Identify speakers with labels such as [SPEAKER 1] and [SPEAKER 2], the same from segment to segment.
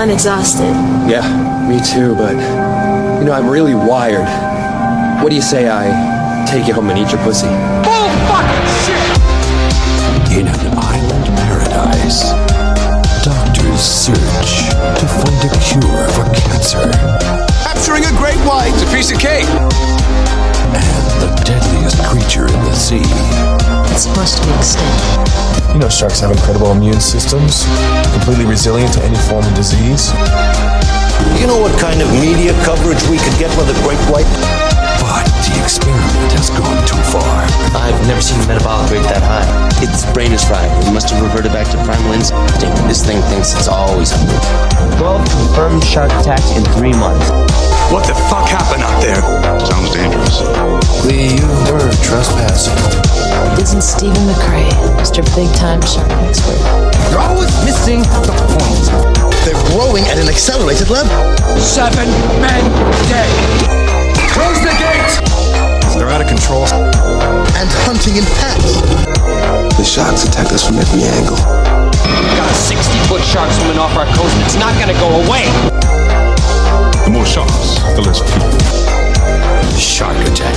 [SPEAKER 1] I'm exhausted.
[SPEAKER 2] Yeah, me too, but, I'm really wired. What do you say I take you home and eat your pussy?
[SPEAKER 3] Bull fucking shit!
[SPEAKER 4] In an island paradise, doctors search to find a cure for cancer.
[SPEAKER 3] Capturing a great white. It's a piece of cake.
[SPEAKER 4] And the deadliest creature in the sea.
[SPEAKER 1] It's supposed to be extinct.
[SPEAKER 5] Sharks have incredible immune systems, completely resilient to any form of disease.
[SPEAKER 6] You know what kind of media coverage we could get with a great white?
[SPEAKER 4] But the experiment has gone too far.
[SPEAKER 7] I've never seen a metabolic rate that high. Its brain is fried. It must have reverted back to primal instinct. This thing thinks it's always hungry. 12 confirmed shark attacks in 3 months.
[SPEAKER 3] What the fuck happened out there? Sounds dangerous.
[SPEAKER 4] We were trespassing.
[SPEAKER 1] Isn't Stephen McRae, Mr. Big Time Shark Expert?
[SPEAKER 3] You're always missing the point.
[SPEAKER 6] They're growing at an accelerated level.
[SPEAKER 3] 7 men dead. Close the gate!
[SPEAKER 5] They're out of control.
[SPEAKER 6] And hunting in packs.
[SPEAKER 2] The sharks attack us from every angle.
[SPEAKER 7] Got a 60-foot shark swimming off our coast. It's not gonna go away.
[SPEAKER 5] The more sharks, the less people.
[SPEAKER 4] Shark attack.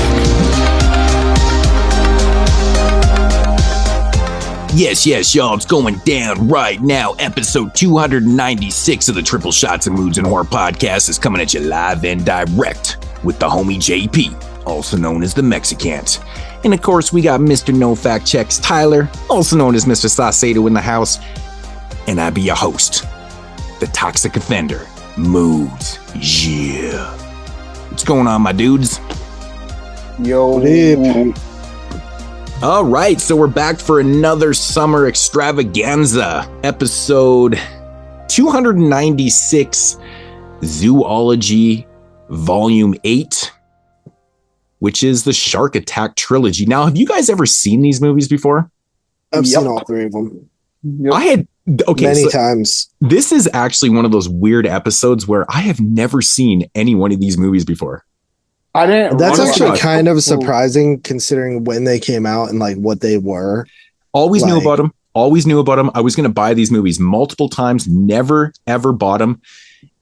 [SPEAKER 8] Yes, y'all, it's going down right now. Episode 296 of the Triple Shots of Moods and Horror podcast is coming at you live and direct with the homie JP, also known as the Mexicant. And of course, we got Mr. No Fact Checks Tyler, also known as Mr. Saucedo in the house. And I be your host, the Toxic Offender, Moodz. Yeah. What's going on, my dudes?
[SPEAKER 9] Yo.
[SPEAKER 8] All right, so we're back for another summer extravaganza, episode 296, Zoology, Volume 8, which is the Shark Attack Trilogy. Now, have you guys ever seen these movies before?
[SPEAKER 9] I've seen all 3 of them.
[SPEAKER 8] Yep. I had,
[SPEAKER 9] many times.
[SPEAKER 8] This is actually one of those weird episodes where I have never seen any one of these movies before.
[SPEAKER 9] I didn't.
[SPEAKER 10] That's actually kind of surprising considering when they came out and like what they were.
[SPEAKER 8] Always knew about them. Always knew about them. I was going to buy these movies multiple times. Never ever bought them.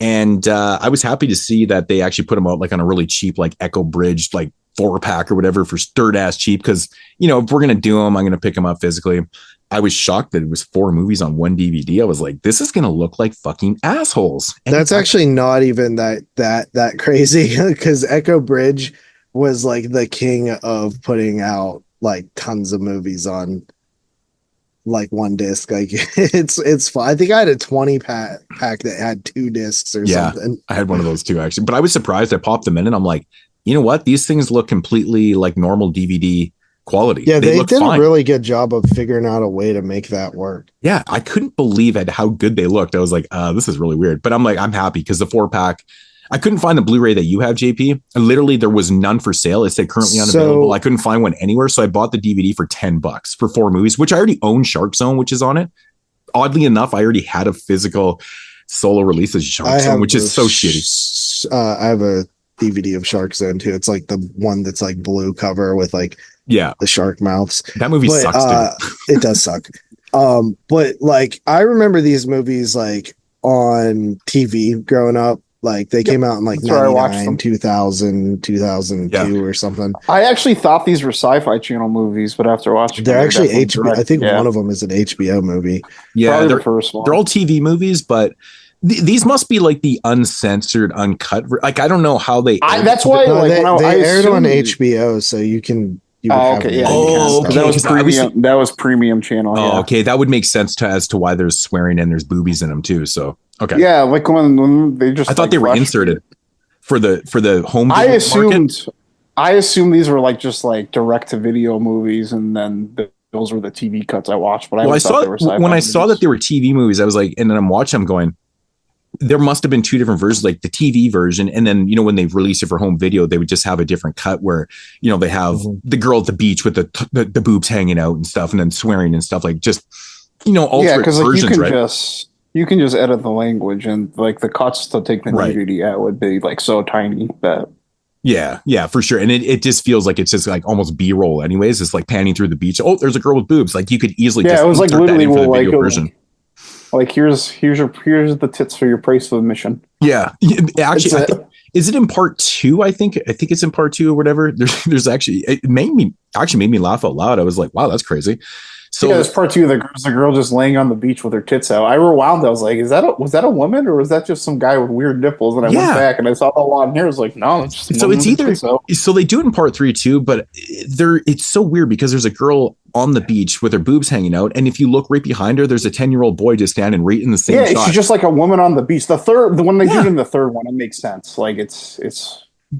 [SPEAKER 8] And I was happy to see that they actually put them out like on a really cheap, like Echo Bridge, like 4-pack or whatever for dirt ass cheap. Because if we're going to do them, I'm going to pick them up physically. I was shocked that it was 4 movies on 1 DVD. I was like, this is going to look like fucking assholes. And
[SPEAKER 10] that's actually not even that crazy because Echo Bridge was like the king of putting out like tons of movies on like 1 disc. Like it's fun. I think I had a 20 pack that had 2 discs or something.
[SPEAKER 8] I had one of those too, actually. But I was surprised. I popped them in and I'm like, you know what? These things look completely like normal DVD quality.
[SPEAKER 10] Yeah, they did a really good job of figuring out a way to make that work.
[SPEAKER 8] Yeah, I couldn't believe at how good they looked. I was like, this is really weird. But I'm like, I'm happy because the 4-pack, I couldn't find the Blu-ray that you have, JP. And literally, there was none for sale. It said currently unavailable. I couldn't find one anywhere. So I bought the DVD for $10 for 4 movies, which I already own Shark Zone, which is on it. Oddly enough, I already had a physical solo release of Shark Zone, which is so shitty.
[SPEAKER 10] I have a DVD of Shark Zone too. It's like the one that's like blue cover with like the shark mouths.
[SPEAKER 8] That movie sucks, dude.
[SPEAKER 10] It does suck. But like I remember these movies like on TV growing up. Like they came out in like 99, 2000, 2002 or something.
[SPEAKER 9] I actually thought these were Sci-Fi Channel movies, but after watching
[SPEAKER 10] they're actually HBO. I think one of them is an HBO movie.
[SPEAKER 8] Yeah, they're the first one. They're all TV movies, but these must be like the uncensored, uncut. Like I don't know how they.
[SPEAKER 9] That's why
[SPEAKER 10] they aired on HBO, so you can.
[SPEAKER 8] Okay.
[SPEAKER 9] That was premium channel.
[SPEAKER 8] Oh, okay. That would make sense as to why there's swearing and there's boobies in them too. So okay.
[SPEAKER 9] Yeah, like when they just.
[SPEAKER 8] I thought they were inserted for the home.
[SPEAKER 9] I assumed these were like just like direct to video movies, and then those were the TV cuts I watched. But I saw
[SPEAKER 8] when I saw that they were TV movies, I was like, and then I'm watching them going. There must have been 2 different versions, like the TV version. And then, when they release it for home video, they would just have a different cut where, they have the girl at the beach with the boobs hanging out and stuff and then swearing and stuff like just, alternate versions, right?
[SPEAKER 9] You can just edit the language and like the cuts to take the DVD out would be like so tiny that.
[SPEAKER 8] Yeah, for sure. And it just feels like it's just like almost B-roll anyways. It's like panning through the beach. Oh, there's a girl with boobs. Like you could easily
[SPEAKER 9] it was like literally
[SPEAKER 8] version.
[SPEAKER 9] Like here's the tits for your price of admission.
[SPEAKER 8] Yeah, actually, is it in part 2? I think it's in part 2 or whatever. There's actually, it made me laugh out loud. I was like, wow, that's crazy. So
[SPEAKER 9] yeah, there's part 2. The girl just laying on the beach with her tits out. I rewound. I was like, was that a woman or was that just some guy with weird nipples? And I went back and I saw the long hair. I was like, no, it's just
[SPEAKER 8] so it's either. So they do it in part 3 too, but it's so weird because there's a girl on the beach with her boobs hanging out, and if you look right behind her, there's a 10-year-old boy just standing right in the same shot.
[SPEAKER 9] Yeah, she's just like a woman on the beach. The one they did in the third one, it makes sense. Like it's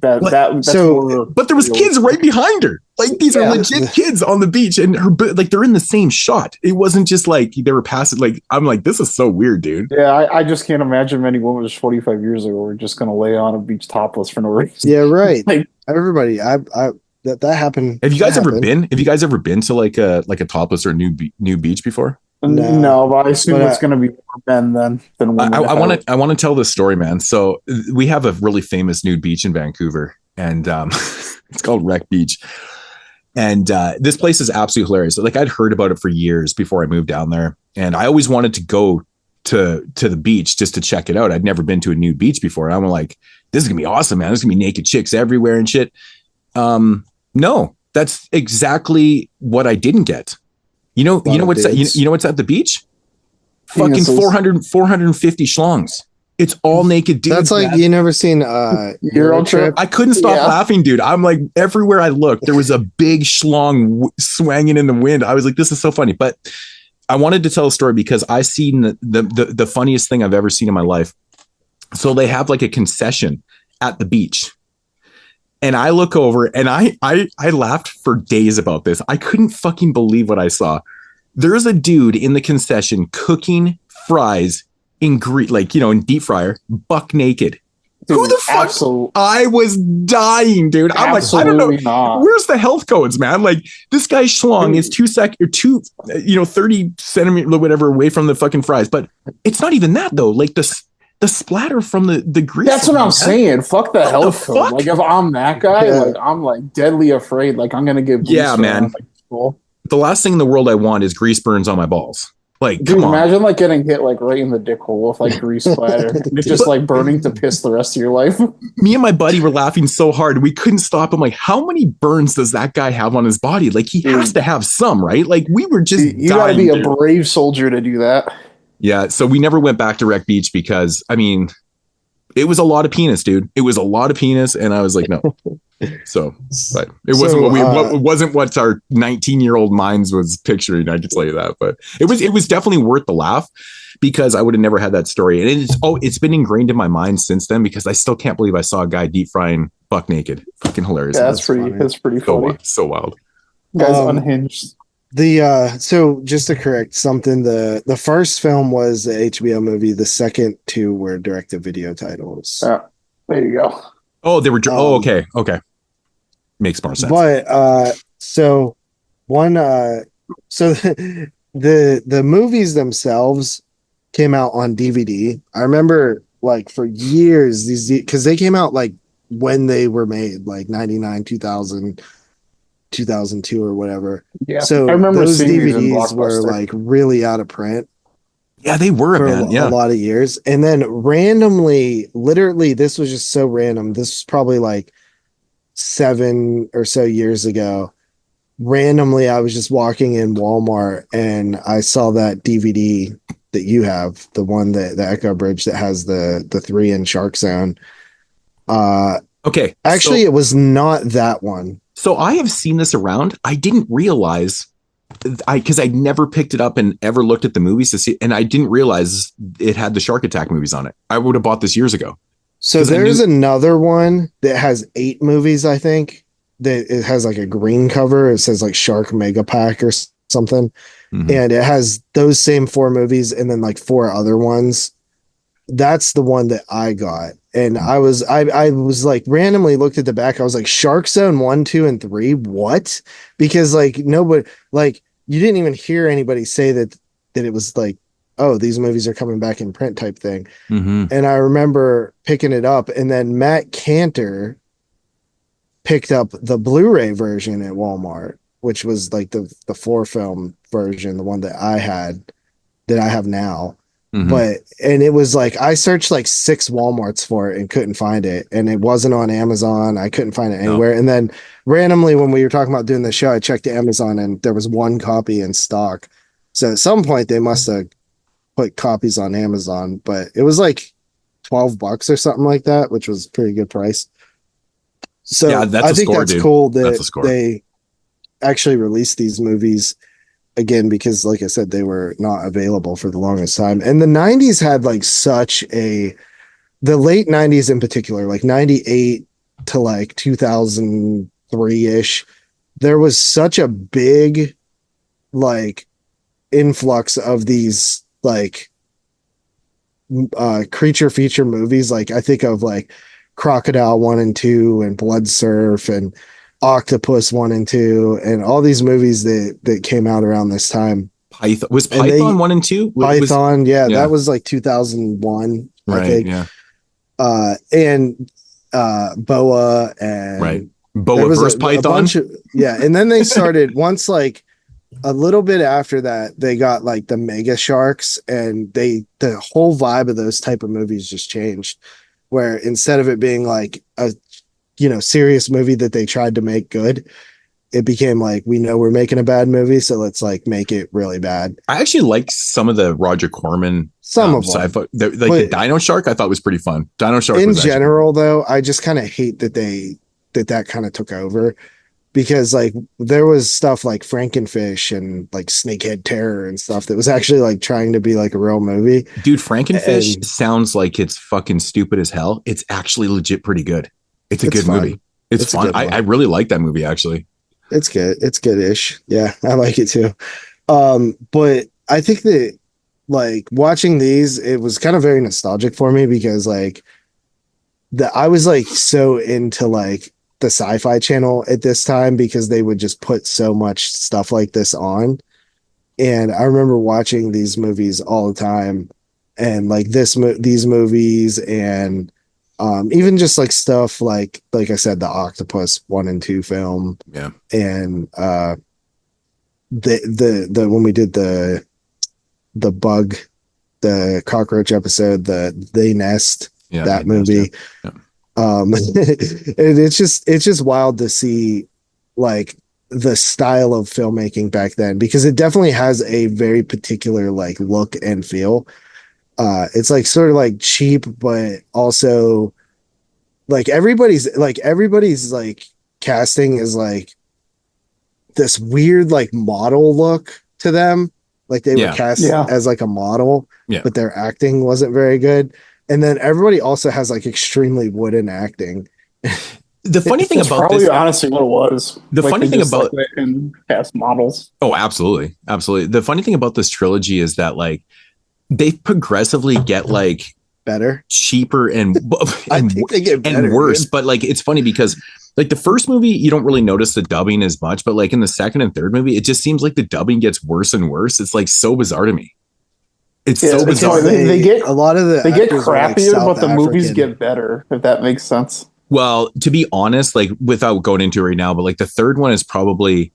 [SPEAKER 9] that.
[SPEAKER 8] But there was kids right behind her. Like these are legit kids on the beach, and like they're in the same shot. It wasn't just like they were passing. Like I'm like, this is so weird, dude.
[SPEAKER 9] Yeah, I just can't imagine many women just 45 years ago were just gonna lay on a beach topless for no reason.
[SPEAKER 10] Yeah, right. Like everybody, that happened.
[SPEAKER 8] Have you guys ever been? Have you guys ever been to like a topless or new beach before?
[SPEAKER 9] No, but I assume it's going to be more men than women.
[SPEAKER 8] I want to tell this story, man. So we have a really famous nude beach in Vancouver, and it's called Wreck Beach. And this place is absolutely hilarious. Like I'd heard about it for years before I moved down there, and I always wanted to go to the beach just to check it out. I'd never been to a nude beach before, and I'm like, this is gonna be awesome, man. There's gonna be naked chicks everywhere and shit. No, that's exactly what I didn't get. You know what's at the beach? Fucking 450 schlongs. It's all naked dudes.
[SPEAKER 10] That's like, you never seen
[SPEAKER 9] Euro Trip?
[SPEAKER 8] I couldn't stop laughing, dude. I'm like, everywhere I looked, there was a big schlong swanging in the wind. I was like, this is so funny. But I wanted to tell a story because I seen the funniest thing I've ever seen in my life. So they have like a concession at the beach. And I look over and I laughed for days about this. I couldn't fucking believe what I saw. There's a dude in the concession cooking fries in in deep fryer, buck naked.
[SPEAKER 9] Dude,
[SPEAKER 8] who the fuck? I was dying, dude. I'm like, I don't know.
[SPEAKER 9] Not.
[SPEAKER 8] Where's the health codes, man? Like this guy's schlong is 30 centimeters, whatever, away from the fucking fries. But it's not even that though. Like the splatter from the grease.
[SPEAKER 9] That's what I'm saying. Fuck the health code. Like if I'm that guy, like I'm like deadly afraid. Like I'm gonna get
[SPEAKER 8] man. The last thing in the world I want is grease burns on my balls. Like,
[SPEAKER 9] dude, imagine like getting hit like right in the dick hole with like grease splatter. It's just like burning to piss the rest of your life.
[SPEAKER 8] Me and my buddy were laughing so hard we couldn't stop. I'm like, how many burns does that guy have on his body? Like he has to have some, right? Like we were just
[SPEAKER 9] you gotta be a brave soldier to do that.
[SPEAKER 8] Yeah, so we never went back to Wreck Beach because, I mean, it was a lot of penis, dude. It was a lot of penis, and I was like, no. So, but it wasn't what our 19-year-old minds was picturing. I can tell you that, but it was definitely worth the laugh because I would have never had that story, and it's been ingrained in my mind since then because I still can't believe I saw a guy deep frying buck naked. Fucking hilarious.
[SPEAKER 9] Yeah, that's pretty funny.
[SPEAKER 8] So wild.
[SPEAKER 9] Guys, unhinged.
[SPEAKER 10] So just to correct something, the first film was the HBO movie. The second two were direct-to-video titles.
[SPEAKER 9] There you go.
[SPEAKER 8] Oh, they were. Okay. Makes more sense.
[SPEAKER 10] But so the movies themselves came out on DVD. I remember like for years because they came out like when they were made, like 99, 2000. 2002 or whatever.
[SPEAKER 9] Yeah,
[SPEAKER 10] so
[SPEAKER 9] I remember
[SPEAKER 10] those DVDs were like really out of print.
[SPEAKER 8] Yeah, they were, man.
[SPEAKER 10] A lot of years. And then randomly, literally, this was just so random. This was probably like 7 or so years ago. Randomly, I was just walking in Walmart and I saw that DVD that you have, the one that the Echo Bridge that has the 3 in Shark Zone.
[SPEAKER 8] Okay.
[SPEAKER 10] Actually, it was not that one.
[SPEAKER 8] So I have seen this around. I didn't realize because I never picked it up and ever looked at the movies to see, and I didn't realize it had the Shark Attack movies on it. I would have bought this years ago.
[SPEAKER 10] So there's another one that has 8 movies, I think. That it has like a green cover. It says like Shark Mega Pack or something. Mm-hmm. And it has those same 4 movies and then like 4 other ones. That's the one that I got. And I was like randomly looked at the back. I was like, Shark Zone 1, 2, and 3. What? Because like nobody, like you didn't even hear anybody say that it was like, oh, these movies are coming back in print type thing.
[SPEAKER 8] Mm-hmm.
[SPEAKER 10] And I remember picking it up, and then Matt Cantor picked up the Blu-ray version at Walmart, which was like the 4-film version, the one that I have now. And it was like I searched like 6 Walmarts for it and couldn't find it, and it wasn't on Amazon. I couldn't find it anywhere. And then randomly, when we were talking about doing the show, I checked Amazon and there was 1 copy in stock. So at some point they must have put copies on Amazon, but it was like $12 or something like that, which was a pretty good price. So
[SPEAKER 8] yeah,
[SPEAKER 10] I think that's cool that they actually released these movies again, because like I said, they were not available for the longest time. And the 90s had like the late 90s in particular, like 98 to like 2003-ish, there was such a big like influx of these like creature feature movies. Like I think of like Crocodile 1 and 2 and Blood Surf and Octopus 1 and 2 and all these movies that came out around this time.
[SPEAKER 8] Python 1 and 2?
[SPEAKER 10] Python, that was like 2001, I think.
[SPEAKER 8] Yeah.
[SPEAKER 10] And Boa and
[SPEAKER 8] Boa versus Python.
[SPEAKER 10] And then they started once like a little bit after that, they got like the mega sharks, and the whole vibe of those type of movies just changed, where instead of it being like a serious movie that they tried to make good, it became like, we know we're making a bad movie, so let's like make it really bad.
[SPEAKER 8] I actually like some of the Roger Corman
[SPEAKER 10] of
[SPEAKER 8] sci-fi. The Dino Shark I thought was pretty fun. Dino Shark
[SPEAKER 10] in general, though, I just kind of hate that that kind of took over, because like there was stuff like Frankenfish and like Snakehead Terror and stuff that was actually like trying to be like a real movie.
[SPEAKER 8] Dude, Frankenfish sounds like it's fucking stupid as hell. It's actually legit pretty good. It's a good movie. It's fun. I really like that movie, actually.
[SPEAKER 10] It's good. It's good-ish. Yeah, I like it too. But I think that like watching these, it was kind of very nostalgic for me, because like I was like so into like the Sci-Fi Channel at this time, because they would just put so much stuff like this on. And I remember watching these movies all the time, and like these movies, and even just like stuff like I said, the Octopus 1 and 2 film.
[SPEAKER 8] Yeah.
[SPEAKER 10] And the when we did the bug, the cockroach episode, They Nest, that movie. Yeah. And it's just wild to see like the style of filmmaking back then, because it definitely has a very particular like look and feel. It's like sort of like cheap, but also like everybody's like casting is like this weird like model look to them. Like they were cast as like a model, but their acting wasn't very good. And then everybody also has like extremely wooden acting.
[SPEAKER 8] The funny thing about
[SPEAKER 9] probably
[SPEAKER 8] this,
[SPEAKER 9] honestly what it was.
[SPEAKER 8] The
[SPEAKER 9] like
[SPEAKER 8] funny thing about
[SPEAKER 9] and cast models.
[SPEAKER 8] Oh, absolutely. The funny thing about this trilogy is that like they progressively get like
[SPEAKER 10] better,
[SPEAKER 8] cheaper, and
[SPEAKER 10] I think they get better,
[SPEAKER 8] and worse.
[SPEAKER 10] dude.
[SPEAKER 8] But like it's funny because like the first movie you don't really notice the dubbing as much, but like in the second and third movie it just seems like the dubbing gets worse and worse. It's like so bizarre to me. It's so bizarre.
[SPEAKER 9] They get
[SPEAKER 10] a lot of
[SPEAKER 9] they get crappier, like but the movies get better, if that makes sense.
[SPEAKER 8] Well, to be honest, like without going into it right now, but like the third one is probably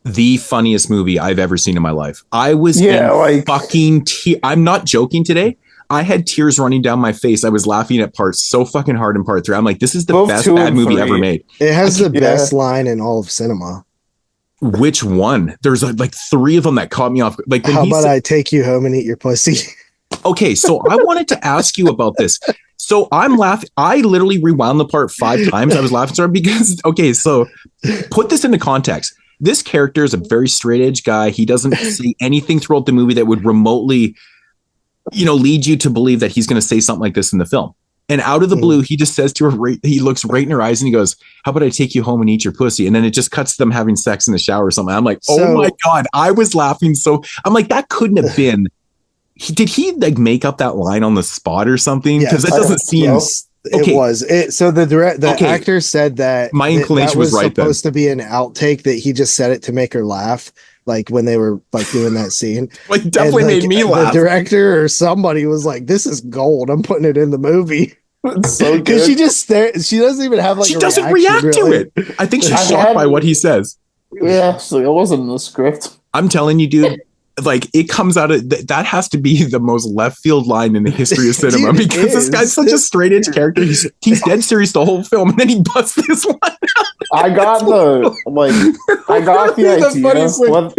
[SPEAKER 8] the funniest movie I've ever seen in my life. I was fucking I'm not joking today. I had tears running down my face. I was laughing at parts so fucking hard in part 3. I'm like, this is the best bad movie ever made.
[SPEAKER 10] It has the best line in all of cinema.
[SPEAKER 8] Which one? There's like 3 of them that caught me off. Like,
[SPEAKER 10] how about I take you home and eat your pussy?
[SPEAKER 8] Okay, so I wanted to ask you about this. So I'm laughing. I literally rewound the part 5 times. I was laughing so hard because, okay, so put this into context. This character is a very straight edge guy. He doesn't say anything throughout the movie that would remotely, lead you to believe that he's going to say something like this in the film. And out of the blue, he just says to her, he looks right in her eyes and he goes, how about I take you home and eat your pussy? And then it just cuts to them having sex in the shower or something. I'm like, oh my God, I was laughing. So I'm like, that couldn't have been. Did he like make up that line on the spot or something? Because that doesn't seem.
[SPEAKER 10] It was. So the actor said that
[SPEAKER 8] my inclination was right.
[SPEAKER 10] Supposed to be an outtake that he just said it to make her laugh. Like when they were like doing that scene,
[SPEAKER 8] like definitely made me laugh.
[SPEAKER 10] The director or somebody was like, "This is gold. I'm putting it in the movie."
[SPEAKER 9] It's so
[SPEAKER 10] good. She just stares. She doesn't even have like.
[SPEAKER 8] She doesn't react to it. I think she's shocked by what he says.
[SPEAKER 9] Yeah, so it wasn't in the script.
[SPEAKER 8] I'm telling you, dude. like it comes out of that has to be the most left field line in the history of cinema.
[SPEAKER 10] Dude,
[SPEAKER 8] because this guy's such a straight edge character. He's dead serious the whole film, and then he busts this line out.
[SPEAKER 9] I got the idea,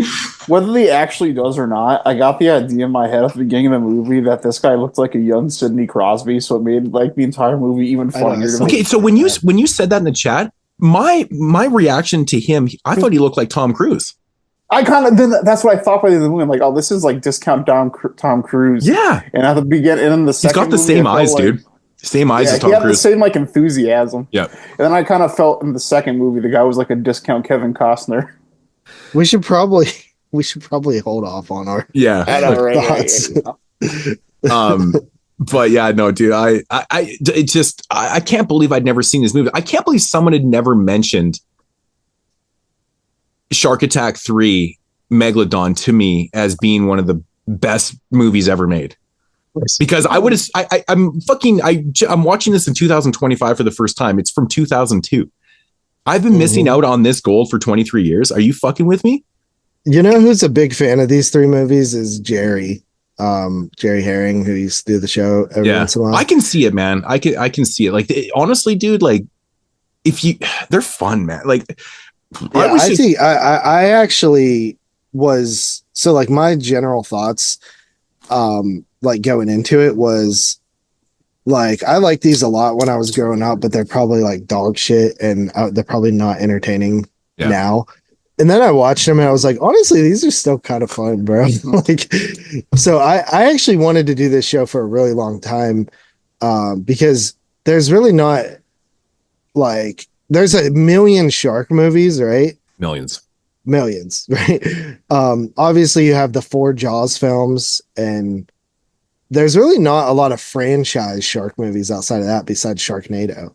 [SPEAKER 9] whether he actually does or not. I got the idea in my head at the beginning of the movie that this guy looked like a young Sidney Crosby, so it made like the entire movie even funnier.
[SPEAKER 8] Okay, so when you said that in the chat, my reaction to him, I thought he looked like Tom Cruise.
[SPEAKER 9] I kind of then that's what I thought by the end of the movie. I'm like, oh, this is like discount Tom Cruise.
[SPEAKER 8] Yeah,
[SPEAKER 9] and at the beginning, and then the second,
[SPEAKER 8] he's got the same eyes, dude. Same eyes as Tom Cruise.
[SPEAKER 9] He had the same like enthusiasm.
[SPEAKER 8] Yeah.
[SPEAKER 9] And then I kind of felt in the second movie the guy was like a discount Kevin Costner.
[SPEAKER 10] We should probably hold off on our thoughts.
[SPEAKER 8] But yeah, no, dude, I can't believe I'd never seen this movie. I can't believe someone had never mentioned Shark Attack 3 Megalodon to me as being one of the best movies ever made. Because I'm watching this in 2025 for the first time. It's from 2002. I've been missing out on this gold for 23 years. Are you fucking with me?
[SPEAKER 10] You know who's a big fan of these three movies is Jerry Herring, who used to do the show every once in a while.
[SPEAKER 8] I can see it, man. I can see it. Like, honestly, dude, like they're fun, man. Like,
[SPEAKER 10] I actually was, so like my general thoughts, like going into it was like, I liked these a lot when I was growing up, but they're probably like dog shit and they're probably not entertaining now. And then I watched them and I was like, honestly, these are still kind of fun, bro. Like, so I actually wanted to do this show for a really long time, because there's really not like, there's a million shark movies, right?
[SPEAKER 8] Millions,
[SPEAKER 10] right? Obviously you have the 4 Jaws films, and there's really not a lot of franchise shark movies outside of that besides Sharknado.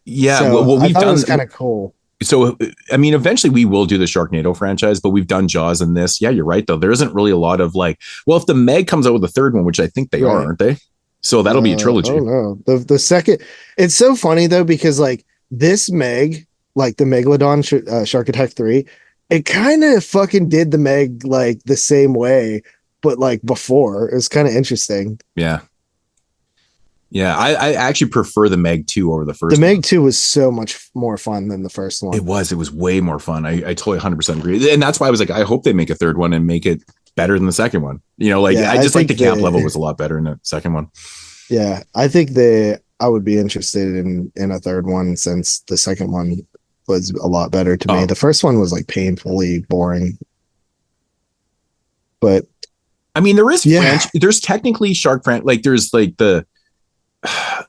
[SPEAKER 8] Yeah,
[SPEAKER 10] so
[SPEAKER 8] well, we've done,
[SPEAKER 10] it was kind of cool.
[SPEAKER 8] So, I mean, eventually we will do the Sharknado franchise, but we've done Jaws and this. Yeah, you're right, though. There isn't really a lot of like, well, if the Meg comes out with the third one, which I think they are, aren't they? So that'll be a trilogy.
[SPEAKER 10] I don't know. The second, it's so funny though, because like this Meg, like the Megalodon Shark Attack 3, it kind of fucking did the Meg like the same way, but like before. It was kind of interesting.
[SPEAKER 8] Yeah. Yeah, I actually prefer the Meg 2 over the first one.
[SPEAKER 10] The Meg 2 was so much more fun than the first one.
[SPEAKER 8] It was way more fun. I totally 100% agree. And that's why I was like, I hope they make a third one and make it better than the second one. You know, like I just like the camp level was a lot better in the second one.
[SPEAKER 10] Yeah, I think I would be interested in a third one, since the second one was a lot better to me. The first one was like painfully boring. But
[SPEAKER 8] I mean, there is there's technically shark like there's like the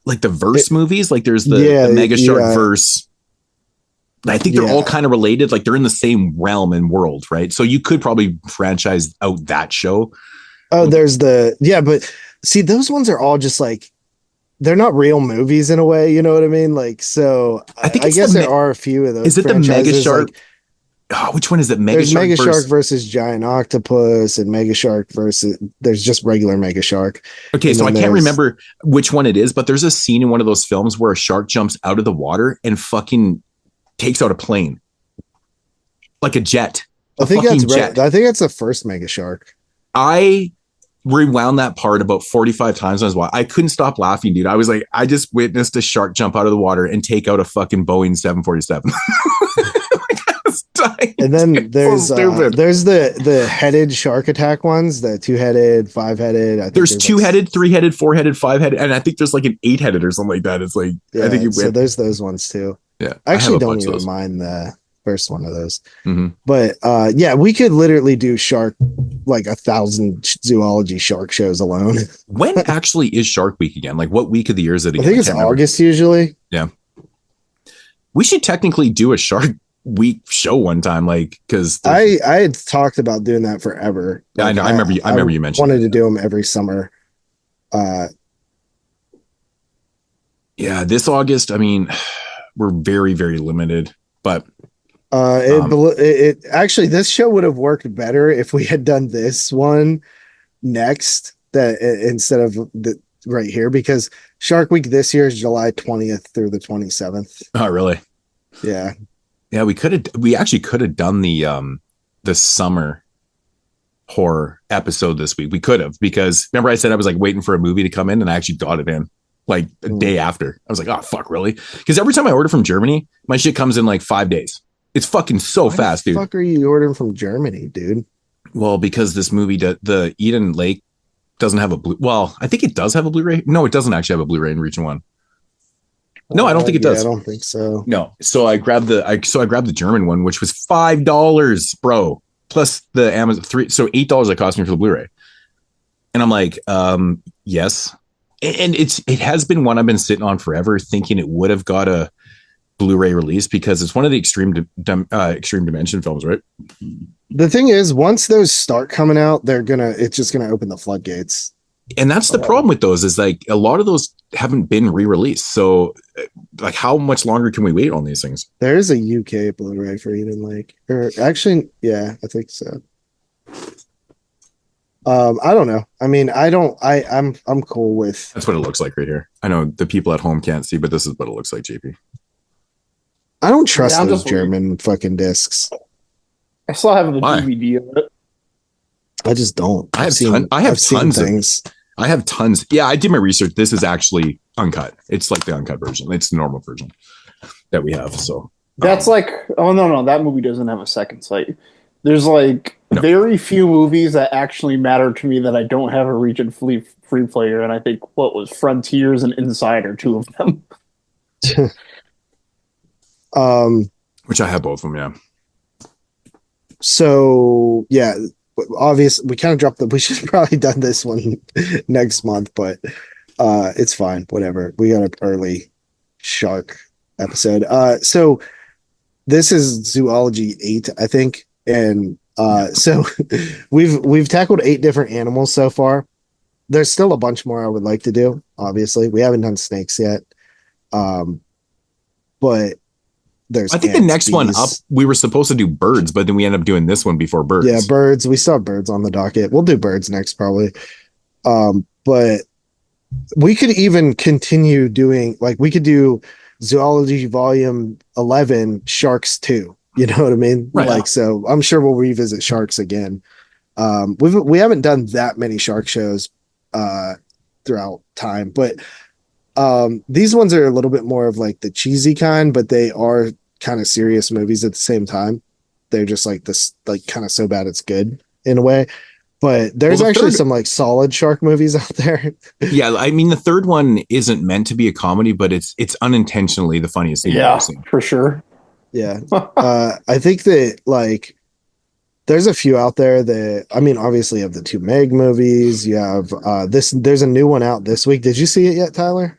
[SPEAKER 8] verse movies, like there's the Mega Shark verse. I think they're all kind of related, like they're in the same realm and world, right? So you could probably franchise out that show.
[SPEAKER 10] Oh, there's but see, those ones are all just like, they're not real movies in a way, you know what I mean? Like, so I guess there are a few of those.
[SPEAKER 8] Is it the Mega Shark? Like, which one is it?
[SPEAKER 10] There's Mega Shark versus Giant Octopus, and Mega Shark versus, there's just regular Mega Shark.
[SPEAKER 8] Okay, so I can't remember which one it is, but there's a scene in one of those films where a shark jumps out of the water and fucking takes out a plane, like a jet.
[SPEAKER 10] I think that's the first Mega Shark.
[SPEAKER 8] I rewound that part about 45 times. I couldn't stop laughing, dude. I was like, I just witnessed a shark jump out of the water and take out a fucking Boeing 747.
[SPEAKER 10] And then there's the headed shark attack ones, the 2-headed, 5-headed.
[SPEAKER 8] There's 2-headed, 3-headed, 4-headed, 5-headed, and I think there's like an 8-headed or something like that. It's like, I think
[SPEAKER 10] so there's those ones too.
[SPEAKER 8] Yeah,
[SPEAKER 10] I actually don't even mind the first one of those.
[SPEAKER 8] Mm-hmm.
[SPEAKER 10] But we could literally do shark, like 1,000 zoology shark shows alone.
[SPEAKER 8] When actually is Shark Week again? Like, what week of the year is it again?
[SPEAKER 10] I think it's August usually.
[SPEAKER 8] Yeah, we should technically do a Shark Week show one time, like, because
[SPEAKER 10] I had talked about doing that forever.
[SPEAKER 8] Like, I know. I remember you mentioned
[SPEAKER 10] wanted to do them every summer.
[SPEAKER 8] Yeah, this August, I mean, we're very, very limited, but
[SPEAKER 10] it actually, this show would have worked better if we had done this one next, that instead of right here, because Shark Week this year is July 20th through the 27th.
[SPEAKER 8] Oh, really?
[SPEAKER 10] Yeah.
[SPEAKER 8] Yeah, we actually could have done the summer horror episode this week. We could have, because remember I said I was like waiting for a movie to come in, and I actually got it in like a day after. I was like, oh fuck, really? Because every time I order from Germany, my shit comes in like 5 days. It's fucking so fast, dude.
[SPEAKER 10] What the fuck are you ordering from Germany, dude?
[SPEAKER 8] Well, because this movie, the Eden Lake, doesn't have a well, I think it does have a Blu-ray. No, it doesn't actually have a Blu-ray in region 1. No, I don't think it does.
[SPEAKER 10] I don't think so.
[SPEAKER 8] No. So I grabbed the German one, which was $5, bro, plus the Amazon 3. So $8 it cost me for the Blu-ray. And I'm like, yes. And it has been one I've been sitting on forever, thinking it would have got a Blu-ray release, because it's one of the extreme dimension films, right?
[SPEAKER 10] The thing is, once those start coming out, it's just gonna open the floodgates.
[SPEAKER 8] And that's the problem with those, is like a lot of those haven't been re-released. So like, how much longer can we wait on these things?
[SPEAKER 10] There is a UK Blu-ray for Eden Lake, or actually, yeah, I think so. I don't know. I mean, I'm cool with.
[SPEAKER 8] That's what it looks like right here. I know the people at home can't see, but this is what it looks like, JP.
[SPEAKER 10] I don't trust those German fucking discs.
[SPEAKER 9] I still have the DVD of it.
[SPEAKER 10] I just don't.
[SPEAKER 8] I have tons. I have tons. Yeah, I did my research. This is actually uncut. It's like the uncut version. It's the normal version that we have. So
[SPEAKER 9] that's like, oh no, that movie doesn't have a second sight. There's like very few movies that actually matter to me that I don't have a region free player, and I think Frontiers and Inside are two of them.
[SPEAKER 8] Which I have both of them, yeah.
[SPEAKER 10] So yeah, obviously we kind of dropped we should have probably done this one next month, but it's fine, whatever. We got an early shark episode. So this is Zoology 8, I think, and so we've tackled 8 different animals so far. There's still a bunch more I would like to do. Obviously, we haven't done snakes yet, but I think the next one up, we were supposed to do birds, but then we ended up doing this one before birds. Yeah, birds. We still have birds on the docket. We'll do birds next, probably. But we could even continue doing, like, we could do Zoology Volume 11, Sharks 2. You know what I mean? Right. Like, so I'm sure we'll revisit sharks again. We haven't done that many shark shows throughout time, but these ones are a little bit more of like the cheesy kind, but they are kind of serious movies at the same time. They're just like this, like kind of so bad it's good in a way. But there's actually some like solid shark movies out there. Yeah, I mean the third one isn't meant to be a comedy, but it's unintentionally the funniest thing I've ever seen. For sure. Yeah. I think that like there's a few out there that, I mean, obviously you have the 2 Meg movies. You have there's a new one out this week. Did you see it yet, Tyler?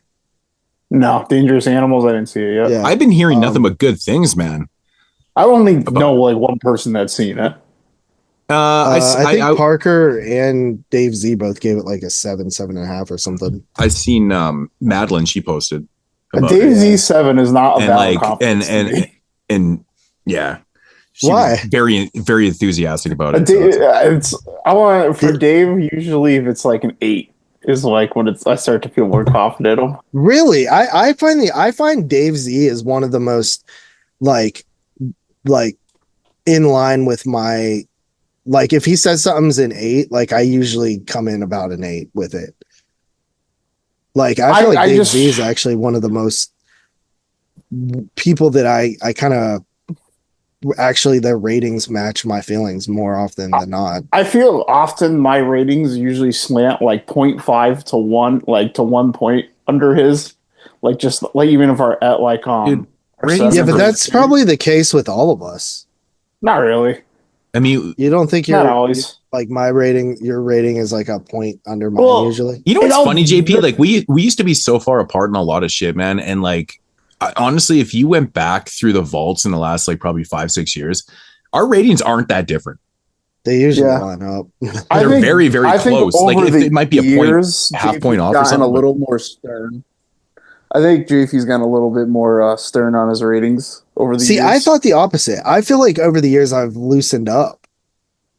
[SPEAKER 10] No, Dangerous Animals. I didn't see it yet. Yeah. I've been hearing nothing but good things, man. I only know like one person that's seen it. I think Parker and Dave Z both gave it like a 7.5 or something. I've seen Madeline. She posted. Dave Z 7 is not a valid confidence and yeah. Why? Very, very enthusiastic about it. I want for Dave. Usually, if it's like an 8. Is like when I start to feel more confident. Really, I find Dave Z is one of the most like in line with my, like if he says something's an 8, like I usually come in about an 8 with it. Like I feel like Dave Z is actually one of the most people that I kind of actually their ratings match my feelings more often than not. I feel often my ratings usually slant like 0.5 to 1, like to 1 point under his, like just like even if our at like yeah, but that's probably the case with all of us. Not really. I mean, you don't think you're always like my rating, your rating is like a point under mine usually. You know what's funny, JP? Like we used to be so far apart in a lot of shit, man, and like honestly, if you went back through the vaults in the last like probably 5-6 years, our ratings aren't that different. They usually line up. They're very, very close. Like it might be a point, half point off or something. A little more stern. I think JP's gotten a little bit more stern on his ratings over the years. See, I thought the opposite. I feel like over the years I've loosened up.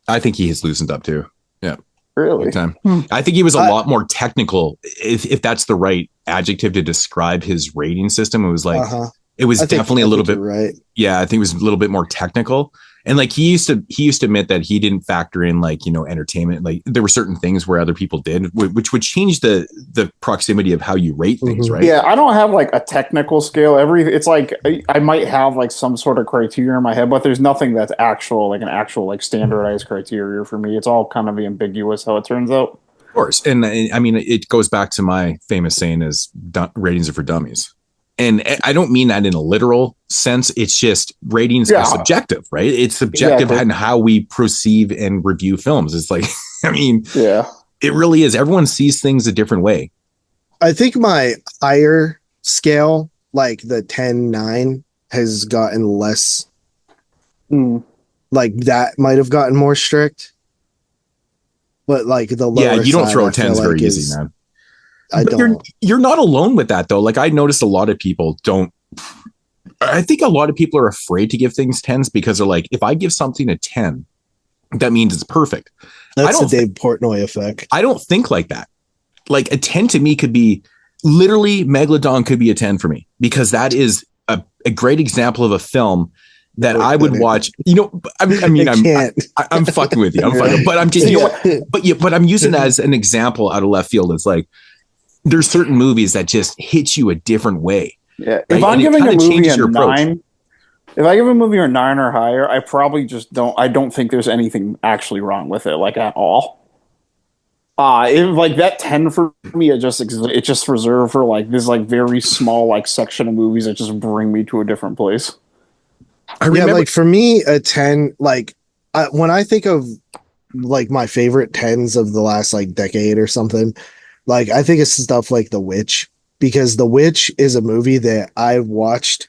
[SPEAKER 10] I think he has loosened up too. Yeah. Really? Time. I think he was a lot more technical, if that's the right adjective to describe his rating system. It was like it was definitely a little bit right. Yeah, I think it was a little bit more technical.
[SPEAKER 8] And like he used to admit that he didn't factor in like, you know, entertainment. Like there were certain things where other people did, which would change the proximity of how you rate things, right?
[SPEAKER 9] Yeah, I don't have like a technical scale. It's like I might have like some sort of criteria in my head, but there's nothing that's an actual like standardized criteria for me. It's all kind of ambiguous how it turns out.
[SPEAKER 8] Of course. And I mean, it goes back to my famous saying is ratings are for dummies. And I don't mean that in a literal sense. It's just ratings are subjective, right? It's subjective in how we perceive and review films. It's like, I mean, it really is. Everyone sees things a different way.
[SPEAKER 10] I think my higher scale, like the 10-9, has gotten less. Like that might have gotten more strict. But like the lower
[SPEAKER 8] you don't
[SPEAKER 10] side,
[SPEAKER 8] throw 10s very easy, man. You're not alone with that though. Like I noticed a lot of people don't. I think a lot of people are afraid to give things 10s because they're like, if I give something a 10, that means it's perfect.
[SPEAKER 10] That's the Dave Portnoy effect.
[SPEAKER 8] I don't think like that. Like a 10 to me could be literally Megalodon could be a 10 for me because that is a great example of a film that I would watch. You know, I mean, I'm fucking with you. But I'm just, you know what? But I'm using that as an example out of left field. It's like there's certain movies that just hit you a different way.
[SPEAKER 9] Yeah.
[SPEAKER 8] Right?
[SPEAKER 9] If I'm giving a movie a 9, if I give a movie a 9 or higher, I probably just don't think there's anything actually wrong with it, like at all. Like that 10 for me, it's just reserved for like this like very small like section of movies that just bring me to a different place.
[SPEAKER 10] Like for me, a 10, like when I think of like my favorite 10s of the last like decade or something, like I think it's stuff like The Witch, because The Witch is a movie that I've watched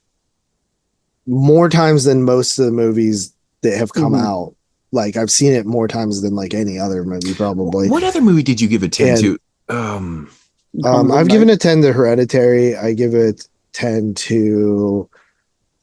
[SPEAKER 10] more times than most of the movies that have come out. Like I've seen it more times than like any other movie probably.
[SPEAKER 8] What other movie did you give a 10 to?
[SPEAKER 10] I've given a 10 to Hereditary. I give it 10 to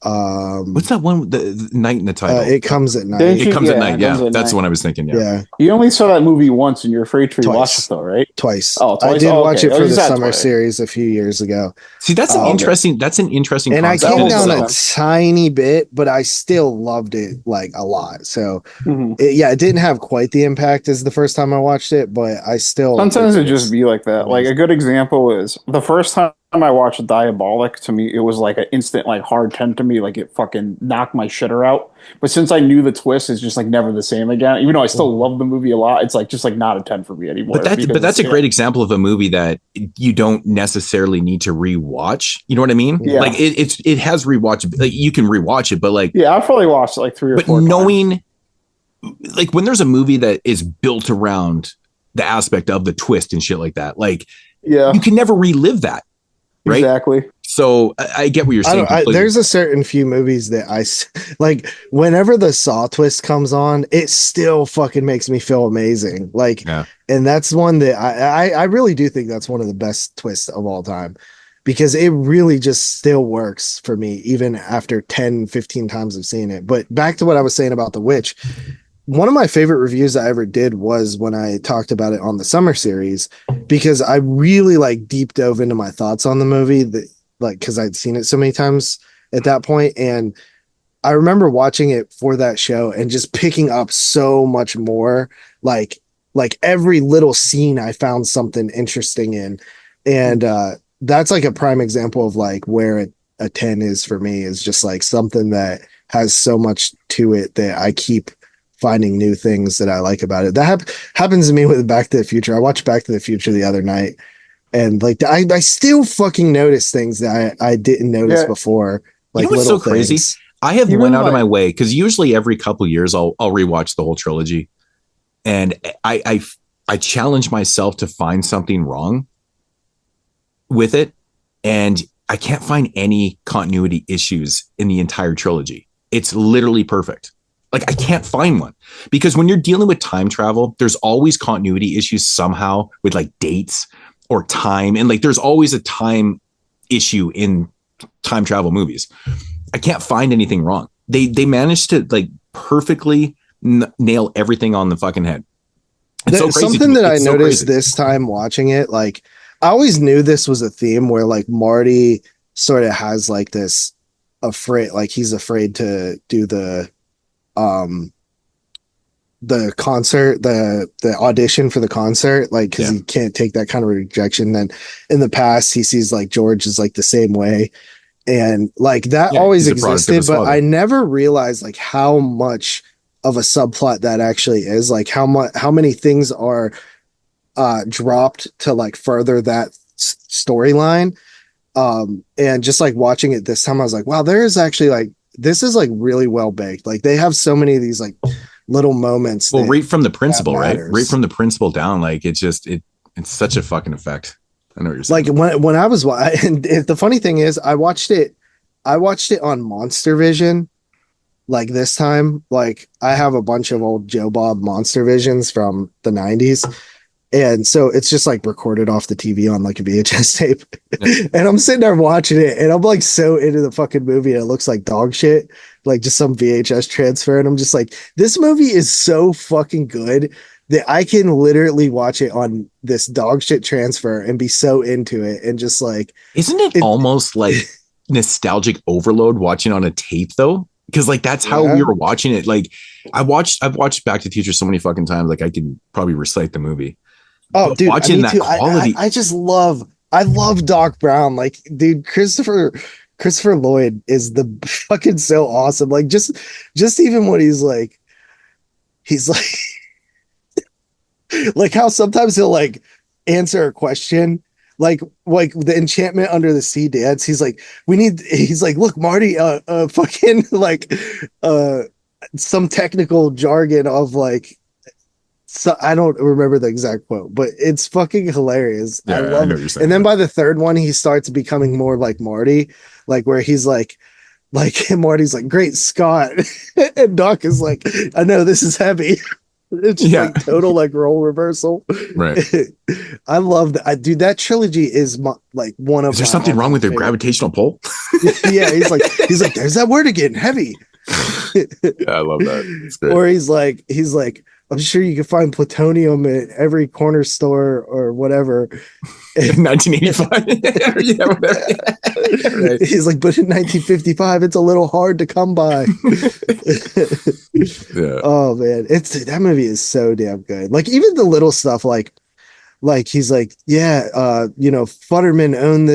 [SPEAKER 8] what's that one? The Night in the title.
[SPEAKER 10] It Comes at Night.
[SPEAKER 8] It Comes at Night. Yeah, that's the one I was thinking. Yeah.
[SPEAKER 9] You only saw that movie once, and you're afraid to rewatch it, though, right?
[SPEAKER 10] Twice.
[SPEAKER 9] Oh, twice.
[SPEAKER 10] I did watch it for the summer series a few years ago.
[SPEAKER 8] See, that's an interesting. That's an interesting.
[SPEAKER 10] And I came down a tiny bit, but I still loved it like a lot. So, it didn't have quite the impact as the first time I watched it, but I still.
[SPEAKER 9] Sometimes it just be like that. Like a good example is the first time I watched Diabolic. To me, it was like an instant like hard 10 to me. Like it fucking knocked my shitter out. But since I knew the twist, it's just like never the same again. Even though I still love the movie a lot, it's like just like not a 10 for me anymore.
[SPEAKER 8] But that's a great example of a movie that you don't necessarily need to rewatch. You know what I mean?
[SPEAKER 9] Yeah.
[SPEAKER 8] Like it has rewatch. Like you can rewatch it, but like
[SPEAKER 9] I've probably watched it like 3 or 4 times. But knowing,
[SPEAKER 8] like when there's a movie that is built around the aspect of the twist and shit like that, like you can never relive that. Right?
[SPEAKER 9] Exactly.
[SPEAKER 8] So I get what you're saying.
[SPEAKER 10] There's a certain few movies that I like. Whenever the Saw twist comes on, it still fucking makes me feel amazing. Like, and that's one that I really do think that's one of the best twists of all time, because it really just still works for me even after 10, 15 times of seeing it. But back to what I was saying about The Witch. One of my favorite reviews I ever did was when I talked about it on the summer series, because I really like deep dove into my thoughts on the movie, that like, cause I'd seen it so many times at that point. And I remember watching it for that show and just picking up so much more, like every little scene I found something interesting in. And, that's like a prime example of like where a 10 is for me, is just like something that has so much to it that I keep finding new things that I like about it. That happens to me with Back to the Future. I watched Back to the Future the other night, and like I still fucking notice things that I didn't notice before. Like,
[SPEAKER 8] you know what's so crazy? I have went out of my way, because usually every couple years I'll rewatch the whole trilogy, and I challenge myself to find something wrong with it, and I can't find any continuity issues in the entire trilogy. It's literally perfect. Like I can't find one, because when you're dealing with time travel, there's always continuity issues somehow with like dates or time. And like, there's always a time issue in time travel movies. I can't find anything wrong. They managed to like perfectly nail everything on the fucking head. It's so crazy.
[SPEAKER 10] Something that I noticed this time watching it, like I always knew this was a theme where like Marty sort of has like this afraid, like he's afraid to do the the concert, the audition for the concert, like because he can't take that kind of rejection. Then in the past, he sees like George is like the same way, and like that always existed, but I never realized like how much of a subplot that actually is. Like how many things are dropped to like further that storyline. And just like watching it this time, I was like, wow, there is actually like this is like really well baked. Like they have so many of these like little moments.
[SPEAKER 8] Well, right from the principal, right from the principal down, like it's such a fucking effect. I know what you're saying.
[SPEAKER 10] Like when I was, and the funny thing is, I watched it on Monster Vision. Like this time, like I have a bunch of old Joe Bob Monster Visions from the 90s. And so it's just like recorded off the TV on like a VHS tape. And I'm sitting there watching it and I'm like so into the fucking movie and it looks like dog shit, like just some VHS transfer. And I'm just like, this movie is so fucking good that I can literally watch it on this dog shit transfer and be so into it. And just like,
[SPEAKER 8] isn't it almost like nostalgic overload watching on a tape though? Because like that's how we were watching it. Like I've watched Back to the Future so many fucking times, like I can probably recite the movie.
[SPEAKER 10] Oh,
[SPEAKER 8] but
[SPEAKER 10] dude,
[SPEAKER 8] watching that quality,
[SPEAKER 10] I love Doc Brown. Like, dude, Christopher Lloyd is the fucking so awesome. Like, just even when he's like like how sometimes he'll like answer a question, like the Enchantment Under the Sea dance. He's like, look, Marty, fucking like some technical jargon of like. So I don't remember the exact quote, but it's fucking hilarious.
[SPEAKER 8] Yeah,
[SPEAKER 10] I love
[SPEAKER 8] know what you're saying.
[SPEAKER 10] And then by the third one, he starts becoming more like Marty, like where he's like Marty's like, great Scott. And Doc is like, I know this is heavy. It's just like total like role reversal.
[SPEAKER 8] Right.
[SPEAKER 10] I love that. Dude, that trilogy is like one of.
[SPEAKER 8] Is there something wrong with their gravitational pull?
[SPEAKER 10] Yeah, he's like, there's that word again, heavy.
[SPEAKER 8] Yeah, I love that. It's great.
[SPEAKER 10] Or he's like, I'm sure you can find plutonium at every corner store or whatever.
[SPEAKER 8] 1985. Yeah, whatever. Right.
[SPEAKER 10] He's like, but in 1955, it's a little hard to come by.
[SPEAKER 8] Yeah.
[SPEAKER 10] Oh man, that movie is so damn good. Like even the little stuff, like he's like, yeah, Futterman owned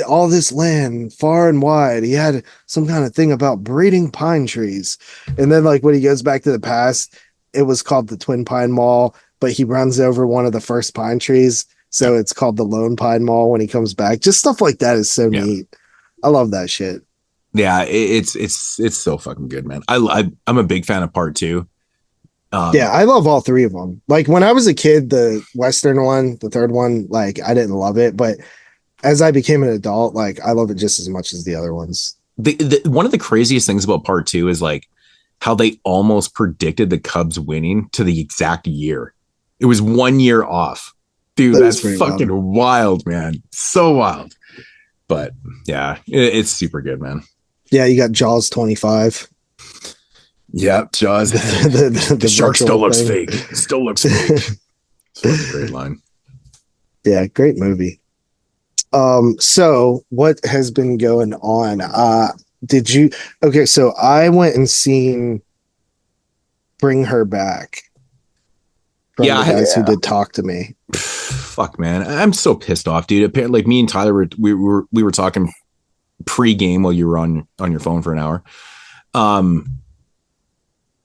[SPEAKER 10] all this land far and wide. He had some kind of thing about breeding pine trees. And then like when he goes back to the past, it was called the Twin Pine Mall, but he runs over one of the first pine trees. So it's called the Lone Pine Mall when he comes back. Just stuff like that is so neat. I love that shit.
[SPEAKER 8] Yeah, it's so fucking good, man. I'm a big fan of part 2.
[SPEAKER 10] Yeah, I love all three of them. Like when I was a kid, the Western one, the third one, like I didn't love it, but as I became an adult, like I love it just as much as the other ones.
[SPEAKER 8] One of the craziest things about part 2 is like how they almost predicted the Cubs winning to the exact year. It was 1 year off. Dude, that's fucking wild, man. So wild. But yeah, it's super good, man.
[SPEAKER 10] Yeah, you got Jaws 25.
[SPEAKER 8] Yep, Jaws. The shark still looks fake. Still looks fake. It's a great line.
[SPEAKER 10] Yeah, great movie. So what has been going on? So I went and seen Bring Her Back from the guys who did Talk to Me.
[SPEAKER 8] Fuck, man, I'm so pissed off, dude. Apparently, like me and Tyler we were talking pre-game while you were on your phone for an hour.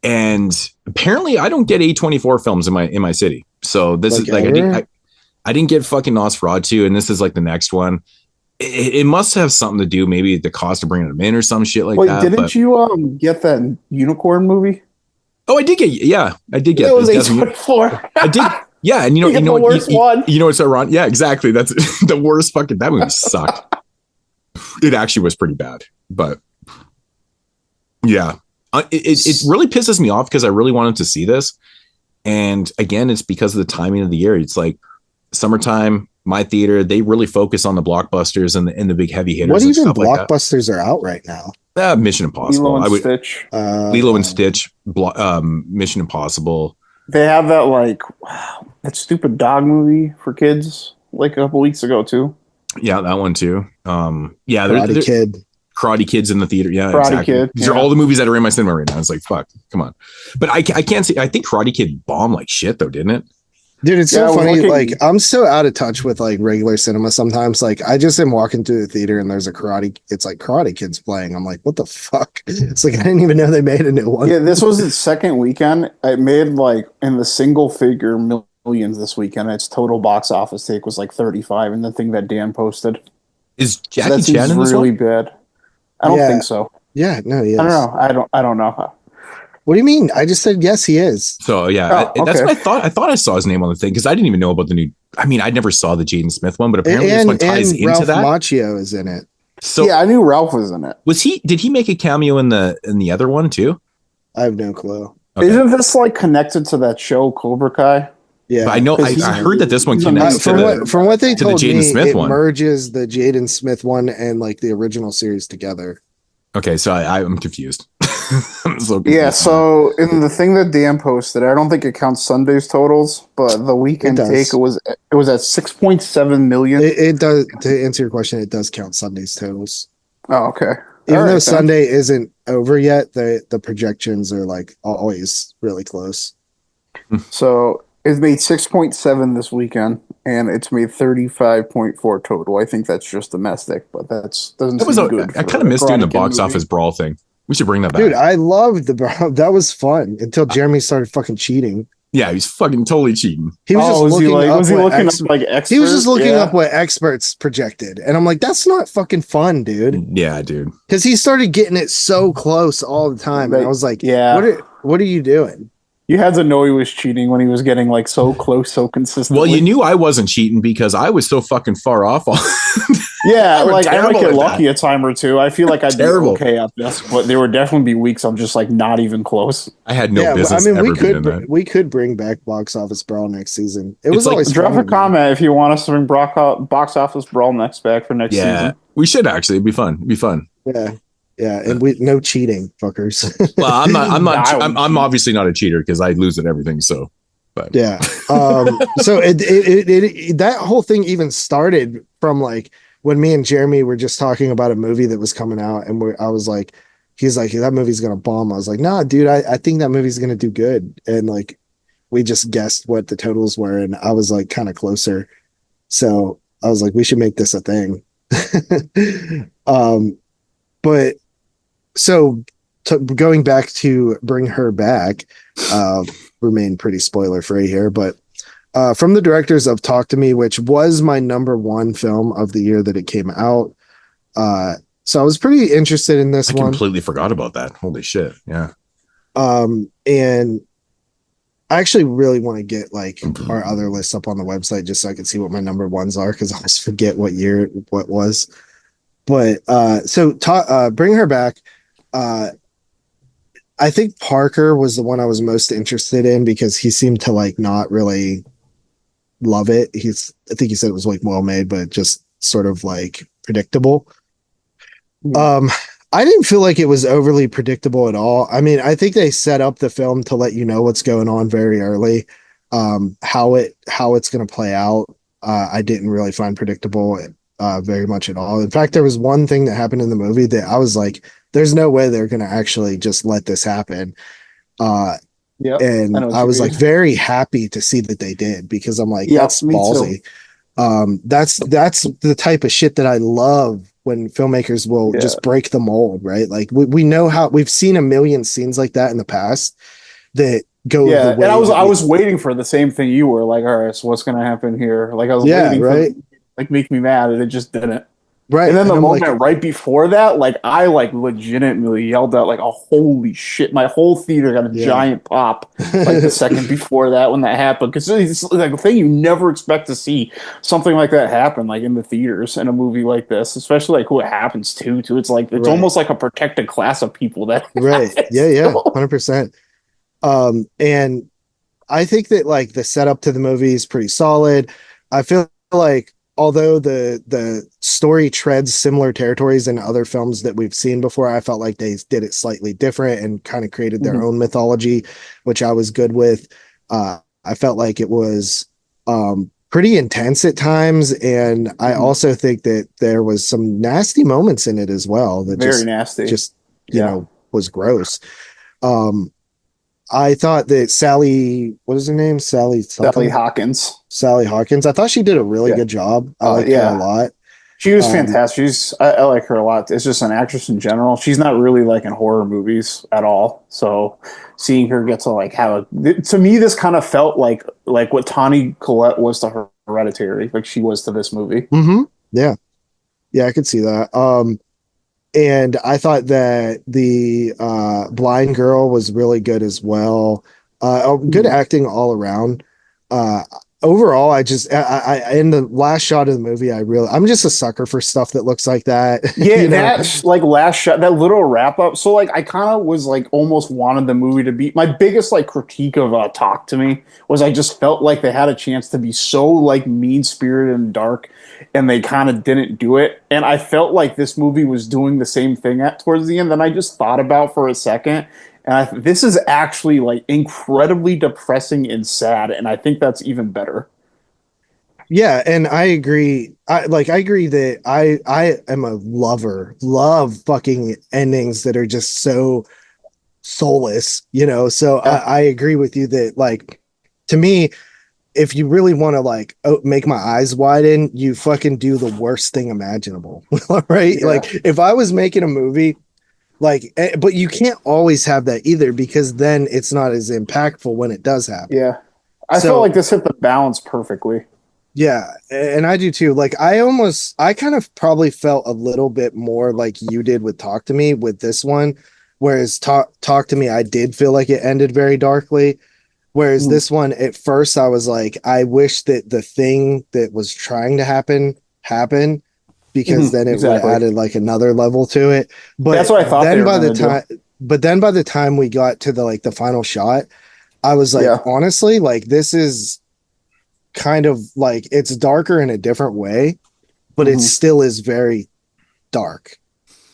[SPEAKER 8] And apparently I don't get A24 films in my city. So this is like I didn't get fucking Nosferatu, and this is like the next one. It must have something to do, maybe the cost of bringing them in or some shit like that.
[SPEAKER 9] Wait, didn't you get that unicorn movie?
[SPEAKER 8] Oh, I did get. Yeah, I did get.
[SPEAKER 9] It was A24.
[SPEAKER 8] I did. Yeah, and you know
[SPEAKER 9] the worst one.
[SPEAKER 8] You know what's ironic? Yeah, exactly. That's the worst fucking. That movie sucked. It actually was pretty bad, but yeah, it really pisses me off because I really wanted to see this, and again, it's because of the timing of the year. It's like summertime. My theater, they really focus on the blockbusters and the big heavy hitters.
[SPEAKER 10] What even blockbusters are out right now?
[SPEAKER 8] Mission Impossible.
[SPEAKER 9] Lilo and
[SPEAKER 8] Stitch. Mission Impossible.
[SPEAKER 9] They have that that stupid dog movie for kids like a couple weeks ago too.
[SPEAKER 8] Yeah, that one too. Yeah,
[SPEAKER 10] Karate Kid.
[SPEAKER 8] Karate Kid's in the theater. Yeah,
[SPEAKER 9] Karate
[SPEAKER 8] exactly.
[SPEAKER 9] Kid,
[SPEAKER 8] These are all the movies that are in my cinema right now. It's like, fuck, come on. But I can't see. I think Karate Kid bombed like shit, though, didn't it?
[SPEAKER 10] Dude, it's so funny. Like, I'm so out of touch with like regular cinema sometimes. Like, I just am walking through the theater and there's it's like Karate Kids playing. I'm like, what the fuck? It's like, I didn't even know they made a new one.
[SPEAKER 9] Yeah, this was its second weekend. It made like in the single figure millions this weekend. Its total box office take was like 35, and the thing that Dan posted.
[SPEAKER 8] Is Jackie Chan in this
[SPEAKER 9] really
[SPEAKER 8] one?
[SPEAKER 9] bad. I don't think so.
[SPEAKER 10] Yeah, no, he is.
[SPEAKER 9] I don't know. I don't know.
[SPEAKER 10] What do you mean? I just said yes, he is.
[SPEAKER 8] So yeah, that's what I thought. I thought I saw his name on the thing because I didn't even know about the new. I mean, I never saw the Jaden Smith one, but apparently this one ties into
[SPEAKER 10] Ralph
[SPEAKER 8] that.
[SPEAKER 10] Macchio is in it.
[SPEAKER 8] So
[SPEAKER 9] yeah, I knew Ralph was in it.
[SPEAKER 8] Was he? Did he make a cameo in the other one too?
[SPEAKER 10] I have no clue.
[SPEAKER 8] Okay.
[SPEAKER 9] Isn't this like connected to that show Cobra Kai?
[SPEAKER 10] Yeah,
[SPEAKER 8] but I know. I heard that this one connects
[SPEAKER 10] from what they told
[SPEAKER 8] the Jaden
[SPEAKER 10] me,
[SPEAKER 8] Smith
[SPEAKER 10] it
[SPEAKER 8] one.
[SPEAKER 10] merges the Jaden Smith one and like the original series together.
[SPEAKER 8] Okay, so I'm confused. I'm so confused.
[SPEAKER 9] Yeah, so in the thing that Dan posted, I don't think it counts Sunday's totals, but the weekend take it was at 6.7 million.
[SPEAKER 10] It does. To answer your question, it does count Sunday's totals.
[SPEAKER 9] Oh, okay.
[SPEAKER 10] Even though Sunday isn't over yet, the projections are like always really close.
[SPEAKER 9] So it made 6.7 this weekend, and it's made 35.4 total. I think that's just domestic, but doesn't seem good.
[SPEAKER 8] I kind of missed doing the box office Brawl thing. We should bring that back.
[SPEAKER 10] Dude, I loved the Brawl. That was fun until Jeremy started fucking cheating.
[SPEAKER 8] Yeah, he's fucking totally cheating.
[SPEAKER 10] He was just looking up
[SPEAKER 9] experts?
[SPEAKER 10] He was just looking up what experts projected, and I'm like, that's not fucking fun, dude.
[SPEAKER 8] Yeah, dude.
[SPEAKER 10] Because he started getting it so close all the time, and I was like, yeah, what are you doing?
[SPEAKER 9] You had to know he was cheating when he was getting like so close, so consistently.
[SPEAKER 8] Well, you knew I wasn't cheating because I was so fucking far off.
[SPEAKER 9] Yeah, like I might get lucky a time or two. I feel like I'd be
[SPEAKER 8] Terrible.
[SPEAKER 9] okay at this, but there would definitely be weeks I'm just like not even close.
[SPEAKER 8] I had no business. I mean,
[SPEAKER 10] we could bring back Box Office Brawl next season. It was always
[SPEAKER 9] drop a comment if you want us to bring Box Office Brawl back for next season.
[SPEAKER 8] We should actually. It'd be fun. It'd be fun.
[SPEAKER 10] Yeah, and we no cheating, fuckers.
[SPEAKER 8] Well, I'm not. I'm obviously not a cheater because I lose at everything. So, but
[SPEAKER 10] yeah. So it that whole thing even started from like when me and Jeremy were just talking about a movie that was coming out, and I was like, he's like, that movie's gonna bomb. I was like, nah, dude, I think that movie's gonna do good, and like we just guessed what the totals were, and I was like kind of closer, so I was like, we should make this a thing. But so going back to Bring Her Back, remain pretty spoiler free here, but from the directors of Talk to Me, which was my number one film of the year that it came out. So I was pretty interested in this one.
[SPEAKER 8] I completely forgot about that. Holy shit. Yeah.
[SPEAKER 10] And I actually really want to get like our other lists up on the website just so I can see what my number ones are, because I always forget what was. But so Bring Her Back. I think Parker was the one I was most interested in because he seemed to like not really love it. I think he said it was like well made, but just sort of like predictable. I didn't feel like it was overly predictable at all. I mean, I think they set up the film to let you know what's going on very early. How it's going to play out, I didn't really find predictable very much at all. In fact, there was one thing that happened in the movie that I was like, there's no way they're going to actually just let this happen. And I was like very happy to see that they did, because I'm like, that's ballsy. That's the type of shit that I love when filmmakers will just break the mold, right? Like we know how we've seen a million scenes like that in the past that go the way.
[SPEAKER 9] And I was waiting for the same thing you were like, all right, so what's going to happen here? Like I was waiting for like make me mad, and it just didn't.
[SPEAKER 10] Right.
[SPEAKER 9] And then the moment right before that, like I like legitimately yelled out like a holy shit. My whole theater got a giant pop like the second before that when that happened. Because it's like a thing you never expect to see something like that happen like in the theaters in a movie like this, especially like who it happens to. It's like it's almost like a protected class of people that
[SPEAKER 10] Yeah, 100%. And I think that like the setup to the movie is pretty solid. I feel like although the story treads similar territories in other films that we've seen before, I felt like they did it slightly different and kind of created their own mythology, which I was good with. I felt like it was pretty intense at times, and I also think that there was some nasty moments in it as well that
[SPEAKER 9] Very nasty.
[SPEAKER 10] just you know, was gross. I thought that Sally, what is her name? Sally
[SPEAKER 9] Hawkins.
[SPEAKER 10] Sally Hawkins. I thought she did a really good job. I like her a lot.
[SPEAKER 9] She was fantastic. I like her a lot. It's just an actress in general. She's not really like in horror movies at all. So seeing her get to like have to me, this kind of felt like what Toni Collette was to her Hereditary, like she was to this movie.
[SPEAKER 10] Mm-hmm. Yeah, I could see that. And I thought that the blind girl was really good as well. Good acting all around. Overall, I in the last shot of the movie, I'm just a sucker for stuff that looks like that.
[SPEAKER 9] Yeah, that like last shot, that little wrap up. So like, I kind of was like almost wanted the movie to be my biggest like critique of Talk to Me was I just felt like they had a chance to be so like mean spirited and dark, and they kind of didn't do it. And I felt like this movie was doing the same thing towards the end. Then I just thought about for a second. And this is actually like incredibly depressing and sad, and I think that's even better.
[SPEAKER 10] Yeah, and I agree. I agree that I am a love fucking endings that are just so soulless, you know. So I agree with you that like to me, if you really want to like make my eyes widen, you fucking do the worst thing imaginable, right? Yeah. Like if I was making a movie. Like, but you can't always have that either because then it's not as impactful when it does happen.
[SPEAKER 9] Yeah. I felt like this hit the balance perfectly.
[SPEAKER 10] Yeah. And I do too. Like, I kind of probably felt a little bit more like you did with Talk to Me with this one. Whereas Talk to Me, I did feel like it ended very darkly. Whereas this one, at first, I was like, I wish that the thing that was trying to happen happened. Because then it would have added like another level to it. But
[SPEAKER 9] that's what I thought.
[SPEAKER 10] Then by the time we got to the final shot, I was like, honestly, like this is kind of like it's darker in a different way, but it still is very dark.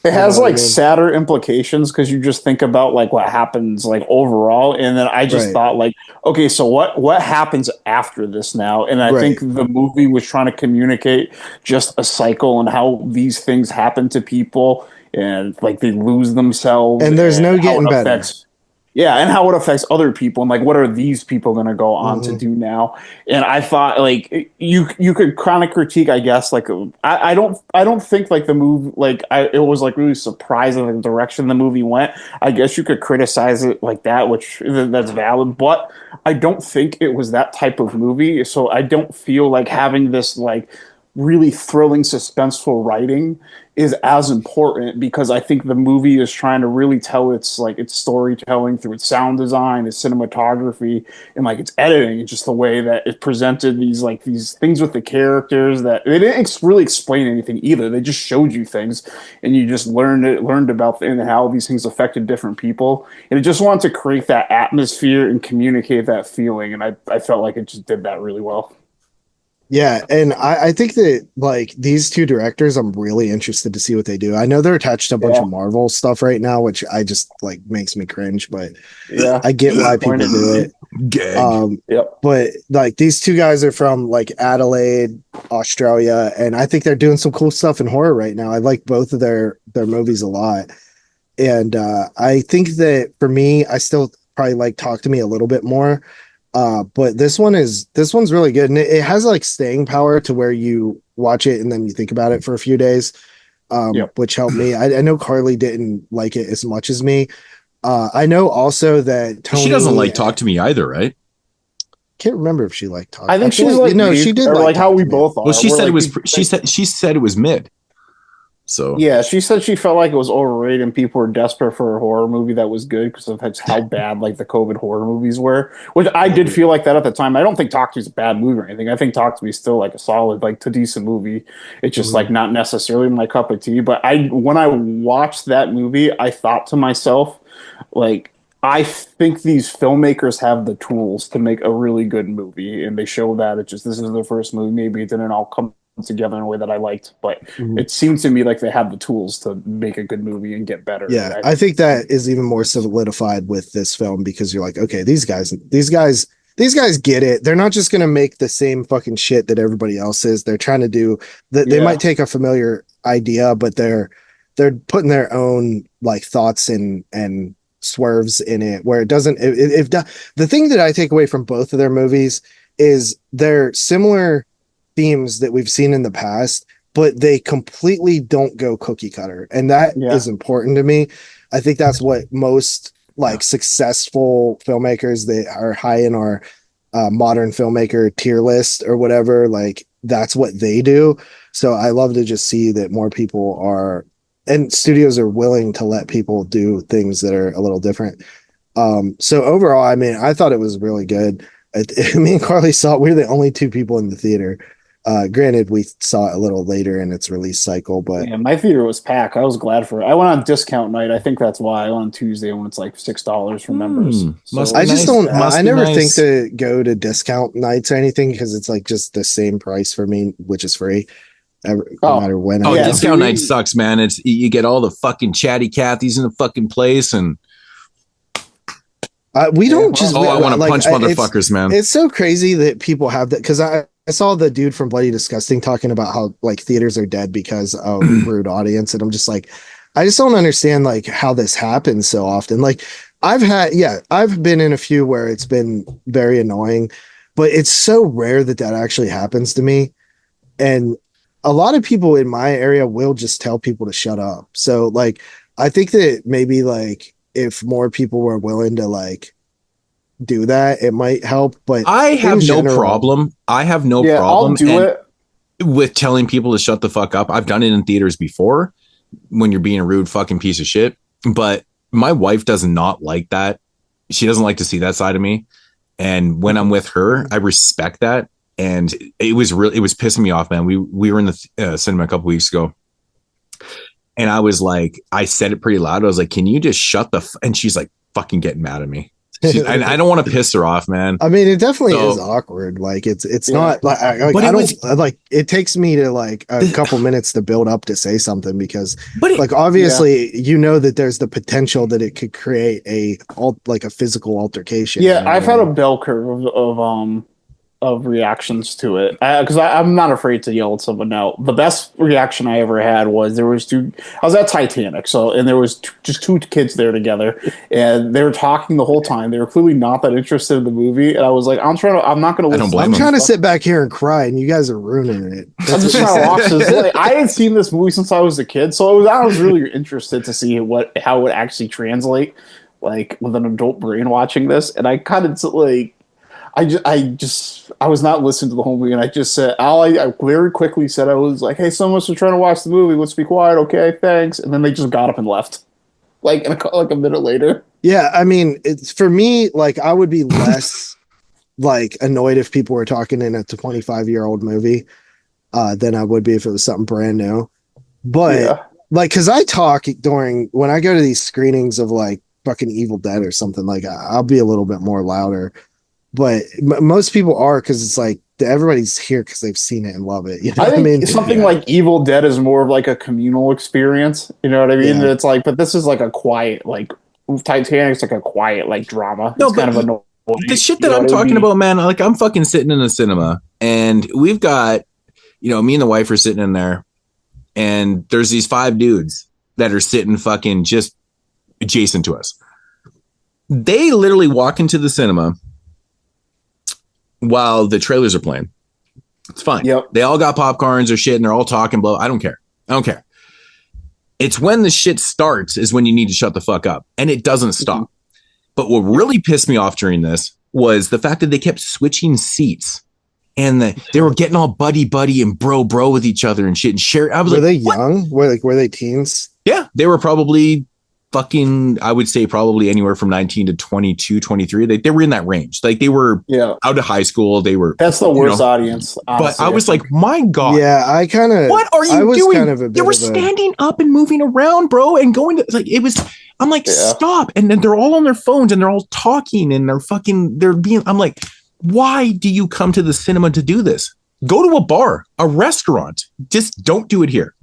[SPEAKER 9] It has like sadder implications because you just think about like what happens like overall, and then I just thought like, okay, so what happens after this now? And I think the movie was trying to communicate just a cycle and how these things happen to people, and like they lose themselves,
[SPEAKER 10] and there's no getting better.
[SPEAKER 9] And how it affects other people, and like what are these people going to go on to do now? And I thought like you could kind of critique, I guess, like I don't think like the movie like it was like really surprising the direction the movie went. I guess you could criticize it like that, which that's valid, but I don't think it was that type of movie. So I don't feel like having this like really thrilling, suspenseful writing is as important because I think the movie is trying to really tell its storytelling through its sound design, its cinematography, and like its editing, and just the way that it presented these things with the characters that they didn't really explain anything either. They just showed you things, and you just learned about and how these things affected different people, and it just wanted to create that atmosphere and communicate that feeling, and I felt like it just did that really well.
[SPEAKER 10] Yeah, and I think that like these two directors, I'm really interested to see what they do. I know they're attached to a bunch of Marvel stuff right now, which I just like makes me cringe, but I get why people do it. But like these two guys are from like Adelaide, Australia, and I think they're doing some cool stuff in horror right now. I like both of their movies a lot. And I think that for me, I still probably like Talk to Me a little bit more. But this one's really good, and it has like staying power to where you watch it and then you think about it for a few days, which helped me. I know Carly didn't like it as much as me. I know also that Tony,
[SPEAKER 8] she doesn't like Talk to Me either, right?
[SPEAKER 10] Can't remember if she liked Talk.
[SPEAKER 9] I think she's like,
[SPEAKER 10] she did
[SPEAKER 9] like how we both are.
[SPEAKER 8] Well, she said it was. She said it was mid. So
[SPEAKER 9] yeah, she said she felt like it was overrated and people were desperate for a horror movie that was good because of how bad like the COVID horror movies were, which I did feel like that at the time. I don't think Talk to Me is a bad movie or anything. I think Talk to Me is still like a solid, like to decent movie. It's just like not necessarily my cup of tea. But when I watched that movie, I thought to myself, like, I think these filmmakers have the tools to make a really good movie, and they show that this is their first movie. Maybe it didn't all come together in a way that I liked, but it seemed to me like they have the tools to make a good movie and get better.
[SPEAKER 10] I think that is even more solidified with this film because you're like, okay, these guys these guys get it. They're not just going to make the same fucking shit that everybody else is. They're trying to do that. They might take a familiar idea, but they're putting their own like thoughts and swerves in it where it doesn't. The thing that I take away from both of their movies is they're similar themes that we've seen in the past, but they completely don't go cookie cutter. And that is important to me. I think that's what most like successful filmmakers that are high in our modern filmmaker tier list or whatever, like that's what they do. So I love to just see that more people are, and studios are willing to let people do things that are a little different. So overall, I mean, I thought it was really good. Me and Carly saw it. We were the only two people in the theater. Granted, we saw it a little later in its release cycle, but
[SPEAKER 9] my theater was packed. I was glad for it. I went on discount night. I think that's why I went on Tuesday when it's like $6 for members. So
[SPEAKER 10] I just don't. I never think to go to discount nights or anything because it's like just the same price for me, which is free. No matter when.
[SPEAKER 8] Discount night sucks, man. It's you get all the fucking chatty Cathys in the fucking place, and
[SPEAKER 10] we don't just.
[SPEAKER 8] I want to punch motherfuckers, man.
[SPEAKER 10] It's so crazy that people have that because I saw the dude from Bloody Disgusting talking about how like theaters are dead because of rude audience, and I'm just like, I just don't understand like how this happens so often. Like I've been in a few where it's been very annoying, but it's so rare that actually happens to me, and a lot of people in my area will just tell people to shut up. So like, I think that maybe like if more people were willing to like do that, it might help. But
[SPEAKER 8] I have no problem. I have no problem.
[SPEAKER 9] I'll do it
[SPEAKER 8] with telling people to shut the fuck up. I've done it in theaters before when you're being a rude fucking piece of shit. But my wife does not like that. She doesn't like to see that side of me. And when I'm with her, I respect that. And it was pissing me off, man. We were in the cinema a couple weeks ago, and I was like, I said it pretty loud. I was like, "Can you just shut the?" And she's like, "Fucking getting mad at me." I don't want to piss her off, man.
[SPEAKER 10] I mean, it definitely is awkward. Like it's not like I don't like. It takes me to like a couple minutes to build up to say something because, like, obviously, you know that there's the potential that it could create a physical altercation.
[SPEAKER 9] Yeah, I've had a bell curve of reactions to it because I'm not afraid to yell at someone now. The best reaction I ever had was I was at Titanic, and there was just two kids there together, and they were talking the whole time. They were clearly not that interested in the movie, and I was like, I'm not going to listen.
[SPEAKER 10] I'm trying to sit back here and cry, and you guys are ruining it.
[SPEAKER 9] I'm just trying to watch this. Like, I had seen this movie since I was a kid, so I was really interested to see how it would actually translate, like with an adult brain watching this, and I kind of like. I was not listening to the whole movie, and I just said, I very quickly said, I was like, hey, someone's trying to watch the movie. Let's be quiet. Okay, thanks. And then they just got up and left like a minute later.
[SPEAKER 10] Yeah. I mean, it's for me, like I would be less like annoyed if people were talking in a 25-year-old movie than I would be if it was something brand new. But like, cause I talk when I go to these screenings of like fucking Evil Dead or something, like I'll be a little bit more louder. But most people are because it's like everybody's here because they've seen it and love it. You know
[SPEAKER 9] what I mean? Something like Evil Dead is more of like a communal experience. You know what I mean? Yeah. It's like, but this is like a quiet, like Titanic's like a quiet, like drama.
[SPEAKER 8] No,
[SPEAKER 9] it's kind of annoying.
[SPEAKER 8] The shit that I'm talking about, man, like I'm fucking sitting in a cinema and we've got, me and the wife are sitting in there and there's these 5 dudes that are sitting fucking just adjacent to us. They literally walk into the cinema while the trailers are playing. It's fine.
[SPEAKER 9] Yep.
[SPEAKER 8] They all got popcorns or shit and they're all talking I don't care. It's when the shit starts is when you need to shut the fuck up. And it doesn't stop. Mm-hmm. But what really pissed me off during this was the fact that they kept switching seats and they were getting all buddy and bro with each other and shit and share. I was
[SPEAKER 10] were they young? Were they teens?
[SPEAKER 8] Yeah. They were probably I would say probably anywhere from 19 to 22, 23. They were in that range. Like they were out of high school.
[SPEAKER 9] That's the worst audience. Honestly.
[SPEAKER 8] But I was like, my God.
[SPEAKER 10] Yeah, what
[SPEAKER 8] are you doing? They were standing up and moving around, bro, and going to I'm like, stop. And then they're all on their phones and they're all talking and I'm like, why do you come to the cinema to do this? Go to a bar, a restaurant. Just don't do it here.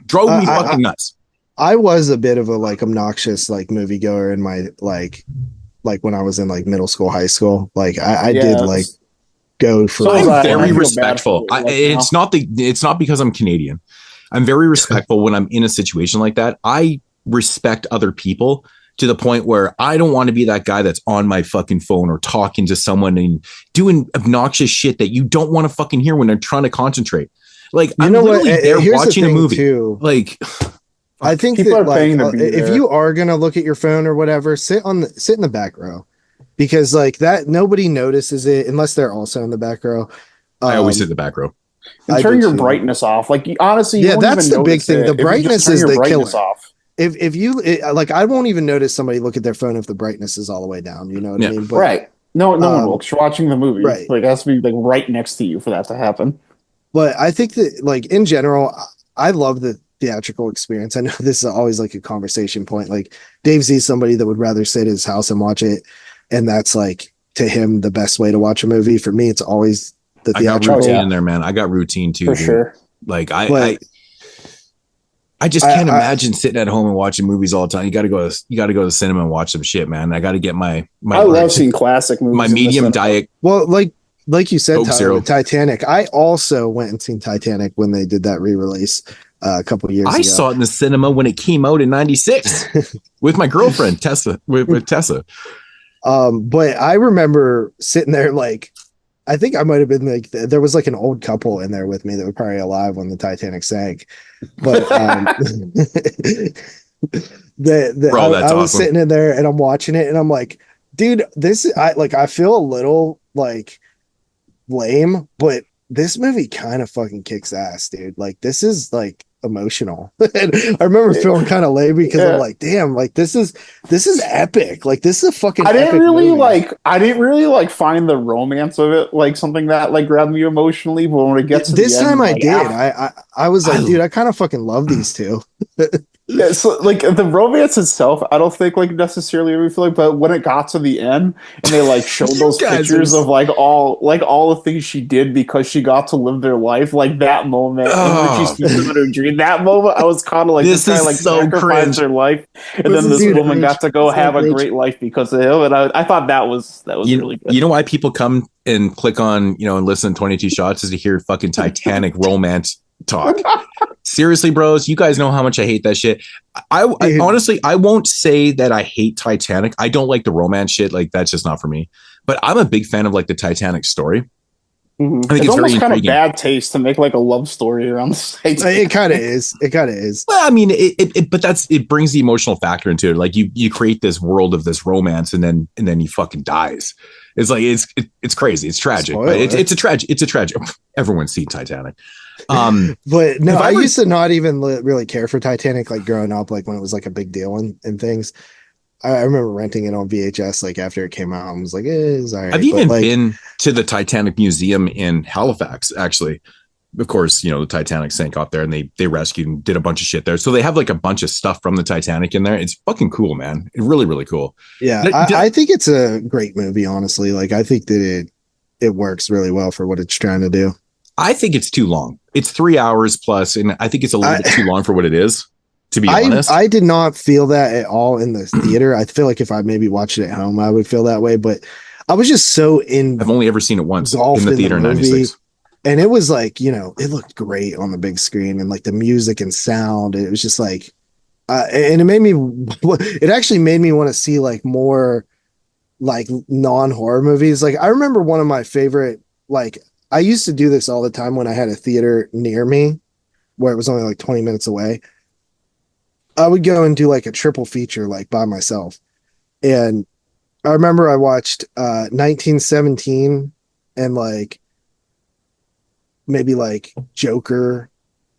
[SPEAKER 8] Drove me fucking nuts.
[SPEAKER 10] I was a bit of a like obnoxious like moviegoer in my like like when I was in like middle school, high school. Like I
[SPEAKER 9] Yeah,
[SPEAKER 10] did like go for.
[SPEAKER 9] So was I.
[SPEAKER 8] I'm
[SPEAKER 9] I
[SPEAKER 8] very
[SPEAKER 9] feel
[SPEAKER 8] respectful.
[SPEAKER 9] bad for it,
[SPEAKER 8] It's not because I'm Canadian. I'm very respectful when I'm in a situation like that. I respect other people to the point where I don't want to be that guy that's on my fucking phone or talking to someone and doing obnoxious shit that you don't want to fucking hear when they're trying to concentrate. Like, I'm literally there watching a movie.
[SPEAKER 10] Too.
[SPEAKER 8] Like,
[SPEAKER 10] I think
[SPEAKER 9] people
[SPEAKER 10] that
[SPEAKER 9] are paying to
[SPEAKER 10] like,
[SPEAKER 9] be
[SPEAKER 10] if
[SPEAKER 9] there.
[SPEAKER 10] you are gonna look at your phone or whatever, sit in the back row, because like that nobody notices it unless they're also in the back row.
[SPEAKER 8] I always sit in the back row.
[SPEAKER 9] And turn your brightness off. Like honestly, you won't
[SPEAKER 10] that's
[SPEAKER 9] even
[SPEAKER 10] the big
[SPEAKER 9] notice
[SPEAKER 10] thing.
[SPEAKER 9] it
[SPEAKER 10] The
[SPEAKER 9] if you just
[SPEAKER 10] brightness
[SPEAKER 9] turn
[SPEAKER 10] is
[SPEAKER 9] your
[SPEAKER 10] the
[SPEAKER 9] brightness
[SPEAKER 10] killer.
[SPEAKER 9] off.
[SPEAKER 10] If you like, I won't even notice somebody look at their phone if the brightness is all the way down. You know what I mean? But,
[SPEAKER 9] right. No one will. 'Cause you're watching the movie.
[SPEAKER 10] Right.
[SPEAKER 9] Like it has to be like right next to you for that to happen.
[SPEAKER 10] But I think that like in general, I love the theatrical experience. I know this is always like a conversation point. Like Dave Z's somebody that would rather sit at his house and watch it, and that's like to him the best way to watch a movie. For me, it's always the theatrical.
[SPEAKER 8] I got routine in there, man. I got routine too.
[SPEAKER 9] For
[SPEAKER 8] dude.
[SPEAKER 9] sure.
[SPEAKER 8] Like I just can't imagine sitting at home and watching movies all the time. You got to go to the cinema and watch some shit, man. I got to get my
[SPEAKER 9] I love seeing classic movies.
[SPEAKER 8] my
[SPEAKER 9] in the
[SPEAKER 8] medium
[SPEAKER 9] cinema.
[SPEAKER 8] diet.
[SPEAKER 10] Well, like you said,
[SPEAKER 8] Coke
[SPEAKER 10] Tyler,
[SPEAKER 8] Zero.
[SPEAKER 10] with Titanic. I also went and seen Titanic when they did that re-release a couple of years ago.
[SPEAKER 8] I saw it in the cinema when it came out in '96 with my girlfriend Tessa. With Tessa.
[SPEAKER 10] But I remember sitting there like, I think I might have been like, there was like an old couple in there with me that were probably alive when the Titanic sank. But I was
[SPEAKER 8] awesome.
[SPEAKER 10] sitting in there and I'm watching it and I'm like, dude, I feel a little like lame, but this movie kind of fucking kicks ass, dude. Like this is like emotional. And I remember feeling kind of lame because I'm like, damn, like this is epic. Like this is a fucking
[SPEAKER 9] I didn't
[SPEAKER 10] epic
[SPEAKER 9] really
[SPEAKER 10] movie.
[SPEAKER 9] find the romance of it like something that like grabbed me emotionally, but when it gets to
[SPEAKER 10] this
[SPEAKER 9] the
[SPEAKER 10] time
[SPEAKER 9] end,
[SPEAKER 10] I was like, dude, I kind of fucking love these two.
[SPEAKER 9] Yeah, so like the romance itself, I don't think like necessarily every feeling, but when it got to the end and they like showed those pictures of like all the things she did because she got to live their life, like that moment when she's living her dream, that moment I was kind of like this guy like
[SPEAKER 8] so
[SPEAKER 9] sacrificed her life, and then this woman got to go have a great life because of him, and I thought that was really good.
[SPEAKER 8] You know why people come and click on and listen to 22 Shots is to hear fucking Titanic romance talk. Seriously, bros, you guys know how much I hate that shit. I honestly, I won't say that I hate Titanic. I don't like the romance shit. Like that's just not for me. But I'm a big fan of like the Titanic story.
[SPEAKER 9] Mm-hmm.
[SPEAKER 8] I think it's
[SPEAKER 9] almost
[SPEAKER 8] very
[SPEAKER 9] kind
[SPEAKER 8] intriguing.
[SPEAKER 9] of bad taste to make like a love story around the Titanic.
[SPEAKER 10] It kind of is. It kind of is.
[SPEAKER 8] Well, I mean, but it brings the emotional factor into it. Like you create this world of this romance, and then he fucking dies. It's like it's crazy. It's tragic. But it's a tragic. Everyone's seen Titanic.
[SPEAKER 10] But no, I used to not even really care for Titanic like growing up, like when it was like a big deal and things. I remember renting it on VHS like after it came out. I was like, it's all right.
[SPEAKER 8] I've even been to the Titanic Museum in Halifax, actually. Of course, the Titanic sank out there and they rescued and did a bunch of shit there. So they have like a bunch of stuff from the Titanic in there. It's fucking cool, man. It's really, really cool.
[SPEAKER 10] Yeah, I think it's a great movie, honestly. Like I think that it works really well for what it's trying to do.
[SPEAKER 8] I think it's too long. It's 3 hours plus, and I think it's a little bit too long for what it is, to be honest.
[SPEAKER 10] I did not feel that at all in the theater. I feel like if I maybe watched it at home, I would feel that way. But I was just so I've
[SPEAKER 8] only ever seen it once in the theater in 96.
[SPEAKER 10] And it was like, it looked great on the big screen and like the music and sound. It was just like, and it actually made me want to see like more like non-horror movies. Like I remember one of my favorite, like I used to do this all the time when I had a theater near me where it was only like 20 minutes away. I would go and do like a triple feature, like by myself. And I remember I watched 1917 and like maybe like Joker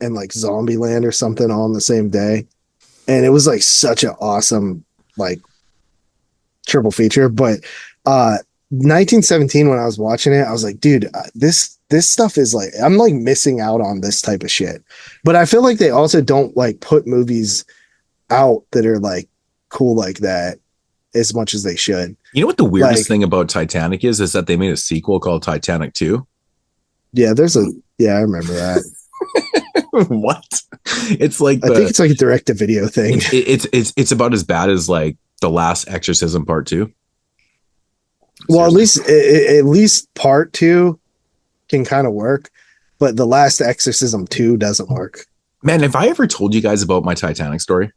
[SPEAKER 10] and like Zombieland or something all on the same day. And it was like such an awesome like triple feature. But 1917, when I was watching it, I was like, dude, this stuff is like, I'm like missing out on this type of shit. But I feel like they also don't like put movies out that are like cool like that as much as they should.
[SPEAKER 8] You know what the weirdest thing about Titanic is that they made a sequel called Titanic 2.
[SPEAKER 10] Yeah, I remember that.
[SPEAKER 8] What? It's like
[SPEAKER 10] I think it's like a direct to video thing.
[SPEAKER 8] It's about as bad as like The Last Exorcism Part 2.
[SPEAKER 10] Well, at least part 2 can kind of work, but the last Exorcism 2 doesn't work.
[SPEAKER 8] Man, have I ever told you guys about my Titanic story?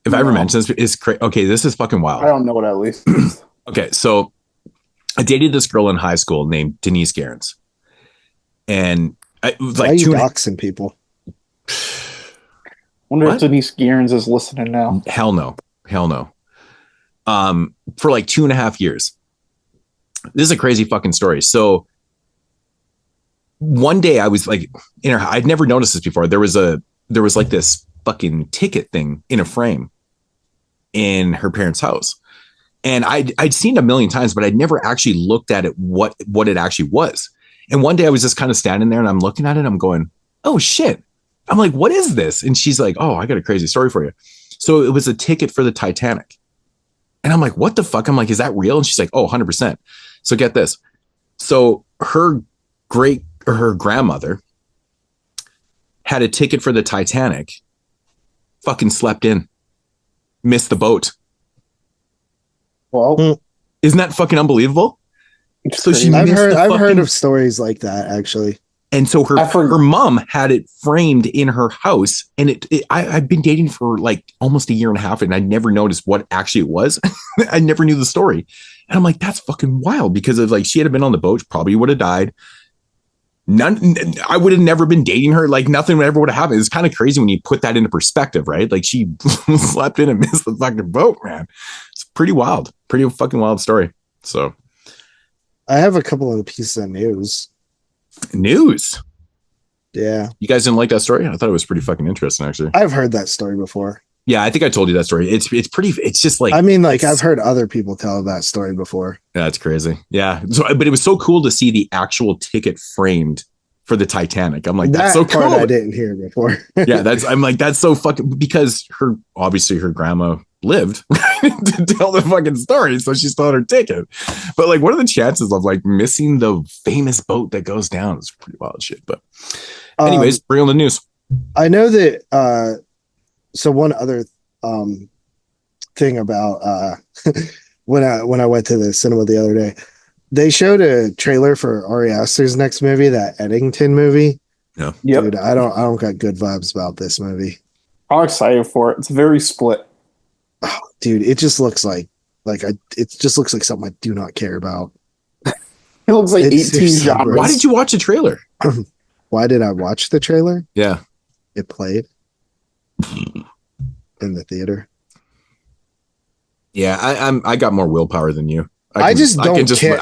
[SPEAKER 8] If I ever mentioned this, it's crazy. Okay, this is fucking wild.
[SPEAKER 9] I don't know what at least.
[SPEAKER 8] Okay, so I dated this girl in high school named Denise Garris. And it was like
[SPEAKER 10] why are you doxing people?
[SPEAKER 9] Wonder if Denise Garris is listening now.
[SPEAKER 8] Hell no. For like 2.5 years. This is a crazy fucking story. So one day I was like in her, I'd never noticed this before. There was like this fucking ticket thing in a frame in her parents' house. And I'd seen it a million times, but I'd never actually looked at it, what it actually was. And one day I was just kind of standing there and I'm looking at it. I'm going, oh shit. I'm like, what is this? And she's like, oh, I got a crazy story for you. So it was a ticket for the Titanic. And I'm like, what the fuck? I'm like, is that real? And she's like, oh, 100%. So get this. So her grandmother had a ticket for the Titanic, fucking slept in, missed the boat.
[SPEAKER 9] Well,
[SPEAKER 8] isn't that fucking unbelievable? So
[SPEAKER 10] I've heard of stories like that actually.
[SPEAKER 8] And so her mom had it framed in her house, and I've been dating for like almost a year and a half, and I never noticed what actually it was. I never knew the story, and I'm like, that's fucking wild, because of like, she had been on the boat, probably would have died. I would have never been dating her. Like nothing ever would have happened. It's kind of crazy when you put that into perspective, right? Like she slept in and missed the fucking boat, man. It's pretty wild, pretty fucking wild story. So
[SPEAKER 10] I have a couple of pieces of news. Yeah.
[SPEAKER 8] You guys didn't like that story? I thought it was pretty fucking interesting, actually.
[SPEAKER 10] I've heard that story before.
[SPEAKER 8] Yeah, I think I told you that story. It's pretty. It's just like,
[SPEAKER 10] I mean, like I've heard other people tell that story before.
[SPEAKER 8] Yeah, that's crazy. Yeah, so, but it was so cool to see the actual ticket framed for the Titanic. I'm like, that's so cool.
[SPEAKER 10] I didn't hear before.
[SPEAKER 8] Yeah, I'm like, that's so fucking, because her grandma lived to tell the fucking story, so she still had her ticket. But like, what are the chances of like missing the famous boat that goes down? It's pretty wild shit. But anyways, bring on the news.
[SPEAKER 10] I know that. So one other thing about when I went to the cinema the other day, they showed a trailer for Ari Aster's next movie, that Eddington movie.
[SPEAKER 8] Yeah,
[SPEAKER 10] dude, I don't got good vibes about this movie.
[SPEAKER 9] I'm excited for it. It's very split.
[SPEAKER 10] Oh, dude, it just looks like it just looks like something I do not care about.
[SPEAKER 9] It looks like 18 genres.
[SPEAKER 8] Why did you watch the trailer?
[SPEAKER 10] Why did I watch the trailer?
[SPEAKER 8] Yeah,
[SPEAKER 10] it played in the theater.
[SPEAKER 8] Yeah, I got more willpower than you.
[SPEAKER 10] I just don't care.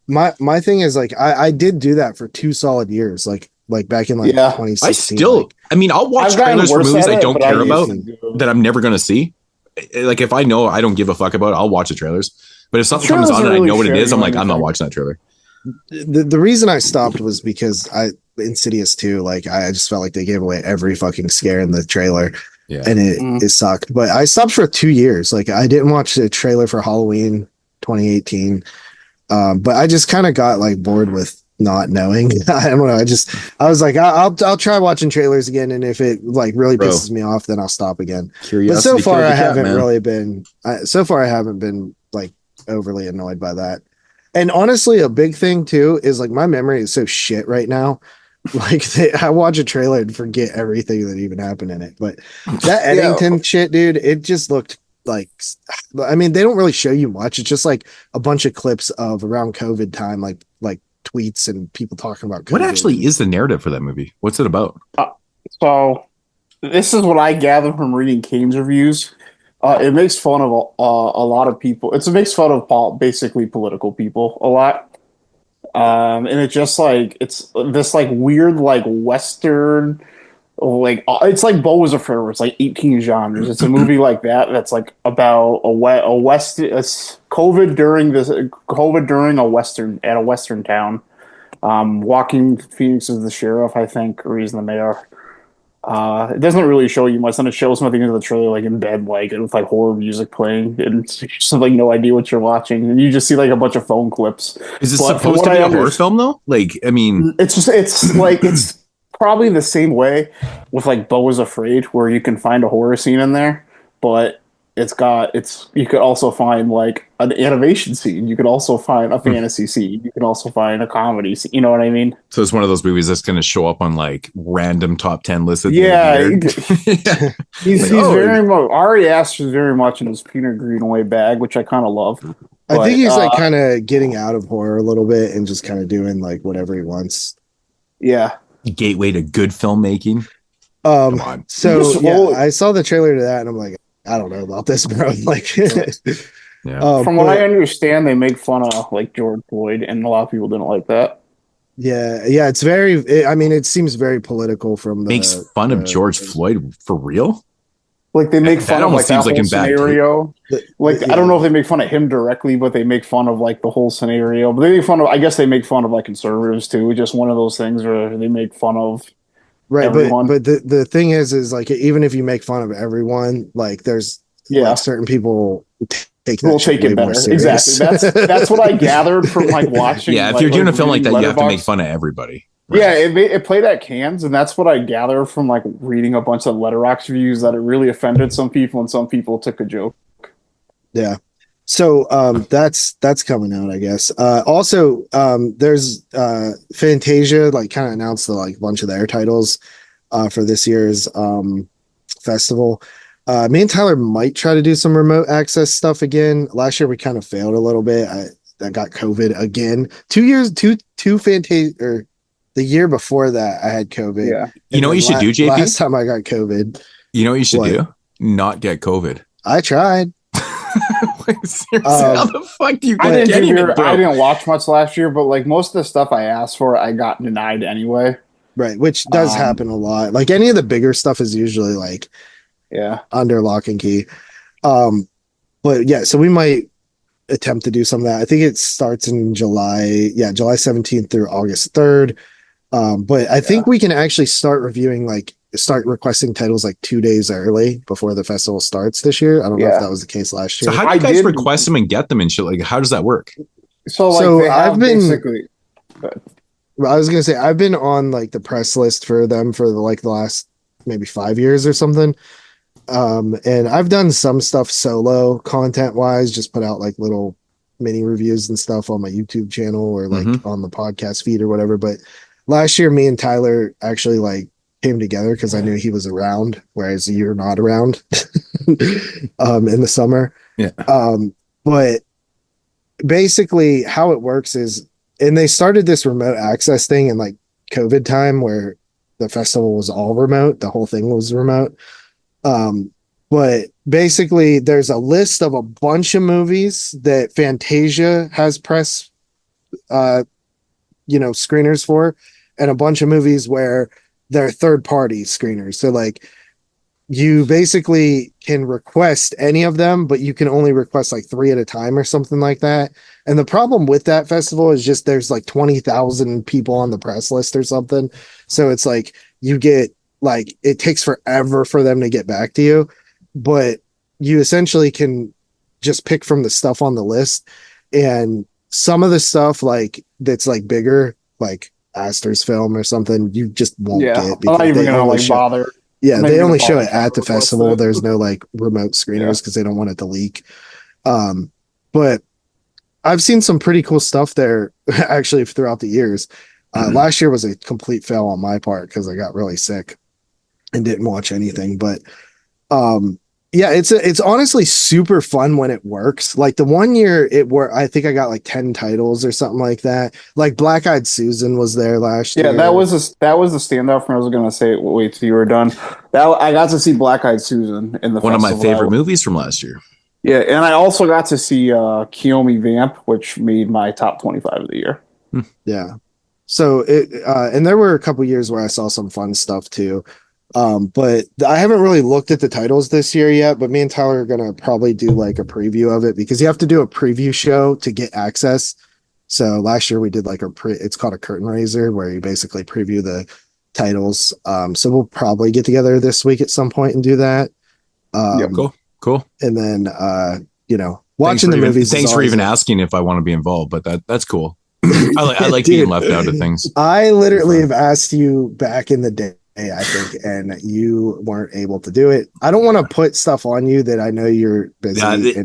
[SPEAKER 10] My thing is like I did do that for 2 solid years. Like back in 2016.
[SPEAKER 8] I'll watch trailers for movies I don't care about that I'm never gonna see. Like if I know I don't give a fuck about it, I'll watch the trailers. But if something comes on and I know what it is, I'm like, I'm not watching that trailer.
[SPEAKER 10] The reason I stopped was because Insidious 2, like I just felt like they gave away every fucking scare in the trailer. Yeah. And it sucked. But I stopped for 2 years. Like I didn't watch the trailer for Halloween 2018. But I just kind of got like bored with not knowing. I don't know. I was like, I'll try watching trailers again, and if it like really pisses me off, then I'll stop again. But so far I haven't been like overly annoyed by that. And honestly, a big thing too is like my memory is so shit right now. Like I watch a trailer and forget everything that even happened in it. But that Eddington shit, dude, it just looked like, I mean, they don't really show you much. It's just like a bunch of clips of around COVID time, like tweets and people talking about COVID.
[SPEAKER 8] What actually is the narrative for that movie? What's it about?
[SPEAKER 9] So this is what I gather from reading Kane's reviews. It makes fun of a lot of people. It makes fun of basically political people a lot. And it's just like, it's this like weird, like Western, like it's like Bo was a Forever, where it's like 18 genres. It's a movie like that. That's like about it's COVID during a Western town. Joaquin Phoenix is the sheriff, I think, or he's the mayor. It doesn't really show you much. Then it shows something into the trailer, like in bed, like with like horror music playing, and you just have like no idea what you're watching, and you just see like a bunch of phone clips.
[SPEAKER 8] Is it supposed to be a horror film though? Like, I mean,
[SPEAKER 9] it's probably the same way with like Beau is Afraid, where you can find a horror scene in there, but you could also find like an animation scene. You could also find a fantasy scene. You can also find a comedy scene. You know what I mean?
[SPEAKER 8] So it's one of those movies that's going to show up on like random top 10 lists.
[SPEAKER 9] Yeah, he's very much Ari Aster is very much in his Peter Greenaway bag, which I kind of love.
[SPEAKER 10] I think he's like kind of getting out of horror a little bit and just kind of doing like whatever he wants.
[SPEAKER 9] Yeah,
[SPEAKER 8] gateway to good filmmaking.
[SPEAKER 10] So yeah, I saw the trailer to that and I'm like, I don't know about this, bro. Like,
[SPEAKER 9] from what I understand, they make fun of like George Floyd, and a lot of people didn't like that.
[SPEAKER 10] Yeah, it's very. I mean, it seems very political.
[SPEAKER 8] Makes fun of George Floyd for real.
[SPEAKER 9] Like they make fun of like that whole scenario. Like I don't know if they make fun of him directly, but they make fun of like the whole scenario. But they make fun of. I guess they make fun of like conservatives too. Just one of those things where they make fun of.
[SPEAKER 10] Right,
[SPEAKER 9] everyone.
[SPEAKER 10] but the thing is like even if you make fun of everyone, like there's like certain people take it better.
[SPEAKER 9] Exactly. That's what I gathered from like watching.
[SPEAKER 8] Yeah, if you're doing a film like that, you have to make fun of everybody.
[SPEAKER 9] Right. Yeah, it played at Cannes, and that's what I gathered from like reading a bunch of Letterboxd reviews, that it really offended some people, and some people took a joke.
[SPEAKER 10] Yeah. So that's coming out, I guess. Also, there's Fantasia like kind of announced a bunch of their titles for this year's festival. Me and Tyler might try to do some remote access stuff again. Last year we kind of failed a little bit. I got COVID again. 2 years, two Fantasia, or the year before that I had COVID.
[SPEAKER 9] Yeah.
[SPEAKER 8] You know what you should do, JP?
[SPEAKER 10] Last time I got COVID.
[SPEAKER 8] You know what you should do? Not get COVID.
[SPEAKER 10] I tried.
[SPEAKER 8] Seriously, how the fuck do you
[SPEAKER 9] I didn't watch much last year, but like most of the stuff I asked for, I got denied anyway.
[SPEAKER 10] Right, which does happen a lot. Like any of the bigger stuff is usually like under lock and key. But yeah, so we might attempt to do some of that. I think it starts in July 17th through August 3rd. But I think we can actually start requesting titles like 2 days early before the festival starts this year. I don't know if that was the case last year.
[SPEAKER 8] So how do you guys request them and get them and shit? Like, how does that work?
[SPEAKER 9] So
[SPEAKER 10] I've been I was gonna say I've been on like the press list for them for the last maybe 5 years or something. And I've done some stuff solo content wise, just put out like little mini reviews and stuff on my YouTube channel or like on the podcast feed or whatever. But last year, me and Tyler actually like came together because I knew he was around, whereas you're not around in the summer.
[SPEAKER 8] Yeah.
[SPEAKER 10] But basically how it works is, and they started this remote access thing in like COVID time where the festival was all remote. The whole thing was remote. But basically there's a list of a bunch of movies that Fantasia has press, screeners for, and a bunch of movies where they're third party screeners. So like you basically can request any of them, but you can only request like 3 at a time or something like that. And the problem with that festival is just there's like 20,000 people on the press list or something. So it's like you get like, it takes forever for them to get back to you, but you essentially can just pick from the stuff on the list. And some of the stuff like that's like bigger, like Aster's film or something, you just won't get because
[SPEAKER 9] I'm not even gonna bother.
[SPEAKER 10] Yeah, they only show it at the festival. There's no like remote screeners because they don't want it to leak. But I've seen some pretty cool stuff there actually throughout the years. Last year was a complete fail on my part because I got really sick and didn't watch anything. But yeah, it's honestly super fun when it works. Like the one year it worked, I think I got like 10 titles or something like that. Like Black Eyed Susan was there last year.
[SPEAKER 9] Yeah, that was a standout for me. I was gonna say wait till you were done. I got to see Black Eyed Susan in the
[SPEAKER 8] one of my favorite movies from last year.
[SPEAKER 9] Yeah, and I also got to see Kiyomi Vamp, which made my top 25 of the year.
[SPEAKER 10] Yeah. So it and there were a couple years where I saw some fun stuff too. But I haven't really looked at the titles this year yet, but me and Tyler are gonna probably do like a preview of it because you have to do a preview show to get access. So last year we did like it's called a curtain raiser where you basically preview the titles. So we'll probably get together this week at some point and do that.
[SPEAKER 8] Yeah, cool.
[SPEAKER 10] And then watching the movies.
[SPEAKER 8] Thanks for even asking if I want to be involved, but that's cool. I like being left out of things.
[SPEAKER 10] I literally have asked you back in the day I think, and you weren't able to do it. I don't want to put stuff on you that I know you're busy.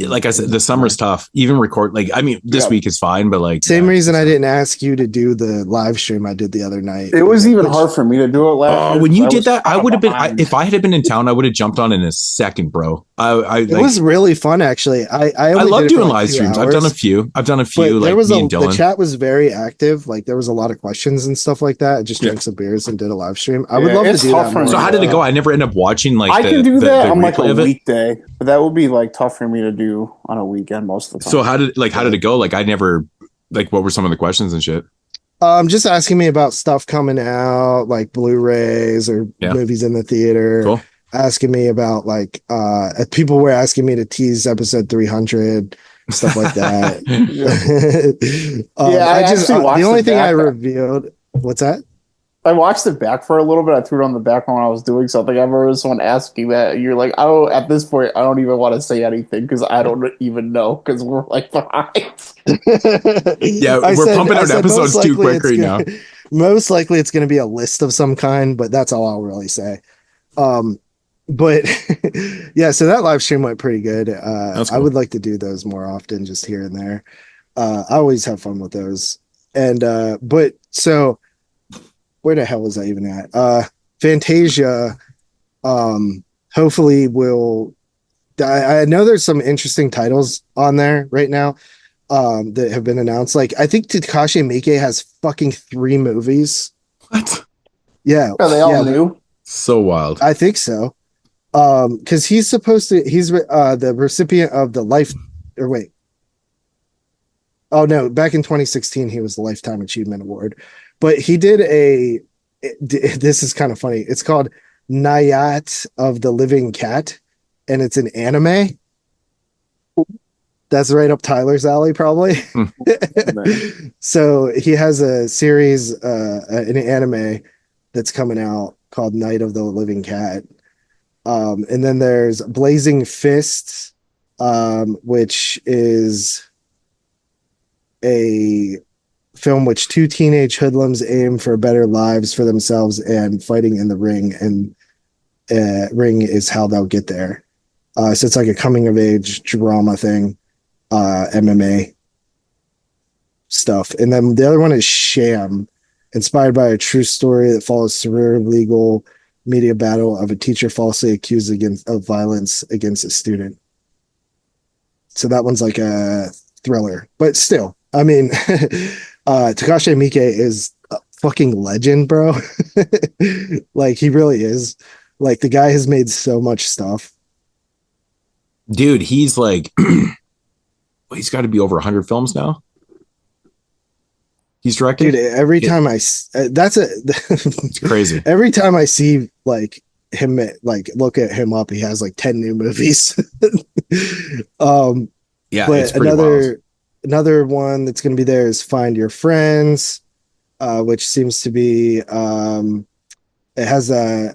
[SPEAKER 8] Like I said, the summer's tough. Even record, like, I mean, this week is fine, but like
[SPEAKER 10] same reason I didn't ask you to do the live stream I did the other night.
[SPEAKER 9] It was even hard for me to do it last year.
[SPEAKER 8] When you did that, I would have been. If I had been in town, I would have jumped on in a second, bro. It
[SPEAKER 10] was really fun, actually. I
[SPEAKER 8] love doing live streams. I've done a few. But like
[SPEAKER 10] there was
[SPEAKER 8] me and Dylan.
[SPEAKER 10] The chat was very active. Like there was a lot of questions and stuff like that. I just drank some beers and did a live stream. I would love to do that.
[SPEAKER 8] So how did it go? I never end up watching like.
[SPEAKER 9] I can do that on like a weekday, but that would be like tough for me to do on a weekend most of the time.
[SPEAKER 8] So how did it go? Like I never like. What were some of the questions and shit?
[SPEAKER 10] Just asking me about stuff coming out, like Blu-rays or movies in the theater.
[SPEAKER 8] Cool.
[SPEAKER 10] Asking me about like people were asking me to tease episode 300, stuff like that. I just the only thing I revealed. What's that?
[SPEAKER 9] I watched it back for a little bit. I threw it on the background when I was doing something. I remember someone asking that. You're like, at this point, I don't even want to say anything because I don't even know because we're like behind.
[SPEAKER 8] We're pumping out episodes too quick right now.
[SPEAKER 10] Most likely it's going to be a list of some kind, but that's all I'll really say. But yeah, so that live stream went pretty good. Cool. I would like to do those more often, just here and there. I always have fun with those. And but so where the hell was I even at? Fantasia hopefully will. I know there's some interesting titles on there right now that have been announced. Like I think Takashi Miike has fucking 3 movies.
[SPEAKER 8] What?
[SPEAKER 10] Yeah.
[SPEAKER 9] Are they all new?
[SPEAKER 8] So wild.
[SPEAKER 10] I think so. Because he's supposed to. He's the recipient of the life. Or wait. Oh no! Back in 2016, he was the Lifetime Achievement Award. But he did this is kind of funny. It's called Nayat of the Living Cat, and it's an anime. That's right up Tyler's alley, probably. So he has a series, an anime that's coming out called Night of the Living Cat. And then there's Blazing Fists, which is a film which 2 teenage hoodlums aim for better lives for themselves and fighting in the ring, and ring is how they'll get there. So it's like a coming of age drama thing, MMA stuff. And then the other one is Sham, inspired by a true story that follows severe legal media battle of a teacher falsely accused of violence against a student. So that one's like a thriller, but still, I mean, Takashi Miike is a fucking legend, bro. Like he really is. Like the guy has made so much stuff.
[SPEAKER 8] Dude, he's like, he's got to be over 100 films now. He's directed.
[SPEAKER 10] Dude, every time it's
[SPEAKER 8] crazy.
[SPEAKER 10] Every time I see like him, like look at him up, he has like 10 new movies.
[SPEAKER 8] Yeah,
[SPEAKER 10] but
[SPEAKER 8] it's pretty wild.
[SPEAKER 10] Another one that's going to be there is Find Your Friends, which seems to be it has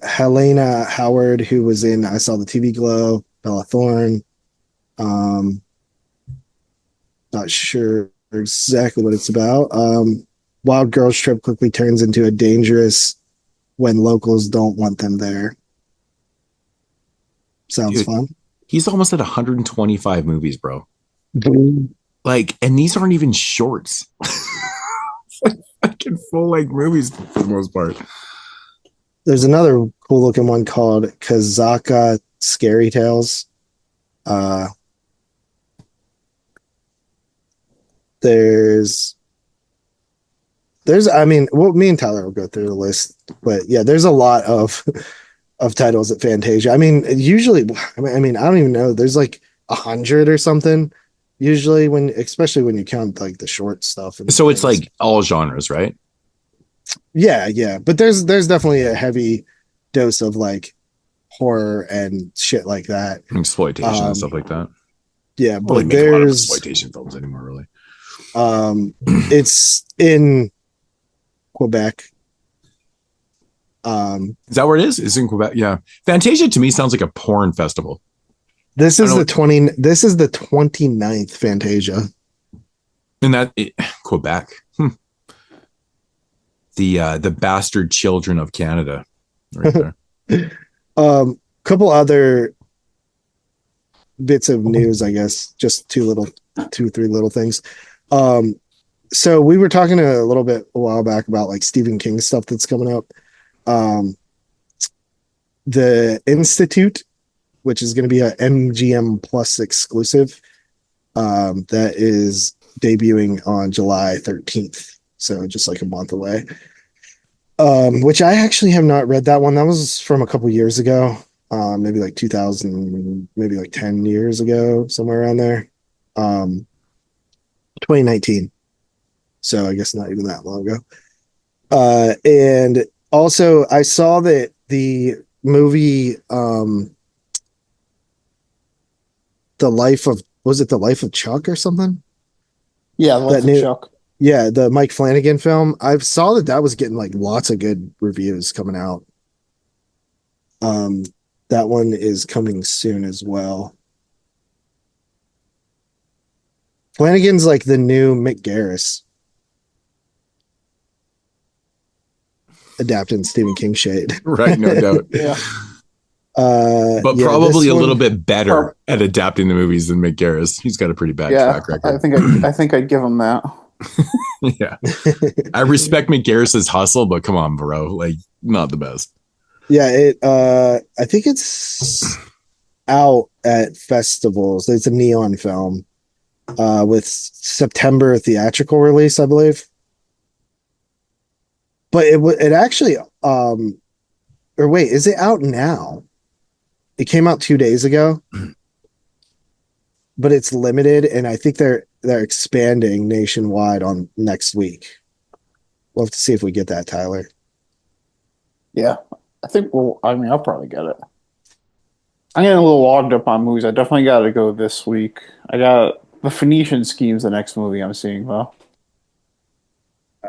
[SPEAKER 10] Helena Howard, who was in I Saw the TV Glow, Bella Thorne. Not sure exactly what it's about. Wild Girls Trip quickly turns into a dangerous when locals don't want them there. Sounds fun.
[SPEAKER 8] He's almost at 125 movies, bro. Like, and these aren't even shorts. It's like fucking full-length movies for the most part.
[SPEAKER 10] There's another cool looking one called Kazaka Scary Tales. There's I mean, well, me and Tyler will go through the list, but yeah, there's a lot of titles at Fantasia. I mean, usually, I mean, I don't even know. There's like 100 or something. Usually, especially when you count like the short stuff.
[SPEAKER 8] So it's like all genres, right?
[SPEAKER 10] Yeah. But there's definitely a heavy dose of like horror and shit like that,
[SPEAKER 8] exploitation and stuff like that.
[SPEAKER 10] Yeah,
[SPEAKER 8] but
[SPEAKER 10] like there's
[SPEAKER 8] a lot of exploitation films anymore, really.
[SPEAKER 10] It's in Quebec.
[SPEAKER 8] Is that where it is? It's in Quebec. Yeah. Fantasia to me sounds like a porn festival.
[SPEAKER 10] This is the 29th Fantasia.
[SPEAKER 8] And Quebec. The bastard children of Canada. Right there.
[SPEAKER 10] Couple other bits of news, I guess. Just three little things. So we were talking a while back about like Stephen King stuff that's coming up. The Institute, which is going to be a MGM Plus exclusive, that is debuting on July 13th. So just like a month away. Which I actually have not read that one. That was from a couple years ago. Maybe like 2000, maybe like 10 years ago, somewhere around there. 2019. So I guess not even that long ago. And also I saw that the movie, The Life of Chuck or something?
[SPEAKER 9] Yeah, The Life of Chuck.
[SPEAKER 10] Yeah, the Mike Flanagan film. I saw that was getting like lots of good reviews coming out. That one is coming soon as well. Flanagan's like the new Mick Garris. Adapting Stephen King shade.
[SPEAKER 8] Right, no doubt.
[SPEAKER 9] Yeah.
[SPEAKER 8] But probably a little bit better at adapting the movies than Mick Garris. He's got a pretty bad track record.
[SPEAKER 9] I think I'd give him that.
[SPEAKER 8] Yeah. I respect Mick Garris's hustle, but come on, bro. Like, not the best.
[SPEAKER 10] Yeah, I think it's out at festivals. It's a neon film with September theatrical release, I believe. But it actually or wait, is it out now? It came out 2 days ago. But it's limited, and I think they're expanding nationwide on next week. We'll have to see if we get that, Tyler.
[SPEAKER 9] Yeah. I think I'll probably get it. I'm getting a little logged up on movies. I definitely got to go this week. I got The Phoenician Scheme's the next movie I'm seeing, though.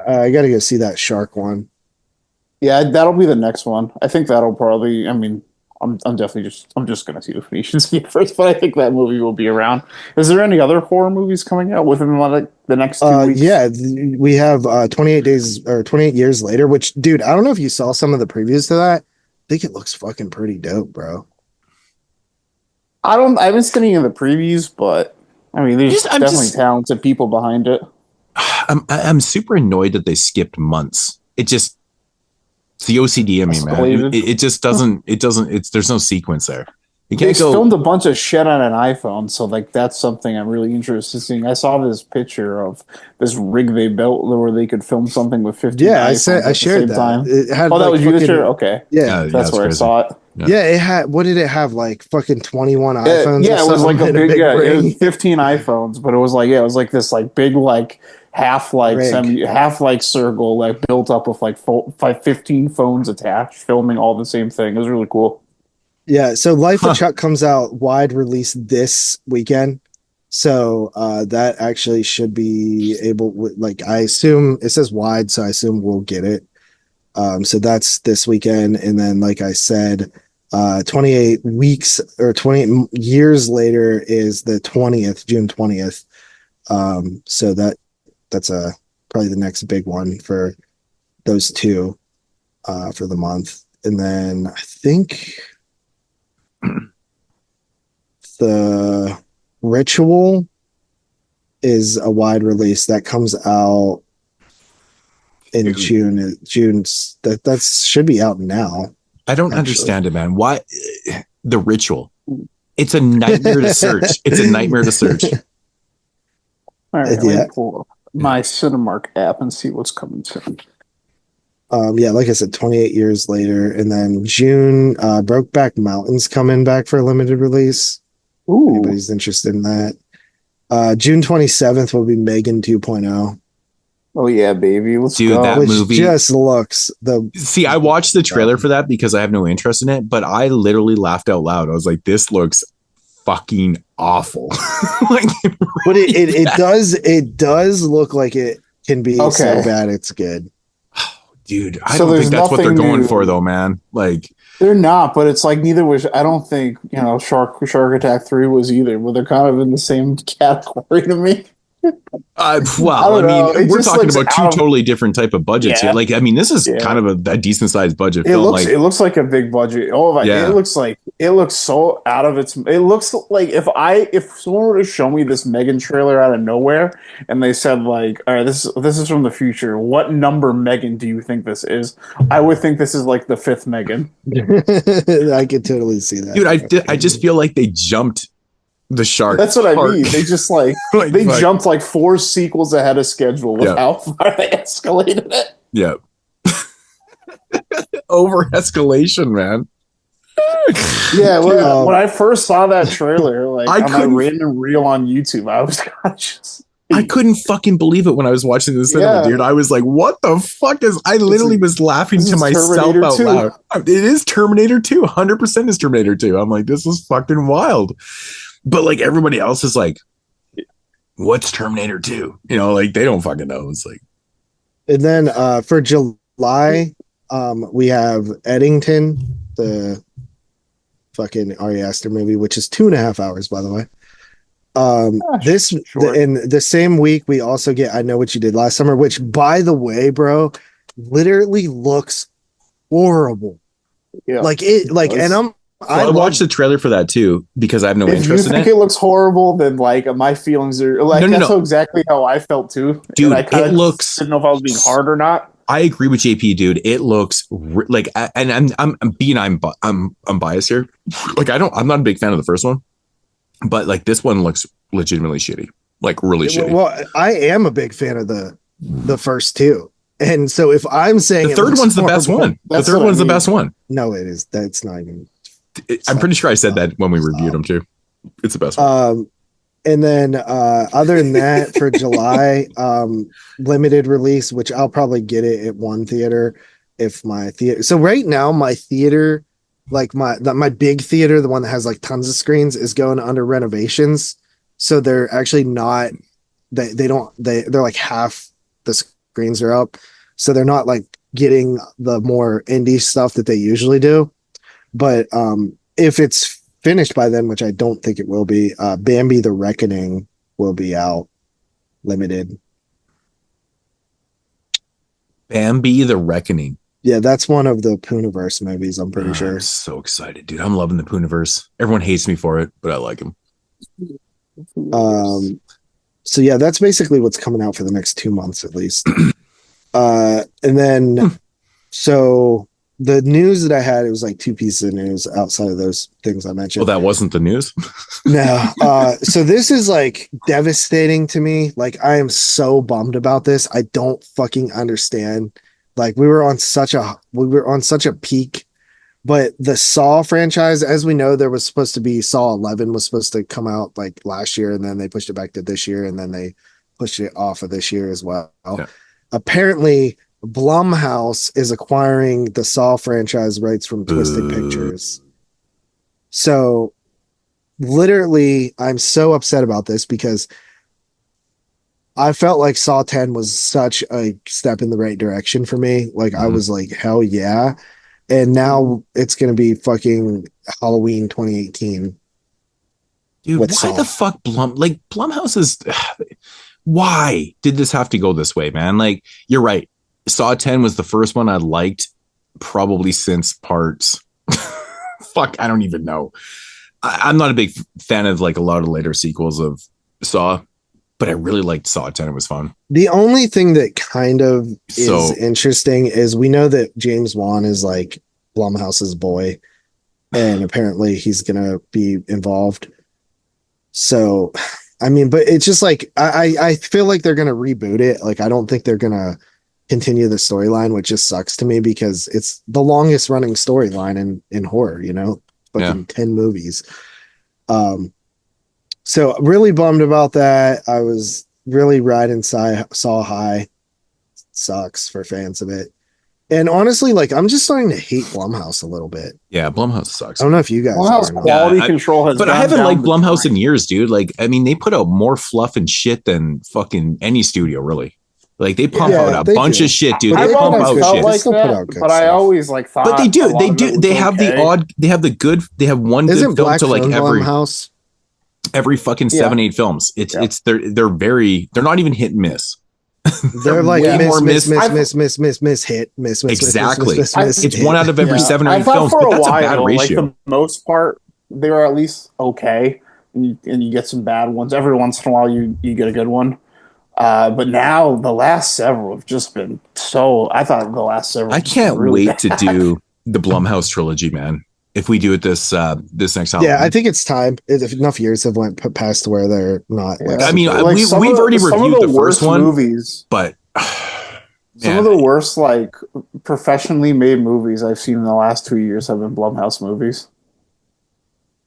[SPEAKER 10] I got to go see that shark one.
[SPEAKER 9] Yeah, that'll be the next one. I think that'll probably, I'm just going to see The Phoenician Scheme first, but I think that movie will be around. Is there any other horror movies coming out within the next 2 weeks?
[SPEAKER 10] Yeah, we have 28 days or 28 years later, which, dude, I don't know if you saw some of the previews to that. I think it looks fucking pretty dope, bro.
[SPEAKER 9] I haven't seen any of the previews, but there's definitely talented people behind it.
[SPEAKER 8] I'm super annoyed that they skipped months. It's the OCD in me, man. It just doesn't. There's no sequence there.
[SPEAKER 9] They filmed a bunch of shit on an iPhone, so like that's something I'm really interested in seeing. I saw this picture of this rig they built where they could film something with 50.
[SPEAKER 10] Yeah, I shared that.
[SPEAKER 9] Time.
[SPEAKER 10] It had
[SPEAKER 9] that was you that shared? Okay,
[SPEAKER 10] yeah,
[SPEAKER 9] that's where crazy. I saw it.
[SPEAKER 10] Yeah, it had. What did it have? Like fucking 21 iPhones.
[SPEAKER 9] Yeah, it was like a big. It was 15 iPhones, but it was like it was like this like big like half like circle like built up with like 15 phones attached, filming all the same thing. It was really cool.
[SPEAKER 10] Yeah, so Life of Chuck comes out wide release this weekend. So that actually should be able, like, I assume it says wide, so I assume we'll get it. So that's this weekend. And then, like I said, 28 weeks or 28 years later is the 20th, June 20th. So that's probably the next big one for those two for the month. And then I think The Ritual is a wide release that comes out in June. That should be out now.
[SPEAKER 8] I don't understand it, man. Why The Ritual? It's a nightmare to search. It's a nightmare to search.
[SPEAKER 9] All right, let me pull up my Cinemark app and see what's coming soon.
[SPEAKER 10] Yeah, like I said, 28 years later, and then June, Brokeback Mountain's coming back for a limited release.
[SPEAKER 9] Ooh,
[SPEAKER 10] anybody's interested in that? June 27th will be Megan 2.0.
[SPEAKER 9] Oh yeah, baby, let's
[SPEAKER 8] go. That movie
[SPEAKER 10] just looks
[SPEAKER 8] See, I watched the trailer for that because I have no interest in it, but I literally laughed out loud. I was like, "This looks fucking awful."
[SPEAKER 10] Like, but it does look like it can be so bad it's good.
[SPEAKER 8] Dude, I don't think that's what they're going for, though, man. Like,
[SPEAKER 9] they're not, but it's like neither was. I don't think Shark Attack 3 was either. But they're kind of in the same category to me.
[SPEAKER 8] Well, I
[SPEAKER 9] know.
[SPEAKER 8] mean,
[SPEAKER 9] It
[SPEAKER 8] we're
[SPEAKER 9] just
[SPEAKER 8] talking
[SPEAKER 9] looks
[SPEAKER 8] about two
[SPEAKER 9] out of-
[SPEAKER 8] totally different type of budgets
[SPEAKER 9] Yeah.
[SPEAKER 8] here. Like, I mean, this is
[SPEAKER 9] Yeah.
[SPEAKER 8] kind of a decent sized budget
[SPEAKER 9] It
[SPEAKER 8] film.
[SPEAKER 9] looks like a big budget.
[SPEAKER 8] Yeah.
[SPEAKER 9] It looks so out of its. It looks like if someone were to show me this Megan trailer out of nowhere and they said like, all right, this is from the future. What number Megan do you think this is? I would think this is like the 5th Megan.
[SPEAKER 10] I could totally see that.
[SPEAKER 8] Dude, I just feel like they jumped the shark.
[SPEAKER 9] That's what I mean. They just like they jumped like 4 sequels ahead of schedule with how far they escalated it.
[SPEAKER 8] Yeah. Over escalation, man.
[SPEAKER 9] Yeah, when I first saw that trailer, like
[SPEAKER 8] I
[SPEAKER 9] on my random reel on YouTube, I was conscious.
[SPEAKER 8] I couldn't fucking believe it when I was watching this cinema, dude. I was like, what the fuck is... I literally was laughing to myself
[SPEAKER 9] Terminator
[SPEAKER 8] out
[SPEAKER 9] 2.
[SPEAKER 8] loud. It is Terminator 2. 100% is Terminator 2. I'm like, this is fucking wild. But like everybody else is like, what's Terminator 2? You know, like they don't fucking know. It's like...
[SPEAKER 10] And then for July, we have Eddington, the fucking Ari Aster movie, which is 2.5 hours, by the way. In the same week, we also get I Know What You Did Last Summer, which, by the way, bro, literally looks horrible.
[SPEAKER 9] Yeah,
[SPEAKER 8] I watched the trailer for that too because I have no interest in it.
[SPEAKER 9] If you think it looks horrible, then like my feelings are like that's exactly how I felt too.
[SPEAKER 8] Dude,
[SPEAKER 9] and I didn't know if I was being hard or not.
[SPEAKER 8] I agree with JP, dude. It looks like, and I'm biased here. Like I'm not a big fan of the first one, but like this one looks legitimately shitty, like really shitty.
[SPEAKER 10] Well, I am a big fan of the first two, and so if I'm saying
[SPEAKER 8] the third one's the best one, the third one's the best one.
[SPEAKER 10] No, it is. That's not even.
[SPEAKER 8] I'm pretty sure I said that when we reviewed them too. It's the best one.
[SPEAKER 10] And then other than that, for July, limited release, which I'll probably get it at one theater if my theater. So right now, my theater, like my big theater, the one that has like tons of screens, is going under renovations. So they're actually not. They're like half the screens are up. So they're not like getting the more indie stuff that they usually do. But if it's finished by then, which I don't think it will be, Bambi the Reckoning will be out limited.
[SPEAKER 8] Bambi the Reckoning.
[SPEAKER 10] Yeah, that's one of the Pooniverse movies, I'm pretty sure.
[SPEAKER 8] I'm so excited, dude. I'm loving the Pooniverse. Everyone hates me for it, but I like him.
[SPEAKER 10] So yeah, that's basically what's coming out for the next 2 months at least. And then so the news that I had, it was like 2 pieces of news outside of those things I mentioned.
[SPEAKER 8] Well, that wasn't the news.
[SPEAKER 10] No. So this is like devastating to me. Like I am so bummed about this. I don't fucking understand. Like we were on such a peak, but the Saw franchise, as we know, there was supposed to be Saw 11 was supposed to come out like last year, and then they pushed it back to this year, and then they pushed it off of this year as well. Yeah. Apparently, Blumhouse is acquiring the Saw franchise rights from Twisted Pictures. So literally, I'm so upset about this because I felt like Saw 10 was such a step in the right direction for me. Like I was like, hell yeah. And now it's going to be fucking Halloween 2018.
[SPEAKER 8] Dude, why the fuck Blumhouse is... Why did this have to go this way, man? Like, you're right. Saw 10 was the first one I liked probably since parts. Fuck, I don't even know. I'm not a big fan of like a lot of later sequels of Saw, but I really liked Saw 10. It was fun. The
[SPEAKER 10] only thing that kind of is interesting is we know that James Wan is like Blumhouse's boy, and apparently he's going to be involved. So... I mean, but it's just like I feel like they're gonna reboot it. Like I don't think they're gonna continue the storyline, which just sucks to me because it's the longest running storyline in horror, you know, fucking 10 movies. So really bummed about that. I was really riding Saw high. Sucks for fans of it. And honestly, like I'm just starting to hate Blumhouse a little bit.
[SPEAKER 8] Yeah, Blumhouse sucks.
[SPEAKER 10] I don't know if you guys.
[SPEAKER 9] Blumhouse quality control has.
[SPEAKER 8] But I haven't liked Blumhouse in years, dude. Like, I mean, they put out more fluff and shit than fucking any studio, really. Like they pump out a bunch of shit, dude. They pump out shit.
[SPEAKER 9] Like that, but I always like thought.
[SPEAKER 8] But they do. They have the odd. They have the good. They have one good film to like every.
[SPEAKER 10] Blumhouse?
[SPEAKER 8] Every fucking 7-8 films. They're not even hit and miss.
[SPEAKER 10] They're like miss, hit.
[SPEAKER 8] Exactly. It's
[SPEAKER 10] hit.
[SPEAKER 8] 1 out of every 7 or 8 films, but that's a bad ratio.
[SPEAKER 9] Like the most part, they were at least okay, and you get some bad ones. Every once in a while, you get a good one. But now the last several have just been so. I thought the last several.
[SPEAKER 8] I can't
[SPEAKER 9] really
[SPEAKER 8] wait to do the Blumhouse trilogy, man. If we do it this next Halloween.
[SPEAKER 10] Yeah, I think it's time. If enough years have went past where they're not.
[SPEAKER 9] Yeah.
[SPEAKER 8] I mean,
[SPEAKER 9] like
[SPEAKER 8] we've already reviewed the first one,
[SPEAKER 9] movies,
[SPEAKER 8] but
[SPEAKER 9] some of the worst like professionally made movies I've seen in the last 2 years have been Blumhouse movies.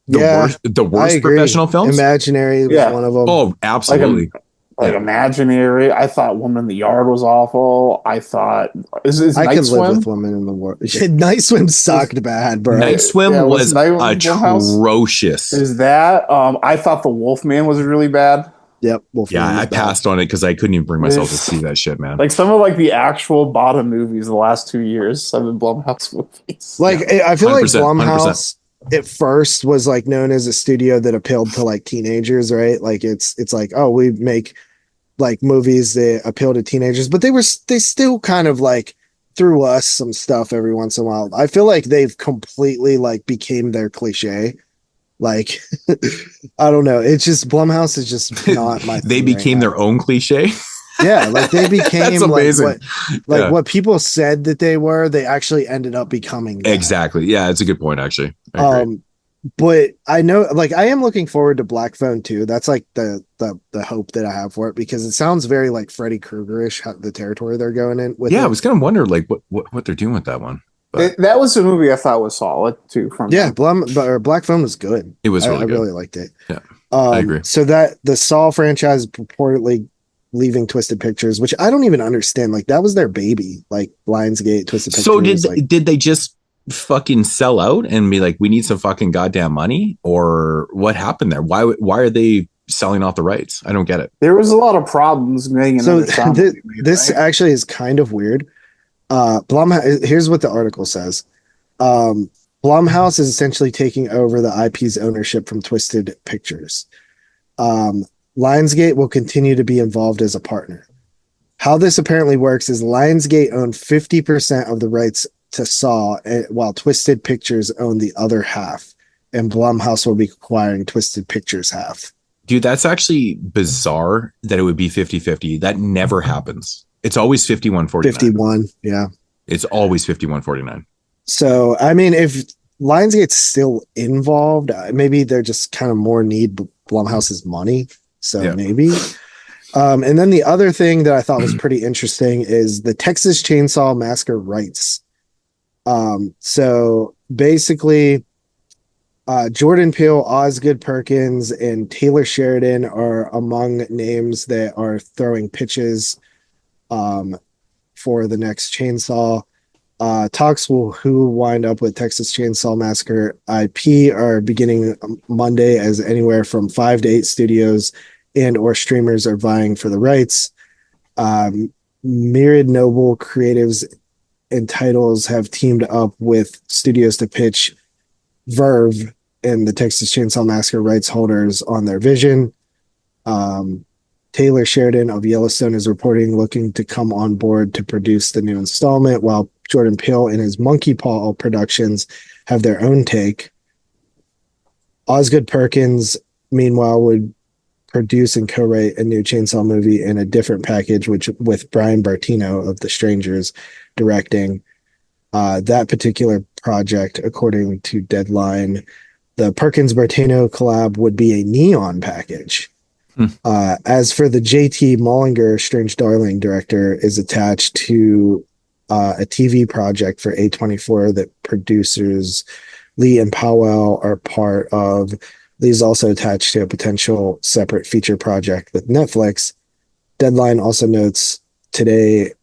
[SPEAKER 8] The worst professional films.
[SPEAKER 10] Imaginary was one of them.
[SPEAKER 8] Oh, absolutely.
[SPEAKER 9] Like Imaginary. I thought Woman in the Yard was awful. I thought is
[SPEAKER 10] I
[SPEAKER 9] Night
[SPEAKER 10] could
[SPEAKER 9] Swim?
[SPEAKER 10] live with Woman in the World. Night Swim sucked bad, bro.
[SPEAKER 8] Night Swim was atrocious.
[SPEAKER 9] Is that? I thought The Wolfman was really bad.
[SPEAKER 10] Yep. Wolfman
[SPEAKER 8] I passed on it because I couldn't even bring myself to see that shit, man.
[SPEAKER 9] Like some of like the actual bottom movies the last 2 years have been Blumhouse movies.
[SPEAKER 10] Like I feel like
[SPEAKER 8] 100%,
[SPEAKER 10] Blumhouse at first was like known as a studio that appealed to like teenagers, right? Like it's like, oh, we make like movies that appeal to teenagers, but they still kind of like threw us some stuff every once in a while. I feel like they've completely like became their cliche. Like I don't know. It's just Blumhouse is just not my
[SPEAKER 8] they became their own cliche.
[SPEAKER 10] Yeah, like they became
[SPEAKER 8] That's amazing.
[SPEAKER 10] What people said that they were, they actually ended up becoming that.
[SPEAKER 8] Exactly. Yeah, it's a good point actually.
[SPEAKER 10] But I know, like, I am looking forward to Black Phone 2. That's like the hope that I have for it, because it sounds very like Freddy Krueger-ish, the territory they're going in with.
[SPEAKER 8] Yeah, I was kind of wondering like what they're doing with that one.
[SPEAKER 9] That was a movie I thought was solid too.
[SPEAKER 10] Black Phone was good.
[SPEAKER 8] It was really
[SPEAKER 10] I
[SPEAKER 8] good.
[SPEAKER 10] really liked it.
[SPEAKER 8] Yeah, I agree.
[SPEAKER 10] So that the Saw franchise purportedly leaving Twisted Pictures, which I don't even understand. Like that was their baby, like Lionsgate, Twisted Pictures.
[SPEAKER 8] So did they just fucking sell out and be like, we need some fucking goddamn money, or what happened there? Why are they selling off the rights? I don't get it.
[SPEAKER 9] There was a lot of problems making another
[SPEAKER 10] this actually is kind of weird. Blumhouse, here's what the article says. Blumhouse is essentially taking over the IP's ownership from Twisted Pictures. Lionsgate will continue to be involved as a partner. How this apparently works is Lionsgate owned 50% of the rights to Saw, while Twisted Pictures own the other half, and Blumhouse will be acquiring Twisted Pictures half.
[SPEAKER 8] Dude, that's actually bizarre that it would be 50-50. That never happens. It's always 51-49.
[SPEAKER 10] 51, yeah.
[SPEAKER 8] It's always 51-49.
[SPEAKER 10] So, I mean, if Lionsgate's still involved, maybe they're just kind of more need Blumhouse's money. So yeah. Maybe. And then the other thing that I thought was pretty interesting is the Texas Chainsaw Massacre rights. So basically, Jordan Peele, Osgood Perkins, and Taylor Sheridan are among names that are throwing pitches for the next Chainsaw. Talks who wind up with Texas Chainsaw Massacre IP are beginning Monday, as anywhere from 5 to 8 studios and or streamers are vying for the rights. Myriad Noble creatives and titles have teamed up with studios to pitch Verve and the Texas Chainsaw Massacre rights holders on their vision. Taylor Sheridan of Yellowstone is reporting looking to come on board to produce the new installment, while Jordan Peele and his Monkey Paw Productions have their own take. Osgood Perkins, meanwhile, would produce and co-write a new Chainsaw movie in a different package, which with Brian Bartino of The Strangers directing. That particular project, according to Deadline, the Perkins-Bartino collab would be a neon package. As for the JT Mollinger, Strange Darling director, is attached to a TV project for A24 that producers Lee and Powell are part of. Lee's also attached to a potential separate feature project with Netflix. Deadline also notes in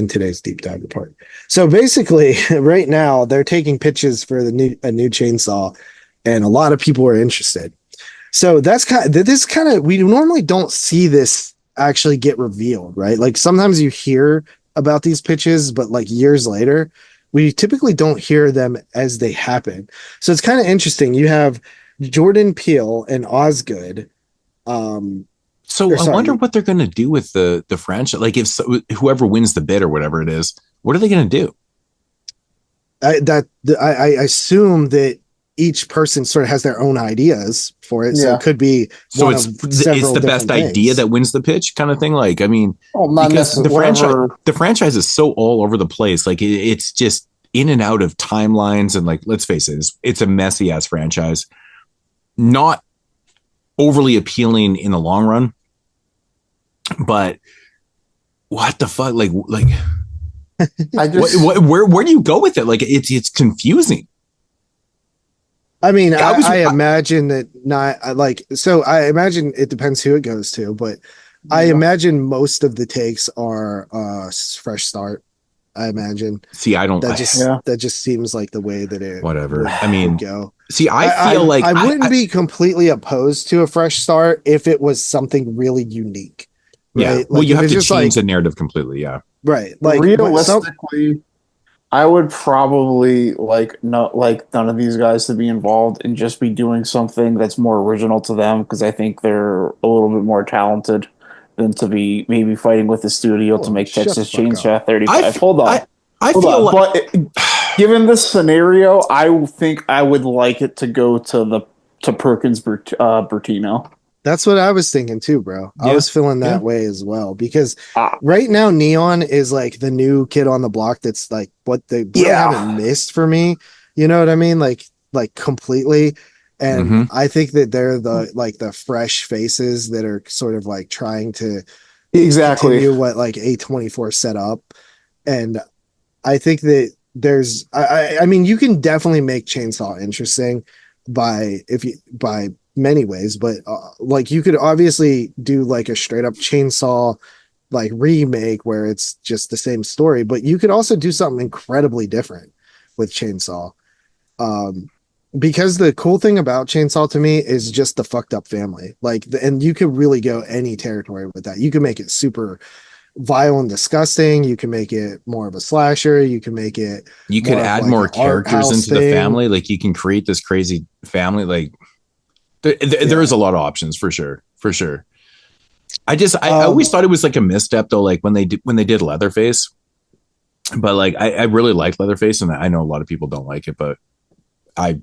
[SPEAKER 10] today's deep dive report. So basically, right now they're taking pitches for a new Chainsaw, and a lot of people are interested. So that's we normally don't see this actually get revealed, right? Like sometimes you hear about these pitches, but like years later, we typically don't hear them as they happen. So it's kind of interesting. You have Jordan Peele and Osgood.
[SPEAKER 8] So I wonder what they're going to do with the franchise. Like if whoever wins the bid or whatever it is, what are they going to do?
[SPEAKER 10] I assume that each person sort of has their own ideas for it. So it could be
[SPEAKER 8] it's the best idea that wins the pitch kind of thing. Like, I mean,
[SPEAKER 9] because
[SPEAKER 8] the franchise is so all over the place. Like it's just in and out of timelines. And like, let's face it, it's a messy ass franchise. Not overly appealing in the long run, but what the fuck? Like
[SPEAKER 9] I just,
[SPEAKER 8] where do you go with it? Like it's confusing.
[SPEAKER 10] I mean, I imagine that I imagine it depends who it goes to, but I imagine most of the takes are fresh start. I imagine.
[SPEAKER 8] See, I don't.
[SPEAKER 10] That just seems like the way that it.
[SPEAKER 8] Whatever. I mean,
[SPEAKER 10] go.
[SPEAKER 8] See, I feel like
[SPEAKER 10] I wouldn't be completely opposed to a fresh start if it was something really unique. Right?
[SPEAKER 8] Yeah.
[SPEAKER 10] Like,
[SPEAKER 8] well, you have to change
[SPEAKER 10] like,
[SPEAKER 8] the narrative completely. Yeah.
[SPEAKER 10] Right. Like
[SPEAKER 9] realistically, I would probably like none of these guys to be involved and just be doing something that's more original to them, because I think they're a little bit more talented than to be maybe fighting with the studio to make Texas Chainsaw 35. Hold on. But given this scenario, I think I would like it to go to Perkins Bertino.
[SPEAKER 10] That's what I was thinking too, bro. Yeah. I was feeling that way as well, because right now Neon is like the new kid on the block. That's like what they haven't missed for me. You know what I mean? Like completely. And I think that they're the fresh faces that are sort of like trying to continue what like A24 set up. And I think that there's, I mean, you can definitely make Chainsaw interesting by many ways, but like you could obviously do like a straight up Chainsaw like remake where it's just the same story, but you could also do something incredibly different with Chainsaw. Because the cool thing about Chainsaw to me is just the fucked up family. Like, and you could really go any territory with that. You can make it super vile and disgusting. You can make it more of a slasher. You can make it.
[SPEAKER 8] You could add more characters into the family. Like you can create this crazy family. Like there is a lot of options for sure. For sure. I always thought it was like a misstep though. Like when they did Leatherface, but like I really like Leatherface, and I know a lot of people don't like it, but I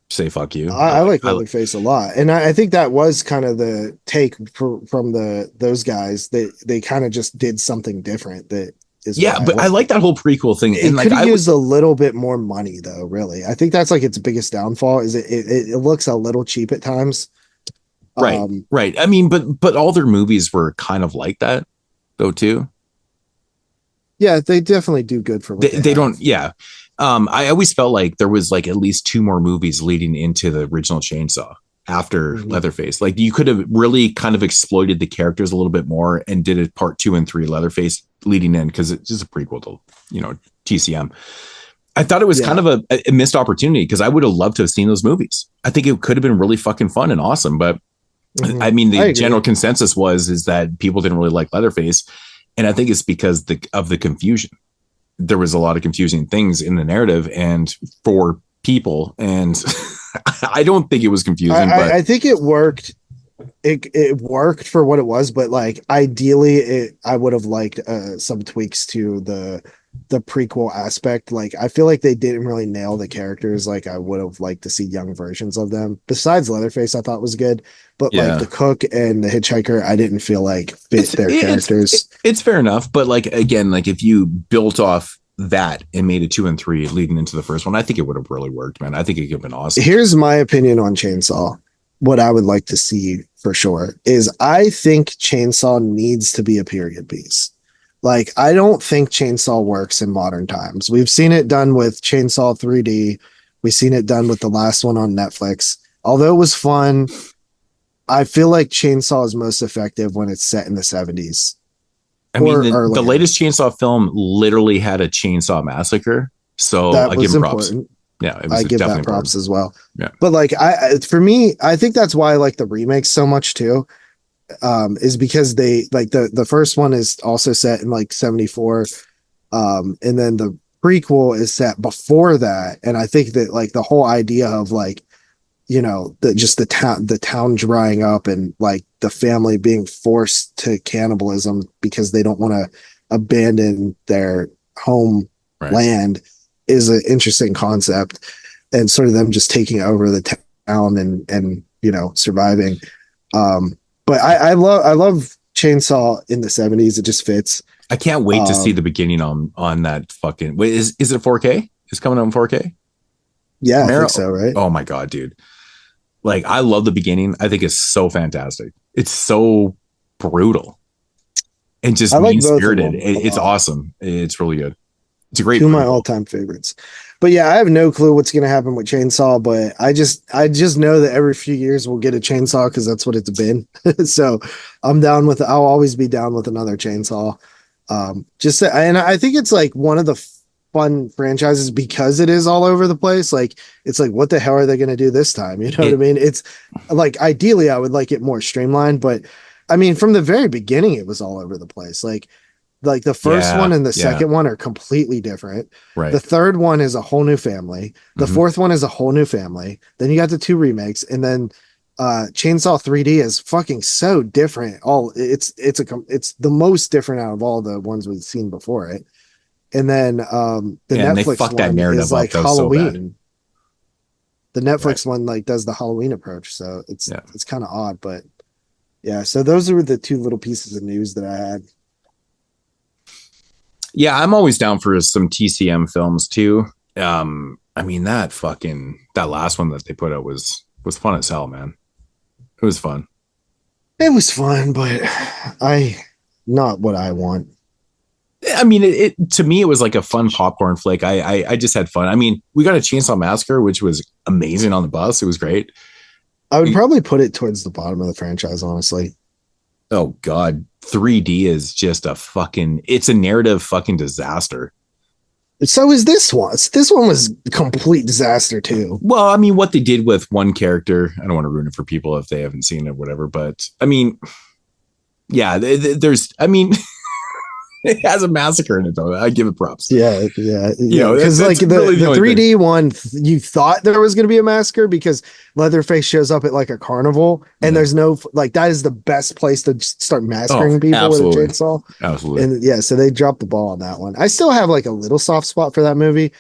[SPEAKER 8] say fuck you.
[SPEAKER 10] I like Leatherface a lot, and I think that was kind of the take from those guys. They kind of just did something different. That is
[SPEAKER 8] but I like that whole prequel thing.
[SPEAKER 10] It could have used a little bit more money though. Really, I think that's like its biggest downfall. Is it looks a little cheap at times.
[SPEAKER 8] Right. I mean, but all their movies were kind of like that though too.
[SPEAKER 10] Yeah, they definitely do good for what
[SPEAKER 8] they don't. Yeah. I always felt like there was like at least 2 more movies leading into the original Chainsaw after Leatherface. Like you could have really kind of exploited the characters a little bit more and did a part 2 and 3 Leatherface leading in, because it's just a prequel to, TCM. I thought it was kind of a missed opportunity, because I would have loved to have seen those movies. I think it could have been really fucking fun and awesome. But I mean, the general consensus is that people didn't really like Leatherface. And I think it's because of the confusion. There was a lot of confusing things in the narrative and for people, and I don't think it was confusing. But
[SPEAKER 10] I think it worked. It worked for what it was, but like ideally, I would have liked some tweaks to the prequel aspect. Like I feel like they didn't really nail the characters. Like I would have liked to see young versions of them. Besides Leatherface, I thought was good, but like the cook and the hitchhiker, I didn't feel like fit their characters.
[SPEAKER 8] It's fair enough, but like again, like if you built off that and made it 2 and 3 leading into the first one, I think it would have really worked, man. I think it could have been awesome.
[SPEAKER 10] Here's my opinion on Chainsaw. What I would like to see for sure is I think Chainsaw needs to be a period piece. Like, I don't think Chainsaw works in modern times. We've seen it done with Chainsaw 3D. We've seen it done with the last one on Netflix. Although it was fun, I feel like Chainsaw is most effective when it's set in the 70s.
[SPEAKER 8] I mean, the latest Chainsaw film literally had a chainsaw massacre. So I give him props. Yeah,
[SPEAKER 10] I give that props as well.
[SPEAKER 8] Yeah.
[SPEAKER 10] But like, for me, I think that's why I like the remakes so much too. Is because they like the first one is also set in like 74, and then the prequel is set before that, and I think that like the whole idea of like the town drying up and like the family being forced to cannibalism because they don't want to abandon their home land is an interesting concept, and sort of them just taking over the town and surviving. But I love Chainsaw in the 70s. It just fits.
[SPEAKER 8] I can't wait to see the beginning on that fucking. Wait, is it 4K? It's coming out in 4K.
[SPEAKER 10] Yeah, I think so, right?
[SPEAKER 8] Oh my god, dude! Like, I love the beginning. I think it's so fantastic. It's so brutal and just mean spirited. It's awesome. It's really good. It's a great.
[SPEAKER 10] Two of my all-time favorites. But yeah, I have no clue what's going to happen with Chainsaw, but I just know that every few years we'll get a Chainsaw because that's what it's been. So I'm down with. I'll always be down with another Chainsaw. And I think it's like one of the fun franchises because it is all over the place. Like, it's like, what the hell are they going to do this time? You know what I mean? It's like, ideally I would like it more streamlined, but I mean, from the very beginning, it was all over the place. Like the first one and the second one are completely different.
[SPEAKER 8] Right.
[SPEAKER 10] The third one is a whole new family. The fourth one is a whole new family. Then you got the 2 remakes, and then Chainsaw 3D is fucking so different. It's the most different out of all the ones we've seen before it. And then the Netflix one is like Halloween. The Netflix one like does the Halloween approach, so it's kind of odd, but yeah. So those are the 2 little pieces of news that I had.
[SPEAKER 8] Yeah, I'm always down for some TCM films too. I mean, that last one that they put out was fun as hell, man. It was fun.
[SPEAKER 10] It was fun, but not what I want.
[SPEAKER 8] I mean, it to me, it was like a fun popcorn flick. I just had fun. I mean, we got a Chainsaw Massacre, which was amazing on the bus. It was great.
[SPEAKER 10] I would probably put it towards the bottom of the franchise, honestly.
[SPEAKER 8] Oh God, 3D is just it's a narrative fucking disaster.
[SPEAKER 10] So is this one. This one was a complete disaster too.
[SPEAKER 8] Well, I mean, what they did with one character, I don't want to ruin it for people if they haven't seen it, whatever. But I mean, yeah, it has a massacre in it though. I give it props.
[SPEAKER 10] Yeah. Because like the 3D one, you thought there was going to be a massacre because Leatherface shows up at like a carnival, and there's no like that is the best place to start massacring people with a chainsaw.
[SPEAKER 8] Absolutely.
[SPEAKER 10] And yeah, so they dropped the ball on that one. I still have like a little soft spot for that movie,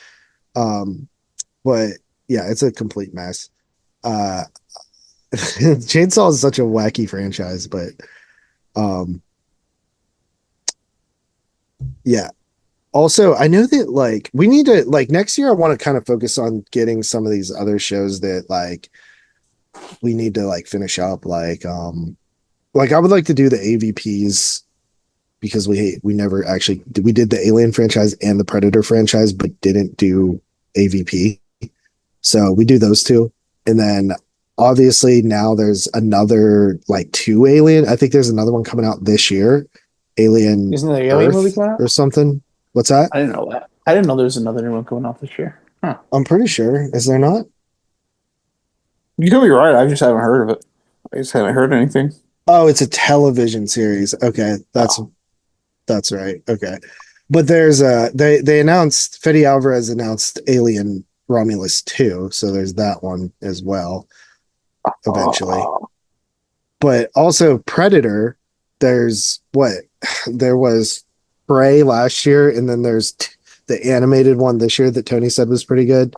[SPEAKER 10] but yeah, it's a complete mess. Chainsaw is such a wacky franchise, but yeah. Also, I know that like we need to like next year I want to kind of focus on getting some of these other shows that like we need to like finish up like I would like to do the AVPs because we never actually we did the Alien franchise and the Predator franchise but didn't do AVP. So we do those 2. And then obviously now there's another like 2 Alien. I think there's another one coming out this year. Alien,
[SPEAKER 9] isn't there an Alien
[SPEAKER 10] Earth
[SPEAKER 9] movie coming out
[SPEAKER 10] or something? What's that?
[SPEAKER 9] I didn't know that. I didn't know there was another new one coming out this year. Huh.
[SPEAKER 10] I'm pretty sure. Is there not?
[SPEAKER 9] You could be right. I just haven't heard of it. I just haven't heard anything.
[SPEAKER 10] Oh, it's a television series. Okay, that's right. Okay, but there's they announced Fede Alvarez announced Alien Romulus 2, so there's that one as well. Eventually, but also Predator. There's there was Prey last year, and then there's the animated one this year that Tony said was pretty good,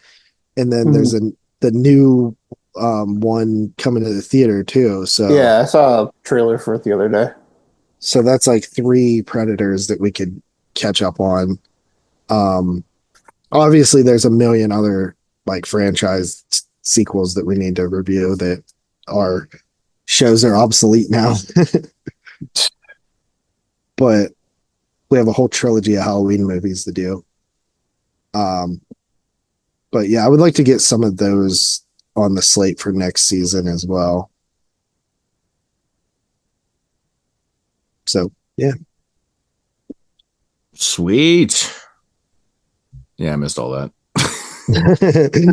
[SPEAKER 10] and then there's the new one coming to the theater too. So
[SPEAKER 9] yeah, I saw a trailer for it the other day.
[SPEAKER 10] So that's like 3 Predators that we could catch up on. Obviously, there's a million other like franchise sequels that we need to review that are shows are obsolete now. But we have a whole trilogy of Halloween movies to do. But yeah, I would like to get some of those on the slate for next season as well. So yeah.
[SPEAKER 8] Sweet. Yeah, I missed all that.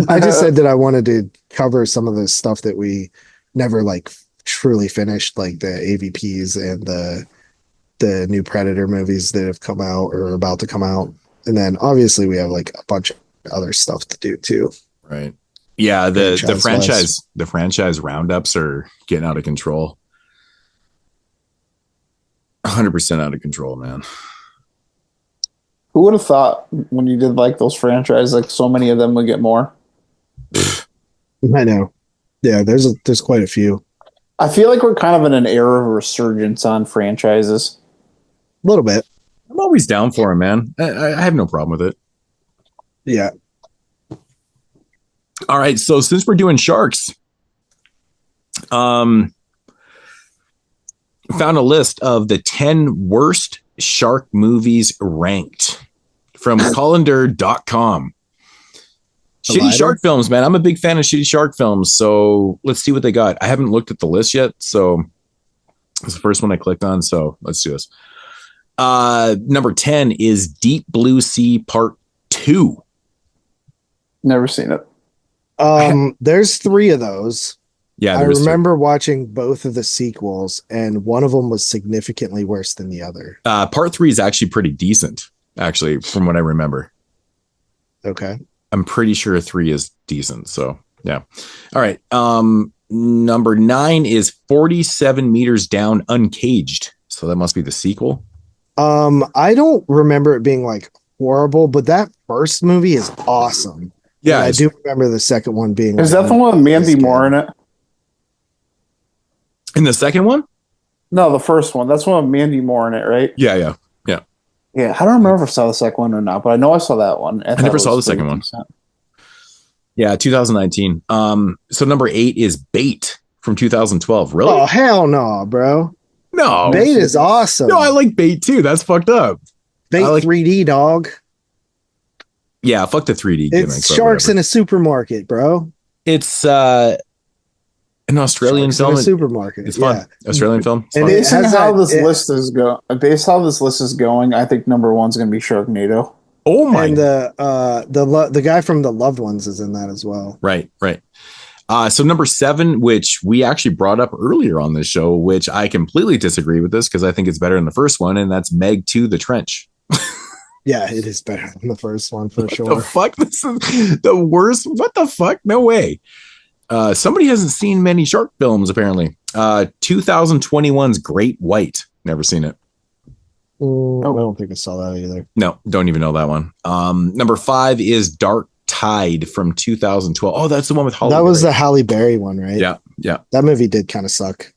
[SPEAKER 10] I just said that I wanted to cover some of the stuff that we never like truly finished, like the AVPs and the new Predator movies that have come out or are about to come out. And then obviously we have like a bunch of other stuff to do too.
[SPEAKER 8] Right. Yeah, the
[SPEAKER 10] franchise-wise.
[SPEAKER 8] franchise roundups are getting out of control. 100% out of control, man.
[SPEAKER 9] Who would have thought when you did like those franchises, like so many of them would get more?
[SPEAKER 10] I know. Yeah, there's quite a few.
[SPEAKER 9] I feel like we're kind of in an era of resurgence on franchises.
[SPEAKER 10] A little bit.
[SPEAKER 8] I'm always down for him, man. I have no problem with it.
[SPEAKER 10] Yeah.
[SPEAKER 8] All right, so since we're doing sharks, found a list of the 10 worst shark movies ranked from colander.com. Shitty shark films, man. I'm a big fan of shitty shark films, so let's see what they got. I haven't looked at the list yet, so it's the first one I clicked on, so let's do this. Number 10 is Deep Blue Sea Part 2.
[SPEAKER 9] Never seen it.
[SPEAKER 10] There's 3 of those.
[SPEAKER 8] Yeah,
[SPEAKER 10] I remember watching both of the sequels, and one of them was significantly worse than the other.
[SPEAKER 8] Part 3 is actually pretty decent, actually, from what I remember.
[SPEAKER 10] Okay.
[SPEAKER 8] I'm pretty sure 3 is decent, so yeah. All right. Number 9 is 47 Meters Down Uncaged. So that must be the sequel.
[SPEAKER 10] I don't remember it being like horrible, but that first movie is awesome.
[SPEAKER 8] Yeah,
[SPEAKER 10] I do remember the second one being.
[SPEAKER 9] Is that the one with Mandy Moore in it?
[SPEAKER 8] In the second one?
[SPEAKER 9] No, the first one. That's one with Mandy Moore in it, right?
[SPEAKER 8] Yeah.
[SPEAKER 9] Yeah, I don't remember if I saw the second one or not, but I know I saw that one.
[SPEAKER 8] I never saw the second one. Yeah, 2019. So number 8 is Bait from 2012. Really?
[SPEAKER 10] Oh, hell no, bro.
[SPEAKER 8] No.
[SPEAKER 10] Bait is awesome.
[SPEAKER 8] No, I like Bait too. That's fucked up.
[SPEAKER 10] Bait
[SPEAKER 8] like
[SPEAKER 10] 3D, dog.
[SPEAKER 8] Yeah, fuck the 3D gimmicks.
[SPEAKER 10] It's sharks in a supermarket, bro.
[SPEAKER 8] It's an Australian
[SPEAKER 10] Sharks
[SPEAKER 8] film.
[SPEAKER 10] in a supermarket.
[SPEAKER 8] It's fun.
[SPEAKER 10] Yeah.
[SPEAKER 8] Australian film. It's
[SPEAKER 10] And
[SPEAKER 8] fun.
[SPEAKER 9] Based on how this list is going, I think number 1's going to be Sharknado.
[SPEAKER 8] Oh my!
[SPEAKER 10] And the guy from The Loved Ones is in that as well.
[SPEAKER 8] Right. So number 7, which we actually brought up earlier on this show, which I completely disagree with this because I think it's better than the first one, and that's Meg 2: The Trench.
[SPEAKER 10] Yeah, it is better than the first one for sure.
[SPEAKER 8] The fuck? This is the worst. What the fuck? No way. Somebody hasn't seen many shark films apparently. 2021's Great White. Never seen it.
[SPEAKER 10] I don't think I saw that either.
[SPEAKER 8] No, don't even know that one. Number 5 is Dark Tide from 2012. Oh, that's the one with Halle
[SPEAKER 10] That was
[SPEAKER 8] Berry.
[SPEAKER 10] the Halle Berry one, right?
[SPEAKER 8] Yeah.
[SPEAKER 10] That movie did kind of suck.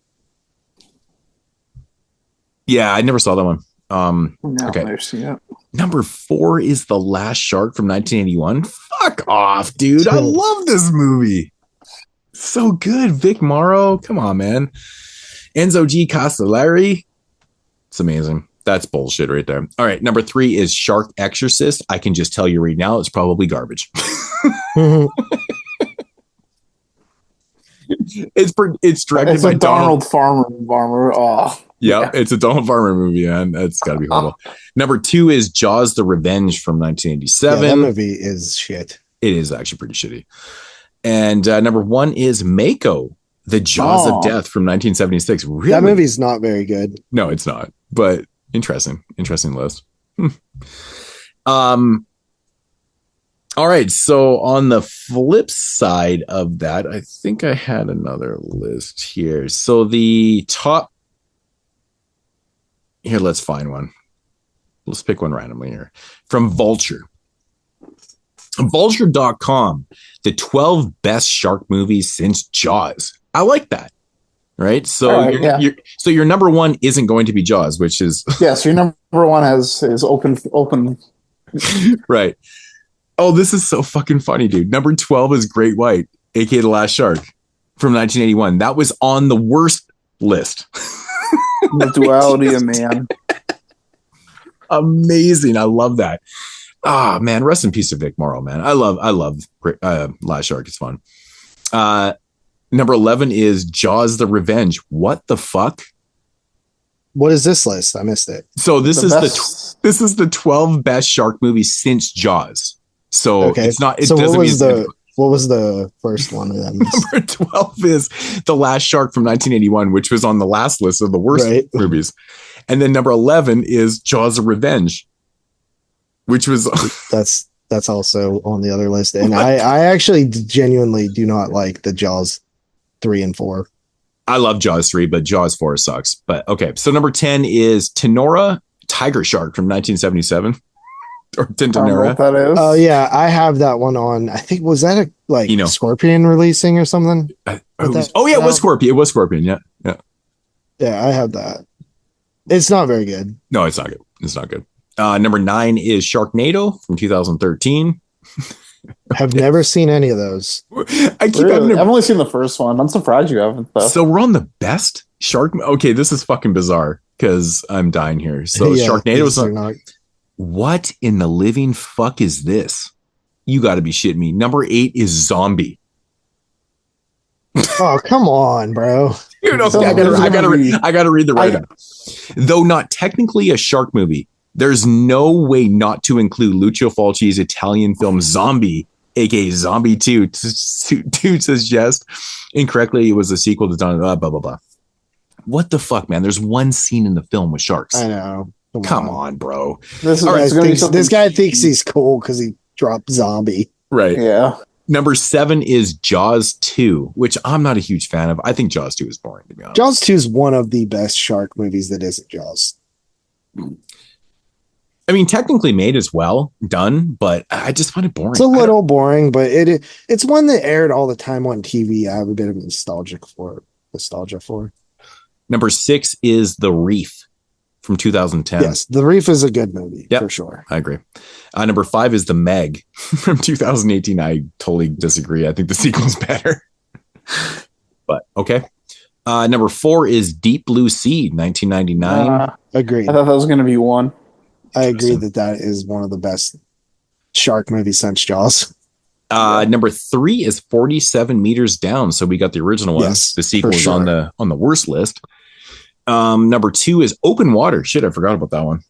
[SPEAKER 8] Yeah, I never saw that one.
[SPEAKER 9] No,
[SPEAKER 8] okay.
[SPEAKER 9] I've never seen it.
[SPEAKER 8] Number 4 is The Last Shark from 1981. Fuck off, dude. I love this movie. So good. Vic Morrow. Come on, man. Enzo G. Castellari. It's amazing. That's bullshit right there. All right. Number 3 is Shark Exorcist. I can just tell you right now, it's probably garbage. It's directed by
[SPEAKER 9] Donald Farmer. Oh.
[SPEAKER 8] Yeah, it's a Donald Farmer movie, man. That's got to be horrible. Number 2 is Jaws: The Revenge from 1987.
[SPEAKER 10] Yeah, that movie is shit.
[SPEAKER 8] It is actually pretty shitty. And number 1 is Mako, The Jaws of Death from 1976. Really?
[SPEAKER 10] That movie's not very good.
[SPEAKER 8] No, it's not. But interesting list. All right. So on the flip side of that, I think I had another list here. So the top. Here, let's find one. Let's pick one randomly here. From Vulture. Vulture.com. The 12 best shark movies since Jaws. I like that. Right? So so your number 1 isn't going to be Jaws, which is
[SPEAKER 9] yes, your number 1 is open.
[SPEAKER 8] Right. Oh, this is so fucking funny, dude. Number 12 is Great White, aka The Last Shark from 1981. That was on the worst list.
[SPEAKER 9] The duality of man.
[SPEAKER 8] Amazing. I love that. Ah, man, rest in peace to Vic Morrow, man. I love Last Shark. It's fun. Number 11 is Jaws: The Revenge. What the fuck?
[SPEAKER 10] What is this list? I missed it.
[SPEAKER 8] So this is the 12 best shark movies since Jaws. So it's not.
[SPEAKER 10] What was the first one of them?
[SPEAKER 8] Number 12 is The Last Shark from 1981, which was on the last list of the worst movies. And then number 11 is Jaws of Revenge, which was
[SPEAKER 10] That's also on the other list. And I actually genuinely do not like the Jaws 3 and 4.
[SPEAKER 8] I love Jaws 3, but Jaws 4 sucks. But okay. So number 10 is Tenora Tiger Shark from 1977. Or Tintinera.
[SPEAKER 9] That is.
[SPEAKER 10] Oh yeah, I have that one on. I think was that a Scorpion releasing or something?
[SPEAKER 8] It was Scorpion. It was Scorpion. Yeah.
[SPEAKER 10] Yeah, I have that. It's not very good.
[SPEAKER 8] No, it's not good. It's not good. Number 9 is Sharknado from 2013.
[SPEAKER 10] Have never seen any of those.
[SPEAKER 9] I've only seen the first one. I'm surprised you haven't. Though.
[SPEAKER 8] So we're on the best shark. Okay, this is fucking bizarre because I'm dying here. So Sharknado is not. What in the living fuck is this? You got to be shitting me. Number 8 is Zombie.
[SPEAKER 10] Oh, come on, bro.
[SPEAKER 8] I gotta read the write-up. Though not technically a shark movie, there's no way not to include Lucio Fulci's Italian film Zombie, aka Zombie 2, to suggest incorrectly it was a sequel to blah, blah, blah, blah. What the fuck, man? There's one scene in the film with sharks.
[SPEAKER 10] I know.
[SPEAKER 8] Come on, bro.
[SPEAKER 10] This guy thinks he's cool because he dropped Zombie.
[SPEAKER 8] Right.
[SPEAKER 9] Yeah.
[SPEAKER 8] Number 7 is Jaws 2, which I'm not a huge fan of. I think Jaws 2 is boring, to be honest.
[SPEAKER 10] Jaws 2 is one of the best shark movies that isn't Jaws.
[SPEAKER 8] I mean, technically made as well, done, but I just find it boring.
[SPEAKER 10] It's a little boring, but it's one that aired all the time on TV. I have a bit of nostalgia for.
[SPEAKER 8] Number 6 is The Reef from 2010.
[SPEAKER 10] Yes, The Reef is a good movie, for sure.
[SPEAKER 8] I agree. Number 5 is The Meg from 2018. I totally disagree. I think the sequel's better. But okay. Number 4 is Deep Blue Sea, 1999.
[SPEAKER 10] Agreed.
[SPEAKER 9] I thought that was going to be one.
[SPEAKER 10] I agree that is one of the best shark movies since Jaws.
[SPEAKER 8] Number 3 is 47 Meters Down. So we got the original one.
[SPEAKER 10] Yes,
[SPEAKER 8] the sequel is on the worst list. Number 2 is Open Water. Shit, I forgot about that one.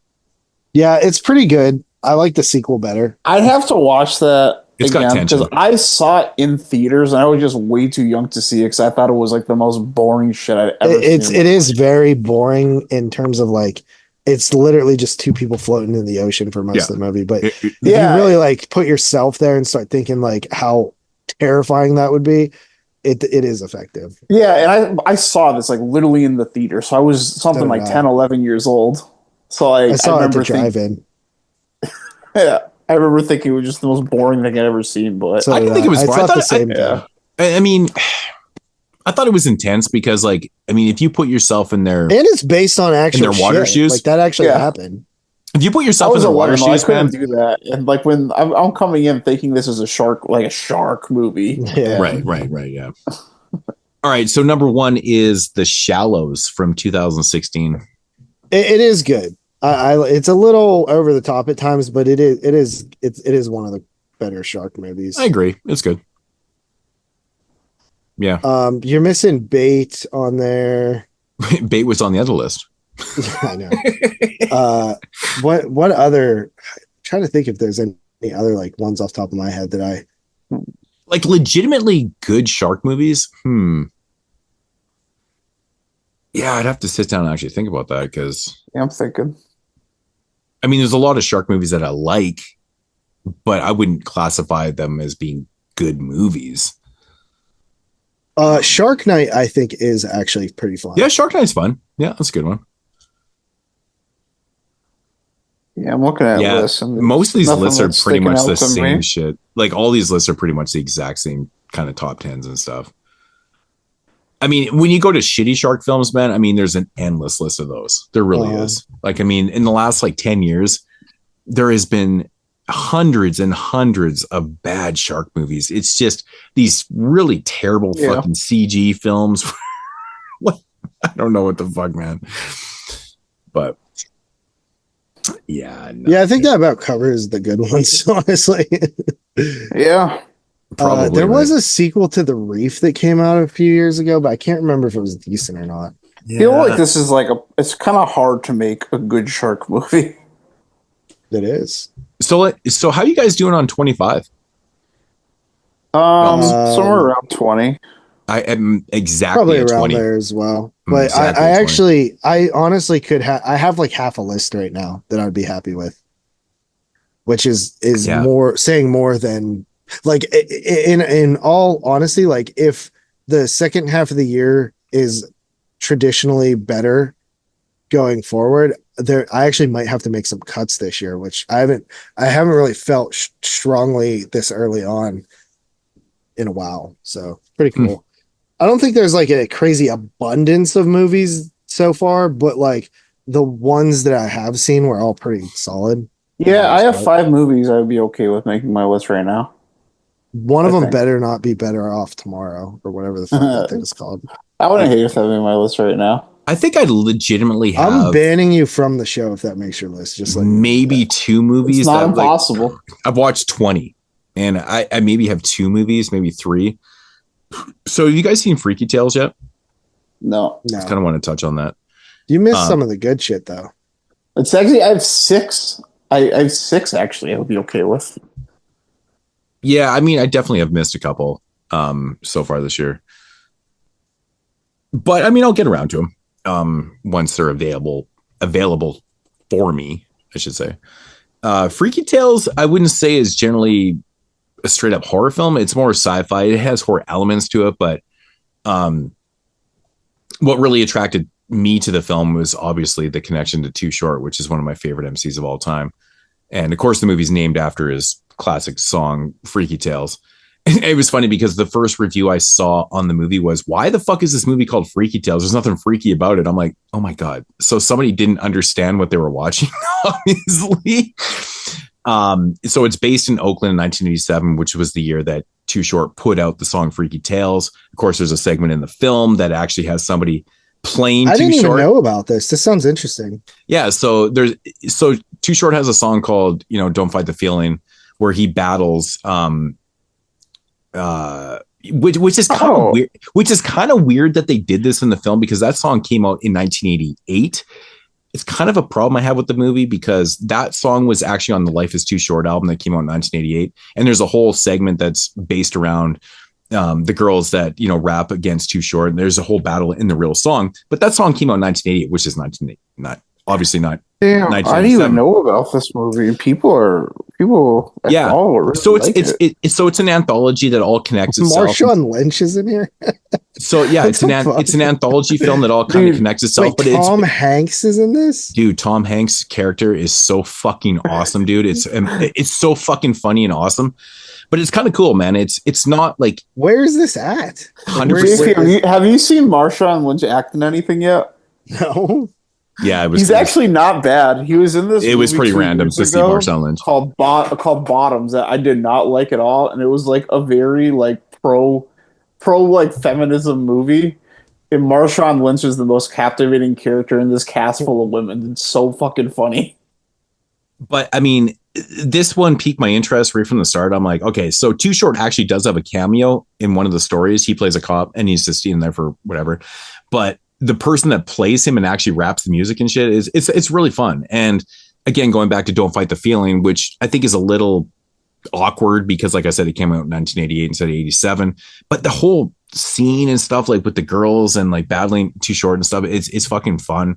[SPEAKER 10] Yeah, it's pretty good. I like the sequel better.
[SPEAKER 9] I'd have to watch that again because
[SPEAKER 8] got tension.
[SPEAKER 9] I saw it in theaters and I was just way too young to see it because I thought it was like the most boring shit I'd ever seen.
[SPEAKER 10] It is very boring in terms of like it's literally just two people floating in the ocean for most of the movie. But if you really like put yourself there and start thinking like how terrifying that would be, it is effective.
[SPEAKER 9] Yeah, and I saw this like literally in the theater. So I was something like 10, 11 years old. So like,
[SPEAKER 10] I saw it at the drive-in.
[SPEAKER 9] Yeah, I remember thinking it was just the most boring thing I'd ever seen. But
[SPEAKER 8] I didn't think it was boring. I thought
[SPEAKER 10] the same thing.
[SPEAKER 8] I mean, I thought it was intense because, like, I mean, if you put yourself in their
[SPEAKER 10] and it's based on actual
[SPEAKER 8] in their water shoes,
[SPEAKER 10] like that actually happened.
[SPEAKER 8] If you put yourself in their water shoes,
[SPEAKER 9] I couldn't do that. And like when I'm coming in thinking this is a shark movie.
[SPEAKER 10] Yeah.
[SPEAKER 8] Right. Yeah. All right. So number 1 is The Shallows from 2016.
[SPEAKER 10] It is good. It's a little over the top at times, but it is one of the better shark movies.
[SPEAKER 8] I agree. It's good. Yeah.
[SPEAKER 10] You're missing Bait on there.
[SPEAKER 8] Bait was on the other list.
[SPEAKER 10] I know. What other? I'm trying to think if there's any other like ones off the top of my head that I
[SPEAKER 8] like legitimately good shark movies. Yeah, I'd have to sit down and actually think about that because
[SPEAKER 9] I'm thinking.
[SPEAKER 8] I mean, there's a lot of shark movies that I like, but I wouldn't classify them as being good movies.
[SPEAKER 10] Shark Night, I think, is actually pretty fun.
[SPEAKER 8] Yeah, Shark Night's fun. Yeah, that's a good one.
[SPEAKER 9] Yeah, I'm looking at lists.
[SPEAKER 8] Most of these lists are pretty much the same shit. Like all these lists are pretty much the exact same kind of top 10s and stuff. I mean, when you go to shitty shark films, man, I mean, there's an endless list of those. There really is. Like, I mean, in the last like 10 years, there has been hundreds and hundreds of bad shark movies. It's just these really terrible fucking CG films. What? I don't know what the fuck, man. But yeah.
[SPEAKER 10] I think that about covers the good ones, honestly.
[SPEAKER 9] Yeah.
[SPEAKER 8] Probably,
[SPEAKER 10] there was a sequel to The Reef that came out a few years ago, but I can't remember if it was decent or not.
[SPEAKER 9] I feel like this is like it's kind of hard to make a good shark movie.
[SPEAKER 10] It is.
[SPEAKER 8] So how are you guys doing on 25?
[SPEAKER 9] Somewhere around 20.
[SPEAKER 8] I am exactly
[SPEAKER 10] probably
[SPEAKER 8] at
[SPEAKER 10] around
[SPEAKER 8] 20.
[SPEAKER 10] there as well. But
[SPEAKER 8] exactly
[SPEAKER 10] I honestly could have. I have like half a list right now that I'd be happy with. which is
[SPEAKER 8] Yeah.
[SPEAKER 10] more saying more than like in all honesty, like if the second half of the year is traditionally better going forward, I actually might have to make some cuts this year, which I haven't really felt strongly this early on in a while. So pretty cool. I don't think there's like a crazy abundance of movies so far, but like the ones that I have seen were all pretty solid.
[SPEAKER 9] Yeah, I have 5 movies I would be okay with making my list right now.
[SPEAKER 10] One of them better not be Better Off Tomorrow or whatever the fuck that thing is called.
[SPEAKER 9] I wouldn't hate if that made my list right now.
[SPEAKER 8] I think I'd legitimately have.
[SPEAKER 10] I'm banning you from the show if that makes your list. Just like
[SPEAKER 8] maybe 2 movies.
[SPEAKER 9] It's not impossible.
[SPEAKER 8] Like, I've watched 20, and I maybe have 2 movies, maybe 3. So have you guys seen Freaky Tales yet?
[SPEAKER 9] No.
[SPEAKER 8] I kind of want to touch on that.
[SPEAKER 10] You missed some of the good shit though.
[SPEAKER 9] It's actually I have 6. I have 6 actually. I would be okay with.
[SPEAKER 8] Yeah, I mean, I definitely have missed a couple so far this year, but I mean, I'll get around to them once they're available for me, I should say. Freaky Tales, I wouldn't say is generally a straight up horror film. It's more sci-fi. It has horror elements to it, but what really attracted me to the film was obviously the connection to Too Short, which is one of my favorite MCs of all time. And of course, the movie's named after his classic song, Freaky Tales. And it was funny because the first review I saw on the movie was, why the fuck is this movie called Freaky Tales? There's nothing freaky about it. I'm like, oh my God. So somebody didn't understand what they were watching, obviously. So it's based in Oakland in 1987, which was the year that Too Short put out the song Freaky Tales. Of course, there's a segment in the film that actually has somebody playing Too Short.
[SPEAKER 10] I didn't even know about this. This sounds interesting.
[SPEAKER 8] Yeah, so Too Short has a song called, Don't Fight the Feeling, where he battles which is kind of weird. Which is kind of weird that they did this in the film because that song came out in 1988. It's kind of a problem I have with the movie because that song was actually on the Life is Too Short album that came out in 1988. And there's a whole segment that's based around the girls that, rap against Too Short. And there's a whole battle in the real song. But that song came out in 1988, which is obviously not.
[SPEAKER 9] Damn, I didn't even know about this movie. People.
[SPEAKER 8] Yeah.
[SPEAKER 9] Really
[SPEAKER 8] So it's an anthology that all connects itself.
[SPEAKER 10] Marshawn Lynch is in here.
[SPEAKER 8] So yeah, it's an anthology film that all kind of connects itself. But
[SPEAKER 10] Tom Hanks is in this.
[SPEAKER 8] Dude, Tom Hanks' character is so fucking awesome, dude. It's so fucking funny and awesome. But it's kind of cool, man. It's not like,
[SPEAKER 10] where is this at?
[SPEAKER 8] 100%.
[SPEAKER 9] Have you seen Marshawn Lynch act in anything yet?
[SPEAKER 10] No.
[SPEAKER 8] Yeah, it was.
[SPEAKER 9] He's actually not bad. He was in this.
[SPEAKER 8] It was pretty random to see Marshawn Lynch
[SPEAKER 9] called Bottoms that I did not like at all, and it was like a very like pro like feminism movie. And Marshawn Lynch is the most captivating character in this cast full of women. It's so fucking funny.
[SPEAKER 8] But I mean, this one piqued my interest right from the start. I'm like, okay, so Too Short actually does have a cameo in one of the stories. He plays a cop, and he's just in there for whatever. But the person that plays him and actually raps the music and shit it's really fun. And again, going back to Don't Fight the Feeling, which I think is a little awkward because, like I said, it came out in 1988 instead of 87. But the whole scene and stuff, like with the girls and like battling Too Short and stuff, it's fucking fun.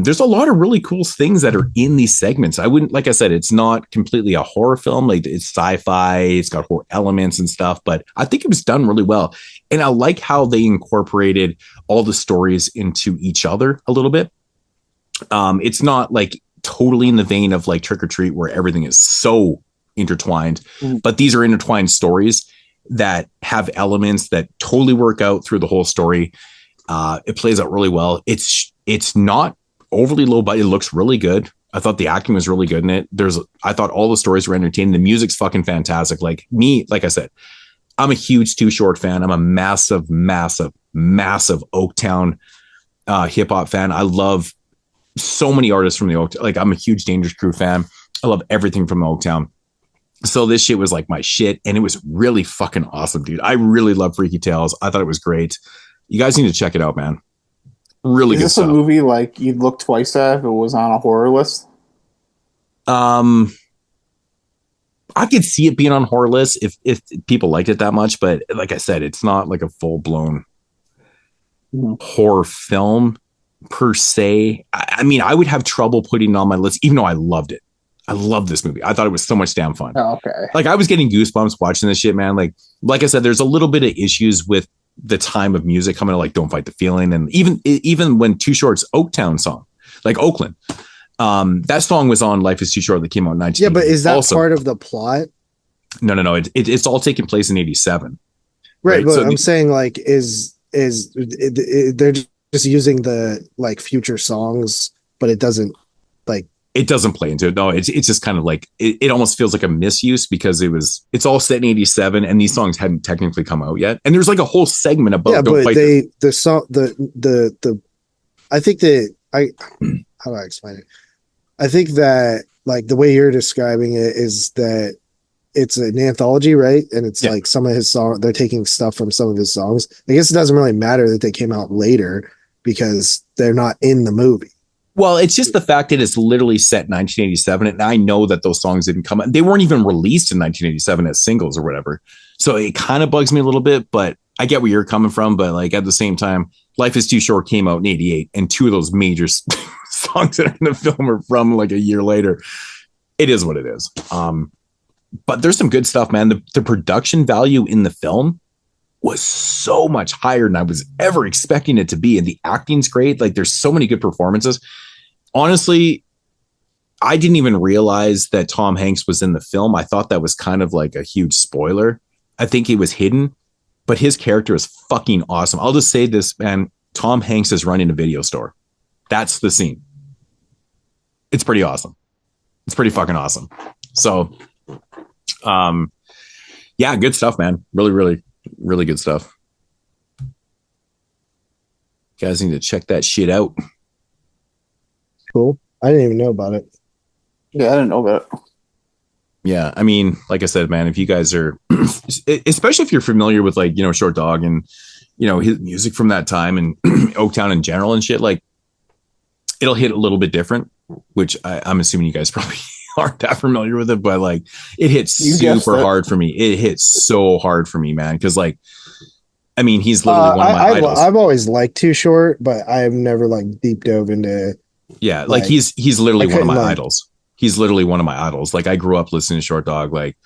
[SPEAKER 8] There's a lot of really cool things that are in these segments. Like I said, it's not completely a horror film. Like it's sci-fi, it's got horror elements and stuff, but I think it was done really well. And I like how they incorporated all the stories into each other a little bit. It's not like totally in the vein of like Trick or Treat where everything is so intertwined, but these are intertwined stories that have elements that totally work out through the whole story. It plays out really well. It's not overly low, but it looks really good. I thought the acting was really good in it. I thought all the stories were entertaining. The music's fucking fantastic. Like I said, I'm a huge Too Short fan. I'm a massive, massive, massive Oaktown hip hop fan. I love so many artists from the Oaktown. Like I'm a huge Dangerous Crew fan. I love everything from Oaktown. So this shit was like my shit, and it was really fucking awesome, dude. I really love Freaky Tales. I thought it was great. You guys need to check it out, man. Really good stuff.
[SPEAKER 9] Is this a movie like you'd look twice at if it was on a horror list?
[SPEAKER 8] I could see it being on horror lists if people liked it that much, but like I said, it's not like a full blown horror film per se. I mean, I would have trouble putting it on my list, even though I loved it. I love this movie. I thought it was so much damn fun.
[SPEAKER 9] Oh, okay.
[SPEAKER 8] Like I was getting goosebumps watching this shit, man. Like I said, there's a little bit of issues with the time of music coming to like Don't Fight the Feeling. And even when Too Short's Oaktown song, like Oakland, that song was on Life is Too Short that came out in 1980.
[SPEAKER 10] Yeah, but is that part of the plot?
[SPEAKER 8] No. It's all taking place in 87.
[SPEAKER 10] Right. But
[SPEAKER 8] So
[SPEAKER 10] I'm saying like, they're just using the like future songs, but it doesn't like,
[SPEAKER 8] it doesn't play into it. No, it's just kind of like it almost feels like a misuse because it's all set in 87 and these songs hadn't technically come out yet. And there's like a whole segment about
[SPEAKER 10] but the song I think how do I explain it? I think that like the way you're describing it is that it's an anthology, right? And it's like some of his songs, they're taking stuff from some of his songs. I guess it doesn't really matter that they came out later because they're not in the movie.
[SPEAKER 8] Well, it's just the fact that it's literally set in 1987. And I know that those songs didn't come out. They weren't even released in 1987 as singles or whatever. So it kind of bugs me a little bit, but I get where you're coming from. But like at the same time, Life is Too Short came out in 88 and two of those major songs that are in the film are from like a year later. It is what it is. But there's some good stuff, man. The production value in the film was so much higher than I was ever expecting it to be. And the acting's great. Like there's so many good performances. Honestly, I didn't even realize that Tom Hanks was in the film. I thought that was kind of like a huge spoiler. I think he was hidden, but his character is fucking awesome. I'll just say this, man. Tom Hanks is running a video store. That's the scene. It's pretty awesome. It's pretty fucking awesome. So, yeah, good stuff, man. Really, really, really good stuff. You guys need to check that shit out.
[SPEAKER 10] Cool. I didn't even know about it.
[SPEAKER 9] Yeah, I didn't know about it.
[SPEAKER 8] Yeah, I mean, like I said, man, if you guys are, especially if you're familiar with like, Short Dog and, his music from that time and Oaktown in general and shit, like it'll hit a little bit different, which I'm assuming you guys probably aren't that familiar with it, but like it hits super hard for me. It hits so hard for me, man. Cause like, I mean, he's literally one of my idols.
[SPEAKER 10] I've always liked Too Short, but I've never like deep dove into.
[SPEAKER 8] Yeah. Like he's literally one of my idols. He's literally one of my idols. Like I grew up listening to Short Dog, like,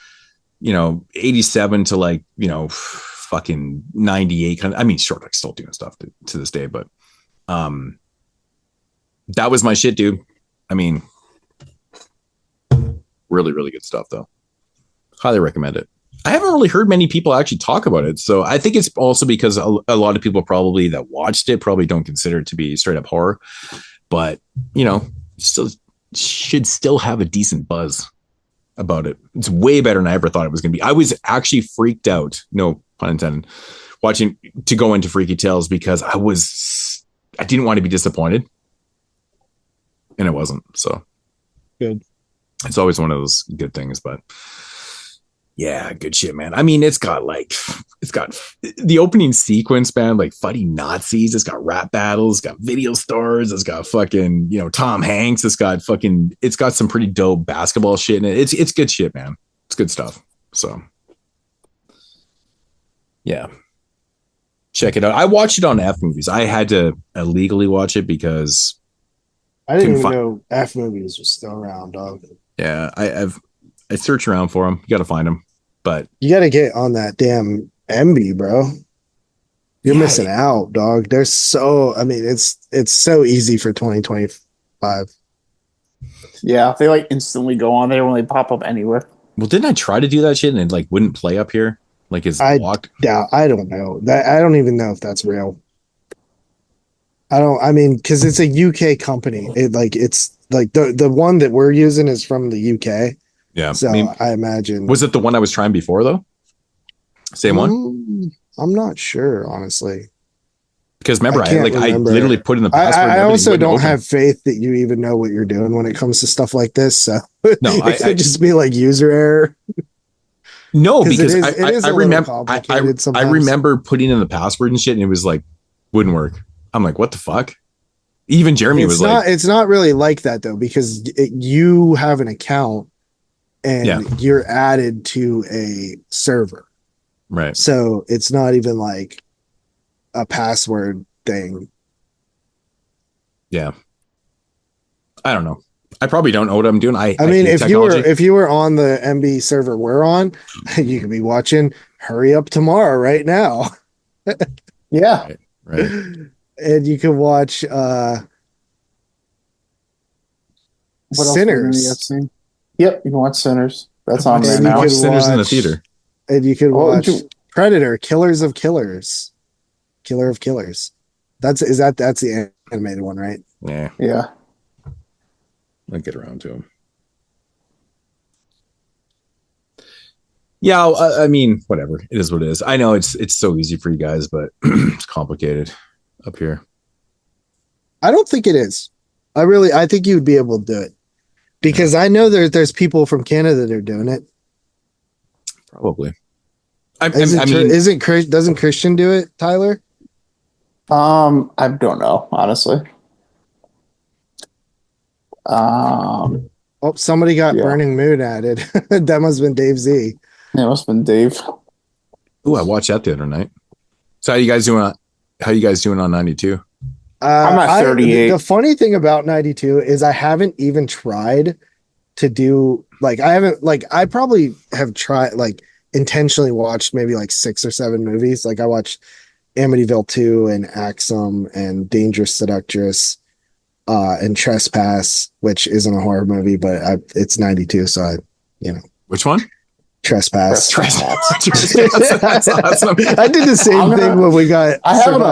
[SPEAKER 8] 87 to like, fucking 98 kind of, I mean, Short Dog's still doing stuff to this day, but, that was my shit, dude. I mean, really, really good stuff though. Highly recommend it. I haven't really heard many people actually talk about it. So I think it's also because a lot of people probably that watched it probably don't consider it to be straight up horror, but still should still have a decent buzz about it. It's way better than I ever thought it was going to be. I was actually freaked out, no pun intended, watching to go into Freaky Tales because I didn't want to be disappointed. And it wasn't. So
[SPEAKER 10] good.
[SPEAKER 8] It's always one of those good things, but yeah, good shit, man. I mean, it's got the opening sequence, man, like fighting Nazis. It's got rap battles, it's got video stars. It's got fucking, Tom Hanks. It's got some pretty dope basketball shit in it. It's good shit, man. It's good stuff. So yeah, check it out. I watched it on F Movies. I had to illegally watch it because
[SPEAKER 10] I didn't even know F Movies was still around, dog.
[SPEAKER 8] Yeah, I search around for them. You got to find them, but
[SPEAKER 10] you got to get on that damn MB, bro. You're missing out, dog. It's so easy for 2025.
[SPEAKER 9] Yeah, they like instantly go on there when they pop up anywhere.
[SPEAKER 8] Well, didn't I try to do that shit and it like wouldn't play up here? Like
[SPEAKER 10] I don't know that. I don't even know if that's real. Because it's a UK company. It's like the one that we're using is from the UK.
[SPEAKER 8] Yeah.
[SPEAKER 10] So I imagine.
[SPEAKER 8] Was it the one I was trying before though? Same one?
[SPEAKER 10] I'm not sure, honestly.
[SPEAKER 8] Because remember, I literally put in the password.
[SPEAKER 10] I also don't have faith that you even know what you're doing when it comes to stuff like this. So
[SPEAKER 8] no,
[SPEAKER 10] it could just be like user error.
[SPEAKER 8] No, because I remember putting in the password and shit, and it was like wouldn't work. I'm like, what the fuck? Even Jeremy was like,
[SPEAKER 10] it's not really like that though, because you have an account and you're added to a server.
[SPEAKER 8] Right.
[SPEAKER 10] So it's not even like a password thing.
[SPEAKER 8] Yeah. I don't know. I probably don't know what I'm doing. I
[SPEAKER 10] mean,
[SPEAKER 8] hate
[SPEAKER 10] if you were on the MB server we're on, you could be watching Hurry Up Tomorrow right now.
[SPEAKER 9] Yeah.
[SPEAKER 8] Right.
[SPEAKER 10] And you can watch
[SPEAKER 9] What
[SPEAKER 10] Sinners.
[SPEAKER 9] Yep, you can watch Sinners. That's on there
[SPEAKER 10] And
[SPEAKER 9] now.
[SPEAKER 8] Watch Sinners in the theater.
[SPEAKER 10] And you can
[SPEAKER 9] What would
[SPEAKER 10] watch Predator, Killers of Killers. Killer of Killers. That's the animated one, right?
[SPEAKER 8] Yeah.
[SPEAKER 9] Yeah.
[SPEAKER 8] I'll get around to him. Yeah, I mean, whatever. It is what it is. I know it's so easy for you guys, but it's complicated up here.
[SPEAKER 10] I don't think it is. I think you would be able to do it. Because I know there's people from Canada that are doing it.
[SPEAKER 8] Probably.
[SPEAKER 10] Doesn't Christian do it, Tyler?
[SPEAKER 9] I don't know, honestly.
[SPEAKER 10] Somebody got Burning Moon added. That must have been Dave Z.
[SPEAKER 9] Yeah, it must have been Dave.
[SPEAKER 8] Ooh, I watched that the other night. So how you guys doing on 92?
[SPEAKER 9] I'm at 38.
[SPEAKER 10] The funny thing about 92 is I haven't even tried to do I probably have tried intentionally watched maybe 6 or 7 movies. I watched Amityville 2 and Axum and Dangerous Seductress and Trespass, which isn't a horror movie, but it's 92, so
[SPEAKER 8] Which one?
[SPEAKER 10] Trespass.
[SPEAKER 8] That's awesome.
[SPEAKER 10] I did the same thing when we got.
[SPEAKER 9] I have it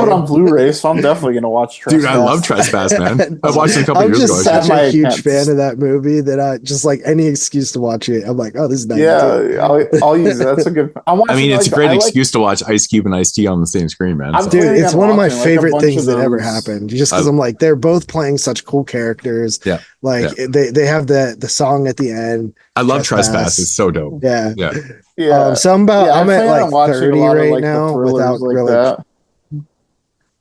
[SPEAKER 9] on Blu-ray, so I'm definitely gonna watch Trespass.
[SPEAKER 8] Dude, I love Trespass, man. I watched it a couple
[SPEAKER 10] I'm
[SPEAKER 8] years ago.
[SPEAKER 10] just such a huge fan of that movie that I just any excuse to watch it. I'm like, oh, this is nice.
[SPEAKER 9] Yeah, I'll use it. That's a good.
[SPEAKER 8] It's a great excuse to watch Ice Cube and Ice-T on the same screen, man.
[SPEAKER 10] Dude, it's one of my favorite things that ever happened. Just because I'm like, they're both playing such cool characters.
[SPEAKER 8] Yeah.
[SPEAKER 10] They have the song at the end.
[SPEAKER 8] I love Trespass. It's so dope.
[SPEAKER 10] Yeah.
[SPEAKER 9] Yeah.
[SPEAKER 10] I'm at 30 right now without really.
[SPEAKER 9] That.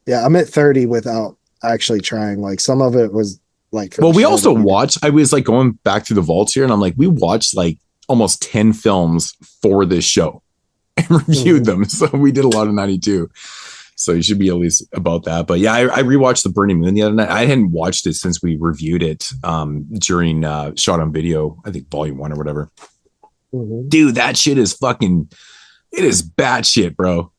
[SPEAKER 10] Yeah, I'm at 30 without actually trying. Some of it was
[SPEAKER 8] well, we also watched. I was going back through the vaults here, and I'm like, we watched almost 10 films for this show and reviewed them. So we did a lot of 92. So you should be at least about that. But yeah, I rewatched The Burning Moon the other night. I hadn't watched it since we reviewed it during Shot on Video, I think Volume 1 or whatever. Mm-hmm. Dude, that shit is it is batshit, bro.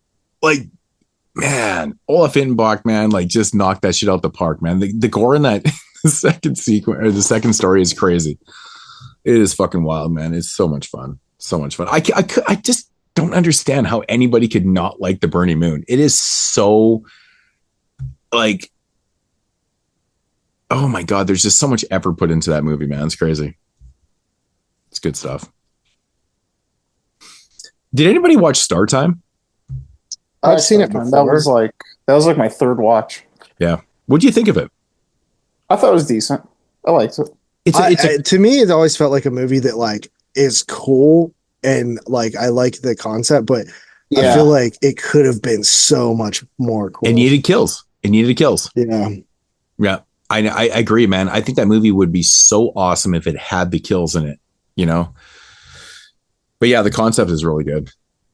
[SPEAKER 8] Man, Olaf Ittenbach, man, just knocked that shit out the park, man. The gore in that second sequence or the second story is crazy. It is fucking wild, man. It's so much fun. So much fun. I just don't understand how anybody could not like The Burning Moon. It is so oh my God, there's just so much effort put into that movie, man. It's crazy. It's good stuff. Did anybody watch Star Time?
[SPEAKER 10] I've seen it before.
[SPEAKER 9] That was my third watch.
[SPEAKER 8] Yeah. What do you think of it?
[SPEAKER 9] I thought it was decent. I liked it.
[SPEAKER 10] To me, it always felt like a movie that is cool and I like the concept, but I feel like it could have been so much more cool.
[SPEAKER 8] It needed kills.
[SPEAKER 10] Yeah.
[SPEAKER 8] Yeah. I agree, man. I think that movie would be so awesome if it had the kills in it, But yeah, the concept is really good.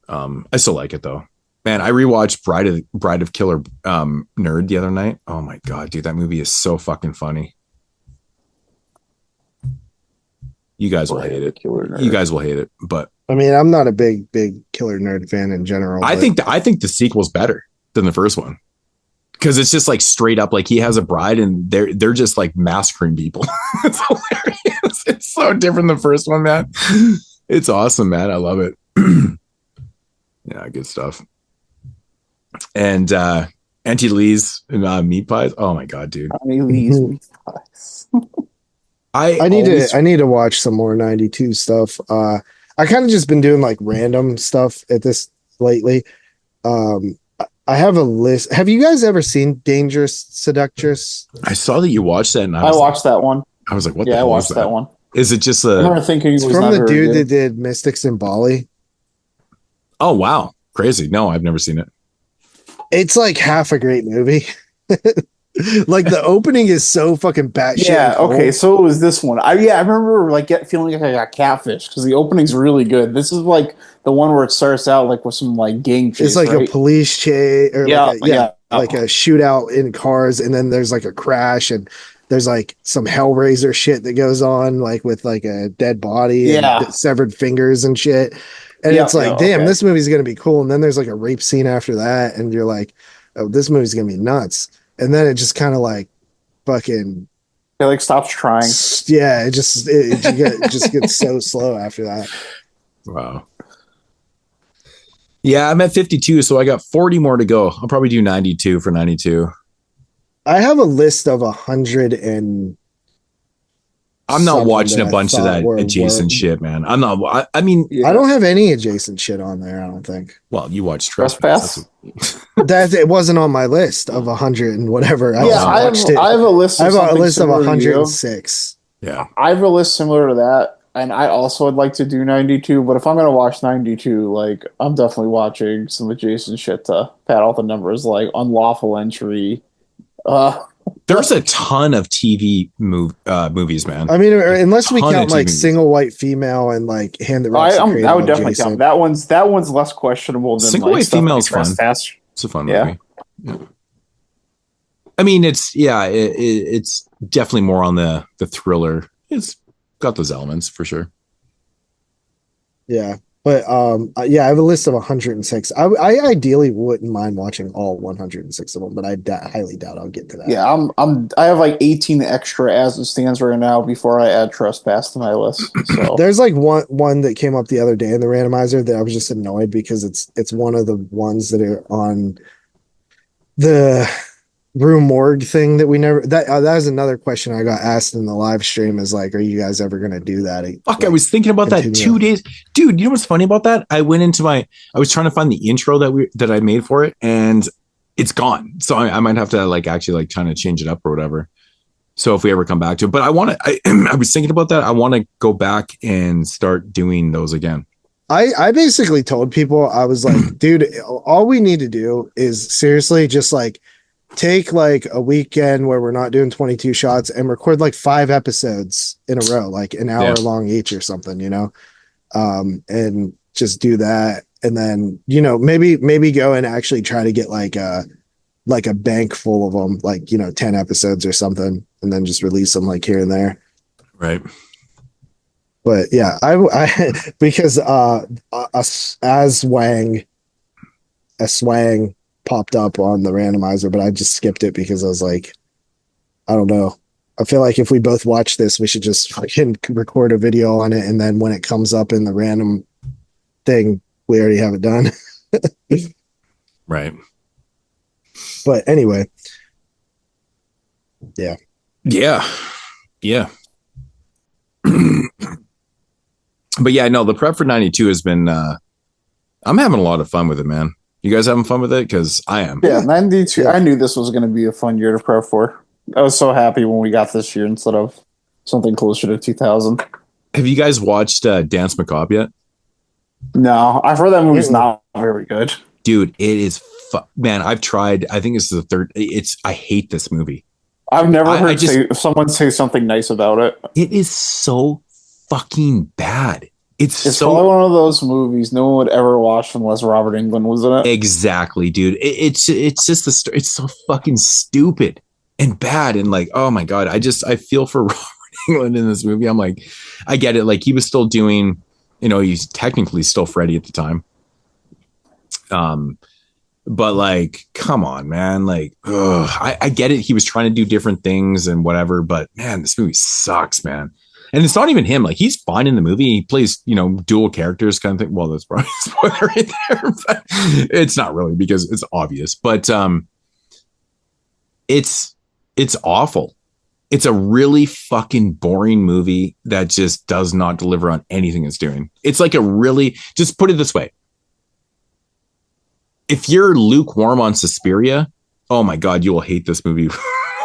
[SPEAKER 8] I still like it though. Man, I rewatched Bride of Killer Nerd the other night. Oh my God, dude, that movie is so fucking funny. You guys will hate it. You guys will hate it, but
[SPEAKER 10] I mean, I'm not a big Killer Nerd fan in general.
[SPEAKER 8] I think the sequel's better than the first one because it's just straight up he has a bride and they're just massacring people. It's hilarious. It's so different than the first one, man. It's awesome, man. I love it. Yeah, good stuff. And Auntie Lee's meat pies. Oh my God, dude.
[SPEAKER 9] Auntie Lee's meat pies.
[SPEAKER 10] I need to watch some more 92 stuff. I kind of just been doing random stuff at this lately. I have a list. Have you guys ever seen Dangerous Seductress?
[SPEAKER 8] I saw that you watched that, and
[SPEAKER 9] I watched that one.
[SPEAKER 8] I was like, "What?"
[SPEAKER 9] Yeah, I watched that one.
[SPEAKER 8] Is it just
[SPEAKER 9] I remember thinking
[SPEAKER 10] it's from the dude that did Mystics in Bali?
[SPEAKER 8] Oh wow, crazy! No, I've never seen it.
[SPEAKER 10] It's half a great movie. The opening is so fucking batshit.
[SPEAKER 9] Yeah. Okay. So it was this one. I remember feeling like I got catfish because the opening's really good. This is the one where it starts out with some gang chase.
[SPEAKER 10] It's
[SPEAKER 9] right?
[SPEAKER 10] a police chase or
[SPEAKER 9] a
[SPEAKER 10] shootout in cars, and then there's a crash, and there's like some Hellraiser shit that goes on, like with like a dead body and severed fingers and shit. And it's like, damn, this movie's gonna be cool. And then there's like a rape scene after that, and you're like, oh, this movie's gonna be nuts. And then it just kind of like fucking
[SPEAKER 9] it like stops trying.
[SPEAKER 10] Yeah, it just gets so slow after that.
[SPEAKER 8] Wow. Yeah, I'm at 52, so I got 40 more to go. I'll probably do 92 for 92.
[SPEAKER 10] I have a list of 100 and
[SPEAKER 8] I'm not watching a bunch of that adjacent shit, man. I'm not. I mean,
[SPEAKER 10] I don't have any adjacent shit on there. I don't think.
[SPEAKER 8] Well, you watched Trespass.
[SPEAKER 10] That it wasn't on my list of 100 and whatever.
[SPEAKER 9] I have a list.
[SPEAKER 10] I have a list of 106.
[SPEAKER 8] Yeah,
[SPEAKER 9] I have a list similar to that, and I also would like to do 92. But if I'm gonna watch 92, like I'm definitely watching some adjacent shit to pad out the numbers, like Unlawful Entry.
[SPEAKER 8] There's a ton of TV movies, man.
[SPEAKER 10] I mean, unless we count like Single White Female and like Hand That Rocks the Cradle.
[SPEAKER 9] I would definitely count that one's less questionable than
[SPEAKER 8] Single White Female is fun. It's a fun movie. Yeah. I mean, it's definitely more on the thriller. It's got those elements for sure.
[SPEAKER 10] Yeah. But I have a list of 106. I ideally wouldn't mind watching all 106 of them, but I highly doubt I'll get to that.
[SPEAKER 9] Yeah, I have like 18 extra as it stands right now before I add Trespass to my list. So
[SPEAKER 10] there's like one that came up the other day in the randomizer that I was just annoyed because it's one of the ones that are on the Rue Morgue thing that we never that was another question I got asked in the live stream is like, are you guys ever gonna do that?
[SPEAKER 8] Fuck, I was thinking about that 2 days, dude. You know what's funny about that? I was trying to find the intro that I made for it, and it's gone. So I might have to like actually like trying to change it up or whatever. So if we ever come back to it, but I was thinking about that. I want to go back and start doing those again.
[SPEAKER 10] I basically told people, I was like, dude, all we need to do is seriously just like take like a weekend where we're not doing 22 shots and record like 5 episodes in a row, like an hour long each or something, and just do that. And then, maybe go and actually try to get like a bank full of them, like, 10 episodes or something, and then just release them like here and there.
[SPEAKER 8] Right.
[SPEAKER 10] But yeah, I because a swang popped up on the randomizer, but I just skipped it because I was like, I don't know. I feel like if we both watch this, we should just fucking record a video on it, and then when it comes up in the random thing, we already have it done.
[SPEAKER 8] Right.
[SPEAKER 10] But anyway. Yeah.
[SPEAKER 8] Yeah. Yeah. But yeah, no, the prep for 92 has been I'm having a lot of fun with it, man. You guys having fun with it? Because I am.
[SPEAKER 9] Yeah, 92. I knew this was going to be a fun year to prep for. I was so happy when we got this year instead of something closer to 2000.
[SPEAKER 8] Have you guys watched Dance Macabre yet?
[SPEAKER 9] No, I've heard that movie's not very good.
[SPEAKER 8] Dude, it is man, I've tried. I think it's the third. I hate this movie.
[SPEAKER 9] I've never heard someone say something nice about it.
[SPEAKER 8] It is so fucking bad. It's
[SPEAKER 9] probably one of those movies no one would ever watch unless Robert Englund was in it.
[SPEAKER 8] Exactly, dude. It's just it's so fucking stupid and bad, and like, oh my god, I feel for Robert Englund in this movie. I'm like, I get it. Like he was still doing, he's technically still Freddy at the time. But like, come on, man. Like, I get it. He was trying to do different things and whatever, but man, this movie sucks, man. And it's not even him. Like, he's fine in the movie. He plays, dual characters kind of thing. Well, that's probably a spoiler right there, but it's not really because it's obvious. But it's awful. It's a really fucking boring movie that just does not deliver on anything it's doing. It's like just put it this way. If you're lukewarm on Suspiria, oh my God, you will hate this movie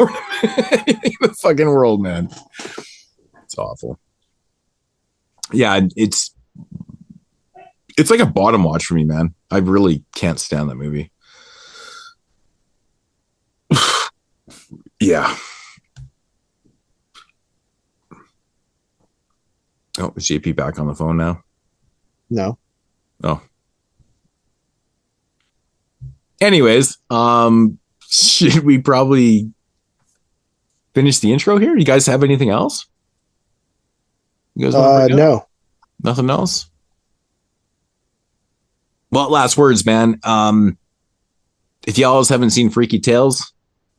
[SPEAKER 8] more than anything in the fucking world, man. It's awful. Yeah, it's like a bottom watch for me, man. I really can't stand that movie. Yeah. Oh, is JP back on the phone now?
[SPEAKER 10] No.
[SPEAKER 8] Oh. Anyways, should we probably finish the intro here? You guys have anything else? You guys
[SPEAKER 10] no.
[SPEAKER 8] Nothing else? Well, last words, man. If y'all haven't seen Freaky Tales,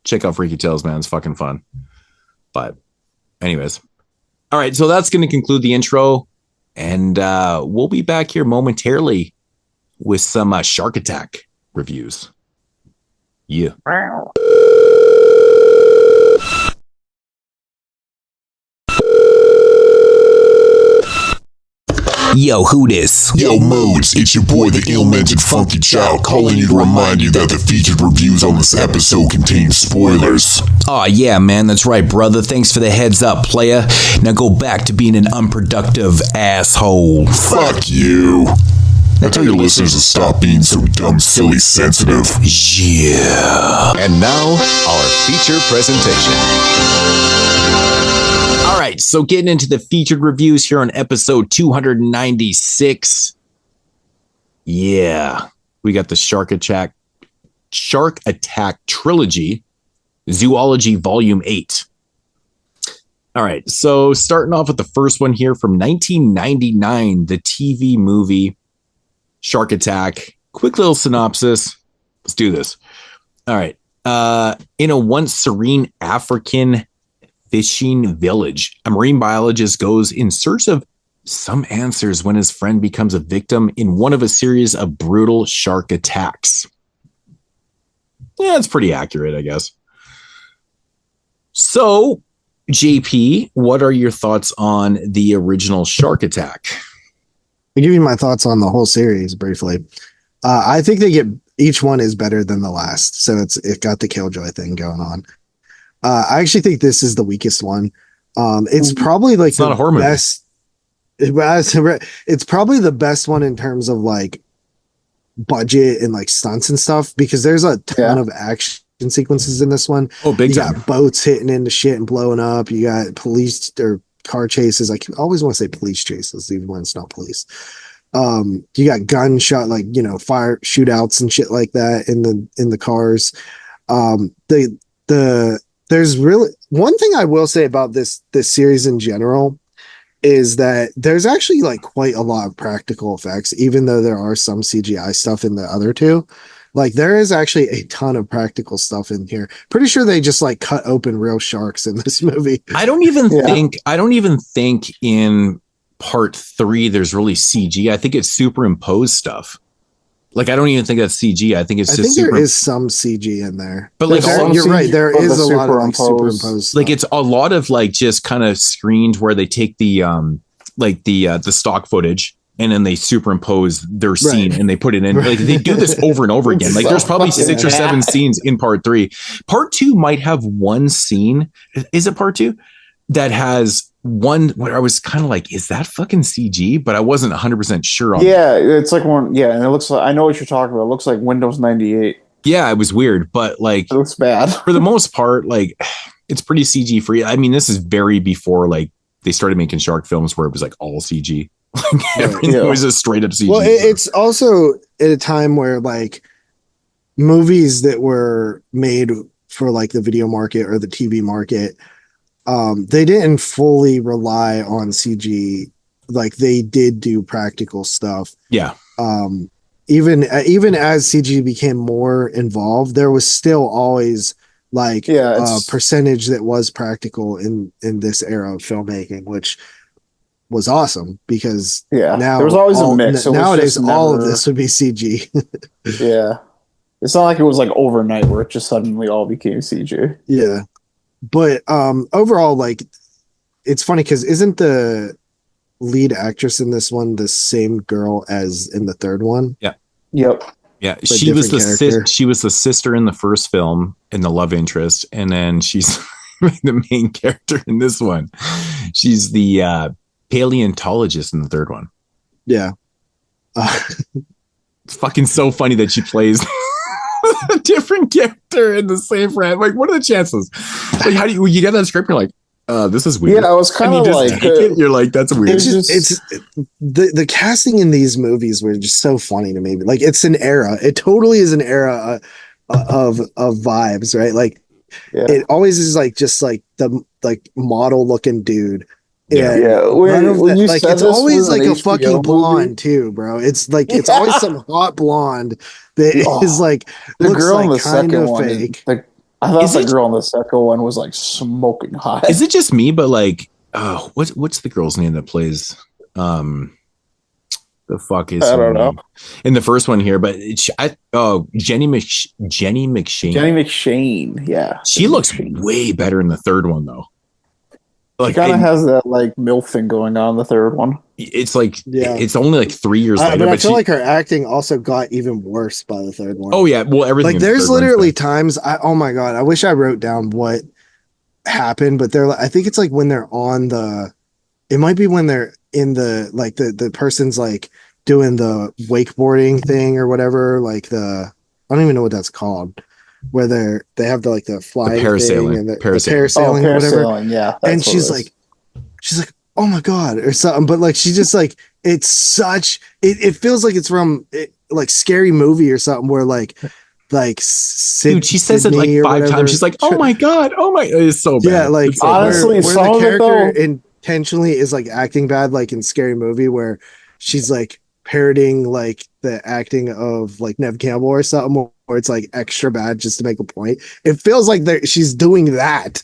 [SPEAKER 8] check out Freaky Tales, man. It's fucking fun. But anyways. All right, so that's going to conclude the intro. And we'll be back here momentarily with some Shark Attack reviews. Yeah. Yo, who this?
[SPEAKER 11] Yo, Moodz, it's your boy, the ill-mannered funky child, calling you to remind you that the featured reviews on this episode contain spoilers.
[SPEAKER 8] Aw, yeah, man, that's right, brother. Thanks for the heads up, playa. Now go back to being an unproductive asshole.
[SPEAKER 11] Fuck you. Now tell your listeners to stop being so dumb, silly, sensitive.
[SPEAKER 8] Yeah.
[SPEAKER 4] And now, our feature presentation.
[SPEAKER 8] All right, so getting into the featured reviews here on episode 296. Yeah, we got the Shark Attack Trilogy, Zoology Volume 8. All right, so starting off with the first one here from 1999, the TV movie Shark Attack. Quick little synopsis. Let's do this. All right. In a once serene African fishing village, a marine biologist goes in search of some answers when his friend becomes a victim in one of a series of brutal shark attacks. Yeah, it's pretty accurate, I guess. So, JP, what are your thoughts on the original Shark Attack?
[SPEAKER 10] I'll give you my thoughts on the whole series briefly. I think each one is better than the last, so it got the Killjoy thing going on. I actually think this is the weakest one. It's probably like
[SPEAKER 8] it's not a horror movie.
[SPEAKER 10] It's probably the best one in terms of like budget and like stunts and stuff, because there's a ton of action sequences in this one.
[SPEAKER 8] Oh, big time.
[SPEAKER 10] You got boats hitting into shit and blowing up. You got police or car chases. I always want to say police chases, even when it's not police. You got gunshot, like, fire shootouts and shit like that in the cars. There's really one thing I will say about this series in general is that there's actually like quite a lot of practical effects, even though there are some CGI stuff in the other two. Like there is actually a ton of practical stuff in here. Pretty sure they just like cut open real sharks in this movie.
[SPEAKER 8] I don't even think in part 3 there's really CG. I think it's superimposed stuff. Like I don't even think that's CG. I think there
[SPEAKER 10] is some CG in there.
[SPEAKER 8] But like
[SPEAKER 10] you're right, there is a lot of like superimposed stuff.
[SPEAKER 8] Like it's a lot of like just kind of screens where they take the stock footage and then they superimpose their scene and they put it in. Like they do this over and over again. Like there's probably 6 or 7 scenes in part 3. Part 2 might have one scene. Is it part 2? That has one where I was kind of like, is that fucking CG? But I wasn't 100% sure on
[SPEAKER 9] that. It's like one. Yeah, and it looks like, I know what you're talking about. It looks like Windows 98.
[SPEAKER 8] Yeah, it was weird, but like
[SPEAKER 9] it looks bad.
[SPEAKER 8] For the most part, like it's pretty CG free. I mean, this is very before like they started making shark films where it was like all CG. Like everything was just straight up CG.
[SPEAKER 10] Well, it's also at a time where like movies that were made for like the video market or the TV market, they didn't fully rely on CG. Like they did do practical stuff.
[SPEAKER 8] Yeah.
[SPEAKER 10] Even as CG became more involved, there was still always like a percentage that was practical in this era of filmmaking, which was awesome because now
[SPEAKER 9] there was always a mix.
[SPEAKER 10] Nowadays, all of this would be CG.
[SPEAKER 9] Yeah. It's not like it was like overnight where it just suddenly all became CG.
[SPEAKER 10] Yeah. But overall, like, it's funny because isn't the lead actress in this one the same girl as in the third one?
[SPEAKER 8] Yeah.
[SPEAKER 9] Yep.
[SPEAKER 8] Yeah, she was the sister in the first film and the love interest, and then she's the main character in this one. She's the paleontologist in the third one.
[SPEAKER 10] Yeah.
[SPEAKER 8] It's fucking so funny that she plays a different character in the same brand. Like, what are the chances? Like, how do you get that script? You're like, this is weird.
[SPEAKER 9] Yeah, I was kind of like,
[SPEAKER 8] you're like, that's weird.
[SPEAKER 10] It's the casting in these movies were just so funny to me. Like, it's an era. It totally is an era of vibes, right? Like, it always is like just like the like model looking dude.
[SPEAKER 9] Yeah. When you
[SPEAKER 10] like
[SPEAKER 9] said
[SPEAKER 10] it's
[SPEAKER 9] this
[SPEAKER 10] always
[SPEAKER 9] was an
[SPEAKER 10] like a
[SPEAKER 9] HBO
[SPEAKER 10] fucking blonde
[SPEAKER 9] movie,
[SPEAKER 10] too, bro. It's like it's always some hot blonde that is like
[SPEAKER 9] the
[SPEAKER 10] looks
[SPEAKER 9] girl in
[SPEAKER 10] like
[SPEAKER 9] the
[SPEAKER 10] kind
[SPEAKER 9] second
[SPEAKER 10] of
[SPEAKER 9] one.
[SPEAKER 10] fake.
[SPEAKER 9] I thought the girl in the second one was like smoking hot.
[SPEAKER 8] Is it just me? But like, what's the girl's name that plays? The fuck is
[SPEAKER 9] I don't know.
[SPEAKER 8] In the first one here, but Jenny McShane.
[SPEAKER 9] Jenny McShane, yeah.
[SPEAKER 8] She looks way better in the third one though.
[SPEAKER 9] Like, she kind of has that like MILF thing going on in the third one.
[SPEAKER 8] It's like it's only like 3 years later.
[SPEAKER 10] But I feel like her acting also got even worse by the third one.
[SPEAKER 8] Oh yeah, well everything.
[SPEAKER 10] Like there's literally times oh my god, I wish I wrote down what happened, but I think it's like when they're on the. It might be when they're in the like the person's like doing the wakeboarding thing or whatever, like I don't even know what that's called, where they have the like the flying
[SPEAKER 8] parasailing
[SPEAKER 10] thing and the
[SPEAKER 8] parasailing
[SPEAKER 10] or whatever.
[SPEAKER 9] Yeah,
[SPEAKER 10] and she's like, oh my god, or something. But like she just like it's such it feels like it's from like Scary Movie or something where like.
[SPEAKER 8] Dude, she says it like 5 times. She's like, "Oh my god, oh my!" It's so bad.
[SPEAKER 10] Yeah, like
[SPEAKER 9] honestly,
[SPEAKER 10] where the character intentionally is like acting bad, like in Scary Movie, where she's like parroting like the acting of like Nev Campbell or something, where it's like extra bad just to make a point. It feels like she's doing that.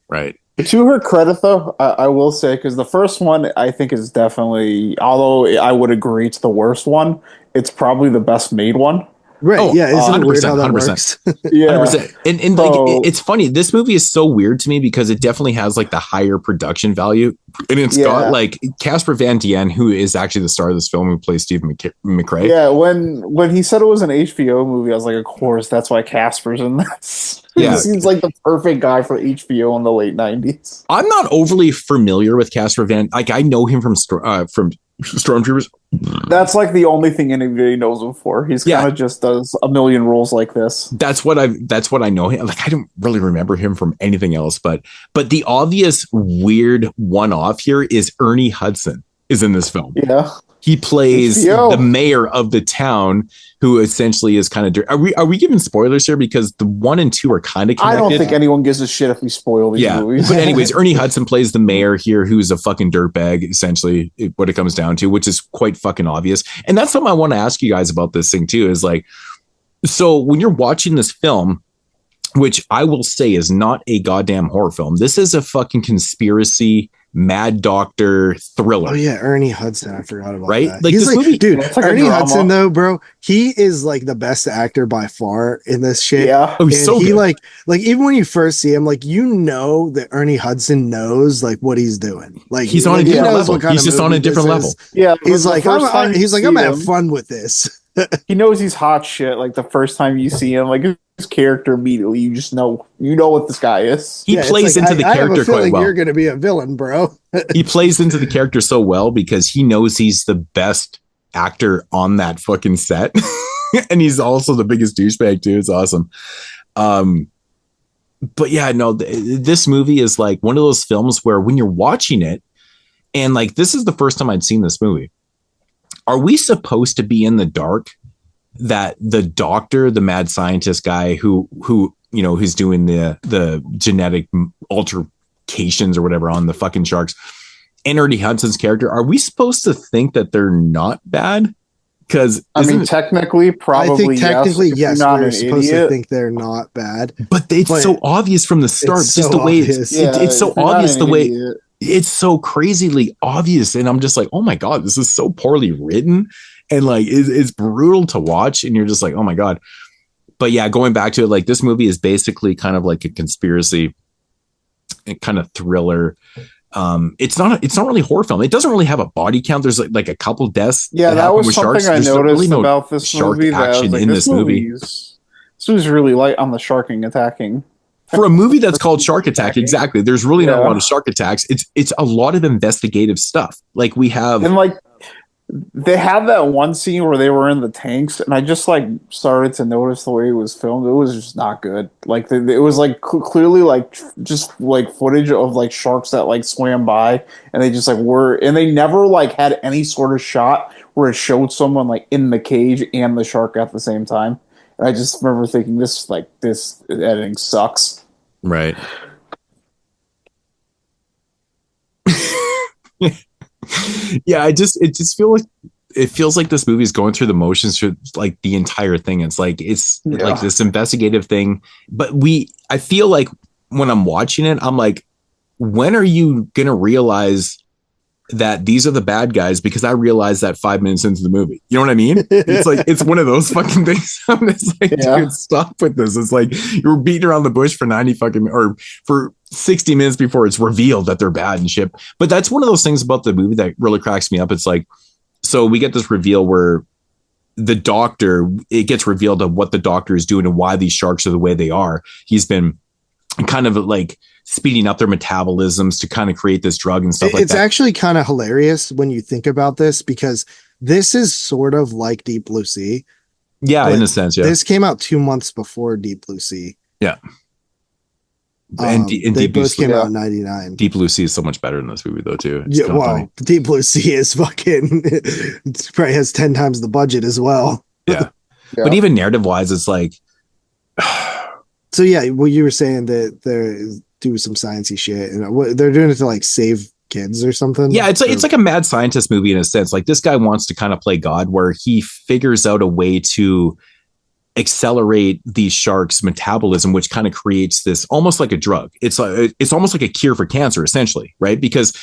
[SPEAKER 8] Right.
[SPEAKER 9] To her credit, though, I will say, because the first one I think is definitely, although I would agree it's the worst one, it's probably the best made one.
[SPEAKER 10] Right. Yeah. Isn't it weird how that
[SPEAKER 8] 100%.
[SPEAKER 10] works?
[SPEAKER 9] Yeah.
[SPEAKER 8] 100%. And like, it's funny. This movie is so weird to me because it definitely has like the higher production value. And it's got like Casper Van Dien, who is actually the star of this film, who plays Steve McRae.
[SPEAKER 9] Yeah. When he said it was an HBO movie, I was like, of course, that's why Casper's in this.
[SPEAKER 8] Yeah.
[SPEAKER 9] He seems like the perfect guy for HBO in the late 90s.
[SPEAKER 8] I'm not overly familiar with Casper Van. Like, I know him from Stormtroopers.
[SPEAKER 9] That's like the only thing anybody knows him for. He's kind of just does a million roles like this.
[SPEAKER 8] That's what I know him. Like, I don't really remember him from anything else, but the obvious weird one-off here is Ernie Hudson is in this film.
[SPEAKER 9] Yeah.
[SPEAKER 8] He plays the mayor of the town, who essentially is kind of. Are we giving spoilers here? Because the 1 and 2 are kind of connected.
[SPEAKER 9] I don't think anyone gives a shit if we spoil these movies.
[SPEAKER 8] But anyways, Ernie Hudson plays the mayor here, who's a fucking dirtbag, essentially, what it comes down to, which is quite fucking obvious. And that's something I want to ask you guys about this thing too. Is like, so when you're watching this film, which I will say is not a goddamn horror film, this is a fucking conspiracy. Mad Doctor thriller.
[SPEAKER 10] Oh yeah, Ernie Hudson. I forgot about that.
[SPEAKER 8] Like
[SPEAKER 10] he's
[SPEAKER 8] this
[SPEAKER 10] like,
[SPEAKER 8] movie,
[SPEAKER 10] dude.
[SPEAKER 9] Like
[SPEAKER 10] Ernie Hudson, though, bro, he is like the best actor by far in this shit.
[SPEAKER 9] Yeah,
[SPEAKER 8] he's
[SPEAKER 10] and
[SPEAKER 8] so
[SPEAKER 10] he
[SPEAKER 8] good.
[SPEAKER 10] like even when you first see him, like you know that Ernie Hudson knows like what he's doing. Like
[SPEAKER 8] he's on a different level. He's just on a different level.
[SPEAKER 9] Yeah,
[SPEAKER 10] he's like I'm gonna have fun with this.
[SPEAKER 9] He knows he's hot shit. Like the first time you see him, like his character immediately, you just know what this guy is.
[SPEAKER 8] He plays into the character quite well.
[SPEAKER 10] You're gonna be a villain, bro.
[SPEAKER 8] He plays into the character so well because he knows he's the best actor on that fucking set, and he's also the biggest douchebag too. It's awesome. But yeah, no, this movie is like one of those films where when you're watching it, and like this is the first time I'd seen this movie. Are we supposed to be in the dark that the doctor, the mad scientist guy who you know who's doing the genetic altercations or whatever on the fucking sharks, and Ernie Hudson's character, are we supposed to think that they're not bad? Because
[SPEAKER 9] I mean, technically, probably
[SPEAKER 10] yes. We're supposed to think they're not bad,
[SPEAKER 8] but it's so obvious from the start. Just the way it's so obvious. The way. It's so crazily obvious, and I'm just like, oh my god, this is so poorly written, and like it's brutal to watch, and you're just like, oh my god. But yeah, going back to it, like this movie is basically kind of like a conspiracy, kind of thriller. It's not really a horror film. It doesn't really have a body count. There's like a couple deaths.
[SPEAKER 9] Yeah, that was something I noticed about this movie. That I was like,
[SPEAKER 8] in this movie.
[SPEAKER 9] This was really light on the sharking attacking.
[SPEAKER 8] For a movie that's called Shark Attack, exactly. There's really not a lot of shark attacks. It's a lot of investigative stuff. Like we have,
[SPEAKER 9] and like they had that one scene where they were in the tanks, and I just like started to notice the way it was filmed. It was just not good. Like it was like clearly like just like footage of like sharks that like swam by, and they just like were, and they never like had any sort of shot where it showed someone like in the cage and the shark at the same time. And I just remember thinking this editing sucks.
[SPEAKER 8] Right. Yeah, it just feels like this movie is going through the motions for like the entire thing. It's like like this investigative thing, but I feel like when I'm watching it, I'm like, when are you gonna realize that these are the bad guys? Because I realized that 5 minutes into the movie. You know what I mean? It's like, it's one of those fucking things. It's like, dude, stop with this. It's like you're beating around the bush for 90 fucking or for 60 minutes before it's revealed that they're bad and shit. But that's one of those things about the movie that really cracks me up. It's like, so we get this reveal where the doctor, it gets revealed of what the doctor is doing and why these sharks are the way they are. He's been kind of like speeding up their metabolisms to kind of create this drug and stuff like that. It's
[SPEAKER 10] actually kind of hilarious when you think about this, because this is sort of like Deep Blue Sea.
[SPEAKER 8] Yeah, in a sense, yeah.
[SPEAKER 10] This came out 2 months before Deep Blue Sea.
[SPEAKER 8] Yeah.
[SPEAKER 10] And they both came out in 99.
[SPEAKER 8] Deep Blue Sea is so much better than this movie, though, too.
[SPEAKER 10] It's Deep Blue Sea is fucking, it probably has 10 times the budget as well.
[SPEAKER 8] Yeah. But even narrative-wise, it's like...
[SPEAKER 10] So, yeah, well, you were saying that they're doing some sciencey shit, and they're doing it to, like, save kids or something?
[SPEAKER 8] Yeah, it's like a mad scientist movie in a sense. Like, this guy wants to kind of play God, where he figures out a way to accelerate these sharks' metabolism, which kind of creates this almost like a drug. It's almost like a cure for cancer, essentially, right? Because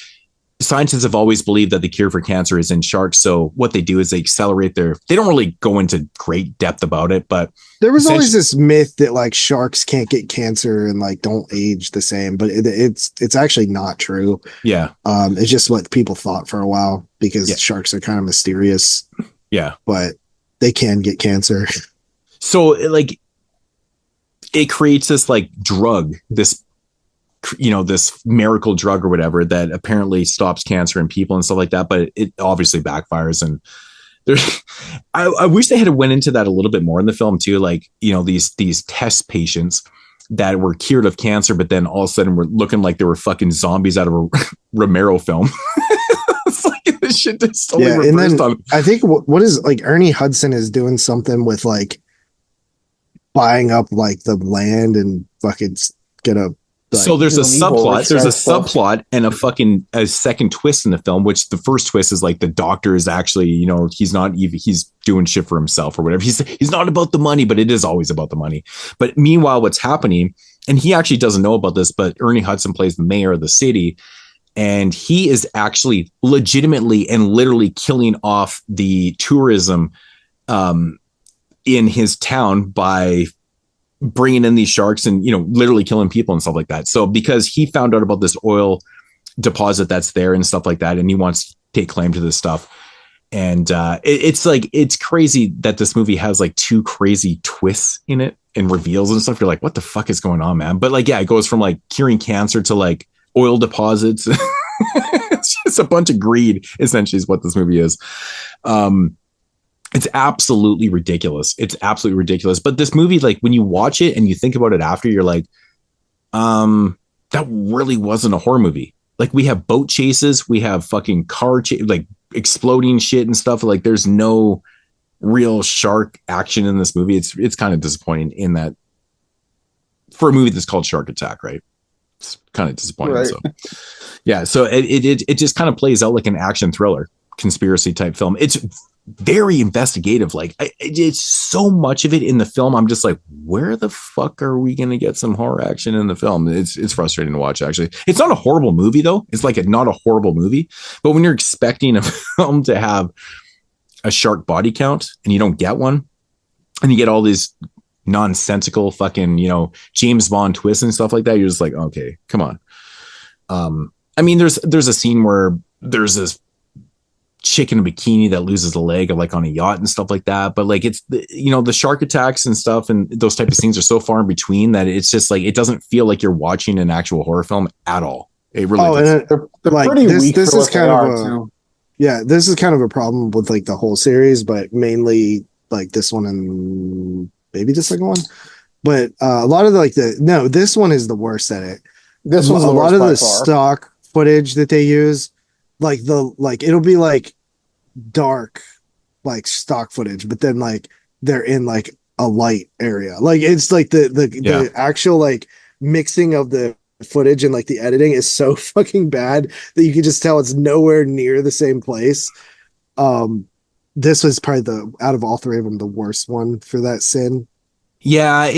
[SPEAKER 8] scientists have always believed that the cure for cancer is in sharks. So what they do is they accelerate they don't really go into great depth about it, but
[SPEAKER 10] there was always this myth that like sharks can't get cancer and like don't age the same, but it's actually not true.
[SPEAKER 8] Yeah.
[SPEAKER 10] It's just what people thought for a while, because sharks are kind of mysterious.
[SPEAKER 8] Yeah.
[SPEAKER 10] But they can get cancer.
[SPEAKER 8] So like it creates this like drug, this miracle drug or whatever that apparently stops cancer in people and stuff like that, but it obviously backfires. And there's, I wish they had went into that a little bit more in the film too. Like, these test patients that were cured of cancer, but then all of a sudden were looking like they were fucking zombies out of a Romero film. It's like this shit just totally reversed on.
[SPEAKER 10] I think what is like Ernie Hudson is doing something with like buying up like the land and fucking get a. Like,
[SPEAKER 8] so there's a subplot and a second twist in the film, which the first twist is like the doctor is actually, he's doing shit for himself or whatever. He's not about the money, but it is always about the money. But meanwhile, what's happening, and he actually doesn't know about this, but Ernie Hudson plays the mayor of the city, and he is actually legitimately and literally killing off the tourism in his town by bringing in these sharks and, literally killing people and stuff like that. So because he found out about this oil deposit that's there and stuff like that, and he wants to take claim to this stuff. And it's crazy that this movie has like two crazy twists in it and reveals and stuff. You're like, what the fuck is going on, man? But like, yeah, it goes from like curing cancer to like oil deposits. It's just a bunch of greed, essentially, is what this movie is. It's absolutely ridiculous. But this movie, like when you watch it and you think about it after, you're like, that really wasn't a horror movie. Like we have boat chases, we have fucking like exploding shit and stuff. Like there's no real shark action in this movie. It's kind of disappointing in that for a movie that's called Shark Attack, right? It's kind of disappointing. Right. So yeah, so it just kind of plays out like an action thriller, conspiracy type film. It's very investigative. Like it's so much of it in the film. I'm just like, where the fuck are we going to get some horror action in the film? It's frustrating to watch. Actually, it's not a horrible movie though. It's like not a horrible movie, but when you're expecting a film to have a shark body count and you don't get one, and you get all these nonsensical fucking, James Bond twists and stuff like that, you're just like, okay, come on. I mean, there's a scene where there's this chick in a bikini that loses a leg like on a yacht and stuff like that, but like it's the shark attacks and stuff and those type of scenes are so far in between that it's just like it doesn't feel like you're watching an actual horror film at all. It really
[SPEAKER 9] they're like, pretty weak. This is kind of
[SPEAKER 10] this is kind of a problem with like the whole series, but mainly like this one and maybe the second one. But a lot of this one is the worst at it.
[SPEAKER 9] This one's
[SPEAKER 10] a lot of the stock footage that they use. It'll be like dark, like stock footage, but then like they're in like a light area. Like it's like the actual like mixing of the footage and like the editing is so fucking bad that you can just tell it's nowhere near the same place. This was probably out of all three of them, the worst one for that sin.
[SPEAKER 8] Yeah,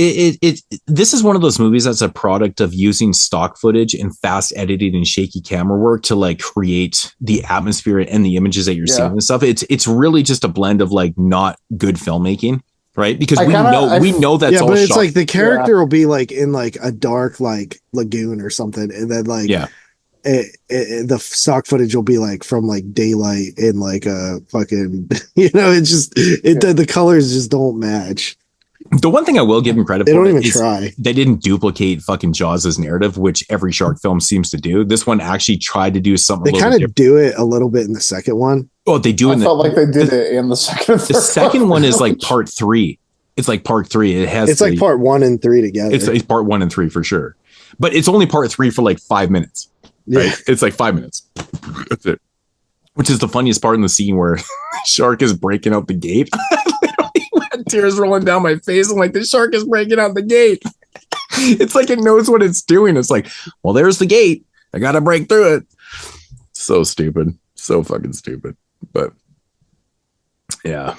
[SPEAKER 8] this is one of those movies that's a product of using stock footage and fast editing and shaky camera work to like create the atmosphere and the images that you're seeing and stuff. It's really just a blend of like not good filmmaking, right? Because we know that's all
[SPEAKER 10] but it's
[SPEAKER 8] shot.
[SPEAKER 10] like the character will be like in like a dark like lagoon or something, and then like the stock footage will be like from like daylight in like a fucking the colors just don't match.
[SPEAKER 8] The one thing I will give them credit
[SPEAKER 10] for,
[SPEAKER 8] they
[SPEAKER 10] don't even try.
[SPEAKER 8] They didn't duplicate fucking Jaws' narrative, which every shark film seems to do. This one actually tried to do something. They kind of
[SPEAKER 10] do it a little bit in the second one.
[SPEAKER 8] Oh, they do.
[SPEAKER 9] I felt like they did it in the second.
[SPEAKER 8] The second one is like part 3. It's like part 3. It's
[SPEAKER 10] like part 1 and 3 together.
[SPEAKER 8] It's part 1 and 3 for sure, but it's only part 3 for like 5 minutes. Right? Yeah. It's like 5 minutes. That's it. Which is the funniest part in the scene where shark is breaking out the gate. Tears rolling down my face. I'm like, the shark is breaking out the gate. It's like it knows what it's doing. It's like, well, there's the gate. I gotta break through it. So stupid. So fucking stupid. But yeah.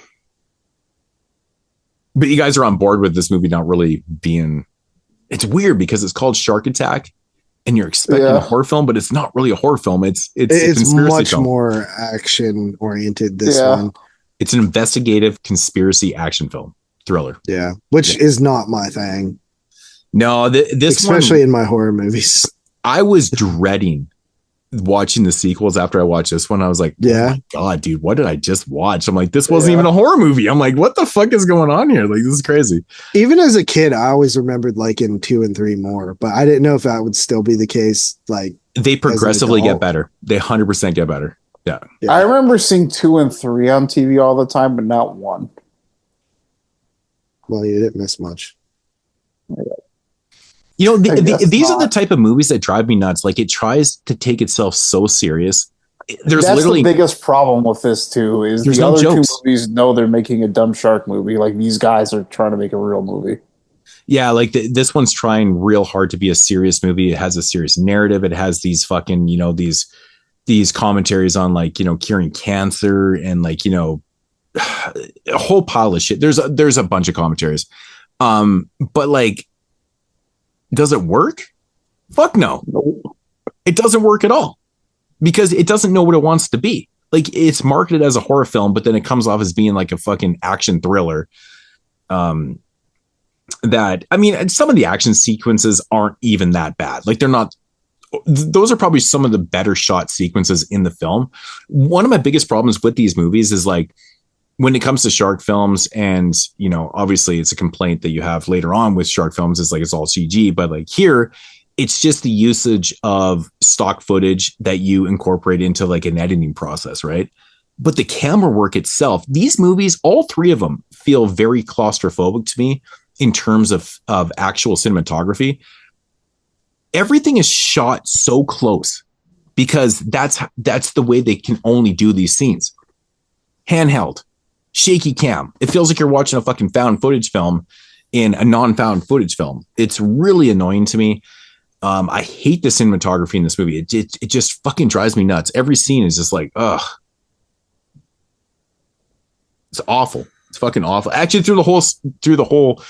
[SPEAKER 8] But you guys are on board with this movie not really being. It's weird because it's called Shark Attack, and you're expecting a horror film, but it's not really a horror film. It's
[SPEAKER 10] much more action oriented. This one.
[SPEAKER 8] It's an investigative conspiracy action film thriller.
[SPEAKER 10] Yeah, which is not my thing.
[SPEAKER 8] No, this
[SPEAKER 10] especially in my horror movies.
[SPEAKER 8] I was dreading watching the sequels after I watched this one. I was like, oh my God, dude, what did I just watch? I'm like, this wasn't even a horror movie. I'm like, what the fuck is going on here? Like, this is crazy.
[SPEAKER 10] Even as a kid, I always remembered liking 2 and 3 more, but I didn't know if that would still be the case. Like,
[SPEAKER 8] they progressively get better. They 100% get better. Yeah.
[SPEAKER 9] I remember seeing 2 and 3 on TV all the time, but not 1.
[SPEAKER 10] Well, you didn't miss much.
[SPEAKER 8] You know, these are the type of movies that drive me nuts. Like, it tries to take itself so serious. That's literally
[SPEAKER 9] the biggest problem with this too. Is the other 2 movies know they're making a dumb shark movie. Like, these guys are trying to make a real movie.
[SPEAKER 8] Yeah, like this one's trying real hard to be a serious movie. It has a serious narrative. It has these fucking, these commentaries on like, curing cancer and like, a whole pile of shit. There's a bunch of commentaries. But like, does it work? Fuck no. It doesn't work at all because it doesn't know what it wants to be. Like, it's marketed as a horror film, but then it comes off as being like a fucking action thriller. That, I mean, some of the action sequences aren't even that bad. Like, they're not. Those are probably some of the better shot sequences in the film. One of my biggest problems with these movies is like, when it comes to shark films, and, obviously it's a complaint that you have later on with shark films, is like, it's all CG, but like here, it's just the usage of stock footage that you incorporate into like an editing process, right? But the camera work itself, these movies, all 3 of them feel very claustrophobic to me in terms of actual cinematography. Everything is shot so close because that's the way they can only do these scenes. Handheld, shaky cam. It feels like you're watching a fucking found footage film in a non-found footage film. It's really annoying to me. I hate the cinematography in this movie. It just fucking drives me nuts. Every scene is just like, ugh. It's awful. It's fucking awful. Actually, through the whole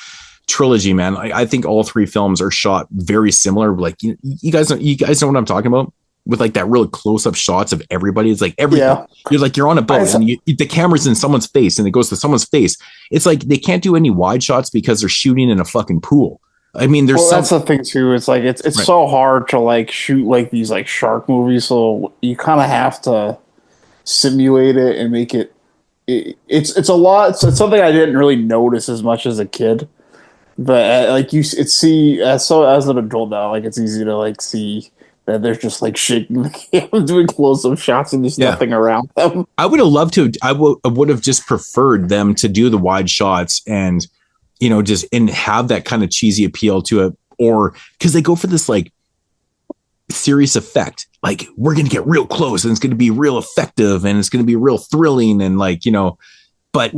[SPEAKER 8] trilogy, man, I think all 3 films are shot very similar. Like, you guys know what I'm talking about? With like that really close-up shots of everybody. It's like you're on a boat and the camera's in someone's face and it goes to someone's face. It's like they can't do any wide shots because they're shooting in a fucking pool. I mean, that's
[SPEAKER 9] the thing too. It's like it's right. So hard to like shoot like these like shark movies, so you kind of have to simulate it and make it. It's a lot. It's something I didn't really notice as much as a kid, but like as an adult now, like it's easy to like see that they're just like shaking the camera, doing close-up shots, and there's nothing around them. I would have
[SPEAKER 8] loved to. I would have just preferred them to do the wide shots and, just and have that kind of cheesy appeal to it, or because they go for this like serious effect. Like, we're going to get real close and it's going to be real effective and it's going to be real thrilling and like, but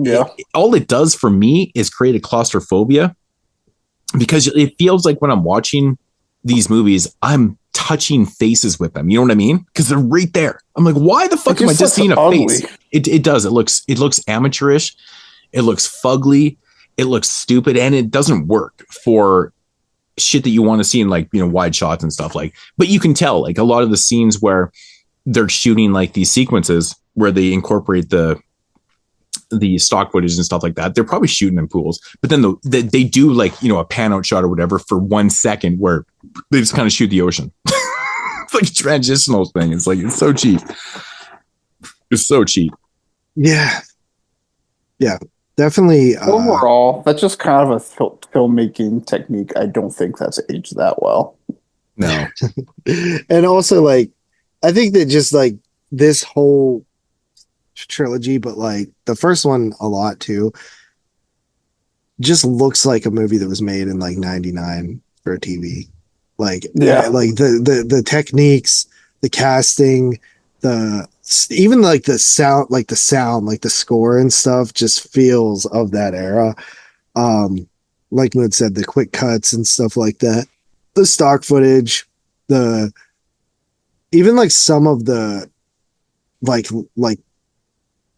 [SPEAKER 8] all it does for me is create a claustrophobia, because it feels like when I'm watching these movies, I'm touching faces with them. You know what I mean? Because they're right there. I'm like, why the fuck am I just seeing a face? It does. It looks amateurish. It looks fugly. It looks stupid, and it doesn't work for shit that you want to see in like, you know, wide shots and stuff like. But you can tell like a lot of the scenes where they're shooting like these sequences where they incorporate the stock footage and stuff like that. They're probably shooting in pools, but then they do like, you know, a pan out shot or whatever for 1 second where they just kind of shoot the ocean. It's like a transitional thing. It's like, it's so cheap. It's so cheap.
[SPEAKER 10] Yeah. Yeah, definitely.
[SPEAKER 9] Overall, that's just kind of a filmmaking technique. I don't think that's aged that well.
[SPEAKER 8] No.
[SPEAKER 10] And also like, I think that just like this whole trilogy, but like the first one a lot too, just looks like a movie that was made in like 99 for TV. Like, yeah, like the techniques, the casting, even like the sound, like the score and stuff just feels of that era. Like Mood said, the quick cuts and stuff like that, the stock footage, even like some of the like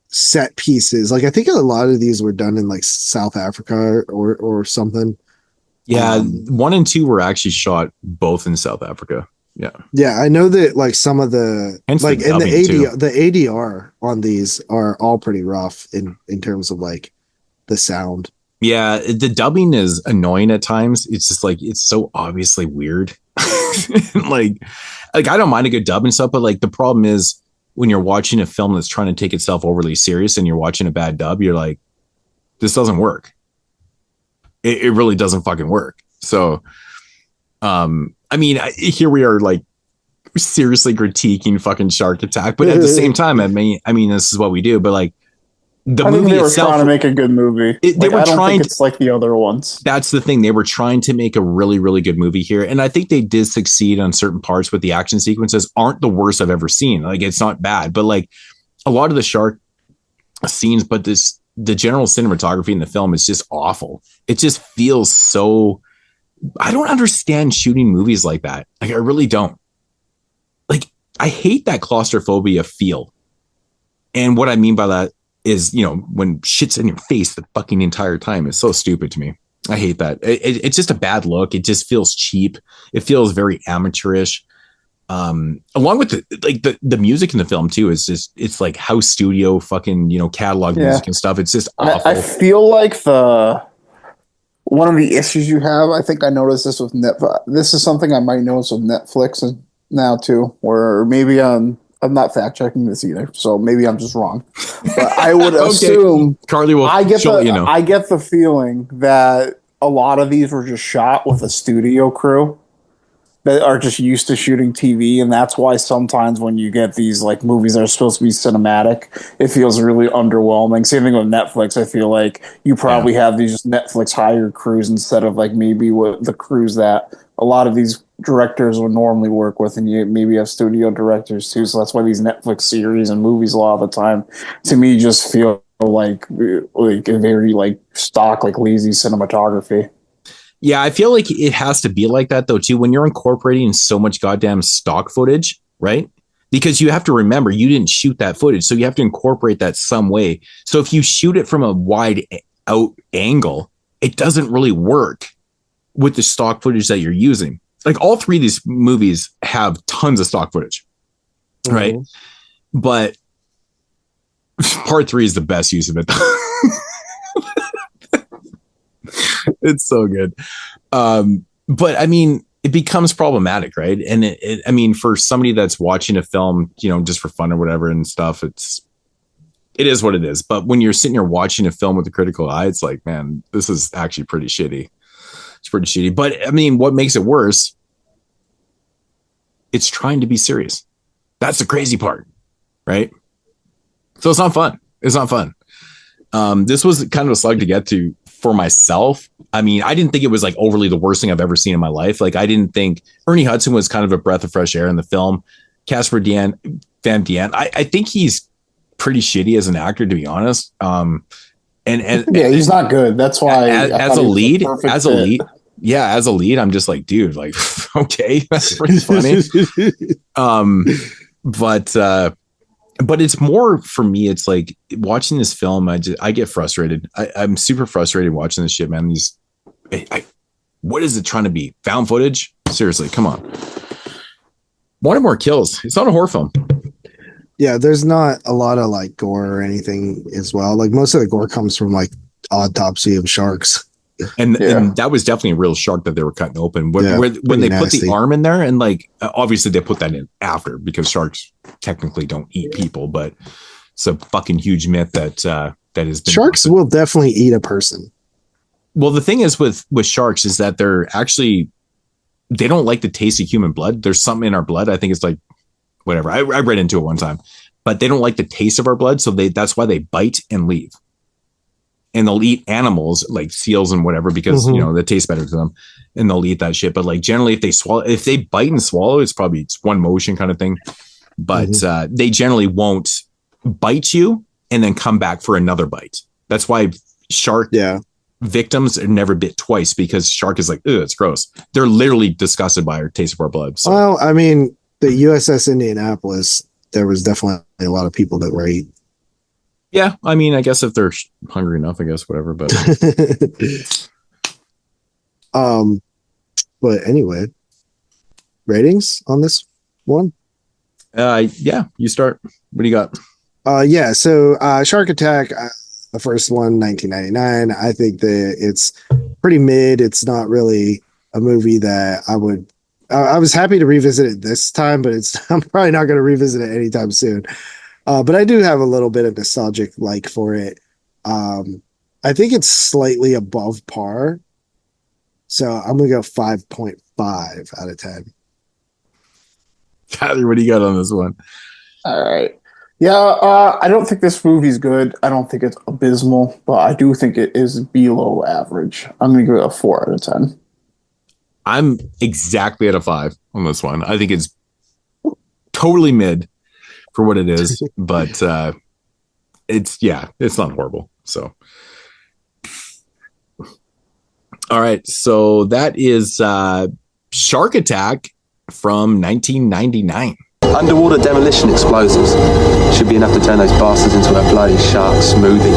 [SPEAKER 10] set pieces. Like I think a lot of these were done in like South Africa or something.
[SPEAKER 8] Yeah, 1 and 2 were actually shot both in South Africa. Yeah. Yeah,
[SPEAKER 10] I know that like some of the
[SPEAKER 8] hence
[SPEAKER 10] like
[SPEAKER 8] the
[SPEAKER 10] and the
[SPEAKER 8] ADR
[SPEAKER 10] ADR on these are all pretty rough in terms of like the sound.
[SPEAKER 8] Yeah, the dubbing is annoying at times. It's just like it's so obviously weird. like I don't mind a good dub and stuff, but like the problem is when you're watching a film that's trying to take itself overly serious and you're watching a bad dub, you're like, this doesn't work. It really doesn't fucking work. So, I mean, here we are like seriously critiquing fucking Shark Attack, but at the same time, I mean, this is what we do. But like the movie
[SPEAKER 9] they were
[SPEAKER 8] itself,
[SPEAKER 9] trying to make a good movie.
[SPEAKER 8] They were trying.
[SPEAKER 9] It's like the other ones.
[SPEAKER 8] That's the thing. They were trying to make a really, really good movie here, and I think they did succeed on certain parts. But the action sequences aren't the worst I've ever seen. Like it's not bad, but like a lot of the shark scenes, but the general cinematography in the film is just awful. It just feels so. I don't understand shooting movies like that. Like I really don't. Like I hate that claustrophobia feel, and what I mean by that is, you know, when shit's in your face the fucking entire time. It's so stupid to me. I hate that. It's just a bad look. It just feels cheap. It feels very amateurish. Along with the music in the film too is just, it's like house studio fucking, you know, catalog music and stuff. It's just awful.
[SPEAKER 9] I feel like one of the issues you have, I think I noticed this with Netflix. This is something I might notice with Netflix now too, or maybe I'm not fact checking this either, so maybe I'm just wrong. But I would assume
[SPEAKER 8] Carly will.
[SPEAKER 9] I get the feeling that a lot of these were just shot with a studio crew that are just used to shooting TV, and that's why sometimes when you get these like movies that are supposed to be cinematic, it feels really underwhelming. Same thing with Netflix. I feel like you probably have these just Netflix hired crews instead of like maybe what the crews that a lot of these directors would normally work with, and you maybe have studio directors too. So that's why these Netflix series and movies a lot of the time, to me, just feel like a very like stock, like lazy cinematography.
[SPEAKER 8] Yeah, I feel like it has to be like that though too. When you're incorporating so much goddamn stock footage, right? Because you have to remember you didn't shoot that footage, so you have to incorporate that some way. So if you shoot it from a wide out angle, it doesn't really work with the stock footage that you're using. Like all three of these movies have tons of stock footage, right? Mm-hmm. But part 3 is the best use of it. It's so good. But I mean, it becomes problematic, right? And I mean, for somebody that's watching a film, you know, just for fun or whatever and stuff, it is what it is. But when you're sitting here watching a film with a critical eye, it's like, man, this is actually pretty shitty. It's pretty shitty. But I mean, what makes it worse? It's trying to be serious. That's the crazy part, right? So it's not fun. It's not fun. This was kind of a slug to get to for myself. I mean, I didn't think it was like overly the worst thing I've ever seen in my life. Like I didn't think Ernie Hudson was kind of a breath of fresh air in the film. Casper Van Dien, I think he's pretty shitty as an actor, to be honest. And
[SPEAKER 9] he's not good. That's why
[SPEAKER 8] as a lead, I'm just like, dude, like okay, that's pretty funny. But it's more for me. It's like watching this film. I get frustrated. I'm super frustrated watching this shit, man. What is it trying to be? Found footage? Seriously, come on. Wanted more kills. It's not a horror film.
[SPEAKER 10] Yeah, there's not a lot of like gore or anything as well. Like most of the gore comes from like autopsy of sharks.
[SPEAKER 8] And that was definitely a real shark that they were cutting open. When they put the arm in there, and like obviously they put that in after because sharks technically don't eat people, but it's a fucking huge myth that that has been
[SPEAKER 10] sharks will definitely eat a person.
[SPEAKER 8] Well, the thing is with sharks is that they don't like the taste of human blood. There's something in our blood. I think it's like whatever. I read into it one time, but they don't like the taste of our blood, so that's why they bite and leave. And they'll eat animals like seals and whatever because that tastes better to them, and they'll eat that shit. But like generally, if they bite and swallow, it's one motion kind of thing. But they generally won't bite you and then come back for another bite. That's why shark victims are never bit twice, because shark is like, ugh, it's gross. They're literally disgusted by our taste of our blood. So.
[SPEAKER 10] Well, I mean, the USS Indianapolis, there was definitely a lot of people that were eaten.
[SPEAKER 8] Yeah, I mean, I guess if they're hungry enough, I guess whatever. But
[SPEAKER 10] but anyway, ratings on this one.
[SPEAKER 8] Yeah, you start. What do you got?
[SPEAKER 10] So Shark Attack, the first one, 1999. I think that it's pretty mid. It's not really a movie that I was happy to revisit it this time, but I'm probably not going to revisit it anytime soon. But I do have a little bit of nostalgic like for it. I think it's slightly above par. So I'm going to go 5.5 out of 10.
[SPEAKER 8] Tyler, what do you got on this one?
[SPEAKER 9] All right. Yeah, I don't think this movie's good. I don't think it's abysmal, but I do think it is below average. I'm going to give it a 4 out of 10.
[SPEAKER 8] I'm exactly at a 5 on this one. I think it's totally mid for what it is, but it's not horrible. So, all right. So that is Shark Attack from 1999.
[SPEAKER 12] Underwater demolition explosives should be enough to turn those bastards into a bloody shark smoothie.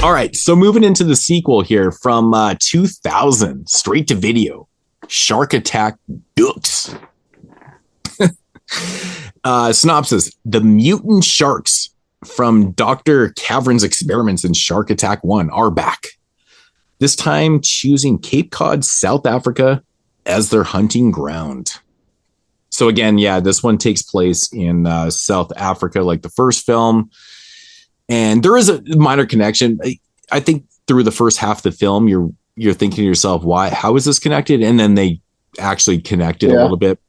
[SPEAKER 8] All right, so moving into the sequel here from 2000, straight to video, Shark Attack Deluxe. Synopsis: the mutant sharks from Dr. Cavern's experiments in Shark Attack 1 are back. This time choosing Cape Cod, South Africa as their hunting ground. So again, this one takes place in South Africa, like the first film. And there is a minor connection. I think through the first half of the film, you're thinking to yourself, how is this connected? And then they actually connected a little bit.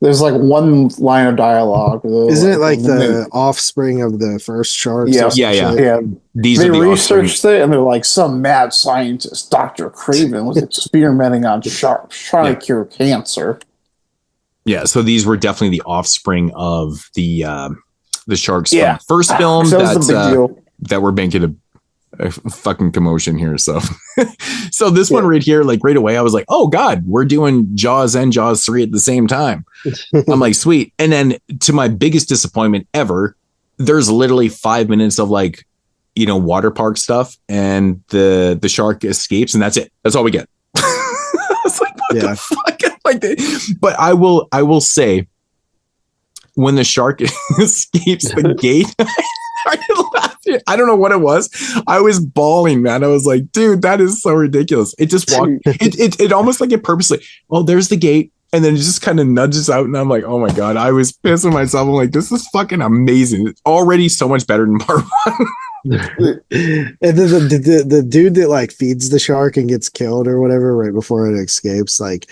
[SPEAKER 9] There's like one line of dialogue.
[SPEAKER 10] Isn't it like the offspring of the first sharks?
[SPEAKER 9] Yeah. They researched it, and they're like, some mad scientist, Dr. Craven, was experimenting on sharks, trying to cure cancer.
[SPEAKER 8] Yeah, so these were definitely the offspring of the sharks from the first film that were making a fucking commotion here. So so this one right here, like right away, I was like, oh God, we're doing Jaws and Jaws 3 at the same time. I'm like, sweet. And then to my biggest disappointment ever, there's literally 5 minutes of like, water park stuff, and the shark escapes, and that's it. That's all we get. I was like, what the fuck? But I will say, when the shark escapes the gate, I don't know what it was. I was bawling, man. I was like, dude, that is so ridiculous. It just walked. It almost like it purposely. Oh, there's the gate, and then it just kind of nudges out, and I'm like, oh my God, I was pissing myself. I'm like, this is fucking amazing. It's already so much better than part 1.
[SPEAKER 10] And then the dude that like feeds the shark and gets killed or whatever right before it escapes, like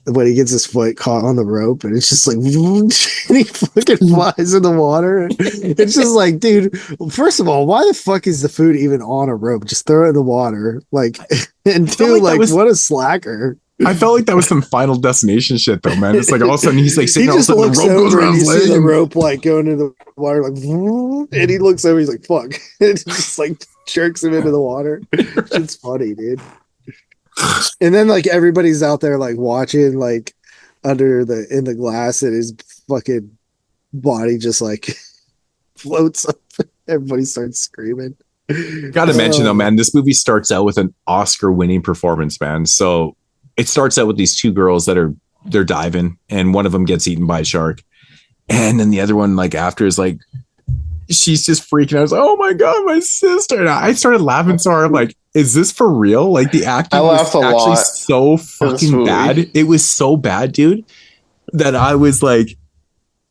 [SPEAKER 10] when he gets his foot caught on the rope, and it's just like, and he fucking flies in the water. It's just like, dude, first of all, why the fuck is the food even on a rope? Just throw it in the water. Like, and two, like what a slacker.
[SPEAKER 8] I felt like that was some Final Destination shit, though, man. It's like all of a sudden he's like sitting,
[SPEAKER 10] he just
[SPEAKER 8] all of a sudden the rope goes around his leg.
[SPEAKER 10] The rope like going into the water, like, and he looks over, he's like, fuck. And it just like jerks him into the water. It's funny, dude. And then like everybody's out there like watching like under in the glass, and his fucking body just like floats up. Everybody starts screaming.
[SPEAKER 8] Gotta mention though, man, this movie starts out with an Oscar-winning performance, man. So it starts out with these two girls they're diving, and one of them gets eaten by a shark, and then the other one, like after, is like, she's just freaking out. I was like, oh my god, my sister! And I started laughing so hard. I'm like, is this for real? Like the acting was actually so fucking bad. It was so bad, dude, that I was like,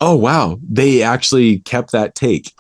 [SPEAKER 8] oh wow, they actually kept that take.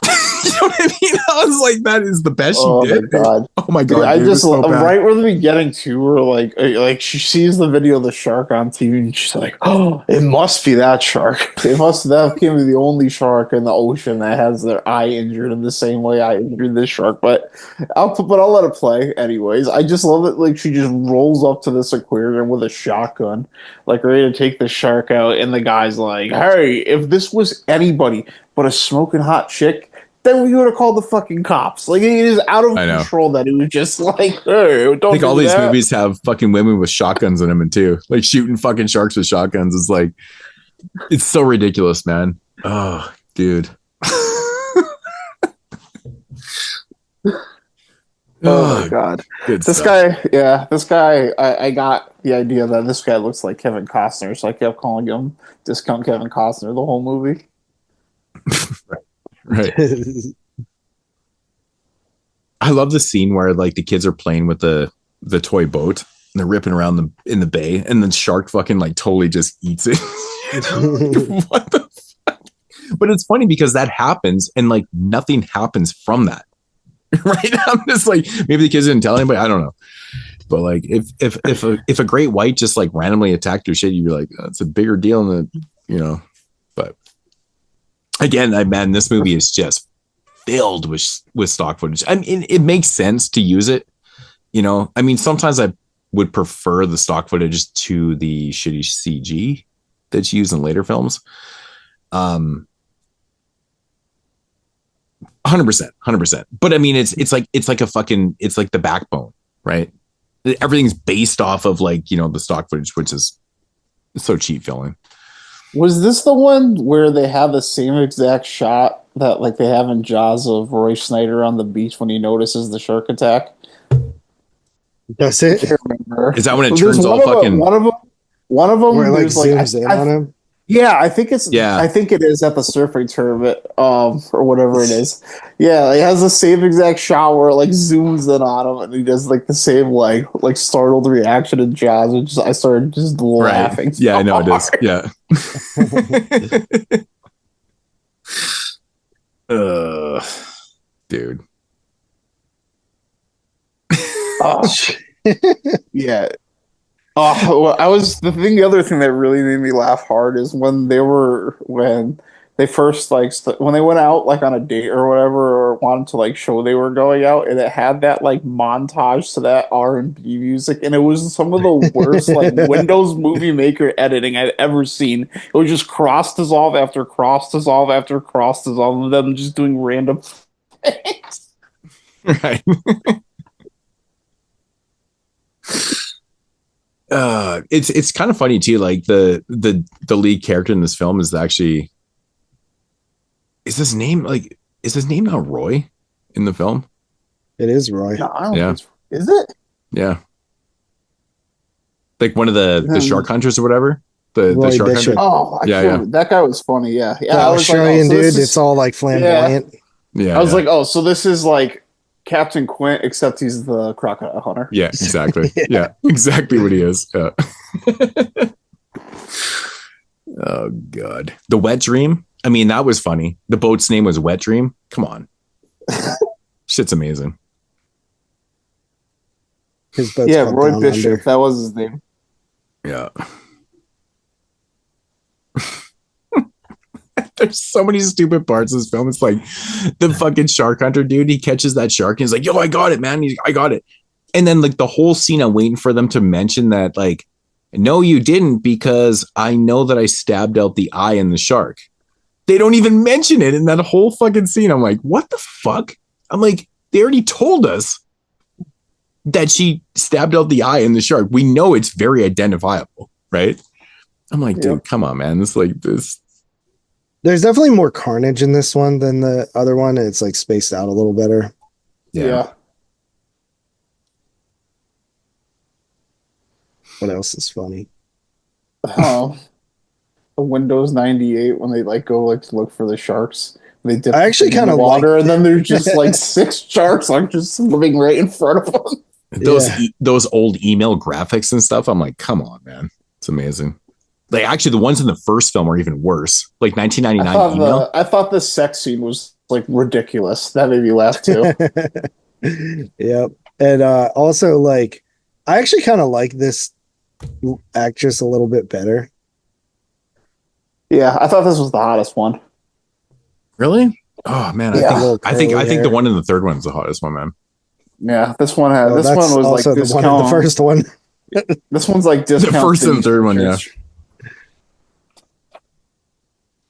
[SPEAKER 8] You know what I mean? I was like, that is the best you did. Oh my god!
[SPEAKER 9] I just right where the beginning too, where like she sees the video of the shark on TV, and she's like, "Oh, it must be that shark. That can be the only shark in the ocean that has their eye injured in the same way I injured this shark." But I'll let it play anyways. I just love it. Like she just rolls up to this aquarium with a shotgun, like ready to take the shark out, and the guy's like, "Hey, if this was anybody but a smoking hot chick, then we would have called the fucking cops." Like, it is out of control that it was just like, hey, don't
[SPEAKER 8] I think all these movies have fucking women with shotguns in them too. Like shooting fucking sharks with shotguns is like, it's so ridiculous, man. Oh, dude.
[SPEAKER 9] Oh my god. This guy, I got the idea that this guy looks like Kevin Costner, so I kept calling him Discount Kevin Costner the whole movie.
[SPEAKER 8] Right. I love the scene where like the kids are playing with the toy boat and they're ripping around in the bay, and then shark fucking like totally just eats it. What the fuck? But it's funny because that happens and like nothing happens from that. Right? I'm just like, maybe the kids didn't tell anybody. I don't know. But like if a great white just like randomly attacked your shit, you'd be like, oh, it's a bigger deal than but again, man, this movie is just filled with stock footage. I mean, it makes sense to use it. I mean, sometimes I would prefer the stock footage to the shitty CG that's used in later films. 100%. But I mean, it's like the backbone, right? Everything's based off of like, the stock footage, which is so cheap filling.
[SPEAKER 9] Was this the one where they have the same exact shot that like they have in Jaws of Roy Schneider on the beach when he notices the shark attack?
[SPEAKER 10] That's it.
[SPEAKER 9] I can't remember.
[SPEAKER 8] Is that when it turns all fucking?
[SPEAKER 9] One of them
[SPEAKER 10] where it like zooms in on him.
[SPEAKER 9] Yeah, I think it's. Yeah, I think it is at the surfing tournament, or whatever it is. Yeah, it has the same exact shot where it like zooms in on him, and he does like the same like startled reaction in Jaws. And I started just laughing.
[SPEAKER 8] Right. Yeah, I know it is. Yeah. Dude.
[SPEAKER 9] Oh, yeah. Oh, well, the other thing that really made me laugh hard is when they first like when they went out like on a date or whatever, or wanted to like show they were going out, and it had that like montage to that R&B music, and it was some of the worst like Windows Movie Maker editing I'd ever seen. It was just cross dissolve after cross dissolve after cross dissolve of them just doing random things.
[SPEAKER 8] Right. It's kind of funny too. Like the lead character in this film is actually, is his name not Roy in the film?
[SPEAKER 10] It is Roy.
[SPEAKER 9] No, I don't think is it?
[SPEAKER 8] Yeah. Like one of the shark hunters or whatever. The shark hunter.
[SPEAKER 9] Oh, that guy was funny. Yeah.
[SPEAKER 10] I was Australian dude. It's all like flamboyant.
[SPEAKER 8] Yeah.
[SPEAKER 10] I
[SPEAKER 9] was like, oh, so this is like Captain Quint, except he's the crocodile hunter.
[SPEAKER 8] Yeah, exactly. Yeah, exactly what he is. Yeah. Oh god, the Wet Dream. I mean, that was funny. The boat's name was Wet Dream. Come on, shit's amazing.
[SPEAKER 10] His boat's
[SPEAKER 9] Roy Bishop. Under. That was his name.
[SPEAKER 8] Yeah. There's so many stupid parts of this film. It's like the fucking shark hunter dude. He catches that shark and he's like, yo, I got it, man. I got it. And then like the whole scene, I'm waiting for them to mention that like, no, you didn't, because I know that I stabbed out the eye in the shark. They don't even mention it in that whole fucking scene. I'm like, what the fuck? I'm like, they already told us that she stabbed out the eye in the shark. We know it's very identifiable, right? I'm like, dude, come on, man. It's like this.
[SPEAKER 10] There's definitely more carnage in this one than the other one. It's like spaced out a little better.
[SPEAKER 9] Yeah.
[SPEAKER 10] What else is funny?
[SPEAKER 9] Oh, the Windows 98 when they like go like to look for the sharks. They dip
[SPEAKER 10] I actually kind of
[SPEAKER 9] water, and then there's just like 6 sharks like just swimming right in front of them.
[SPEAKER 8] Those old email graphics and stuff. I'm like, come on, man. It's amazing. Like actually, the ones in the first film are even worse. Like 1999 email.
[SPEAKER 9] I thought the sex scene was like ridiculous. That made me laugh too.
[SPEAKER 10] Yep. And also, like, I actually kind of like this actress a little bit better.
[SPEAKER 9] Yeah, I thought this was the hottest one.
[SPEAKER 8] Really? Oh man, I think the one in the third one is the hottest one, man.
[SPEAKER 9] Yeah, this one had. This one was
[SPEAKER 10] also
[SPEAKER 9] like
[SPEAKER 10] the one in the first one.
[SPEAKER 9] This one's like discount.
[SPEAKER 8] The first and third one, yeah.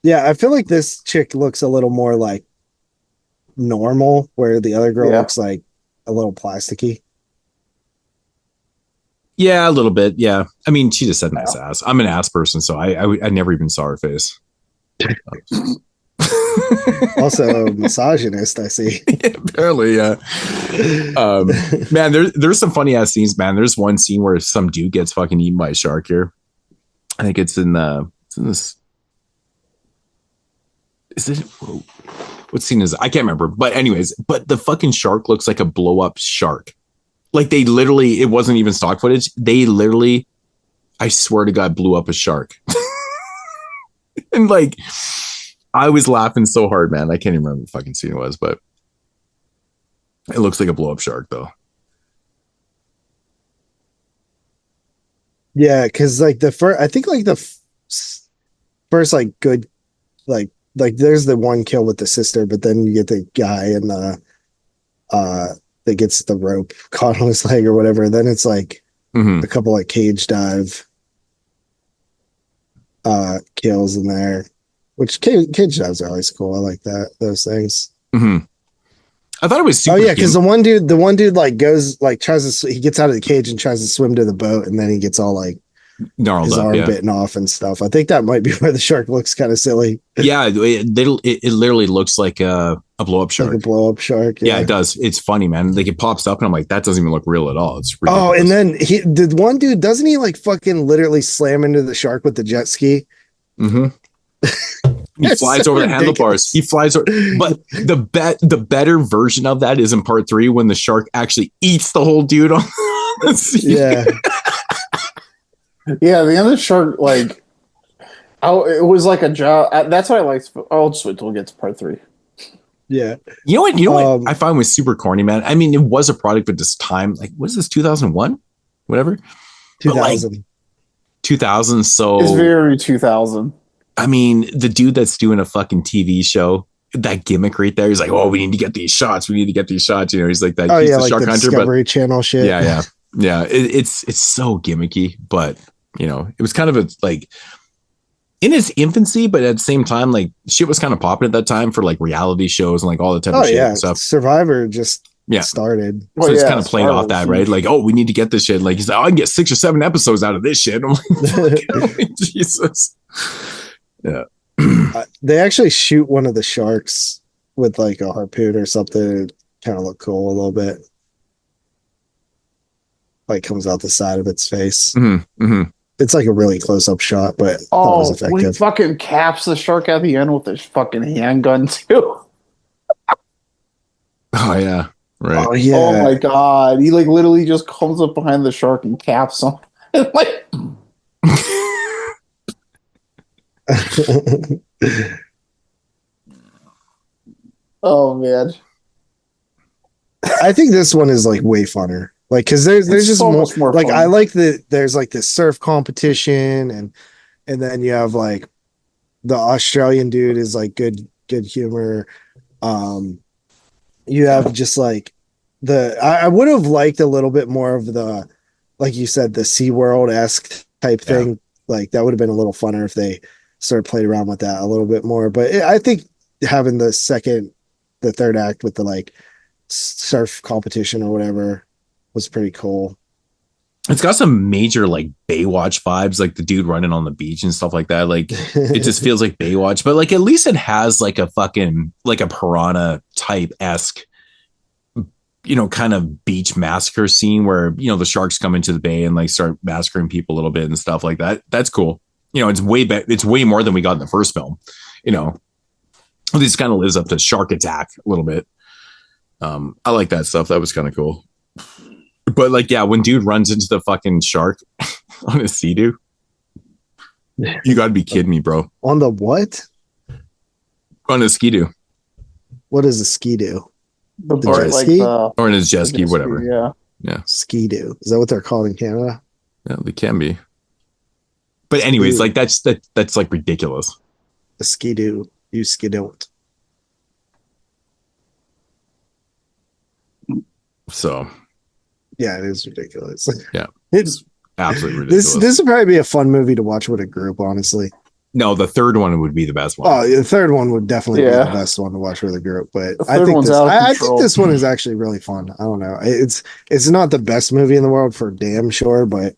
[SPEAKER 10] Yeah, I feel like this chick looks a little more like normal, where the other girl looks like a little plasticky.
[SPEAKER 8] Yeah, a little bit. Yeah, I mean, she just said nice ass. I'm an ass person, so I never even saw her face.
[SPEAKER 10] Also a misogynist, I see.
[SPEAKER 8] Yeah, apparently, yeah. Man, there's some funny ass scenes, man. There's one scene where some dude gets fucking eaten by a shark here. I think it's in this. Is it? What scene is it? I can't remember. But anyways, the fucking shark looks like a blow up shark. Like they literally, it wasn't even stock footage. They literally, I swear to God, blew up a shark. And like, I was laughing so hard, man. I can't even remember what the fucking scene it was, but it looks like a blow up shark though.
[SPEAKER 10] Yeah, because like the first, I think like the first like good, like there's the one kill with the sister, but then you get the guy and that gets the rope caught on his leg or whatever. And then it's like a couple like cage dive kills in there, which cage dives are always cool. I like those things.
[SPEAKER 8] Mm-hmm. I thought it was super.
[SPEAKER 10] Oh yeah, because the one dude like goes like he gets out of the cage and tries to swim to the boat, and then he gets all like
[SPEAKER 8] gnarled
[SPEAKER 10] his
[SPEAKER 8] up,
[SPEAKER 10] arm bitten off and stuff. I think that might be where the shark looks kind of silly.
[SPEAKER 8] Yeah, it literally looks like a blow up shark.
[SPEAKER 10] Like a blow up shark.
[SPEAKER 8] Yeah, it does. It's funny, man. Like it pops up, and I'm like, that doesn't even look real at all. It's ridiculous.
[SPEAKER 10] Oh, and then the one dude, doesn't he like fucking literally slam into the shark with the jet ski?
[SPEAKER 8] Mm-hmm. He flies over the handlebars. He flies over, but the better version of that is in part 3 when the shark actually eats the whole dude on the sea.
[SPEAKER 10] Yeah.
[SPEAKER 9] Yeah, the other shark, like, it was like a job. That's why I liked. I'll just wait till we get to part 3.
[SPEAKER 10] Yeah.
[SPEAKER 8] You know what I find was super corny, man? I mean, it was a product at this time. Like, what is this, 2001? Whatever?
[SPEAKER 10] 2000.
[SPEAKER 8] Like, 2000, so...
[SPEAKER 9] It's very 2000.
[SPEAKER 8] I mean, the dude that's doing a fucking TV show, that gimmick right there, he's like, oh, we need to get these shots. We need to get these shots. You know, he's like that.
[SPEAKER 10] Oh,
[SPEAKER 8] he's
[SPEAKER 10] yeah,
[SPEAKER 8] the
[SPEAKER 10] like
[SPEAKER 8] shark
[SPEAKER 10] the
[SPEAKER 8] hunter,
[SPEAKER 10] Discovery Channel shit.
[SPEAKER 8] Yeah. It's so gimmicky, but you know, it was kind of like in its infancy, but at the same time, like shit was kind of popping at that time for like reality shows and like all the type of shit and stuff.
[SPEAKER 10] Survivor just started.
[SPEAKER 8] So it's kind of playing off that, right? Like, oh, we need to get this shit. Like he's like, oh, I can get 6 or 7 episodes out of this shit. I'm like, Jesus. Yeah.
[SPEAKER 10] They actually shoot one of the sharks with like a harpoon or something. It kind of look cool a little bit. Like comes out the side of its face.
[SPEAKER 8] Mm-hmm. Mm-hmm.
[SPEAKER 10] It's like a really close up shot, but it was effective.
[SPEAKER 9] When he fucking caps the shark at the end with his fucking handgun too.
[SPEAKER 8] Oh yeah, right.
[SPEAKER 10] Oh yeah.
[SPEAKER 9] Oh my god, he like literally just comes up behind the shark and caps him. Like, oh man,
[SPEAKER 10] I think this one is like way funner. Like, because there's just
[SPEAKER 9] so
[SPEAKER 10] more,
[SPEAKER 9] much more
[SPEAKER 10] like
[SPEAKER 9] fun.
[SPEAKER 10] I like there's like this surf competition and then you have like the Australian dude is like good humor. You have just like I would have liked a little bit more of the, like you said, the SeaWorld-esque type thing. Like that would have been a little funner if they started playing around with that a little bit more. But I think having the third act with the like surf competition or whatever was pretty cool.
[SPEAKER 8] It's got some major like Baywatch vibes, like the dude running on the beach and stuff like that. Like it just feels like Baywatch, but like at least it has like a fucking like a piranha type esque, kind of beach massacre scene where the sharks come into the bay and like start massacring people a little bit and stuff like that. That's cool. It's way more than we got in the first film. This kind of lives up to Shark Attack a little bit. I like that stuff. That was kind of cool. But like, yeah, when dude runs into the fucking shark on a Sea-Doo, you gotta be kidding me, bro.
[SPEAKER 10] On the what?
[SPEAKER 8] On a Ski-Doo.
[SPEAKER 10] What is a Ski-Doo?
[SPEAKER 9] The jet ski?
[SPEAKER 8] Or in his jet ski, whatever.
[SPEAKER 9] Yeah.
[SPEAKER 10] Ski-Doo. Is that what they're called in Canada?
[SPEAKER 8] Yeah, they can be. But anyways, like that's like ridiculous.
[SPEAKER 10] A Ski-Doo. You skidon't.
[SPEAKER 8] So
[SPEAKER 10] yeah, it is ridiculous.
[SPEAKER 8] Yeah,
[SPEAKER 10] it's
[SPEAKER 8] absolutely ridiculous.
[SPEAKER 10] This would probably be a fun movie to watch with a group, honestly.
[SPEAKER 8] No, the third one would be the best one.
[SPEAKER 10] Oh, the third one would definitely be the best one to watch with a group. But I think this one is actually really fun. I don't know. It's not the best movie in the world for damn sure, but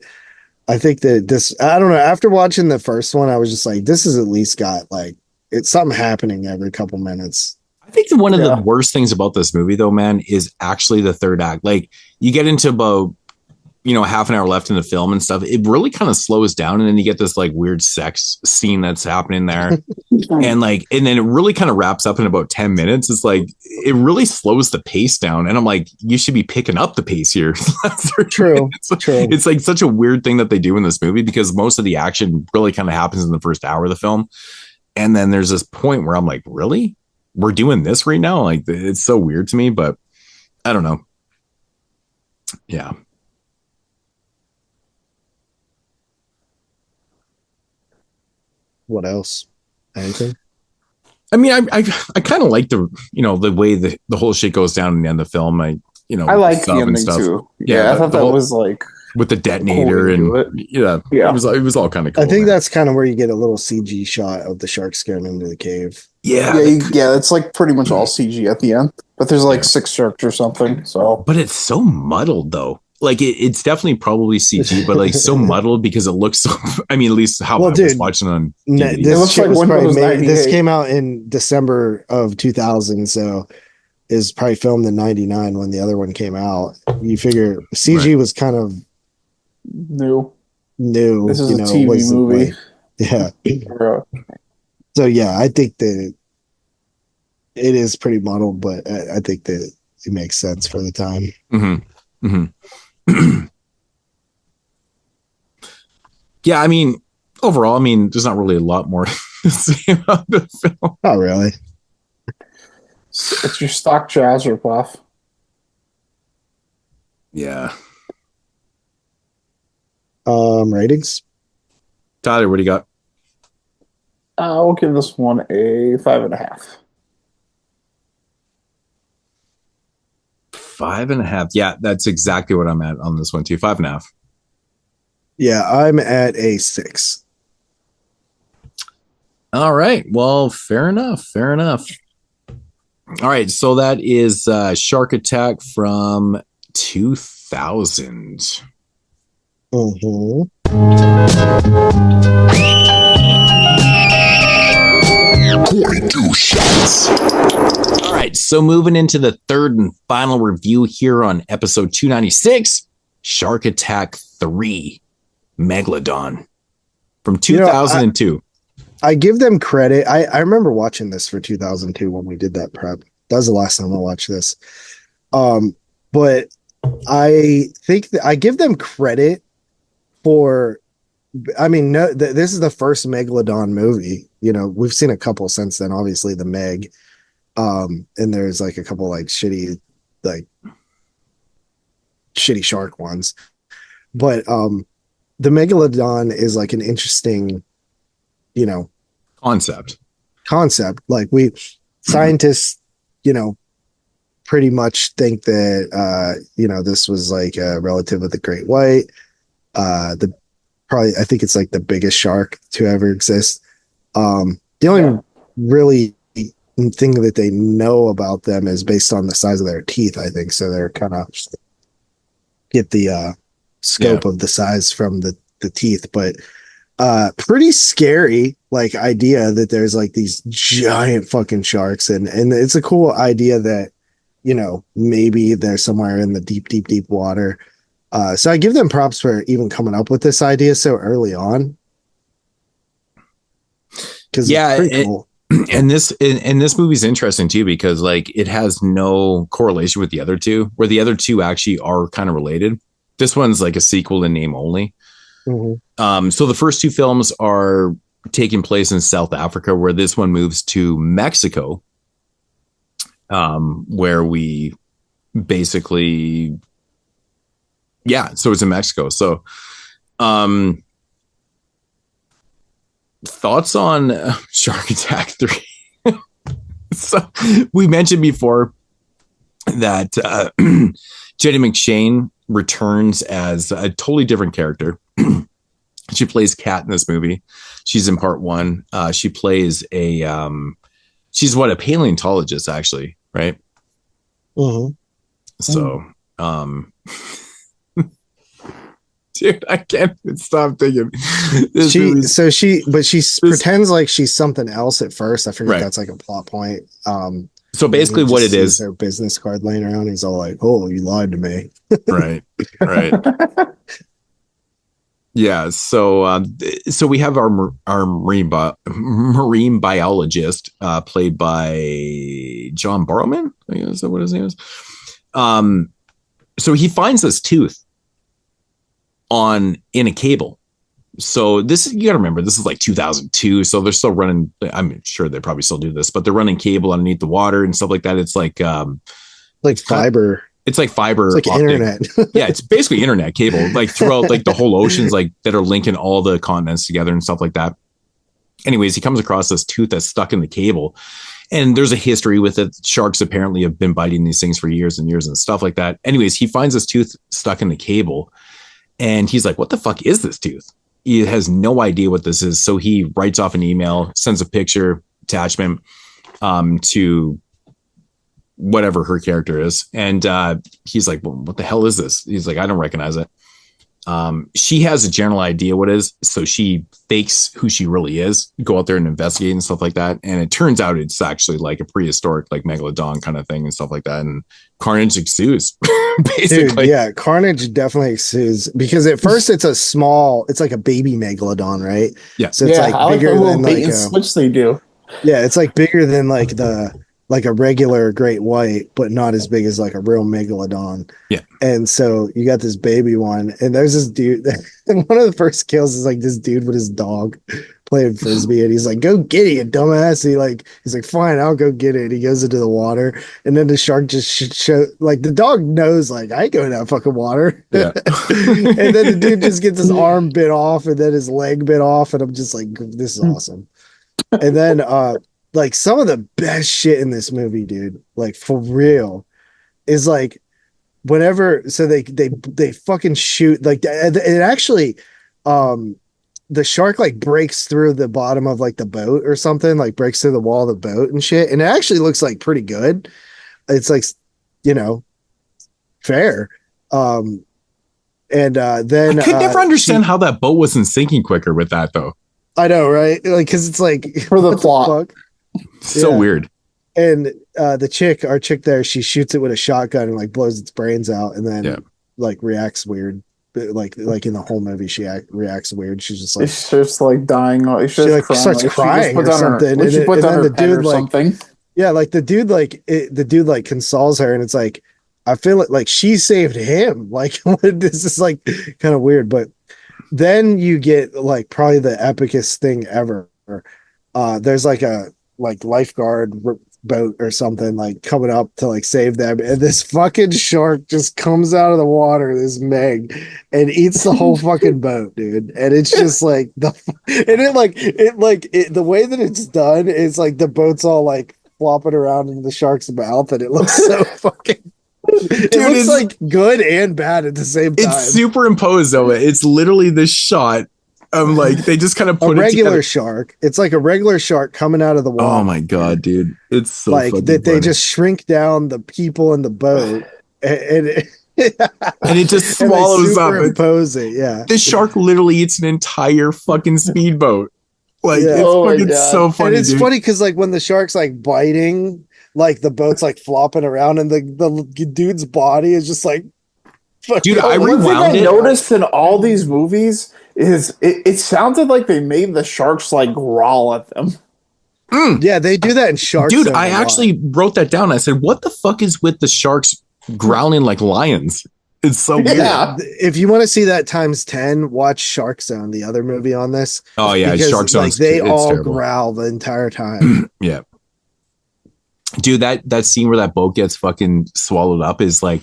[SPEAKER 10] I think that this, I don't know. After watching the first one, I was just like, this has at least got like it's something happening every couple minutes.
[SPEAKER 8] I think one of the worst things about this movie, though, man, is actually the third act. Like you get into about half an hour left in the film and stuff. It really kind of slows down, and then you get this like weird sex scene that's happening there, and then it really kind of wraps up in about 10 minutes. It's like it really slows the pace down, and I'm like, you should be picking up the pace here.
[SPEAKER 10] True.
[SPEAKER 8] It's like such a weird thing that they do in this movie because most of the action really kind of happens in the first hour of the film, and then there's this point where I'm like, really? We're doing this right now? Like, it's so weird to me, but I don't know. Yeah.
[SPEAKER 10] What else? Anything?
[SPEAKER 8] I mean, I kind of like the way the whole shit goes down in the end of the film. I
[SPEAKER 9] like the ending too. Yeah, I thought that was like
[SPEAKER 8] with the detonator and it was all kind of cool.
[SPEAKER 10] I think that's kind of where you get a little CG shot of the shark scaring into the cave.
[SPEAKER 8] Yeah,
[SPEAKER 9] it's like pretty much all CG at the end, but there's like 6 sharks or something. So,
[SPEAKER 8] but it's so muddled though. Like it's definitely probably CG, but like so muddled because it looks so. I mean, at least how I was watching on DVD.
[SPEAKER 10] This came out in December of 2000, so is probably filmed in 99 when the other one came out. You figure CG was kind of
[SPEAKER 9] new.
[SPEAKER 10] This
[SPEAKER 9] is a TV movie.
[SPEAKER 10] So yeah, I think that it is pretty muddled, but I think that it makes sense for the time.
[SPEAKER 8] Mm-hmm. Mm-hmm. Yeah, I mean, overall, there's not really a lot more to say about the film.
[SPEAKER 10] Not really.
[SPEAKER 9] It's your stock jazz ripoff.
[SPEAKER 8] Yeah.
[SPEAKER 10] Ratings?
[SPEAKER 8] Tyler, what do you got?
[SPEAKER 9] I'll give this one a 5.5.
[SPEAKER 8] 5.5. Yeah, that's exactly what I'm at on this one too. 5.5.
[SPEAKER 10] Yeah, I'm at a 6.
[SPEAKER 8] All right. Well, fair enough. All right. So that is Shark Attack from 2000.
[SPEAKER 10] Mm-hmm.
[SPEAKER 11] 42 shots.
[SPEAKER 8] All right. So moving into the third and final review here on episode 296, Shark Attack 3, Megalodon from 2002.
[SPEAKER 10] I give them credit. I remember watching this for 2002 when we did that prep. That was the last time I watched this. But I think that I give them credit for, this is the first Megalodon movie. We've seen a couple since then, obviously the Meg. And there's like a couple like shitty shark ones. But the Megalodon is like an interesting concept. Like scientists pretty much think that this was like a relative of the great white, I think it's like the biggest shark to ever exist. The only really thing that they know about them is based on the size of their teeth, I think. So they're kind of get the scope of the size from the teeth, but pretty scary like idea that there's like these giant fucking sharks, and it's a cool idea that, you know, maybe they're somewhere in the deep water. So I give them props for even coming up with this idea so early on. Because it's pretty cool.
[SPEAKER 8] And this movie's interesting too, because like it has no correlation with the other two, where the other two actually are kind of related. This one's like a sequel in name only.
[SPEAKER 10] Mm-hmm.
[SPEAKER 8] So the first two films are taking place in South Africa, where this one moves to Mexico, where we basically, so it's in Mexico. So, thoughts on Shark Attack 3? So we mentioned before that Jenny McShane returns as a totally different character. She plays Kat in this movie. She's in part one. She plays she's a paleontologist actually, right?
[SPEAKER 10] Mm-hmm.
[SPEAKER 8] So, dude, I can't stop thinking.
[SPEAKER 10] She pretends like she's something else at first. I forget that's like a plot point.
[SPEAKER 8] So basically what it is,
[SPEAKER 10] their business card laying around. He's all like, "Oh, you lied to me."
[SPEAKER 8] Right. Yeah. So we have our marine biologist, played by John Barrowman. I guess is that what his name is. So he finds this tooth in a cable. So this, you got to remember, this is like 2002. So they're still running. I'm sure they probably still do this, but they're running cable underneath the water and stuff like that. It's like
[SPEAKER 10] fiber.
[SPEAKER 8] It's like fiber.
[SPEAKER 10] It's like
[SPEAKER 8] optic.
[SPEAKER 10] internet.
[SPEAKER 8] Yeah, it's basically internet cable, like throughout like the whole oceans, like that are linking all the continents together and stuff like that. Anyways, he comes across this tooth that's stuck in the cable, and there's a history with it. Sharks apparently have been biting these things for years and years and stuff like that. Anyways, he finds this tooth stuck in the cable, and he's like, "What the fuck is this tooth?" He has no idea what this is. So he writes off an email, sends a picture attachment to whatever her character is. And he's like, well, what the hell is this? He's like, I don't recognize it. She has a general idea what it is. So she fakes who she really is, go out there and investigate and stuff like that. And it turns out it's actually like a prehistoric, like Megalodon kind of thing and stuff like that. And carnage ensues. Basically.
[SPEAKER 10] Dude, yeah, carnage definitely ensues, because at first it's like a baby Megalodon, right?
[SPEAKER 8] Yeah.
[SPEAKER 10] So it's like bigger than like a
[SPEAKER 9] switch they do.
[SPEAKER 10] Yeah, it's like bigger than like a regular great white, but not as big as like a real Megalodon.
[SPEAKER 8] Yeah.
[SPEAKER 10] And so you got this baby one, and there's this dude, and one of the first kills is like this dude with his dog playing frisbee, and he's like, "Go get it, you dumbass." He's like, "Fine, I'll go get it." He goes into the water, and then the shark just like the dog knows, like, I ain't going in that fucking water.
[SPEAKER 8] Yeah.
[SPEAKER 10] And then the dude just gets his arm bit off and then his leg bit off, and I'm just like, this is awesome. And then like some of the best shit in this movie, dude, like for real, is like whenever, so they fucking shoot, like it actually the shark like breaks through the bottom of like the boat or something, like breaks through the wall of the boat and shit, and it actually looks like pretty good. It's like, you know, fair. And then
[SPEAKER 8] I could never understand how that boat wasn't sinking quicker with that though.
[SPEAKER 10] I know, right? Like, because it's like
[SPEAKER 9] for the plot.
[SPEAKER 8] So weird.
[SPEAKER 10] And our chick there, she shoots it with a shotgun and like blows its brains out, and then like reacts weird. Like in the whole movie, she reacts weird. She's just like,
[SPEAKER 9] it's just like dying.
[SPEAKER 10] She like starts crying or something. And then the dude like, yeah, like the dude like consoles her, and it's like, I feel like she saved him. Like, this is like kind of weird. But then you get like probably the epicest thing ever. There's like a lifeguard boat or something like coming up to like save them, and this fucking shark just comes out of the water, this Meg, and eats the whole fucking boat, dude. And it's just like the way that it's done is like the boat's all like flopping around in the shark's mouth, and it looks so fucking it looks like good and bad at the same time.
[SPEAKER 8] It's superimposed though. It's literally this shot. Like they just kind of put
[SPEAKER 10] a regular shark. It's like a regular shark coming out of the water.
[SPEAKER 8] Oh my god, dude! It's so
[SPEAKER 10] like that. They just shrink down the people in the boat, and
[SPEAKER 8] And it just
[SPEAKER 10] And they
[SPEAKER 8] swallows up.
[SPEAKER 10] superimpose it. Yeah.
[SPEAKER 8] The shark literally eats an entire fucking speedboat. Like
[SPEAKER 10] Yeah.
[SPEAKER 8] it's so funny.
[SPEAKER 10] And it's
[SPEAKER 8] dude.
[SPEAKER 10] funny because like when the shark's like biting, like the boat's like flopping around, and the dude's body is just like.
[SPEAKER 8] Dude, I
[SPEAKER 9] One thing
[SPEAKER 8] rewound
[SPEAKER 9] I
[SPEAKER 8] it.
[SPEAKER 9] noticed in all these movies is it sounded like they made the sharks like growl at them.
[SPEAKER 10] Yeah, they do that in Shark
[SPEAKER 8] Dude,
[SPEAKER 10] Zone
[SPEAKER 8] I
[SPEAKER 10] a lot.
[SPEAKER 8] actually wrote that down. I said, "What the fuck is with the sharks growling like lions?" It's so weird.
[SPEAKER 9] Yeah.
[SPEAKER 10] If you want to see that times 10, watch Shark Zone, the other movie on this.
[SPEAKER 8] Oh yeah,
[SPEAKER 10] Because,
[SPEAKER 8] Shark Zone.
[SPEAKER 10] like, they
[SPEAKER 8] it's
[SPEAKER 10] all
[SPEAKER 8] terrible.
[SPEAKER 10] growl the entire time.
[SPEAKER 8] Yeah. Dude, that scene where that boat gets fucking swallowed up is like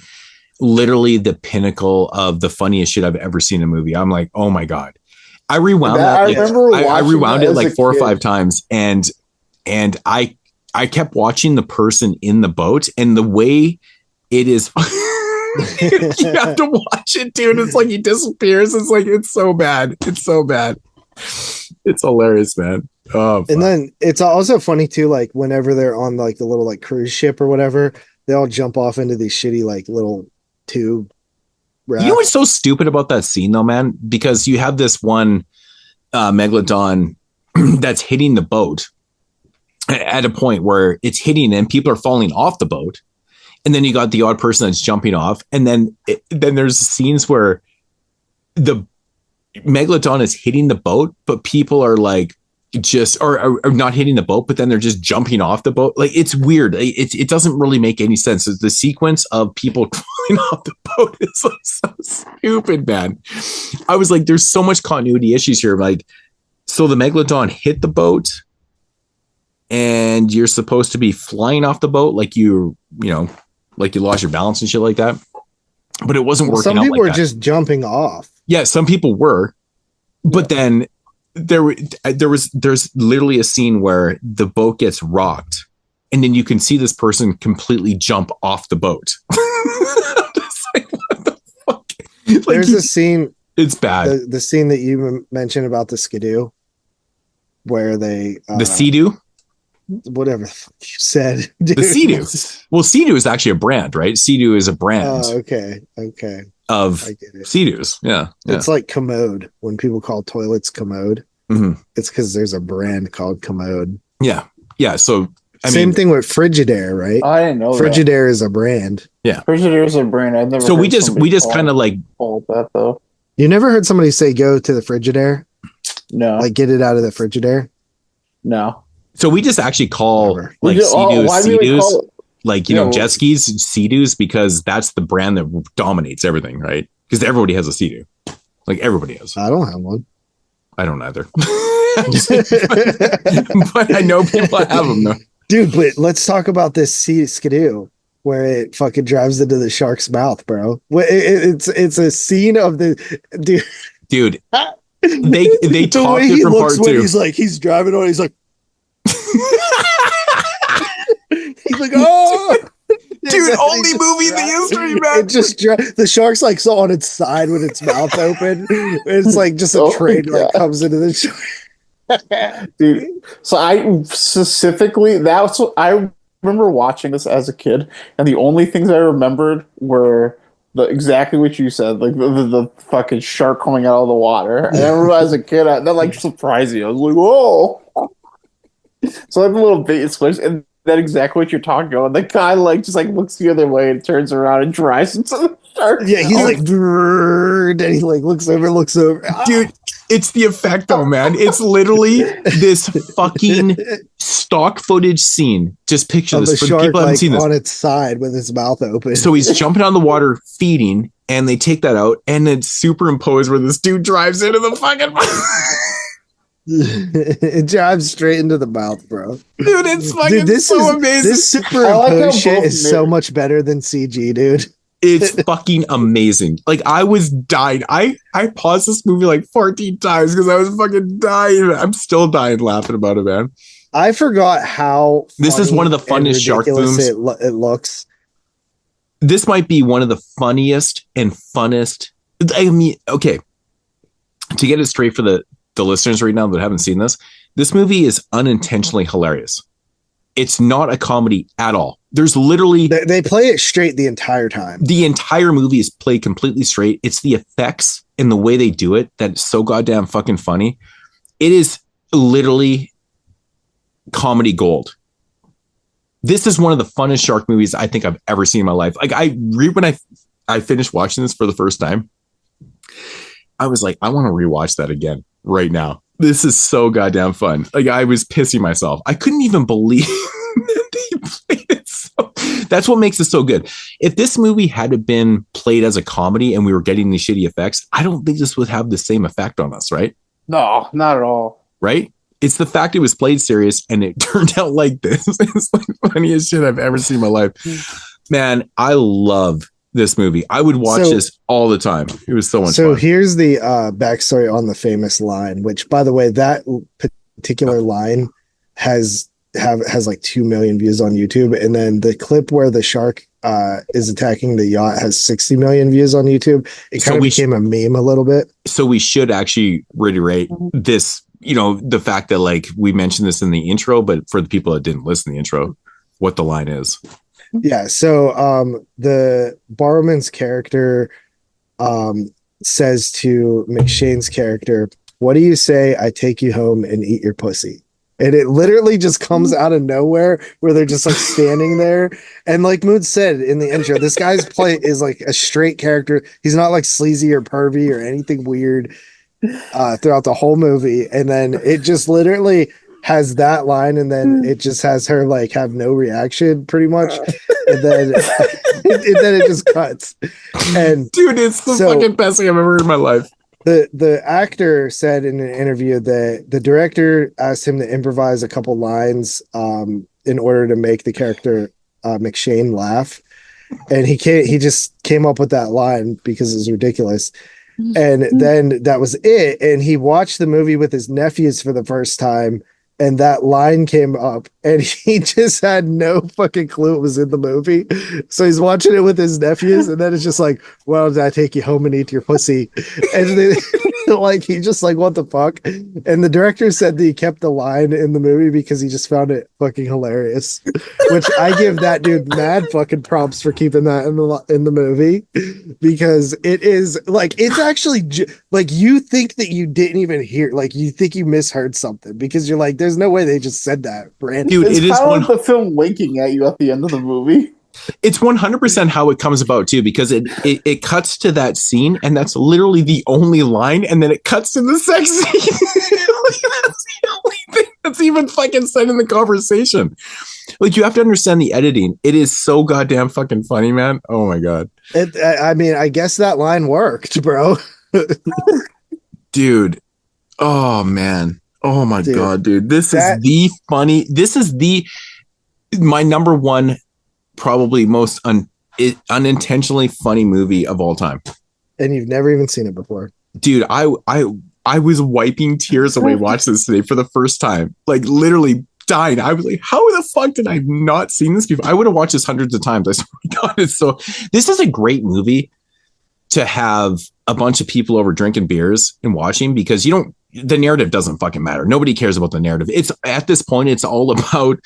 [SPEAKER 8] literally the pinnacle of the funniest shit I've ever seen in a movie. I'm like, oh my God. I rewound that.
[SPEAKER 9] I
[SPEAKER 8] Like,
[SPEAKER 9] remember
[SPEAKER 8] I
[SPEAKER 9] watching
[SPEAKER 8] rewound
[SPEAKER 9] that
[SPEAKER 8] it
[SPEAKER 9] as
[SPEAKER 8] like
[SPEAKER 9] a
[SPEAKER 8] 4 or
[SPEAKER 9] kid.
[SPEAKER 8] 5 times, and I kept watching the person in the boat, and the way it is you have to watch it, dude. It's like he disappears. It's like it's so bad. It's so bad. It's hilarious, man. Oh,
[SPEAKER 10] And then it's also funny too, like whenever they're on like the little like cruise ship or whatever, they all jump off into these shitty like little tube rafts.
[SPEAKER 8] you know what's so stupid about that scene though, man? Because you have this one Megalodon that's hitting the boat at a point where it's hitting and people are falling off the boat. And then you got the odd person that's jumping off. And then there's scenes where the Megalodon is hitting the boat, but people are like just or not hitting the boat, but then they're just jumping off the boat. Like it's weird. It doesn't really make any sense. The sequence of people falling off the boat is like so stupid, man. I was like, there's so much continuity issues here. Like, so the Megalodon hit the boat, and you're supposed to be flying off the boat like you lost your balance and shit like that. But it wasn't working out.
[SPEAKER 10] Some people
[SPEAKER 8] like
[SPEAKER 10] were
[SPEAKER 8] that.
[SPEAKER 10] just jumping off.
[SPEAKER 8] Yeah, some people were, but then there's literally a scene where the boat gets rocked, and then you can see this person completely jump off the boat. Just like, what the fuck? Like,
[SPEAKER 10] There's a scene.
[SPEAKER 8] It's bad.
[SPEAKER 10] The scene that you mentioned about the skidoo, where they
[SPEAKER 8] The Sea-Doo?
[SPEAKER 10] whatever the fuck you said.
[SPEAKER 8] The
[SPEAKER 10] dude.
[SPEAKER 8] Sea-Doo. Well, Sea-Doo is actually a brand, right? Sea-Doo is a brand
[SPEAKER 10] Oh, okay.
[SPEAKER 8] of
[SPEAKER 10] I get it.
[SPEAKER 8] Sea-Doos. Yeah.
[SPEAKER 10] It's like commode. When people call toilets commode,
[SPEAKER 8] Mhm.
[SPEAKER 10] it's because there's a brand called commode.
[SPEAKER 8] Yeah. Yeah. So,
[SPEAKER 10] Same thing with Frigidaire, right?
[SPEAKER 9] I didn't know
[SPEAKER 10] Frigidaire is a brand.
[SPEAKER 8] Yeah.
[SPEAKER 9] Frigidaire is a brand. I've never.
[SPEAKER 8] So we
[SPEAKER 9] heard
[SPEAKER 8] just
[SPEAKER 9] somebody
[SPEAKER 8] kind of like
[SPEAKER 9] call that though.
[SPEAKER 10] You never heard somebody say go to the Frigidaire?
[SPEAKER 9] No.
[SPEAKER 10] Like get it out of the Frigidaire?
[SPEAKER 9] No.
[SPEAKER 8] So we just actually call
[SPEAKER 10] Whatever.
[SPEAKER 8] like
[SPEAKER 9] We just-
[SPEAKER 8] Sea-Doos,
[SPEAKER 9] why do we
[SPEAKER 8] Sea-Doos,
[SPEAKER 9] call it-
[SPEAKER 8] like,
[SPEAKER 9] Yeah, well-
[SPEAKER 8] jet skis, Sea-Doos, because that's the brand that dominates everything, right? Because everybody has a Sea-Doo. Like everybody has.
[SPEAKER 10] I don't have one.
[SPEAKER 8] I don't either. But I know people have them though.
[SPEAKER 10] Dude, but let's talk about this skidoo where it fucking drives into the shark's mouth, bro. It's a scene of the
[SPEAKER 8] Dude, they
[SPEAKER 10] the
[SPEAKER 8] talk
[SPEAKER 10] way he
[SPEAKER 8] different
[SPEAKER 10] looks
[SPEAKER 8] parts
[SPEAKER 10] when
[SPEAKER 8] too.
[SPEAKER 10] he's like he's driving on. He's like, he's like, oh,
[SPEAKER 8] Dude, only movie in the history, man.
[SPEAKER 10] It just the shark's like so on its side with its mouth open. It's like just a
[SPEAKER 9] Oh,
[SPEAKER 10] train like
[SPEAKER 9] God.
[SPEAKER 10] comes into the shark.
[SPEAKER 9] Dude, so I specifically that's what I remember watching this as a kid, and the only things I remembered were exactly what you said, like the fucking shark coming out of the water. And I remember as a kid, that like surprised me. I was like, whoa! So like a little bait switch, and that's exactly what you're talking about. The guy like just like looks the other way and turns around and drives into the shark.
[SPEAKER 10] Yeah, he's like, and he like looks over.
[SPEAKER 8] Dude, it's the effect though, man. It's literally this fucking stock footage scene. Just picture
[SPEAKER 10] of the
[SPEAKER 8] this. For the
[SPEAKER 10] shark
[SPEAKER 8] people who haven't
[SPEAKER 10] like
[SPEAKER 8] seen this.
[SPEAKER 10] on its side with its mouth open.
[SPEAKER 8] So he's jumping on the water feeding, and they take that out, and then superimpose where this dude drives into the fucking
[SPEAKER 10] It drives straight into the mouth, bro.
[SPEAKER 8] dude. It's fucking
[SPEAKER 10] This
[SPEAKER 8] so
[SPEAKER 10] is
[SPEAKER 8] amazing.
[SPEAKER 10] this
[SPEAKER 9] I like
[SPEAKER 10] superimpose
[SPEAKER 9] how
[SPEAKER 10] shit
[SPEAKER 9] both
[SPEAKER 10] is so much better than CG, dude.
[SPEAKER 8] It's fucking amazing. Like I was dying. I paused this movie like 14 times because I was fucking dying. I'm still dying laughing about it, man.
[SPEAKER 10] I forgot how
[SPEAKER 8] This is
[SPEAKER 10] funny
[SPEAKER 8] one of the
[SPEAKER 10] and
[SPEAKER 8] funnest shark
[SPEAKER 10] ridiculous
[SPEAKER 8] booms.
[SPEAKER 10] It looks.
[SPEAKER 8] This might be one of the funniest and funnest. I mean, okay. To get it straight for the listeners right now that haven't seen this movie is unintentionally hilarious. It's not a comedy at all. There's literally
[SPEAKER 10] they play it straight the entire time.
[SPEAKER 8] The entire movie is played completely straight. It's the effects and the way they do it that's so goddamn fucking funny. It is literally comedy gold. This is one of the funnest shark movies I think I've ever seen in my life. Like when I finished watching this for the first time, I was like, I want to rewatch that again right now. This is so goddamn fun. Like I was pissing myself. I couldn't even believe that they played it. That's what makes it so good. If this movie had been played as a comedy and we were getting these shitty effects, I don't think this would have the same effect on us, right?
[SPEAKER 9] No, not at all.
[SPEAKER 8] Right? It's the fact it was played serious and it turned out like this. It's like the funniest shit I've ever seen in my life. Man, I love this movie. I would watch this all the time. It was so much fun.
[SPEAKER 10] So here's the backstory on the famous line, which, by the way, that particular line has like 2 million views on YouTube, and then the clip where the shark is attacking the yacht has 60 million views on YouTube. It kind of became a meme a little bit.
[SPEAKER 8] So we should actually reiterate this, the fact that like we mentioned this in the intro, but for the people that didn't listen to the intro, what the line is.
[SPEAKER 10] Yeah, so the Barrowman's character says to McShane's character, "What do you say I take you home and eat your pussy?" And it literally just comes out of nowhere where they're just like standing there. And like Moodz said in the intro, this guy's play is like a straight character. He's not like sleazy or pervy or anything weird throughout the whole movie. And then it just literally has that line, and then it just has her like have no reaction pretty much. And then it just cuts. And
[SPEAKER 8] dude, it's the fucking best thing I've ever heard in my life.
[SPEAKER 10] The actor said in an interview that the director asked him to improvise a couple lines in order to make the character McShane laugh, and he just came up with that line because it was ridiculous. And then that was it. And he watched the movie with his nephews for the first time, and that line came up, and he just had no fucking clue it was in the movie. So he's watching it with his nephews, and then it's just like, "Well, did I take you home and eat your pussy?" And then, like, he just like, "What the fuck?" And the director said that he kept the line in the movie because he just found it fucking hilarious. Which I give that dude mad fucking props for keeping that in the movie, because it is like, it's actually like, you think that you didn't even hear, like you think you misheard something because you're like, there's no way they just said that, Brandon.
[SPEAKER 9] Dude, it is kind of like the film winking at you at the end of the movie.
[SPEAKER 8] It's 100% how it comes about too, because it cuts to that scene, and that's literally the only line, and then it cuts to the sex scene. That's the only thing that's even fucking said in the conversation. Like, you have to understand the editing. It is so goddamn fucking funny, man. Oh my god.
[SPEAKER 10] I mean, I guess that line worked, bro.
[SPEAKER 8] Dude. Oh man. Oh my god, dude. This is my number one, probably most unintentionally funny movie of all time.
[SPEAKER 10] And you've never even seen it before.
[SPEAKER 8] Dude, I was wiping tears away watching this today for the first time. Like, literally dying. I was like, how the fuck did I not seen this before? I would have watched this hundreds of times. I swear to God, this is a great movie to have a bunch of people over drinking beers and watching, because the narrative doesn't fucking matter. Nobody cares about the narrative. It's at this point, it's all about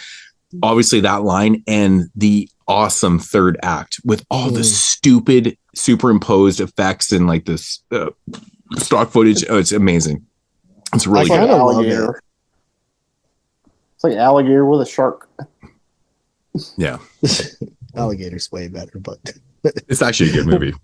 [SPEAKER 8] obviously that line and the awesome third act with all the stupid superimposed effects and like this stock footage. Oh, it's amazing. It's really good.
[SPEAKER 9] Alligator. It's like alligator with a shark.
[SPEAKER 8] Yeah.
[SPEAKER 10] Alligator's way better, but
[SPEAKER 8] it's actually a good movie.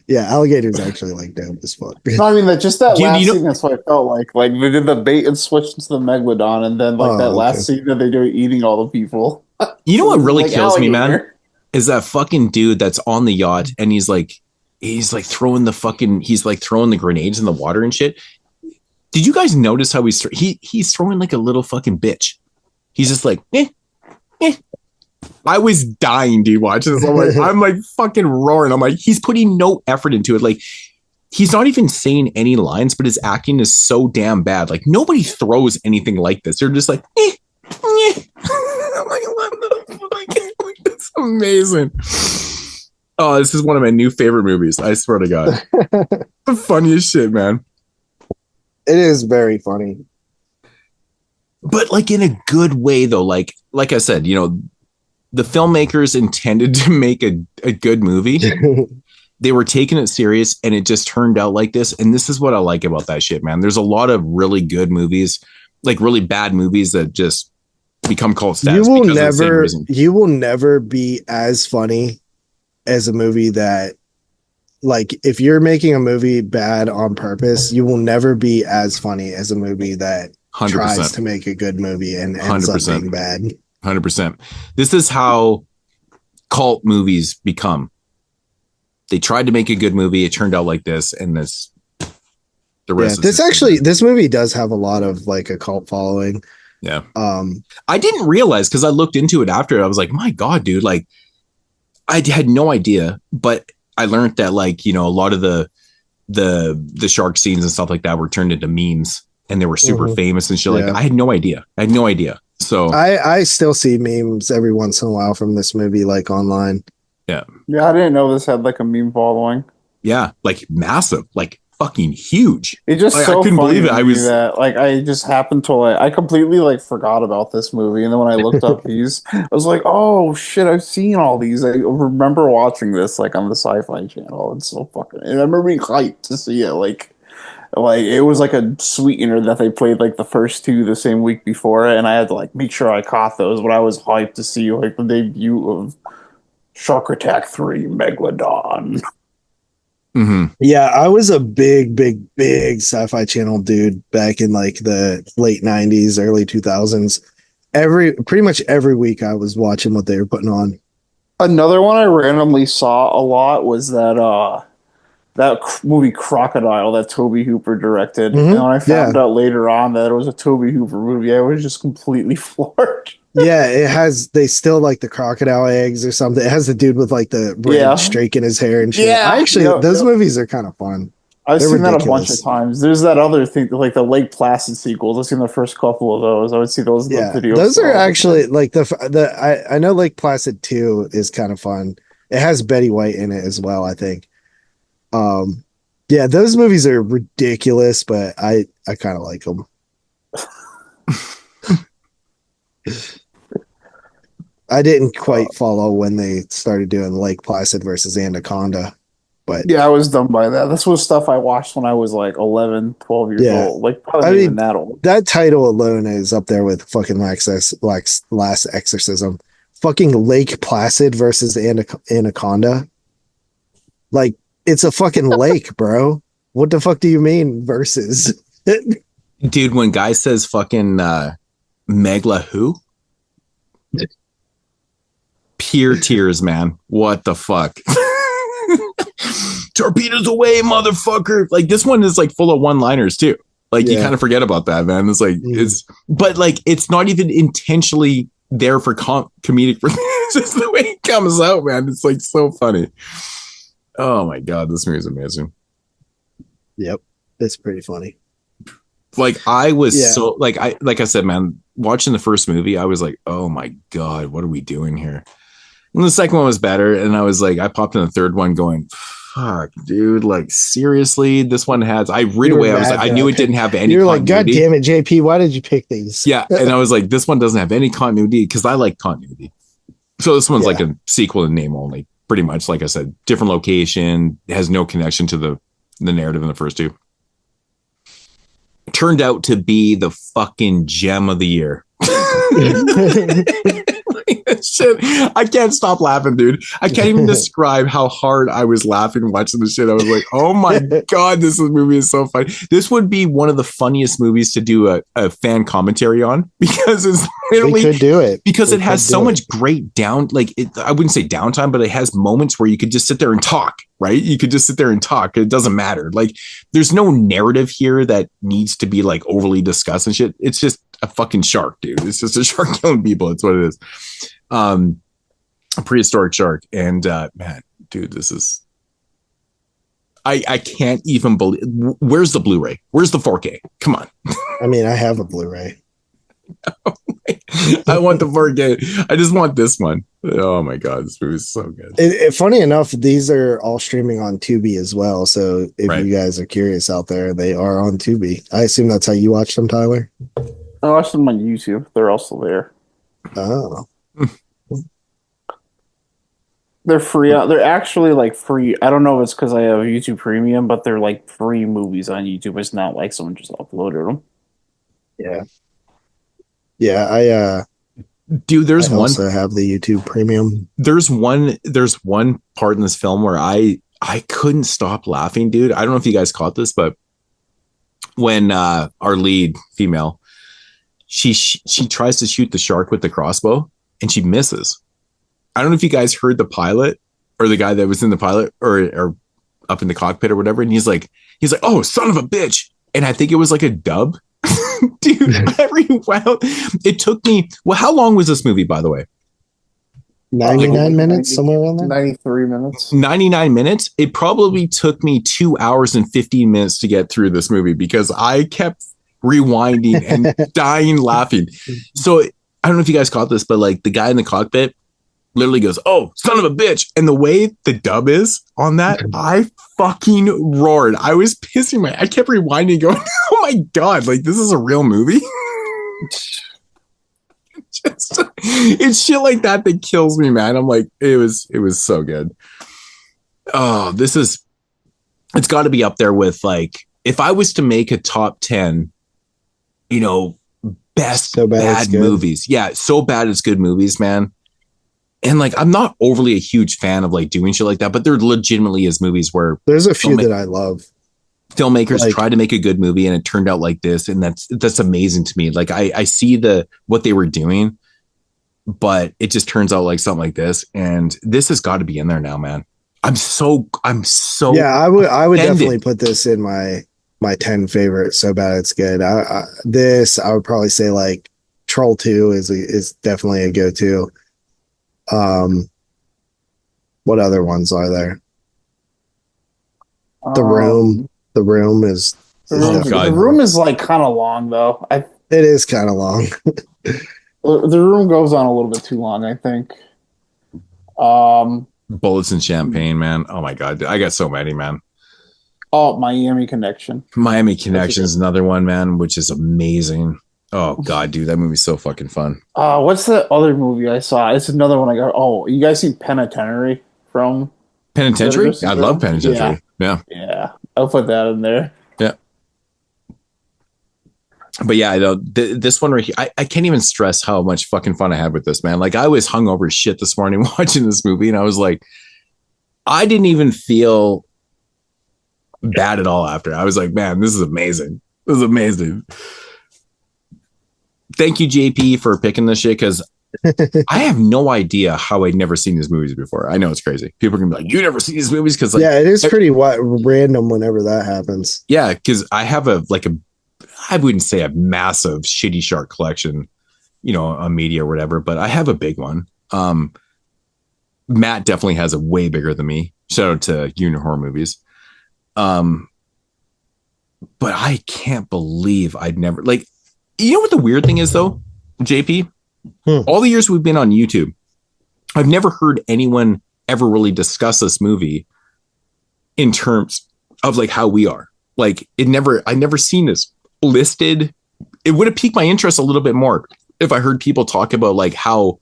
[SPEAKER 10] Yeah, alligator's actually like dope as fuck.
[SPEAKER 9] No, I mean, that last scene, that's what I felt like. Like, they did the bait and switched into the Megalodon, and then last scene that they do eating all the people.
[SPEAKER 8] You know what really kills me, man? Is that fucking dude that's on the yacht, and he's like throwing the grenades in the water and shit. Did you guys notice how he's throwing like a little fucking bitch? He's just like, eh. I was dying, dude, watching this. I'm like fucking roaring. I'm like, he's putting no effort into it. Like, he's not even saying any lines, but his acting is so damn bad. Like, nobody throws anything like this. They're just like, eh. I'm like, what the fuck? That's amazing. Oh, this is one of my new favorite movies. I swear to God. The funniest shit, man.
[SPEAKER 10] It is very funny.
[SPEAKER 8] but like in a good way though. Like I said, you know, the filmmakers intended to make a good movie. They were taking it serious, and it just turned out like this. And this is what I like about that shit, man. There's a lot of really good movies, like really bad movies that just become cult status.
[SPEAKER 10] You will never be as funny as a movie that, like, if you're making a movie bad on purpose, you will never be as funny as a movie that
[SPEAKER 8] 100%.
[SPEAKER 10] Tries to make a good movie and ends
[SPEAKER 8] 100%.
[SPEAKER 10] up being bad.
[SPEAKER 8] 100%. This is how cult movies become. They tried to make a good movie. It turned out like this, and the rest.
[SPEAKER 10] Yeah, this movie does have a lot of like a cult following.
[SPEAKER 8] Yeah. I didn't realize, because I looked into it after it. I was like, my God, dude, like I had no idea, but I learned that, like, you know, a lot of the shark scenes and stuff like that were turned into memes, and they were super famous and shit. Like, I had no idea. So
[SPEAKER 10] I still see memes every once in a while from this movie, like online.
[SPEAKER 8] Yeah.
[SPEAKER 9] Yeah, I didn't know this had like a meme following.
[SPEAKER 8] Yeah, like massive, like fucking huge.
[SPEAKER 9] It just
[SPEAKER 8] like,
[SPEAKER 9] so
[SPEAKER 8] I couldn't
[SPEAKER 9] funny
[SPEAKER 8] believe it. I was
[SPEAKER 9] that, like, I just happened to I completely like forgot about this movie, and then when I looked up these, I was like, oh shit, I've seen all these. I remember watching this like on the Sci-Fi channel. It's so fucking. And I remember being hyped to see it. Like it was like a sweetener that they played like the first two the same week before, and I had to like make sure I caught those. But I was hyped to see like the debut of Shark Attack 3 Megalodon.
[SPEAKER 8] Mm-hmm.
[SPEAKER 10] Yeah, I was a big Sci-Fi Channel dude back in like the late 90s, early 2000s. Pretty much every week I was watching what they were putting on.
[SPEAKER 9] Another one I randomly saw a lot was that movie Crocodile that Tobe Hooper directed. And when I found out later on that it was a Tobe Hooper movie, I was just completely floored.
[SPEAKER 10] Yeah, they still like the crocodile eggs or something. It has the dude with like the red streak in his hair and shit.
[SPEAKER 9] Yeah,
[SPEAKER 10] those movies are kind of fun.
[SPEAKER 9] I've seen that a bunch of times. There's that other thing, like the Lake Placid sequels. I've seen the first couple of those. I would see those in the videos.
[SPEAKER 10] Those are actually like I know Lake Placid 2 is kind of fun. It has Betty White in it as well, I think. Yeah, those movies are ridiculous, but I kind of like them. I didn't quite follow when they started doing Lake Placid versus Anaconda, but
[SPEAKER 9] yeah, I was done by that. This was stuff I watched when I was like 11, 12 years old. Like, probably even that old.
[SPEAKER 10] That title alone is up there with fucking Last Exorcism. Fucking Lake Placid versus Anaconda. Like, it's a fucking lake, bro. What the fuck do you mean versus?
[SPEAKER 8] Dude, when guy says fucking Megla who? Pure tears, man. What the fuck? Torpedoes away, motherfucker. Like, this one is like full of one-liners too. Like, you kind of forget about that, man. It's like but like it's not even intentionally there for comedic. It's just the way it comes out, man. It's like so funny. Oh my God, this movie is amazing.
[SPEAKER 10] Yep, it's pretty funny.
[SPEAKER 8] Like, I was so like I said, man, watching the first movie, I was like, oh my God, what are we doing here? And the second one was better, and I was like, I popped in the third one going, fuck, dude, like, seriously, this one has. I knew it didn't have any.
[SPEAKER 10] You're like, God damn it, JP, why did you pick these?
[SPEAKER 8] Yeah, and I was like, this one doesn't have any continuity, because I like continuity. So this one's like a sequel in name only, pretty much. Like I said, different location, it has no connection to the narrative in the first two. Turned out to be the fucking gem of the year. Shit, I can't stop laughing, dude. I can't even describe how hard I was laughing watching the shit. I was like, oh my God, this movie is so funny. This would be one of the funniest movies to do a fan commentary on, because it's literally
[SPEAKER 10] could do it
[SPEAKER 8] because it has so much great I wouldn't say downtime, but it has moments where you could just sit there and talk, right? You could just sit there and talk. It doesn't matter. Like, there's no narrative here that needs to be like overly discussed and shit. It's just a fucking shark, dude. It's just a shark killing people. That's what it is. A prehistoric shark. And man, dude, this is I can't even believe. Where's the Blu-ray? Where's the 4K? Come on.
[SPEAKER 10] I mean, I have a Blu-ray.
[SPEAKER 8] I want the 4K. I just want this one. Oh my God, this movie is so good.
[SPEAKER 10] Funny enough, these are all streaming on Tubi as well. So if you guys are curious out there, they are on Tubi. I assume that's how you watch them, Tyler.
[SPEAKER 9] I watched them on YouTube. They're also there.
[SPEAKER 10] Oh.
[SPEAKER 9] They're free. They're actually like free. I don't know if it's because I have YouTube Premium, but they're like free movies on YouTube. It's not like someone just uploaded them.
[SPEAKER 10] Yeah. Yeah,
[SPEAKER 8] dude, there's
[SPEAKER 10] I
[SPEAKER 8] one
[SPEAKER 10] also have the YouTube Premium.
[SPEAKER 8] There's one part in this film where I couldn't stop laughing, dude. I don't know if you guys caught this, but when our lead female, she tries to shoot the shark with the crossbow and she misses. I don't know if you guys heard the pilot or the guy that was in the pilot or up in the cockpit or whatever. And he's like, oh, son of a bitch. And I think it was like a dub. Dude, I rewound. It took me, well, how long was this movie, by the way?
[SPEAKER 10] 99 minutes, somewhere around there?
[SPEAKER 9] 93 minutes.
[SPEAKER 8] 99 minutes? It probably took me 2 hours and 15 minutes to get through this movie because I kept rewinding and dying laughing. So I don't know if you guys caught this, but like the guy in the cockpit literally goes, oh, son of a bitch. And the way the dub is on that, I fucking roared. I was pissing I kept rewinding going, oh my God, like this is a real movie. It's shit like that kills me, man. I'm like, it was so good. Oh, it's got to be up there with like, if I was to make a top 10, best
[SPEAKER 10] so
[SPEAKER 8] bad movies. Yeah, so bad it's good movies, man. And like, I'm not overly a huge fan of like doing shit like that, but there legitimately is movies where
[SPEAKER 10] there's a few that I love.
[SPEAKER 8] Filmmakers try to make a good movie and it turned out like this. And that's amazing to me. Like I see what they were doing, but it just turns out like something like this. And this has got to be in there now, man. I'm so
[SPEAKER 10] yeah, I would definitely put this in my 10 favorite. So bad it's good. I would probably say like Troll 2 is definitely a go-to. What other ones are there? The Room is
[SPEAKER 9] the Room is like kind of long though.
[SPEAKER 10] It is kind of long.
[SPEAKER 9] The Room goes on a little bit too long, I think.
[SPEAKER 8] Bullets and Champagne, man. Oh my God, I got so many, man.
[SPEAKER 9] Oh, Miami Connection.
[SPEAKER 8] Miami Connection is another one, man, which is amazing. Oh God, dude, that movie's so fucking fun.
[SPEAKER 9] What's the other movie I saw? It's another one I got. Oh, you guys seen Penitentiary from
[SPEAKER 8] Penitentiary? I love Penitentiary. Yeah.
[SPEAKER 9] I'll put that in there.
[SPEAKER 8] Yeah. But yeah, this one right here, I can't even stress how much fucking fun I had with this, man. Like I was hungover as shit this morning watching this movie, and I was like, I didn't even feel bad at all after. I was like, man, this is amazing. This is amazing. Thank you, JP, for picking this shit because I have no idea how I'd never seen these movies before. I know it's crazy. People can be like, you never see these movies because like,
[SPEAKER 10] yeah, it is pretty random whenever that happens.
[SPEAKER 8] Yeah, because I have I wouldn't say a massive shitty shark collection, on media or whatever, but I have a big one. Matt definitely has a way bigger than me. Shout out to Unit Horror Movies. But I can't believe I'd never like. You know what the weird thing is though, JP? All the years we've been on YouTube, I've never heard anyone ever really discuss this movie in terms of like how we are. Like I never seen this listed. It would have piqued my interest a little bit more if I heard people talk about like how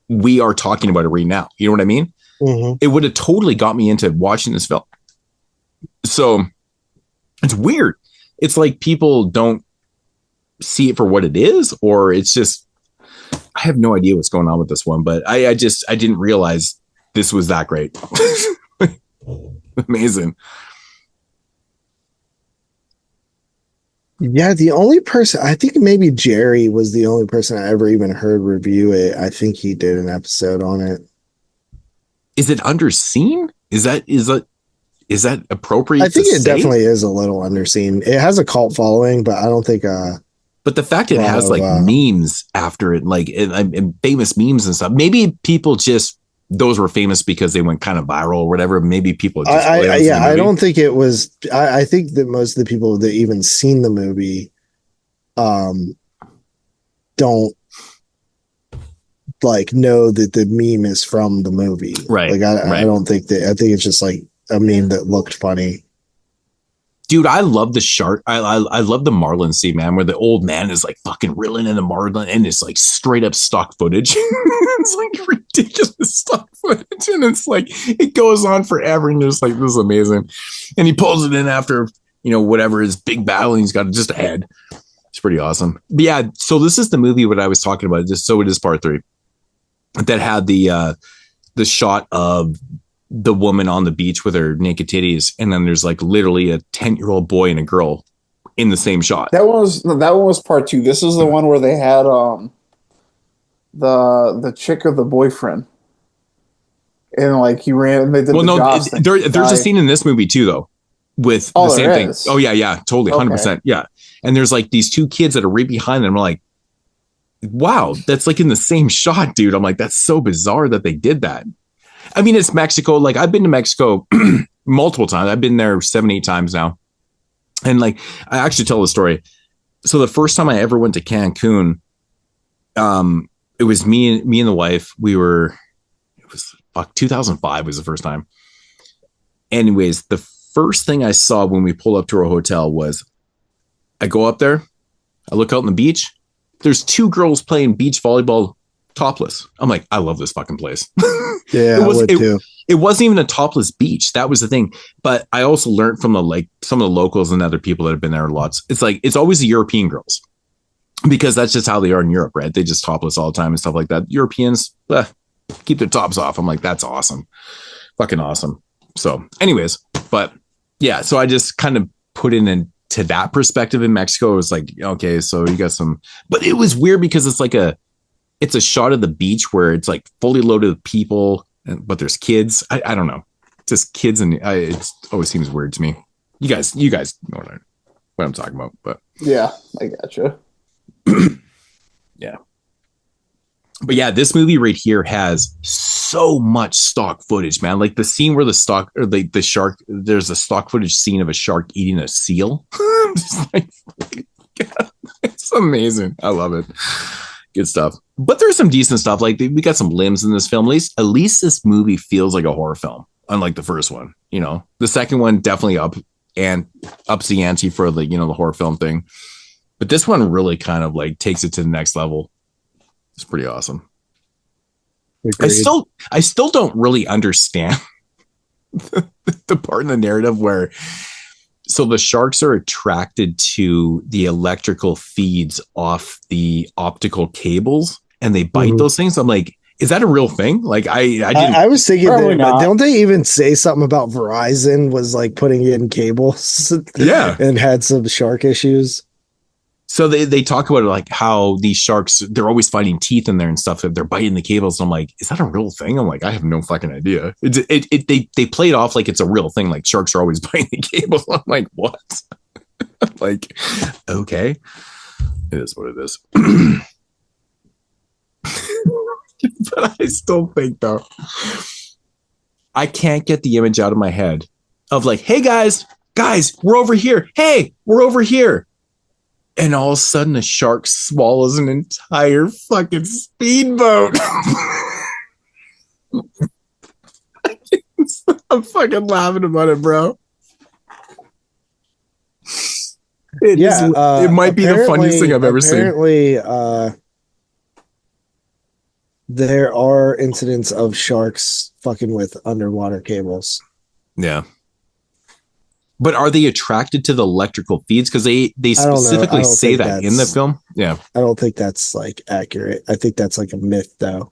[SPEAKER 8] we are talking about it right now. You know what I mean? Mm-hmm. It would have totally got me into watching this film. So it's weird. It's like people don't see it for what it is, or it's just, I have no idea what's going on with this one, but I didn't realize this was that great. Amazing.
[SPEAKER 10] Yeah, the only person, I think maybe Jerry was the only person I ever even heard review it. I think he did an episode on it.
[SPEAKER 8] Is it underseen? Is that appropriate?
[SPEAKER 10] I think it definitely is a little underseen. It has a cult following, but I don't think
[SPEAKER 8] but the fact it has like memes after it, like and famous memes and stuff, maybe people just, those were famous because they went kind of viral or whatever. Maybe people just
[SPEAKER 10] I don't think it was. I think that most of the people that even seen the movie don't like know that the meme is from the movie.
[SPEAKER 8] Right.
[SPEAKER 10] Like I don't think that. I think it's just like a meme that looked funny.
[SPEAKER 8] Dude, I love the shark. I love the marlin scene, man, where the old man is like fucking reeling in the marlin and it's like straight up stock footage. It's like ridiculous stock footage. And it's like, it goes on forever. And just like, this is amazing. And he pulls it in after, whatever his big battle. And he's got just a head. It's pretty awesome. But yeah, so this is the movie what I was talking about. So it is part 3 that had the shot of the woman on the beach with her naked titties, and then there's like literally a 10-year-old boy and a girl in the same shot.
[SPEAKER 9] That one was part 2. This is the one where they had the chick of the boyfriend, and like he ran and they did. Well, no,
[SPEAKER 8] there's a scene in this movie too, though, with the same thing. Oh yeah, totally, 100%, yeah. And there's like these 2 kids that are right behind them. I'm like, wow, that's like in the same shot, dude. I'm like, that's so bizarre that they did that. I mean, it's Mexico. Like, I've been to Mexico multiple times. I've been there 7-8 times now. And like, I actually tell the story. So the first time I ever went to Cancun, it was me and the wife. It was 2005 was the first time. Anyways, the first thing I saw when we pulled up to our hotel was I go up there, I look out on the beach. There's 2 girls playing beach volleyball topless. I'm like, I love this fucking place.
[SPEAKER 10] Yeah, I would too.
[SPEAKER 8] It wasn't even a topless beach. That was the thing. But I also learned from some of the locals and other people that have been there lots. It's like, it's always the European girls because that's just how they are in Europe, right? They just topless all the time and stuff like that. Europeans keep their tops off. I'm like, that's awesome. Fucking awesome. So anyways, but yeah, so I just kind of put it into that perspective in Mexico. It was like, okay, so you got some, but it was weird because it's a shot of the beach where it's like fully loaded with people, but there's kids. I don't know, just kids, and it always seems weird to me. You guys know what I'm talking about, but
[SPEAKER 9] yeah, I gotcha.
[SPEAKER 8] Yeah, but yeah, this movie right here has so much stock footage, man. Like the scene where the shark, there's a stock footage scene of a shark eating a seal. Just like, it's amazing. I love it. Good stuff. But there's some decent stuff. Like we got some limbs in this film. At least this movie feels like a horror film, unlike the first one. The second one definitely ups the ante for the the horror film thing. But this one really kind of like takes it to the next level. It's pretty awesome. Agreed. I still don't really understand the part in the narrative where so the sharks are attracted to the electrical feeds off the optical cables and they bite those things. I'm like, is that a real thing? Like
[SPEAKER 10] I was thinking that, don't they even say something about Verizon was like putting in cables?
[SPEAKER 8] Yeah.
[SPEAKER 10] And had some shark issues.
[SPEAKER 8] So they talk about it like how these sharks, they're always finding teeth in there and stuff. That they're biting the cables. And I'm like, is that a real thing? I'm like, I have no fucking idea. They play it off like it's a real thing. Like sharks are always biting the cables. I'm like, what? Like, okay, it is what it is. But I still think though, I can't get the image out of my head of like, hey guys, we're over here. Hey, we're over here. And all of a sudden, a shark swallows an entire fucking speedboat. I'm fucking laughing about it, bro. It might be the funniest thing I've ever seen.
[SPEAKER 10] Apparently, there are incidents of sharks fucking with underwater cables.
[SPEAKER 8] Yeah. But are they attracted to the electrical feeds? Because they specifically say that in the film. Yeah,
[SPEAKER 10] I don't think that's like accurate. I think that's like a myth, though.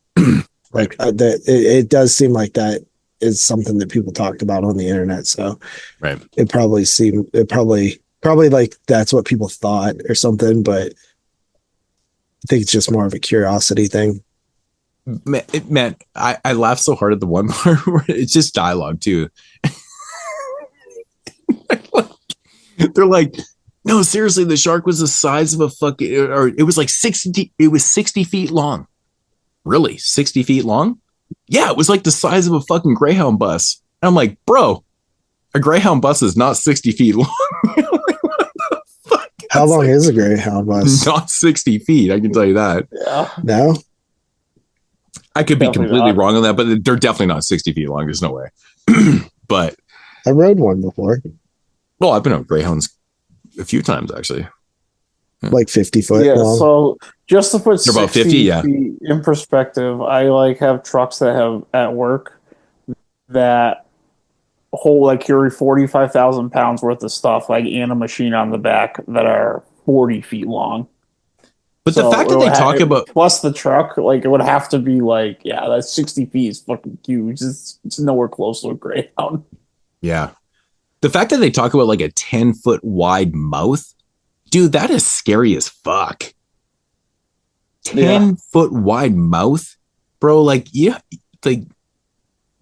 [SPEAKER 10] Like it does seem like that is something that people talked about on the internet. So
[SPEAKER 8] right,
[SPEAKER 10] it probably like that's what people thought or something. But I think it's just more of a curiosity thing.
[SPEAKER 8] Man, I laughed so hard at the one part where it's just dialogue too. They're like, no, seriously, the shark was the size of a fucking, or it was like 60 feet long. Really? 60 feet long? Yeah, it was like the size of a fucking Greyhound bus. And I'm like, bro, a Greyhound bus is not 60 feet long.
[SPEAKER 10] How long is a Greyhound bus?
[SPEAKER 8] Not 60 feet, I can tell you that.
[SPEAKER 9] Yeah.
[SPEAKER 10] No?
[SPEAKER 8] I could be completely wrong on that, but they're definitely not 60 feet long. There's no way. But
[SPEAKER 10] I rode one before.
[SPEAKER 8] Well, I've been on Greyhounds a few times actually.
[SPEAKER 10] Like 50 foot
[SPEAKER 9] Yeah,
[SPEAKER 10] long.
[SPEAKER 9] so just to put
[SPEAKER 8] They're about 50,
[SPEAKER 9] 60
[SPEAKER 8] yeah.
[SPEAKER 9] feet in perspective, I like have trucks that have at work that hold like carry 45,000 pounds worth of stuff, like and a machine on the back that are 40 feet long.
[SPEAKER 8] But the fact that they talk about
[SPEAKER 9] plus the truck, like it would have to be like, yeah, that 60 feet is fucking huge. It's nowhere close to a Greyhound.
[SPEAKER 8] Yeah. The fact that they talk about like a 10-foot wide mouth, dude, that is scary as fuck. 10-foot wide mouth, bro. Like, yeah, like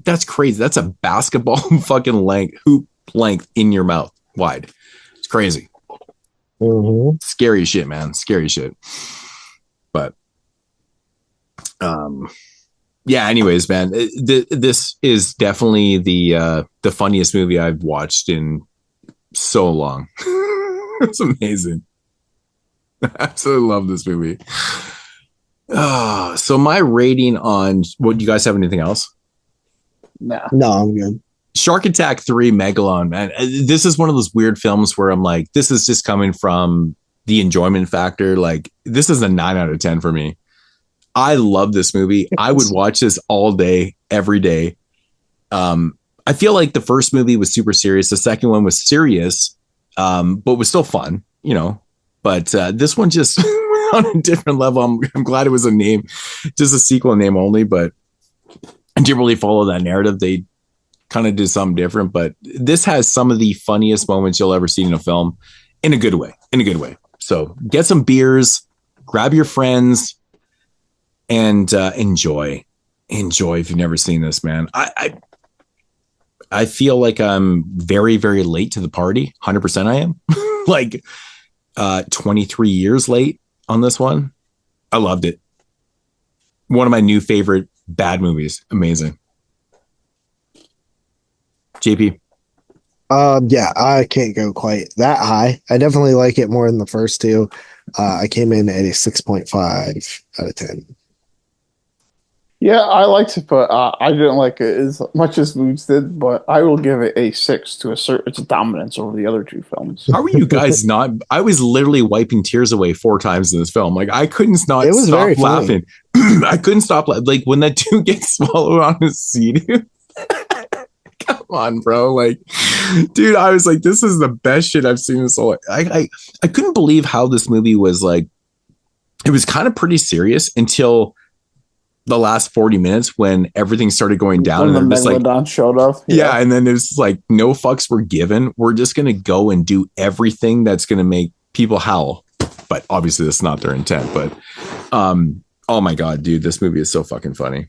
[SPEAKER 8] that's crazy. That's a basketball fucking hoop length in your mouth wide. It's crazy.
[SPEAKER 10] Mm-hmm.
[SPEAKER 8] Scary shit, man. Scary shit. But, yeah. Anyways, man, this is definitely the funniest movie I've watched in so long. It's amazing. I absolutely love this movie. So my rating on what, you guys have anything else?
[SPEAKER 10] No, I'm good.
[SPEAKER 8] Shark Attack 3 Megalodon, man. This is one of those weird films where I'm like, this is just coming from the enjoyment factor. Like, this is a 9 out of 10 for me. I love this movie. I would watch this all day, every day. I feel like the first movie was super serious. The second one was serious, but was still fun, you know. But this one just on a different level. I'm glad it was a name, just a sequel name only, but I didn't really follow that narrative. They kind of did something different, but this has some of the funniest moments you'll ever see in a film in a good way, So get some beers, grab your friends, and enjoy if you've never seen this, man. I feel like I'm very, very late to the party. 100% I am. Like 23 years late on this one. I loved it. One of my new favorite bad movies. Amazing. JP.
[SPEAKER 10] Yeah, I can't go quite that high. I definitely like it more than the first two. I came in at a 6.5 out of 10.
[SPEAKER 9] Yeah, I liked it, but I didn't like it as much as Moodz did, but I will give it a 6 to assert its dominance over the other two films.
[SPEAKER 8] How are you guys not? I was literally wiping tears away 4 times in this film. Like, I couldn't stop laughing. I couldn't stop. Like, when that dude gets swallowed on his seat. Come on, bro. Like, dude, I was like, this is the best shit I've seen this whole. I couldn't believe how this movie was like. It was kind of pretty serious until the last 40 minutes when everything started going down.
[SPEAKER 9] When
[SPEAKER 8] and
[SPEAKER 9] the
[SPEAKER 8] Megalodon
[SPEAKER 9] like, showed up.
[SPEAKER 8] Yeah. And then there's like, no fucks were given. We're just going to go and do everything that's going to make people howl. But obviously that's not their intent. But oh my God, dude, this movie is so fucking funny.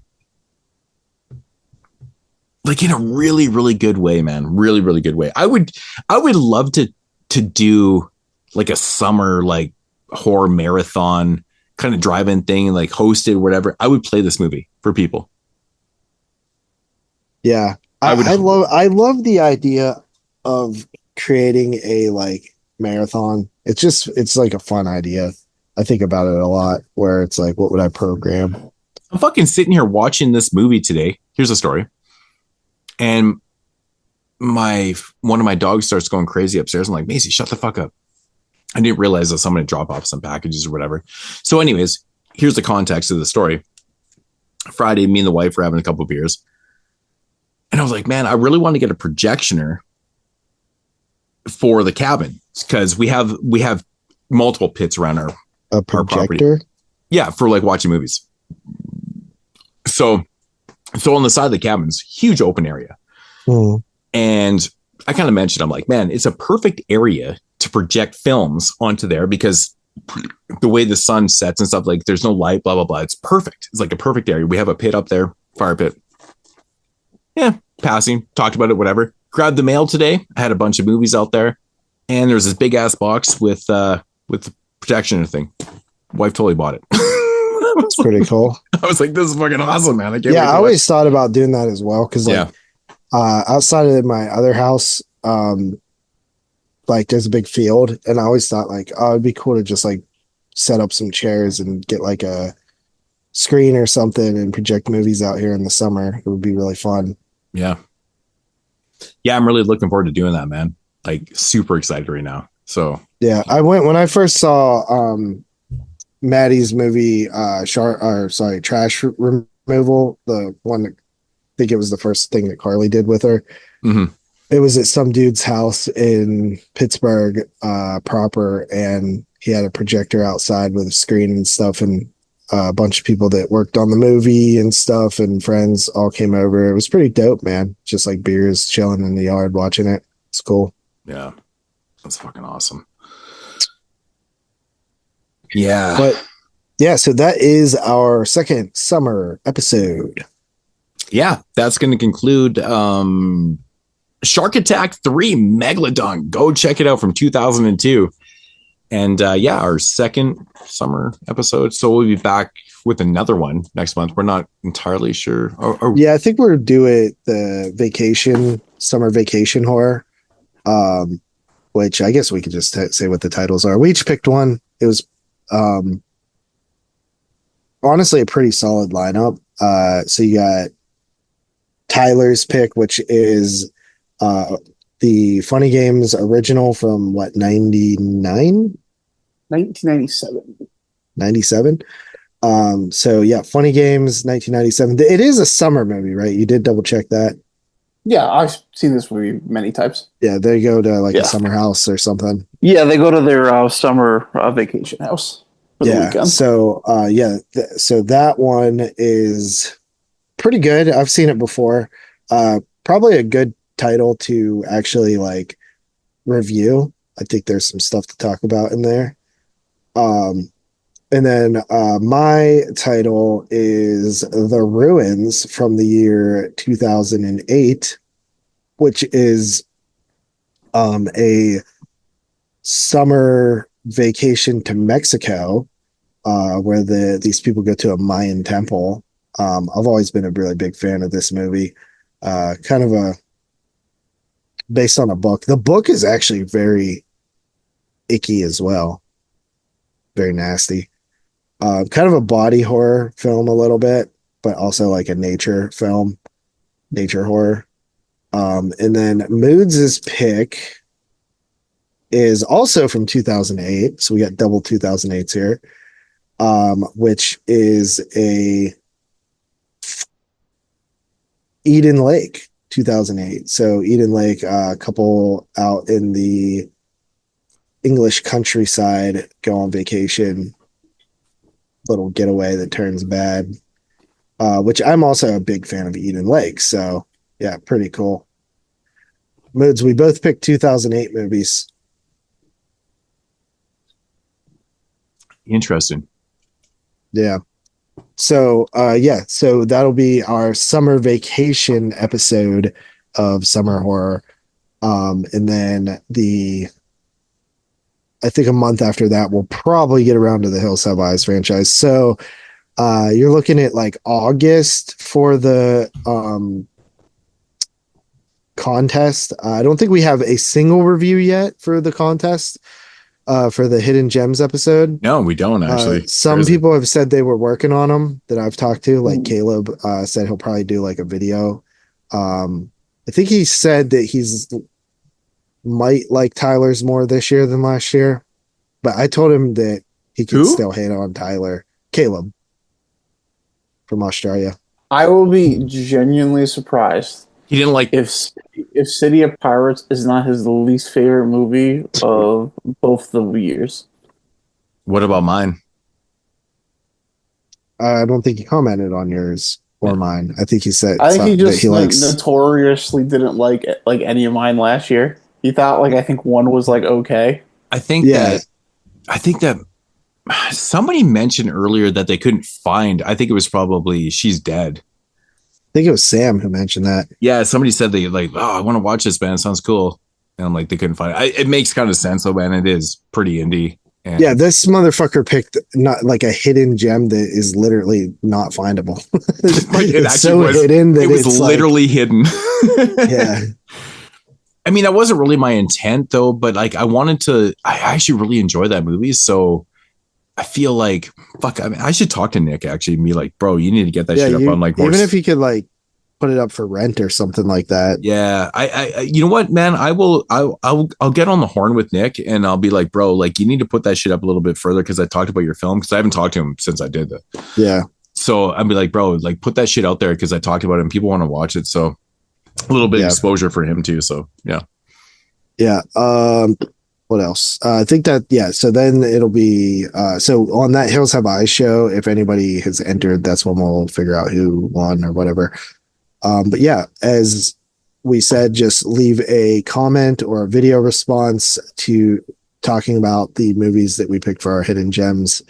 [SPEAKER 8] Like, in a really, really good way, man. Really, really good way. I would love to do like a summer, like, horror marathon kind of drive-in thing, like hosted, whatever. I would play this movie for people.
[SPEAKER 10] Yeah. I love the idea of creating a like marathon. It's like a fun idea. I think about it a lot, where it's like, what would I program?
[SPEAKER 8] I'm fucking sitting here watching this movie today. Here's a story. And one of my dogs starts going crazy upstairs. I'm like, Macy, shut the fuck up. I didn't realize that someone had dropped off some packages or whatever. So anyways, here's the context of the story. Friday, me and the wife were having a couple of beers. And I was like, man, I really want to get a projectioner for the cabin, because we have multiple pits around our property. Yeah, for like watching movies. So on the side of the cabin's huge open area. And I kind of mentioned, I'm like, man, it's a perfect area to project films onto there, because the way the sun sets and stuff, like there's no light, blah, blah, blah. It's perfect. It's like a perfect area. We have a pit up there, fire pit. Yeah, passing, talked about it, whatever. Grabbed the mail today. I had a bunch of movies out there, and there's this big ass box with the protection thing. Wife totally bought it.
[SPEAKER 10] It's pretty cool.
[SPEAKER 8] I was like, this is fucking awesome, man. I
[SPEAKER 10] always thought about doing that as well, because outside of my other house, like there's a big field, and I always thought like, oh, it'd be cool to just like set up some chairs and get like a screen or something and project movies out here in the summer. It would be really fun.
[SPEAKER 8] Yeah, I'm really looking forward to doing that, man. like super excited right now. So
[SPEAKER 10] yeah, I went when I first saw Maddie's movie, Trash Removal, the one that I think it was the first thing that Carly did with her.
[SPEAKER 8] Mm-hmm.
[SPEAKER 10] It was at some dude's house in Pittsburgh proper, and he had a projector outside with a screen and stuff, and a bunch of people that worked on the movie and stuff and friends all came over. It was pretty dope, man. Just like beers, chilling in the yard, watching it. It's cool.
[SPEAKER 8] Yeah, that's fucking awesome. Yeah.
[SPEAKER 10] But yeah, so that is our second summer episode.
[SPEAKER 8] Yeah, that's going to conclude Shark Attack 3 Megalodon. Go check it out from 2002. And yeah, our second summer episode. So we'll be back with another one next month. We're not entirely sure.
[SPEAKER 10] Yeah, I think we're doing the summer vacation horror, which I guess we could just say what the titles are. We each picked one. It was honestly a pretty solid lineup. So you got Tyler's pick, which is the Funny Games original from what, 99?
[SPEAKER 9] 1997.
[SPEAKER 10] 97. So yeah, Funny Games, 1997. It is a summer movie, right? You did double check that.
[SPEAKER 9] Yeah, I've seen this movie many times.
[SPEAKER 10] Yeah, they go to like a summer house or something.
[SPEAKER 9] Yeah, they go to their summer vacation house for the weekend.
[SPEAKER 10] So so that one is pretty good. I've seen it before. Probably a good title to actually like review. I think there's some stuff to talk about in there. And then my title is The Ruins from the year 2008, which is a summer vacation to Mexico, where these people go to a Mayan temple. I've always been a really big fan of this movie. Kind of based on a book. The book is actually very icky as well. Very nasty. Kind of a body horror film a little bit, but also like a nature film, nature horror. And then Moodz' pick is also from 2008. So we got double 2008s here, which is a Eden Lake 2008. So Eden Lake, a couple out in the English countryside go on vacation, little getaway that turns bad, which I'm also a big fan of Eden Lake. So yeah, pretty cool. Moodz, we both picked 2008 movies.
[SPEAKER 8] Interesting.
[SPEAKER 10] Yeah. So so that'll be our summer vacation episode of Summer Horror. And then I think a month after that, we'll probably get around to the Hills Have Eyes franchise. So you're looking at like August for the contest. I don't think we have a single review yet for the contest for the Hidden Gems episode.
[SPEAKER 8] No, we don't actually.
[SPEAKER 10] Some people have said they were working on them that I've talked to. Like Caleb said he'll probably do like a video. I think he said that he's might like Tyler's more this year than last year, but I told him that he could still hate on Tyler. Caleb from Australia.
[SPEAKER 9] I will be genuinely surprised.
[SPEAKER 8] He didn't like
[SPEAKER 9] if City of Pirates is not his least favorite movie of both the years.
[SPEAKER 8] What about mine?
[SPEAKER 10] I don't think he commented on yours or mine. I think he said
[SPEAKER 9] I think he just notoriously didn't like any of mine last year. He thought I think one was okay.
[SPEAKER 8] I think that somebody mentioned earlier that they couldn't find. I think it was probably She's Dead.
[SPEAKER 10] I think it was Sam who mentioned that.
[SPEAKER 8] Yeah, somebody said they I want to watch this, man. It sounds cool. And I'm like, they couldn't find it. It makes kind of sense though, man. It is pretty indie. And
[SPEAKER 10] yeah, this motherfucker picked not like a hidden gem that is literally not findable.
[SPEAKER 8] It's so hidden that it was literally hidden.
[SPEAKER 10] Yeah.
[SPEAKER 8] I mean, that wasn't really my intent though, but I actually really enjoy that movie. So I feel fuck, I should talk to Nick actually and be like, bro, you need to get that shit up on more.
[SPEAKER 10] Even if he could put it up for rent or something like that.
[SPEAKER 8] Yeah, I you know what, man? I'll get on the horn with Nick and I'll be like, bro, like you need to put that shit up a little bit further because I talked about your film because I haven't talked to him since I did that.
[SPEAKER 10] Yeah.
[SPEAKER 8] So I'd be like, bro, like put that shit out there because I talked about it and people want to watch it. So a little bit of exposure for him too. So yeah.
[SPEAKER 10] Yeah. What else? I think that, so then it'll be, so on that Hills Have Eyes show, if anybody has entered, that's when we'll figure out who won or whatever. But yeah, as we said, just leave a comment or a video response to talking about the movies that we picked for our hidden gems.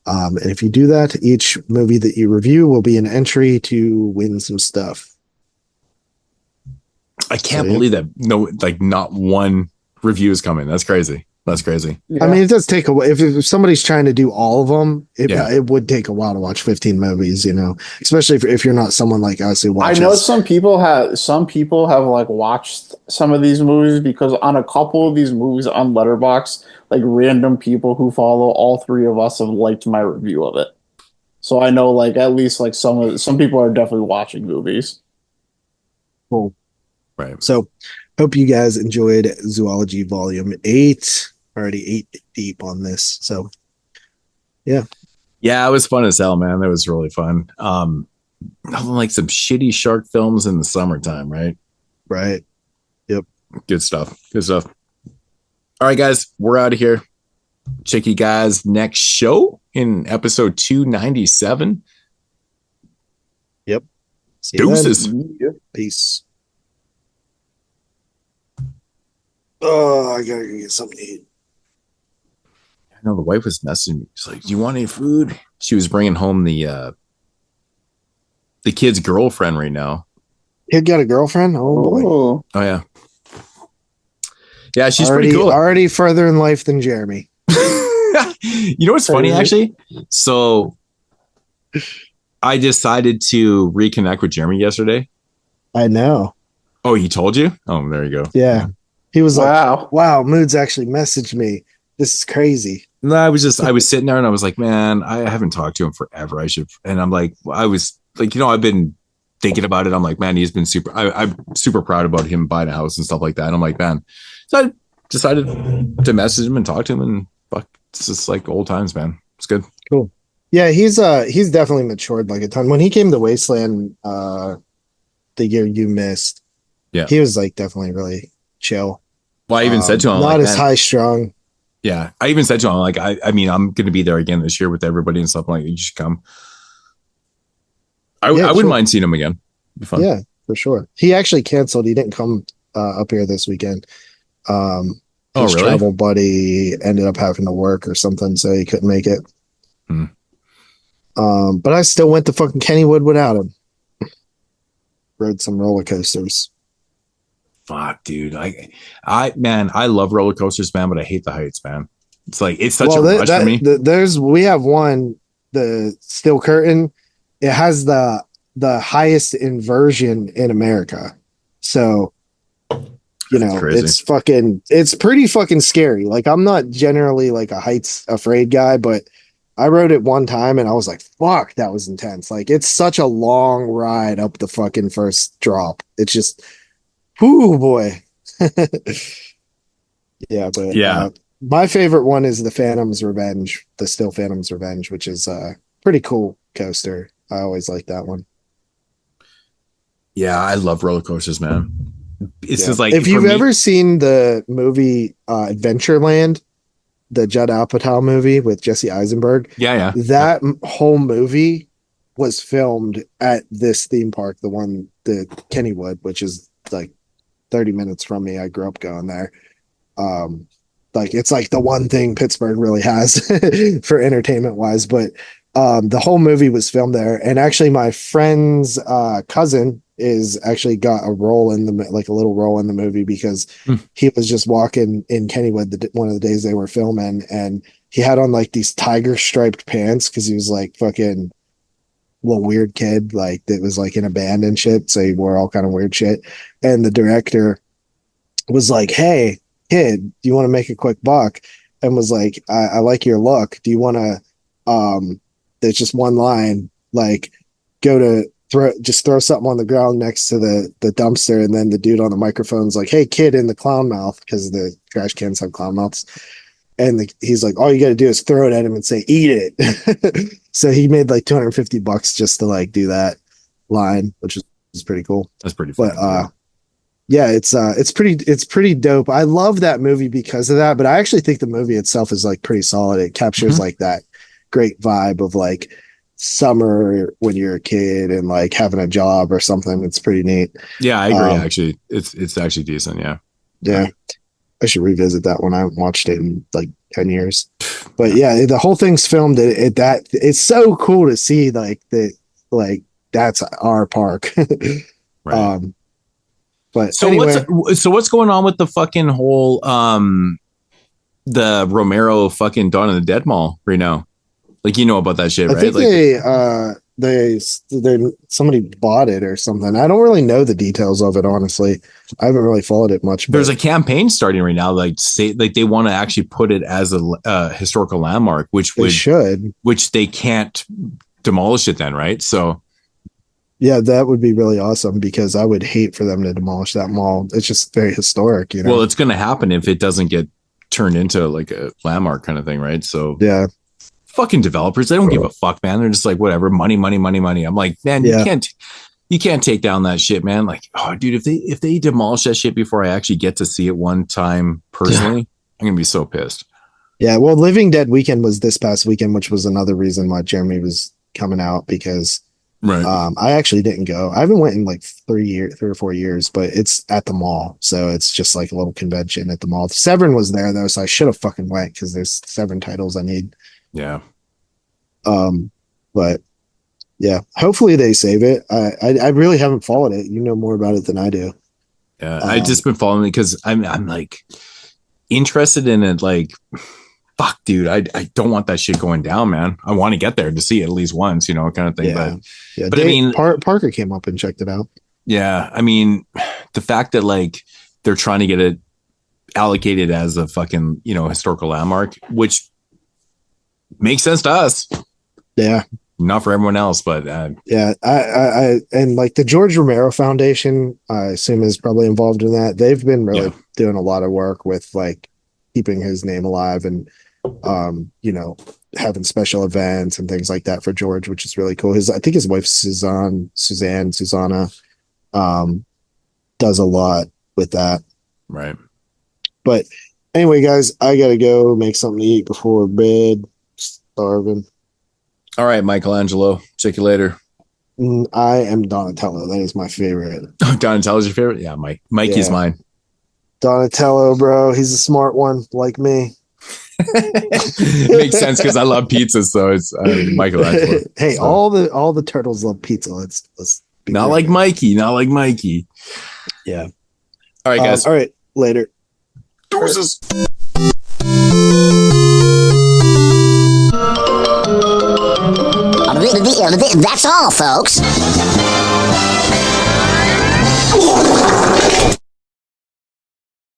[SPEAKER 10] And if you do that, each movie that you review will be an entry to win some stuff.
[SPEAKER 8] I can't believe that. No, like not one review is coming. That's crazy. That's crazy.
[SPEAKER 10] Yeah. I mean, it does take a while. If somebody's trying to do all of them, it would take a while to watch 15 movies, you know, especially if you're not someone like us who watches.
[SPEAKER 9] I know some people have like watched some of these movies because on a couple of these movies on Letterboxd, like random people who follow all three of us have liked my review of it. So I know like at least like some people are definitely watching movies.
[SPEAKER 10] Cool.
[SPEAKER 8] Right.
[SPEAKER 10] So hope you guys enjoyed Zoology Volume 8. Already 8 deep on this. So yeah.
[SPEAKER 8] Yeah, it was fun as hell, man. It was really fun. Nothing like some shitty shark films in the summertime, right?
[SPEAKER 10] Right. Yep.
[SPEAKER 8] Good stuff. Good stuff. All right, guys, we're out of here. Check you guys next show in episode 297.
[SPEAKER 10] Yep. See
[SPEAKER 8] Deuces.
[SPEAKER 10] Peace. Oh, I gotta go get something to eat.
[SPEAKER 8] I know the wife was messaging me. She's like, "Do you want any food?" She was bringing home the kid's girlfriend right now.
[SPEAKER 10] Kid got a girlfriend? Oh boy.
[SPEAKER 8] Oh yeah. Yeah, she's
[SPEAKER 10] already,
[SPEAKER 8] pretty cool.
[SPEAKER 10] Already further in life than Jeremy.
[SPEAKER 8] You know what's funny, actually? So I decided to reconnect with Jeremy yesterday.
[SPEAKER 10] I know.
[SPEAKER 8] Oh, he told you? Oh, there you go.
[SPEAKER 10] Yeah. He was like, wow, Moodz actually messaged me. This is crazy.
[SPEAKER 8] No, I was sitting there and I was like, man, I haven't talked to him forever. I should. And I'm like, I was like, you know, I've been thinking about it. I'm like, man, he's been I'm super proud about him buying a house and stuff like that. And I'm like, man, so I decided to message him and talk to him and fuck, it's just like old times, man. It's good.
[SPEAKER 10] Cool. Yeah. He's definitely matured like a ton. When he came to Wasteland, the year you missed, he was like definitely really chill.
[SPEAKER 8] Well, I even said to him,
[SPEAKER 10] not
[SPEAKER 8] like,
[SPEAKER 10] as high strung.
[SPEAKER 8] Yeah. I even said to him, like, I mean, I'm going to be there again this year with everybody and stuff like that. You should come. I wouldn't mind seeing him again. It'd be fun.
[SPEAKER 10] Yeah, for sure. He actually canceled. He didn't come up here this weekend. His
[SPEAKER 8] really?
[SPEAKER 10] travel buddy ended up having to work or something, so he couldn't make it. But I still went to fucking Kennywood without him. Rode some roller coasters.
[SPEAKER 8] Fuck, dude. I love roller coasters, man, but I hate the heights, man. It's like it's such a rush for me.
[SPEAKER 10] We have one, the Steel Curtain. It has the highest inversion in America. So, you know, it's pretty fucking scary. Like, I'm not generally like a heights afraid guy, but I rode it one time and I was like, fuck, that was intense. Like, it's such a long ride up the fucking first drop. It's just, whoo, boy. Yeah, but my favorite one is the Phantom's Revenge, the Still Phantom's Revenge, which is a pretty cool coaster. I always like that one.
[SPEAKER 8] Yeah, I love roller coasters, man. It's just like,
[SPEAKER 10] if you've ever seen the movie Adventureland, the Judd Apatow movie with Jesse Eisenberg, that whole movie was filmed at this theme park, the Kennywood, which is like 30 minutes from me. I grew up going there. Like, it's like the one thing Pittsburgh really has for entertainment wise, but the whole movie was filmed there. And actually my friend's cousin is actually got a role in a little role in the movie because he was just walking in Kennywood one of the days they were filming, and he had on like these tiger striped pants because he was like fucking little weird kid, like that was like in a band and shit, so he wore all kind of weird shit. And the director was like, hey kid, do you want to make a quick buck? And was like, I like your look, do you want to there's just one line, like, go to throw something on the ground next to the dumpster, and then the dude on the microphone's like, "Hey kid in the clown mouth," because the trash cans have clown mouths, and he's like, "All you got to do is throw it at him and say eat it." So he made like $250 just to like do that line, which is pretty cool.
[SPEAKER 8] That's pretty fun.
[SPEAKER 10] But yeah, it's pretty dope. I love that movie because of that, but I actually think the movie itself is like pretty solid. It captures like that great vibe of like summer when you're a kid and like having a job or something. It's pretty neat.
[SPEAKER 8] Yeah, I agree. Actually, it's actually decent. Yeah.
[SPEAKER 10] I should revisit that one. I haven't watched it in like 10 years. But yeah, the whole thing's filmed at that. It's so cool to see like that's our park.
[SPEAKER 8] Right.
[SPEAKER 10] But
[SPEAKER 8] so
[SPEAKER 10] anyway,
[SPEAKER 8] what's going on with the fucking whole the Romero fucking Dawn of the Dead mall right now? Like, you know about that shit, right?
[SPEAKER 10] I think they somebody bought it or something. I don't really know the details of it, honestly. I haven't really followed it much.
[SPEAKER 8] There's a campaign starting right now, like they want to actually put it as a historical landmark, which they can't demolish it then, right? So
[SPEAKER 10] yeah, that would be really awesome because I would hate for them to demolish that mall. It's just very historic, you know.
[SPEAKER 8] Well, it's going to happen if it doesn't get turned into like a landmark kind of thing, right? So
[SPEAKER 10] yeah.
[SPEAKER 8] Fucking developers, they don't give a fuck, man. They're just like, whatever, money. I'm like, man, you can't take down that shit, man. Like, oh, dude, if they demolish that shit before I actually get to see it one time personally, I'm gonna be so pissed.
[SPEAKER 10] Yeah, well, Living Dead weekend was this past weekend, which was another reason why Jeremy was coming out because I actually didn't go. I haven't went in like 3 or 4 years, but it's at the mall, so it's just like a little convention at the mall. Severn was there though, so I should have fucking went because there's 7 titles I need.
[SPEAKER 8] Yeah.
[SPEAKER 10] But yeah, hopefully they save it. I really haven't followed it. You know more about it than I do.
[SPEAKER 8] Yeah, I've just been following it because I'm like interested in it. Like, fuck, dude, I don't want that shit going down, man. I want to get there to see it at least once, you know, kind of thing.
[SPEAKER 10] Yeah.
[SPEAKER 8] But I mean,
[SPEAKER 10] Parker came up and checked it out.
[SPEAKER 8] Yeah, I mean, the fact that like they're trying to get it allocated as a fucking, you know, historical landmark, which makes sense to us.
[SPEAKER 10] Yeah.
[SPEAKER 8] Not for everyone else, but
[SPEAKER 10] yeah, I and like the George Romero Foundation, I assume is probably involved in that. They've been really doing a lot of work with like keeping his name alive and you know, having special events and things like that for George, which is really cool. I think his wife Susanna does a lot with that.
[SPEAKER 8] Right.
[SPEAKER 10] But anyway, guys, I gotta go make something to eat before bed. Starving.
[SPEAKER 8] All right, Michelangelo. Check you later.
[SPEAKER 10] I am Donatello. That is my favorite.
[SPEAKER 8] Donatello's your favorite? Yeah, Mikey's mine.
[SPEAKER 10] Donatello, bro. He's a smart one, like me.
[SPEAKER 8] Makes sense because I love pizza, so it's Michelangelo.
[SPEAKER 10] Hey, so. all the turtles love pizza. Let's
[SPEAKER 8] not like Mikey. Not like Mikey.
[SPEAKER 10] Yeah.
[SPEAKER 8] All right, guys.
[SPEAKER 10] All right, later.
[SPEAKER 8] Deuces.
[SPEAKER 13] That's all, folks.